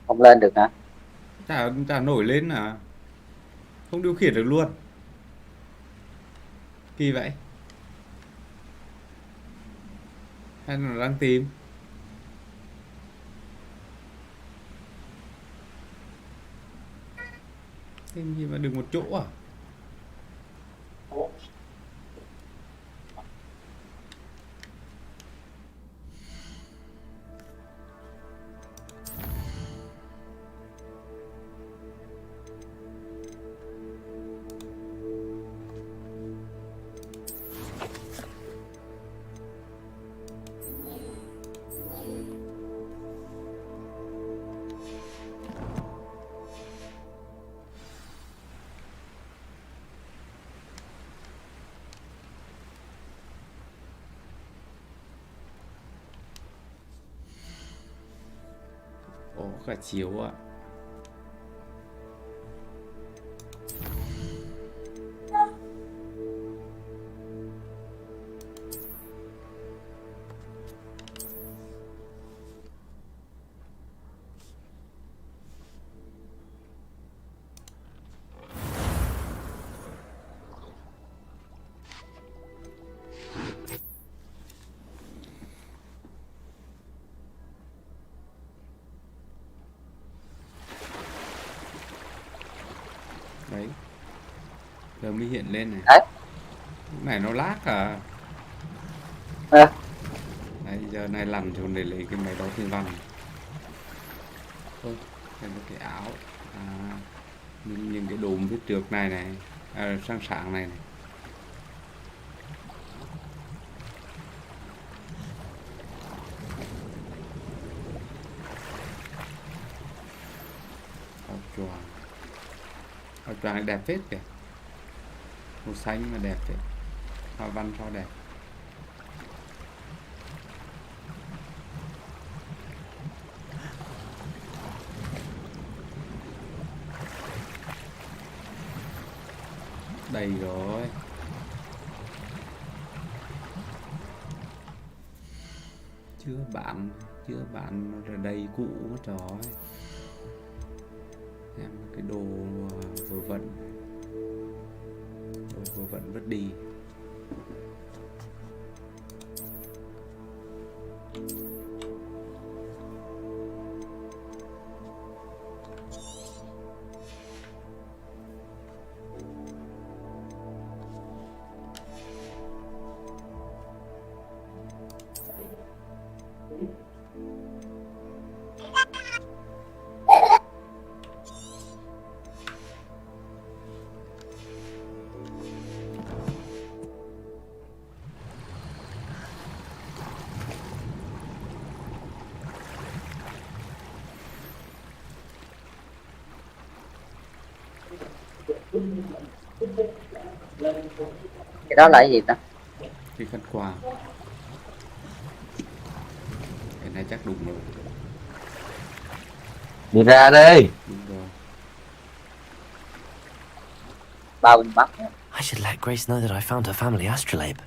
Không lên được hả? Chả nổi lên à? Không điều khiển được luôn. Kỳ vậy. Hay là nó đang tìm? Tìm gì mà đừng một chỗ à? Ồ, cả chiếu ạ. giờ mới hiện lên này. Đấy. Cái này nó lag à? Đấy. Đấy, giờ này lằn xuống để lấy cái máy đo thiên văn. Thôi, đây là cái áo. Những cái đồ viết trượt này này, sáng sáng này này. Áo choàng này đẹp phết kìa, màu xanh mà đẹp phết, hoa văn sao đẹp. Đầy rồi. Chưa bán rồi, đầy cũ mất rồi. Em cái đồ vớ vẩn vứt đi. Cái đó là cái gì ta? Cái khăn quàng. Cái này chắc đúng rồi. Đi ra đi. Đúng rồi. Bao bình bắc. I should let Grace know that I found her family astrolabe.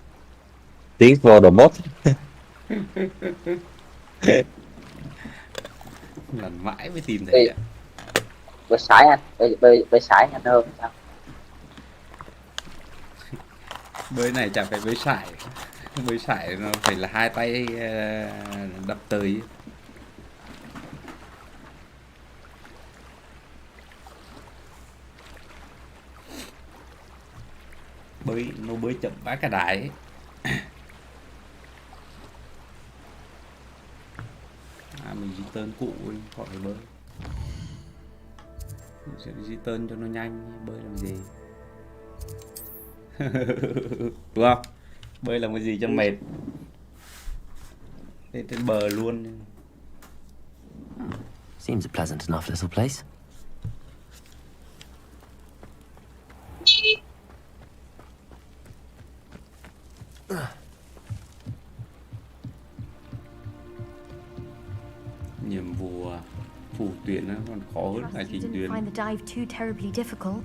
Tiếng vô đồ mốt. Lần mãi mới tìm thấy ạ. Bơi sải anh, bơi sải nhanh hơn sao? Bơi này chả phải bơi sải. Bơi sải nó phải là hai tay đập tới. Nó bơi chậm vãi cả đái ấy. Mình di tơn cụ khỏi phải bơi. Mình sẽ di tơn cho nó nhanh, bơi làm gì. Đúng không? Bơi làm cái gì cho mệt. Lên trên bờ luôn. Seems a pleasant enough little place. Nhiệm vụ phủ tuyển nó còn khó hơn là chính tuyến. Find the dive too terribly difficult.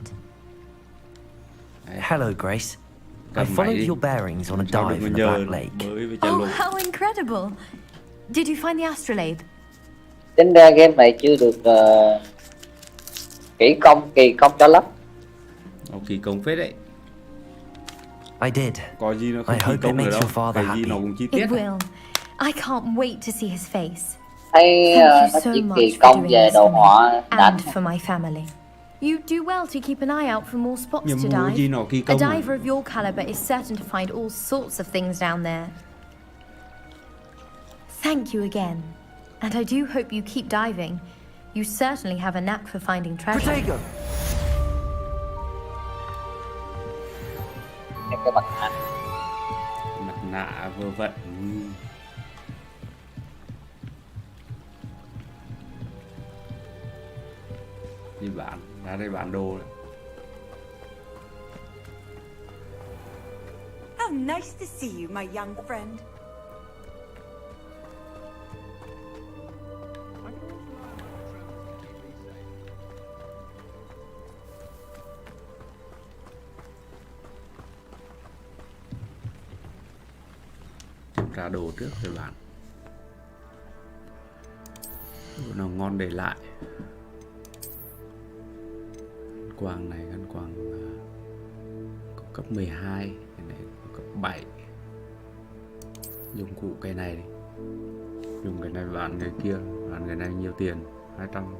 Hello, Grace. I followed your bearings on a dive in the Black Lake. Oh, how incredible! Did you find the astrolabe? Tính ra game này chưa được kỳ công cho lắm. Kỳ công phết đấy. I did. Có gì nó không I kỳ hope it công nữa makes đâu. your father Cái gì happy. nó cũng chi tiết. It will. I can't wait to see his face. Hay Thank nó you so chỉ much kỳ for công doing về this đồ for me họa đánh. and for my family. You do well to keep an eye out for more spots Nhiệm to vụ gì dive. nó kỳ A công à? diver of your caliber is certain to find all sorts of things down there. Thank you again. And I do hope you keep diving. You certainly have a knack for finding treasure. Cái mặt nạ. Mặt nạ vơ vẩn. Đi bán, ra đây bán đồ đấy. How nice to see you, my young friend. Kiểm tra đồ trước rồi bán. Đồ nào ngon để lại. Quàng này, gắn quàng có cấp 12, cái này có cấp 7. Dụng cụ cái này, dùng cái này bán cái kia, bán cái này nhiều tiền, 200.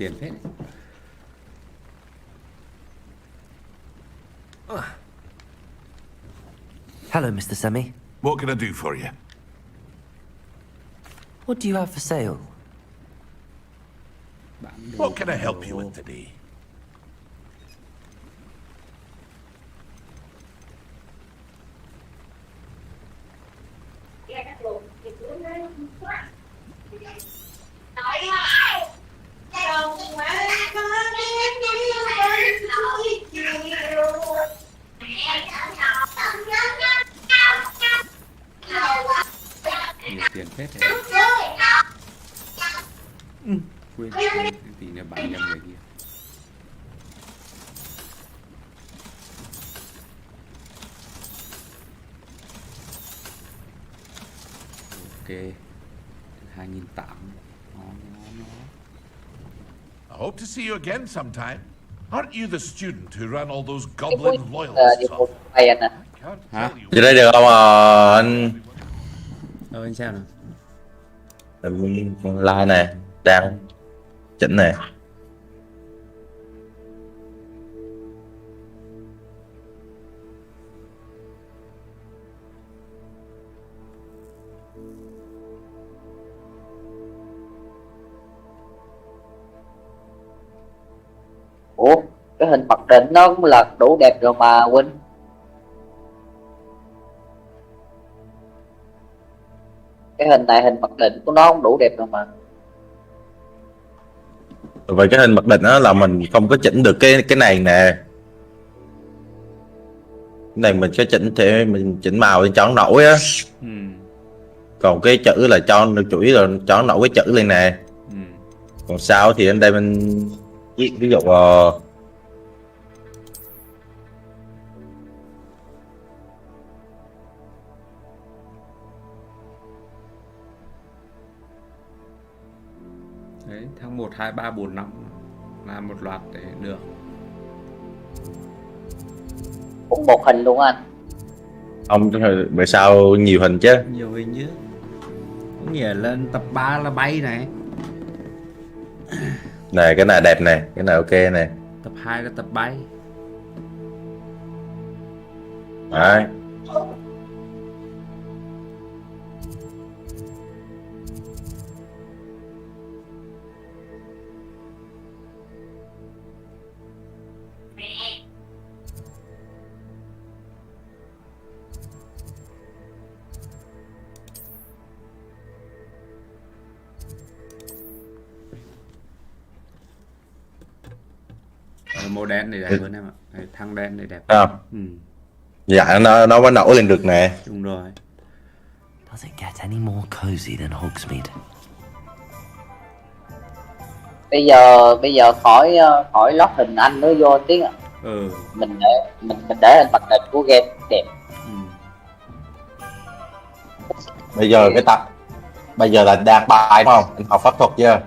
tiền phết. Hello, Mr. Semi. What can I do for you? What do you have for sale? What can I help you with today? Nhiều tiền phết đấy. Quên, tí nữa bán nhầm người kia. Ok, 2.800. Nó. I hope to see you again sometime. Aren't you the student who ran all those goblin loyalists off? Hả? Vậy đây được không anh? Anh sao nào? Like này, đang chỉnh này. Ủa, cái hình mặc định nó cũng là đủ đẹp rồi mà Huynh. Cái hình này hình mặc định của nó cũng đủ đẹp rồi mà. Vậy cái hình mặc định đó là mình không có chỉnh được cái này nè. Cái này mình sẽ chỉnh thì mình chỉnh màu lên cho nó nổi á. Còn cái chữ là cho chủ yếu là cho nó nổi cái chữ lên nè. Còn sau thì anh đây mình ví dụ Đấy, tháng 1, 2, 3, 4, 5 làm một loạt để được. Cũng một hình luôn anh. Ông bữa sau nhiều hình chứ. Nhiều hình chứ. Có nghĩa lên tập 3 là bay này. Này cái này đẹp này, cái này ok này. Tập 2 là tập bay. Đấy. Màu đen này đẹp hơn em ạ. Đây, thằng đen này đẹp. Không? Dạ nó mới nổi lên được nè. Đúng rồi. Does it get any more cozy than Hogsmeade? Bây giờ khỏi lót hình anh nữa vô tiếng ạ. Mình để hình mặc định của game đẹp. Bây giờ bây giờ là đang bài đúng không? Anh học pháp thuật chưa?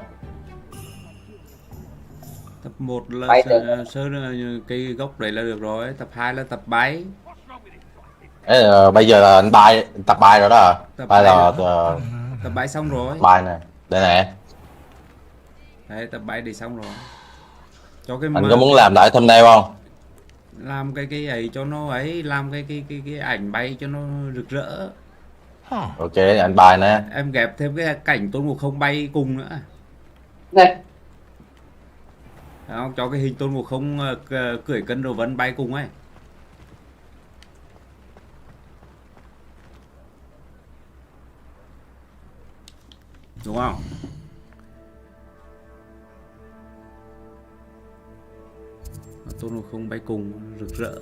Tập 1 là sơ cái gốc đấy là được rồi, tập 2 là tập bay. Bây giờ là anh tập bài rồi đó. Tập bài là tập bay xong rồi. Bài này, đây nè. Đấy, tập bay thì xong rồi. Cho cái Anh có muốn làm lại thumbnail không? Làm cái ấy cho nó ấy, làm cái ảnh bay cho nó rực rỡ. Ok, anh bài nè. Em ghép thêm cái cảnh Tôn Ngộ Không bay cùng nữa. Nè. Không, cho cái hình Tôn Ngộ Không cưỡi cân đồ vấn bay cùng ấy. Đúng không? Tôn Ngộ Không bay cùng rực rỡ.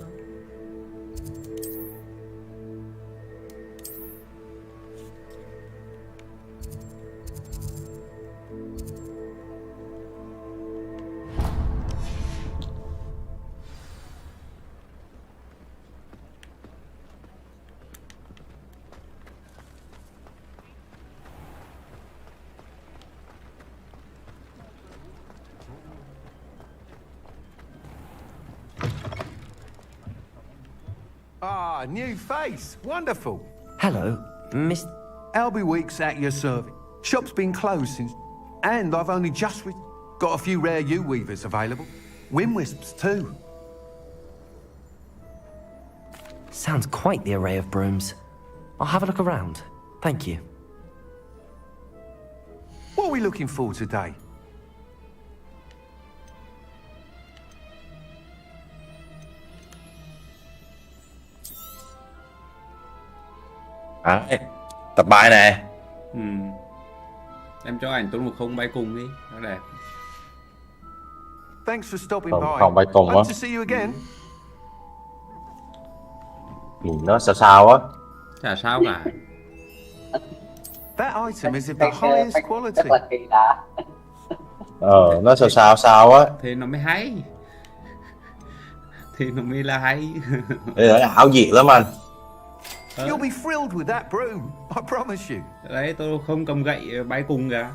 Ah, new face. Wonderful. Hello, Miss... I'll be weeks at your service. Shop's been closed since... And I've only just... Got a few rare yew weavers available. Wind wisps too. Sounds quite the array of brooms. I'll have a look around. Thank you. What are we looking for today? Đấy, tập bài nè. Em cho ảnh Tôn Ngộ Không bay cùng đi, nó đẹp. Thanks for stopping Tôn by. Ngộ Không bay cùng á. Hope to see you again. Nhìn nó sao sao á. Chả sao cả. That item is of the highest quality. Nó sao sao á. Thế nó mới hay. Thì nó mới là hay. Đây là ảo diệu lắm anh. You'll be thrilled with that broom, I promise you. Đấy, tôi không cầm gậy bay cùng kìa.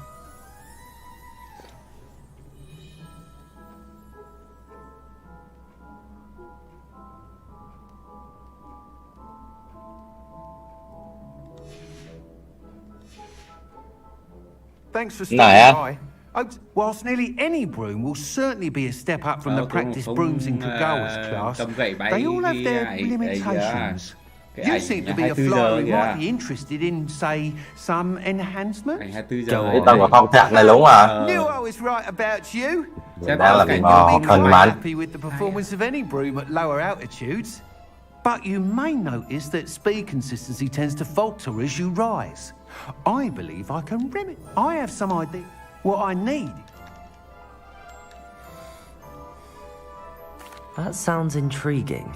Thanks for stopping by. Whilst nearly any broom will certainly be a step up from the practice brooms in Kagawa's class, they all have their limitations. You seem to be a flyer who might be interested in, say, some enhancement. Cái Tôn Ngộ Không thật này đúng à. Knew I was right about you. Đang là bị You'll be hình quite mạnh. happy with the performance of any broom at lower altitudes. But you may notice that speed consistency tends to falter as you rise. I believe I can remedy. I have some idea what I need. That sounds intriguing.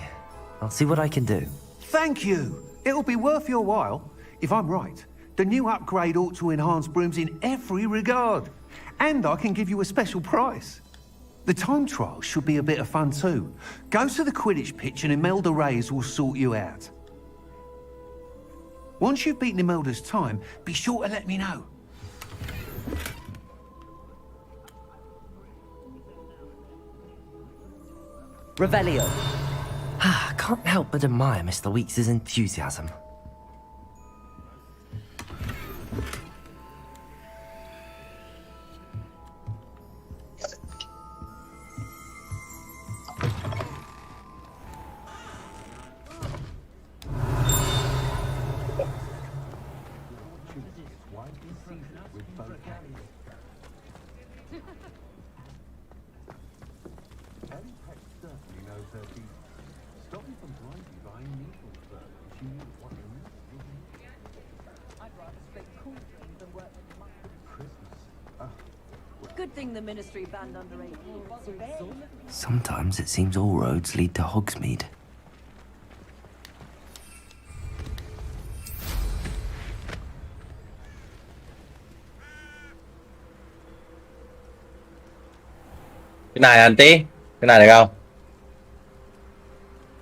I'll see what I can do. Thank you. It'll be worth your while. If I'm right, the new upgrade ought to enhance brooms in every regard. And I can give you a special price. The time trial should be a bit of fun too. Go to the Quidditch pitch and Imelda Reyes will sort you out. Once you've beaten Imelda's time, be sure to let me know. Revelio. I can't help but admire Mr. Weeks' enthusiasm. Good thing the ministry banned under 18. Sometimes it seems all roads lead to Hogsmeade. Cái này anh tí, cái này được không?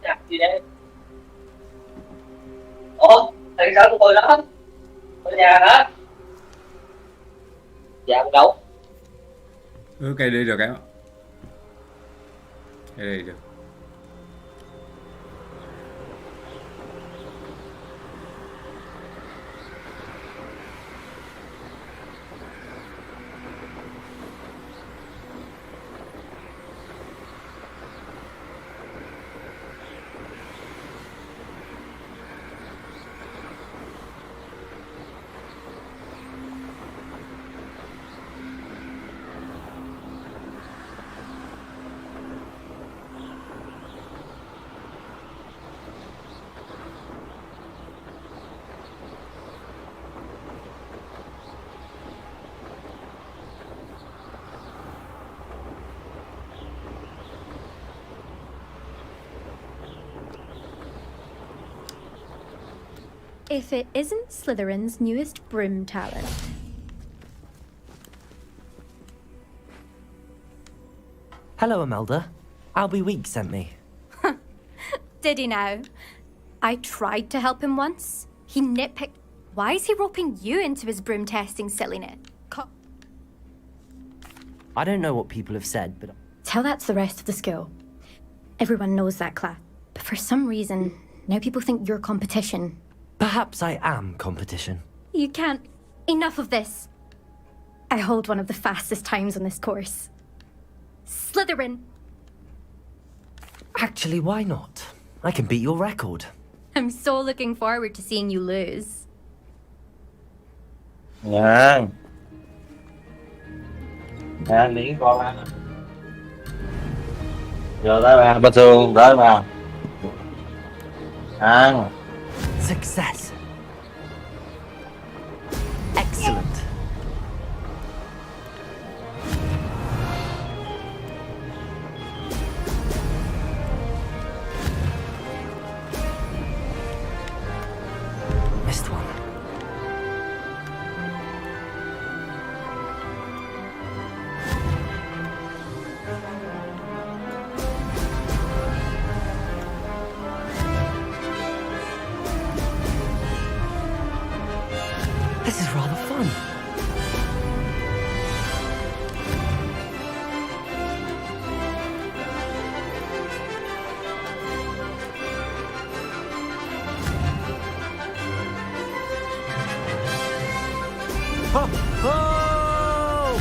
Dạ, gì đây? Ủa, thầy sao của tôi đó? Ở nhà hả? Dạ, đâu? Cây đây được em ạ. Cây đây được. If it isn't Slytherin's newest broom talent. Hello, Imelda. Albie Weeks sent me. Did he now? I tried to help him once. He nitpicked. Why is he roping you into his broom testing silliness? I don't know what people have said, but... Tell that to the rest of the school. Everyone knows that class. But for some reason, now people think you're competition. Perhaps I am competition. You can't. Enough of this. I hold one of the fastest times on this course. Slytherin. Actually, why not? I can beat your record. I'm so looking forward to seeing you lose. Ngang. Ngang đi con ăn. Giờ tới bà bên thường tới bà. Ăn. Success. Excellent. Missed one. This is rather fun. Ho, ho!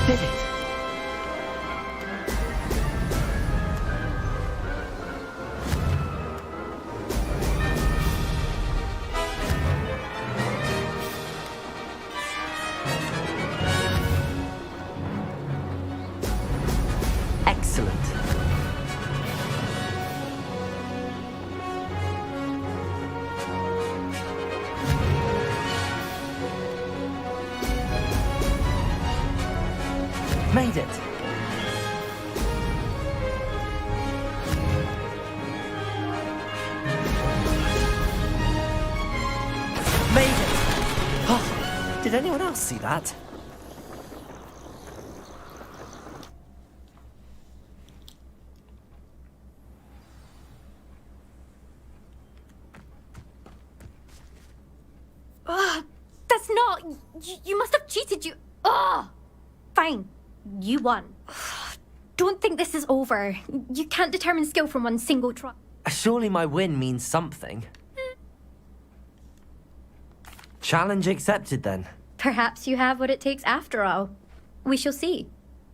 Did it? Excellent. Made it. Made it. Oh, did anyone else see that? That's not... You must have cheated, you... Ugh! Fine. You won. Don't think this is over. You can't determine skill from one single try. Surely my win means something. Challenge accepted then. Perhaps you have what it takes after all. We shall see.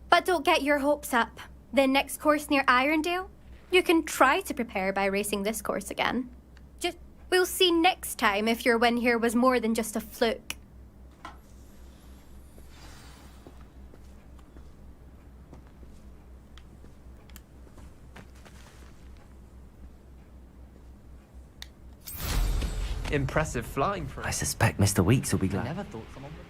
But don't get your hopes up. The next course near Irondale, you can try to prepare by racing this course again. We'll see next time if your win here was more than just a fluke. Impressive flying for I suspect Mr. Weeks will be glad. I never thought someone would...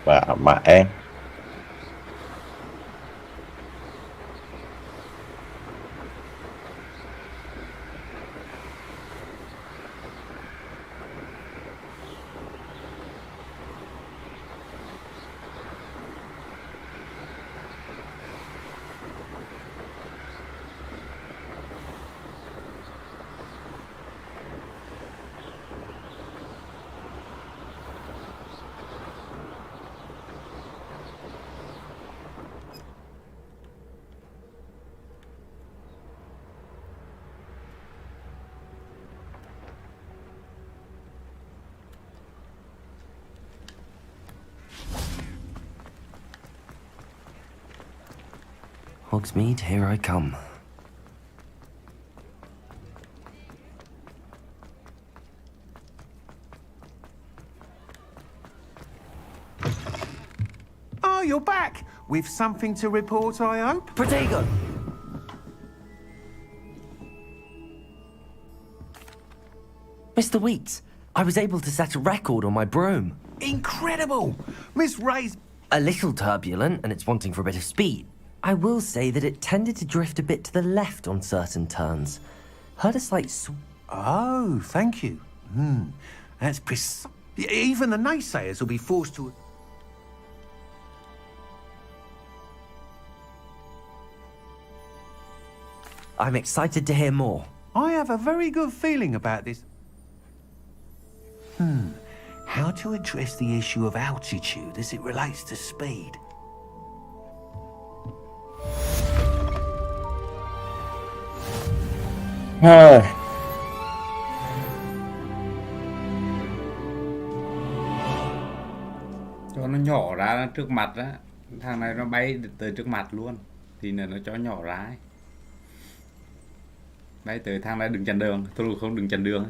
Bà mẹ. Hogsmeade, here I come. Oh, you're back! With something to report, I hope? Protego! Mr. Weeks, I was able to set a record on my broom. Incredible! Miss Ray's... A little turbulent, and it's wanting for a bit of speed. I will say that it tended to drift a bit to the left on certain turns. Heard a slight Oh, thank you. That's precise. Even the naysayers will be forced to... I'm excited to hear more. I have a very good feeling about this. How to address the issue of altitude as it relates to speed. Cho nó nhỏ ra trước mặt á, thằng này nó bay tới trước mặt luôn thì nó cho nhỏ ra ấy. Bay tới thang này đừng chặn đường, thôi không đừng chặn đường.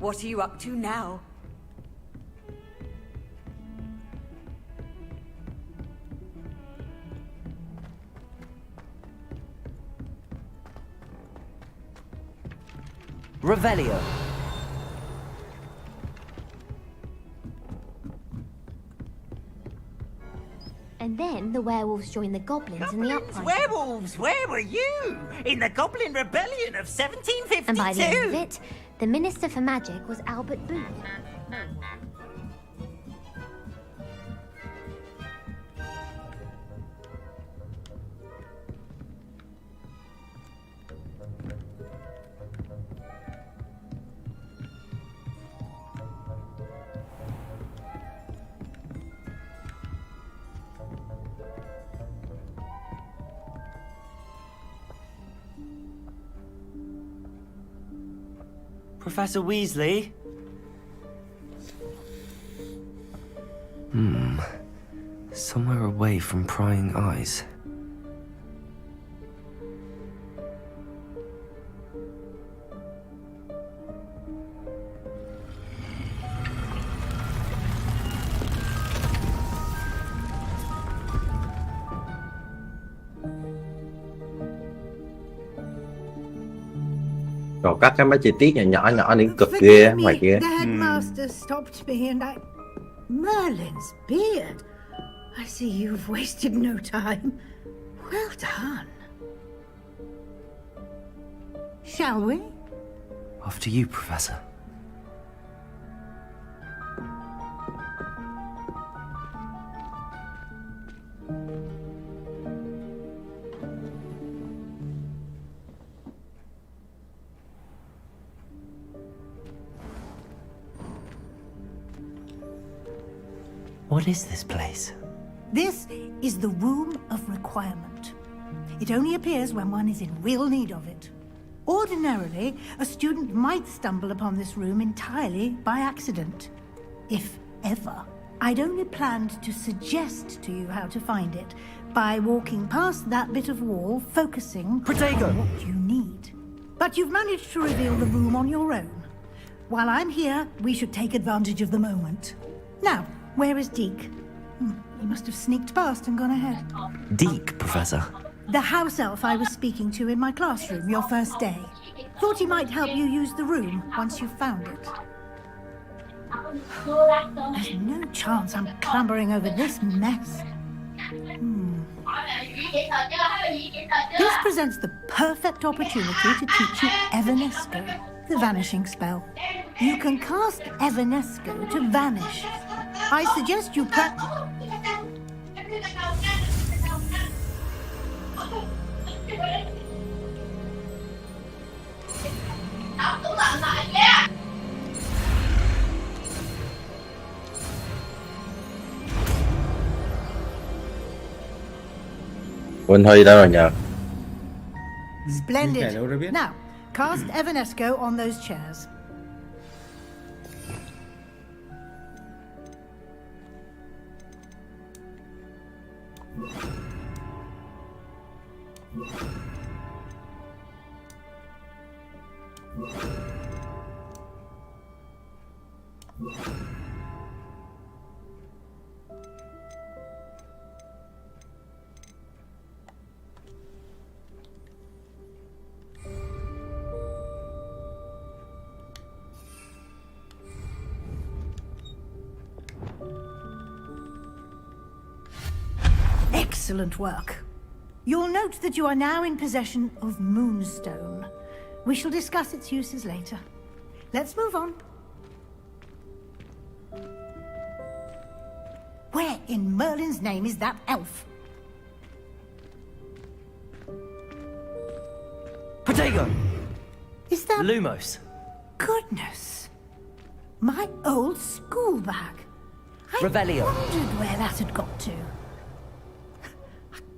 What are you up to now? Revelio. And then the werewolves joined the goblins in the uprising. Werewolves, where were you? In the Goblin Rebellion of 1752? And by the end of it, the Minister for Magic was Albert Booth. Professor Weasley? Somewhere away from prying eyes. Còn các cái mấy chi tiết nhỏ nhỏ đến cực ghê ngoài kia. The headmaster stopped me and I... Merlin's beard. I see you've wasted no time. Well done. Shall we? After you, Professor. What is this place? This is the Room of Requirement. It only appears when one is in real need of it. Ordinarily, a student might stumble upon this room entirely by accident. If ever. I'd only planned to suggest to you how to find it by walking past that bit of wall, focusing on what you need. But you've managed to reveal the room on your own. While I'm here, we should take advantage of the moment. Now, where is Deke? He must have sneaked past and gone ahead. Deke, Professor. The house elf I was speaking to in my classroom your first day. Thought he might help you use the room once you found it. There's no chance I'm clambering over this mess. This presents the perfect opportunity to teach you Evanesco, the vanishing spell. You can cast Evanesco to vanish. I suggest you Quỳnh Huy đâu rồi nhờ? Splendid. Cái đâu ra biết. Now, cast Evanesco on those chairs. Excellent work. You'll note that you are now in possession of Moonstone. We shall discuss its uses later. Let's move on. Where in Merlin's name is that elf? Protego! Is that... Lumos. Goodness. My old school bag. Revelio. I wondered where that had got to.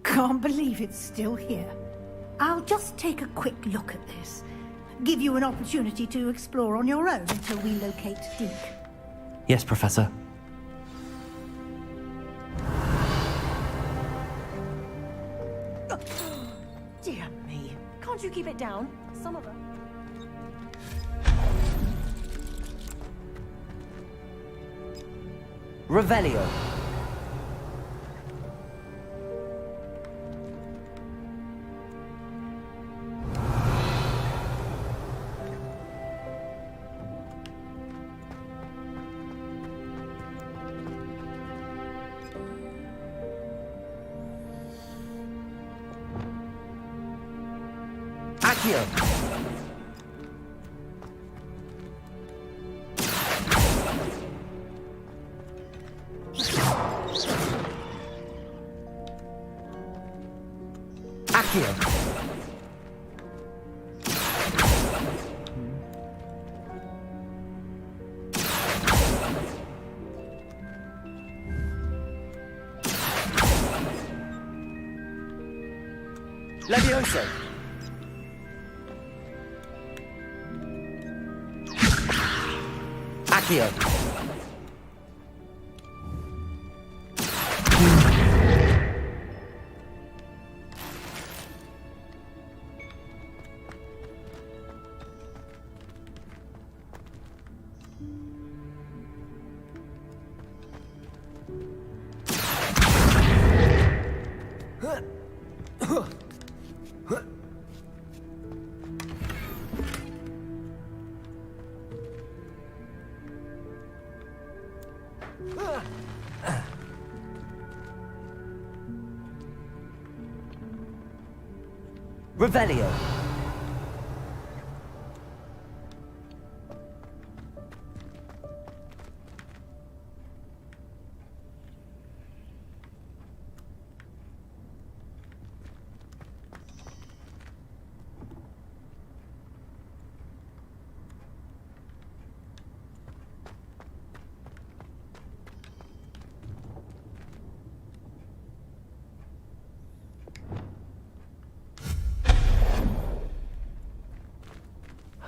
Can't believe it's still here. I'll just take a quick look at this. Give you an opportunity to explore on your own until we locate Duke. Yes, Professor. Dear me. Can't you keep it down? Some of them. Revelio. Accio. Accio. Levioso. Accio. Revelio.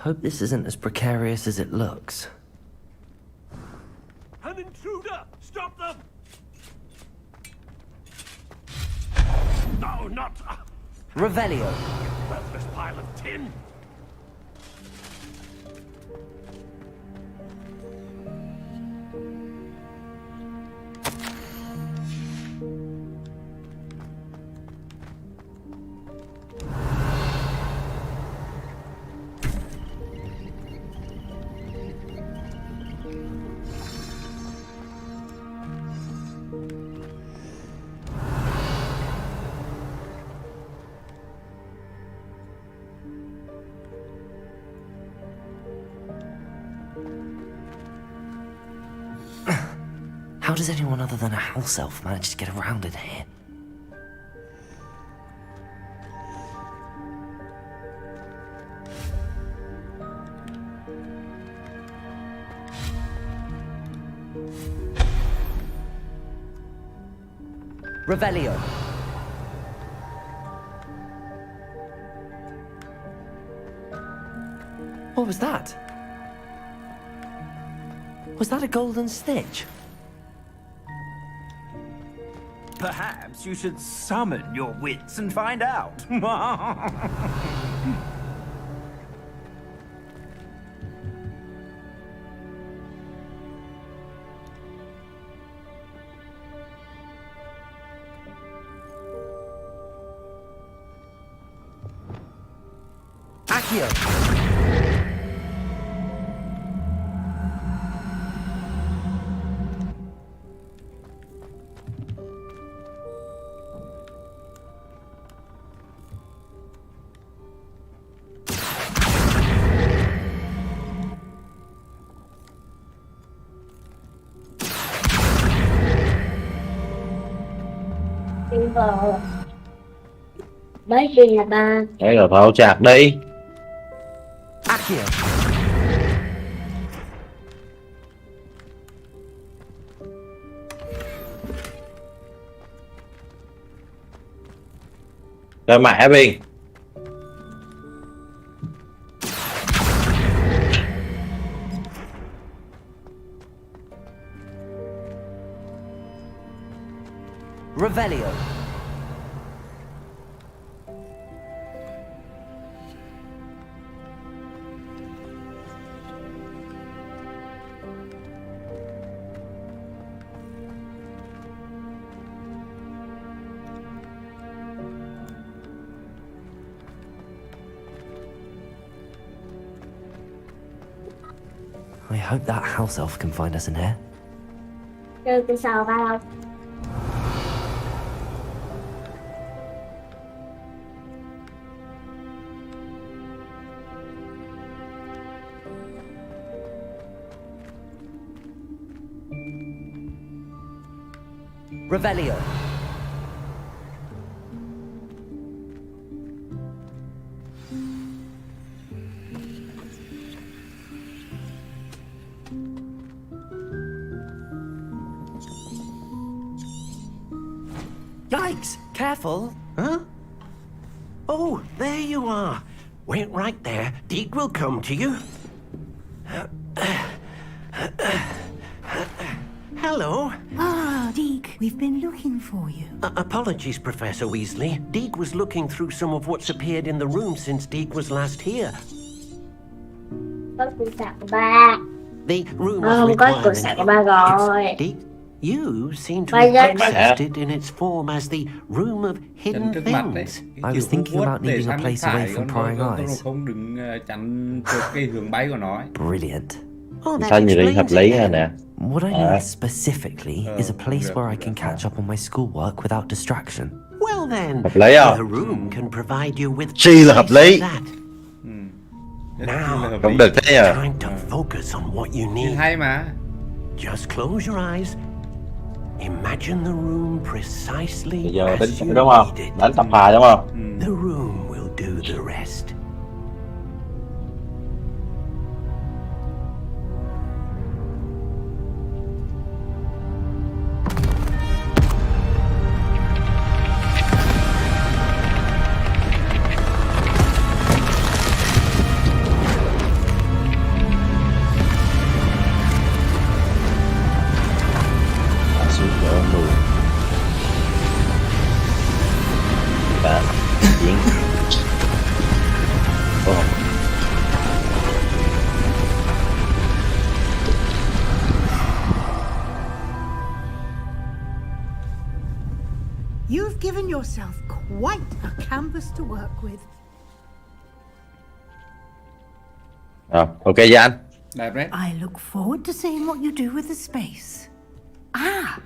Hope this isn't as precarious as it looks. An intruder! Stop them! No, not... Revelio. Worthless pile of tin! How does anyone other than a house elf manage to get around in here? Revelio. What was that? Was that a golden stitch? Perhaps you should summon your wits and find out. Accio! Đi vào bếp đi nhà ba. Thế rồi thôi chạc đi. Accio! Rồi mẹ Biên. Revelio. I hope that house elf can find us in here. Chơi từ sau vào. Revelio. Yikes! Careful. Huh? Oh, there you are. Wait right there. Deke will come to you. Hello. Ah, Deke, we've been looking for you. Apologies, Professor Weasley. Deke was looking through some of what's appeared in the room since Deke was last here. Có cuốn sạc của ba. The room Không of có cuốn sạc của ba rồi. Deke, you seem to Bây giờ have accepted in its form as the room of hidden things. I was thinking about needing a place away from prying eyes. Không đừng chặn được cái hướng bay của nó. Brilliant. Sao như vậy hợp lý ha nè. What I need specifically is a place where I can catch up on my schoolwork without distraction. Well then, Hợp lý không? the room can provide you with Chi là hợp lý. that. Now, Cũng được thế nhờ. time to focus on what you need. Hay mà. Just close your eyes. Imagine the room precisely Bây giờ as tính you đúng không? need it. Đánh tập hòa đúng không? The room will do the rest. Xuống chỗ mưa. Và diễn. Ồ. You've given yourself quite a canvas to work with. Rồi, ok với anh. I look forward to seeing what you do with the space. Ah,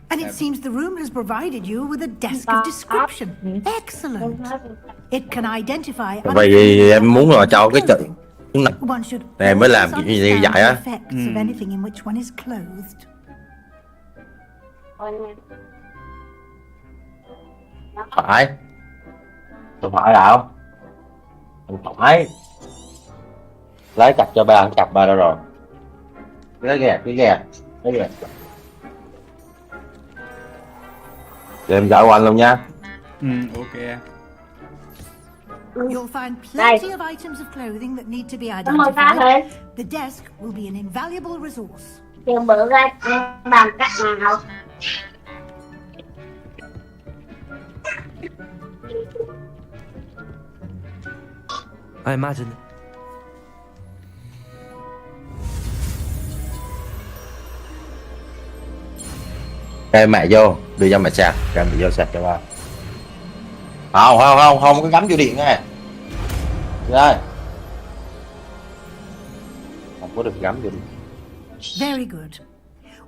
and it seems the room has provided you with a desk of description. Excellent. It can identify Vậy thì em muốn là cho cái chữ One should này mới làm kiểu như understand vậy the á. effects of anything in which one is clothed. Phải. Không phải đâu. Không phải. Lấy chặt cho ba, ăn chặt ba đâu rồi. Cái ghè. Để em dạo anh luôn nha. Ok. You'll find plenty of items of clothing that need to be identified. The desk will be an invaluable resource. Chiều bữa ra bằng cách nào? I imagine. Cây mẹ vô, đưa cho mẹ sạc, cây mẹ vô sạc cho ba. Không có gắm vô điện nghe. Đây. Không có được gắm vô điện. Very good.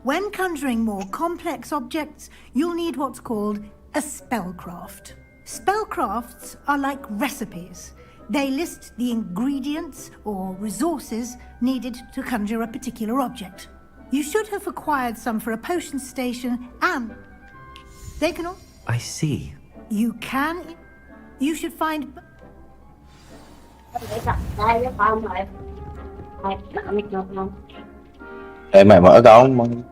When conjuring more complex objects, you'll need what's called a spellcraft. Spellcrafts are like recipes. They list the ingredients or resources needed to conjure a particular object. You should have acquired some for a potion station, and they can all... I see. You should find... Để mẹ mở con.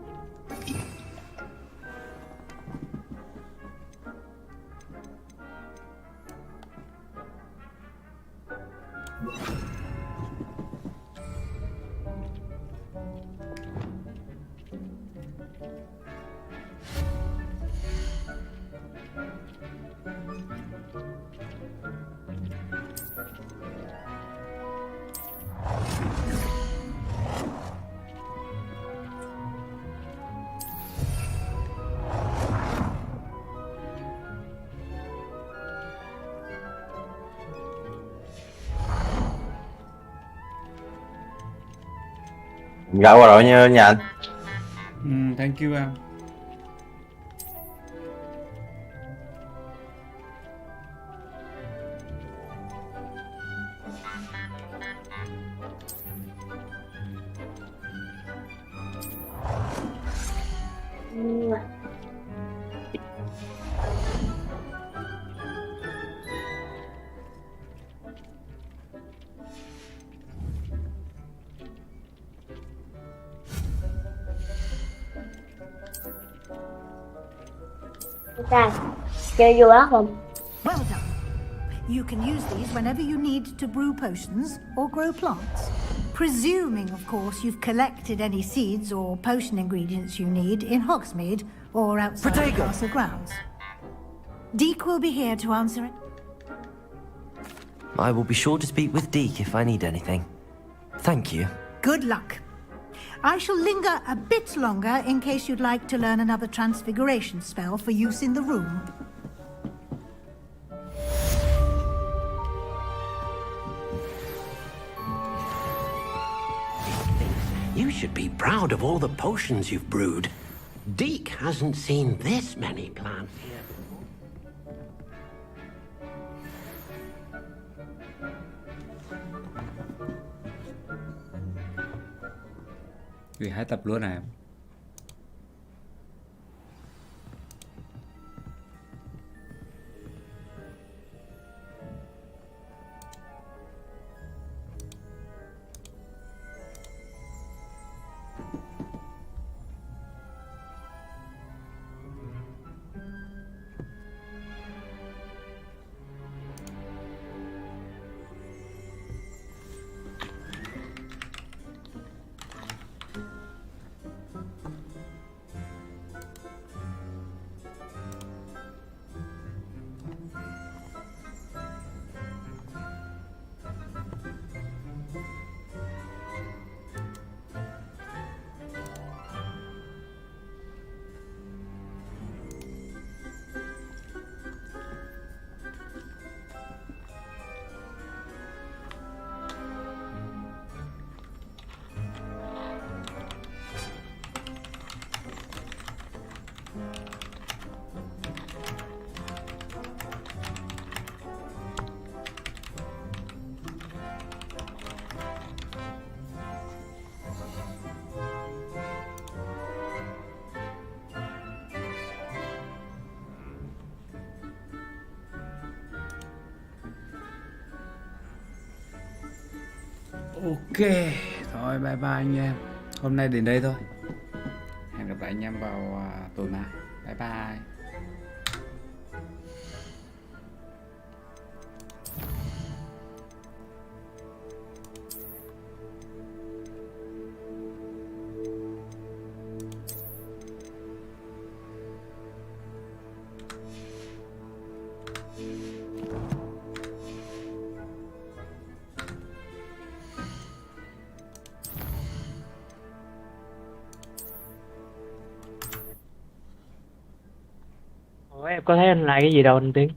Gạo qua rồi nha anh. Thank you em. Chơi vui á không? Well done. You can use these whenever you need to brew potions or grow plants. Presuming, of course, you've collected any seeds or potion ingredients you need in Hogsmeade or outside the castle grounds. Deek will be here to answer it. I will be sure to speak with Deek if I need anything. Thank you. Good luck. I shall linger a bit longer in case you'd like to learn another transfiguration spell for use in the room. You should be proud of all the potions you've brewed. Deek hasn't seen this many plants here. Vì 2 tập luôn này. Ok, thôi bye bye anh em. Hôm nay đến đây thôi. Hẹn gặp lại anh em vào tối mai. Bye bye. có thấy anh like cái gì đâu anh Tiến.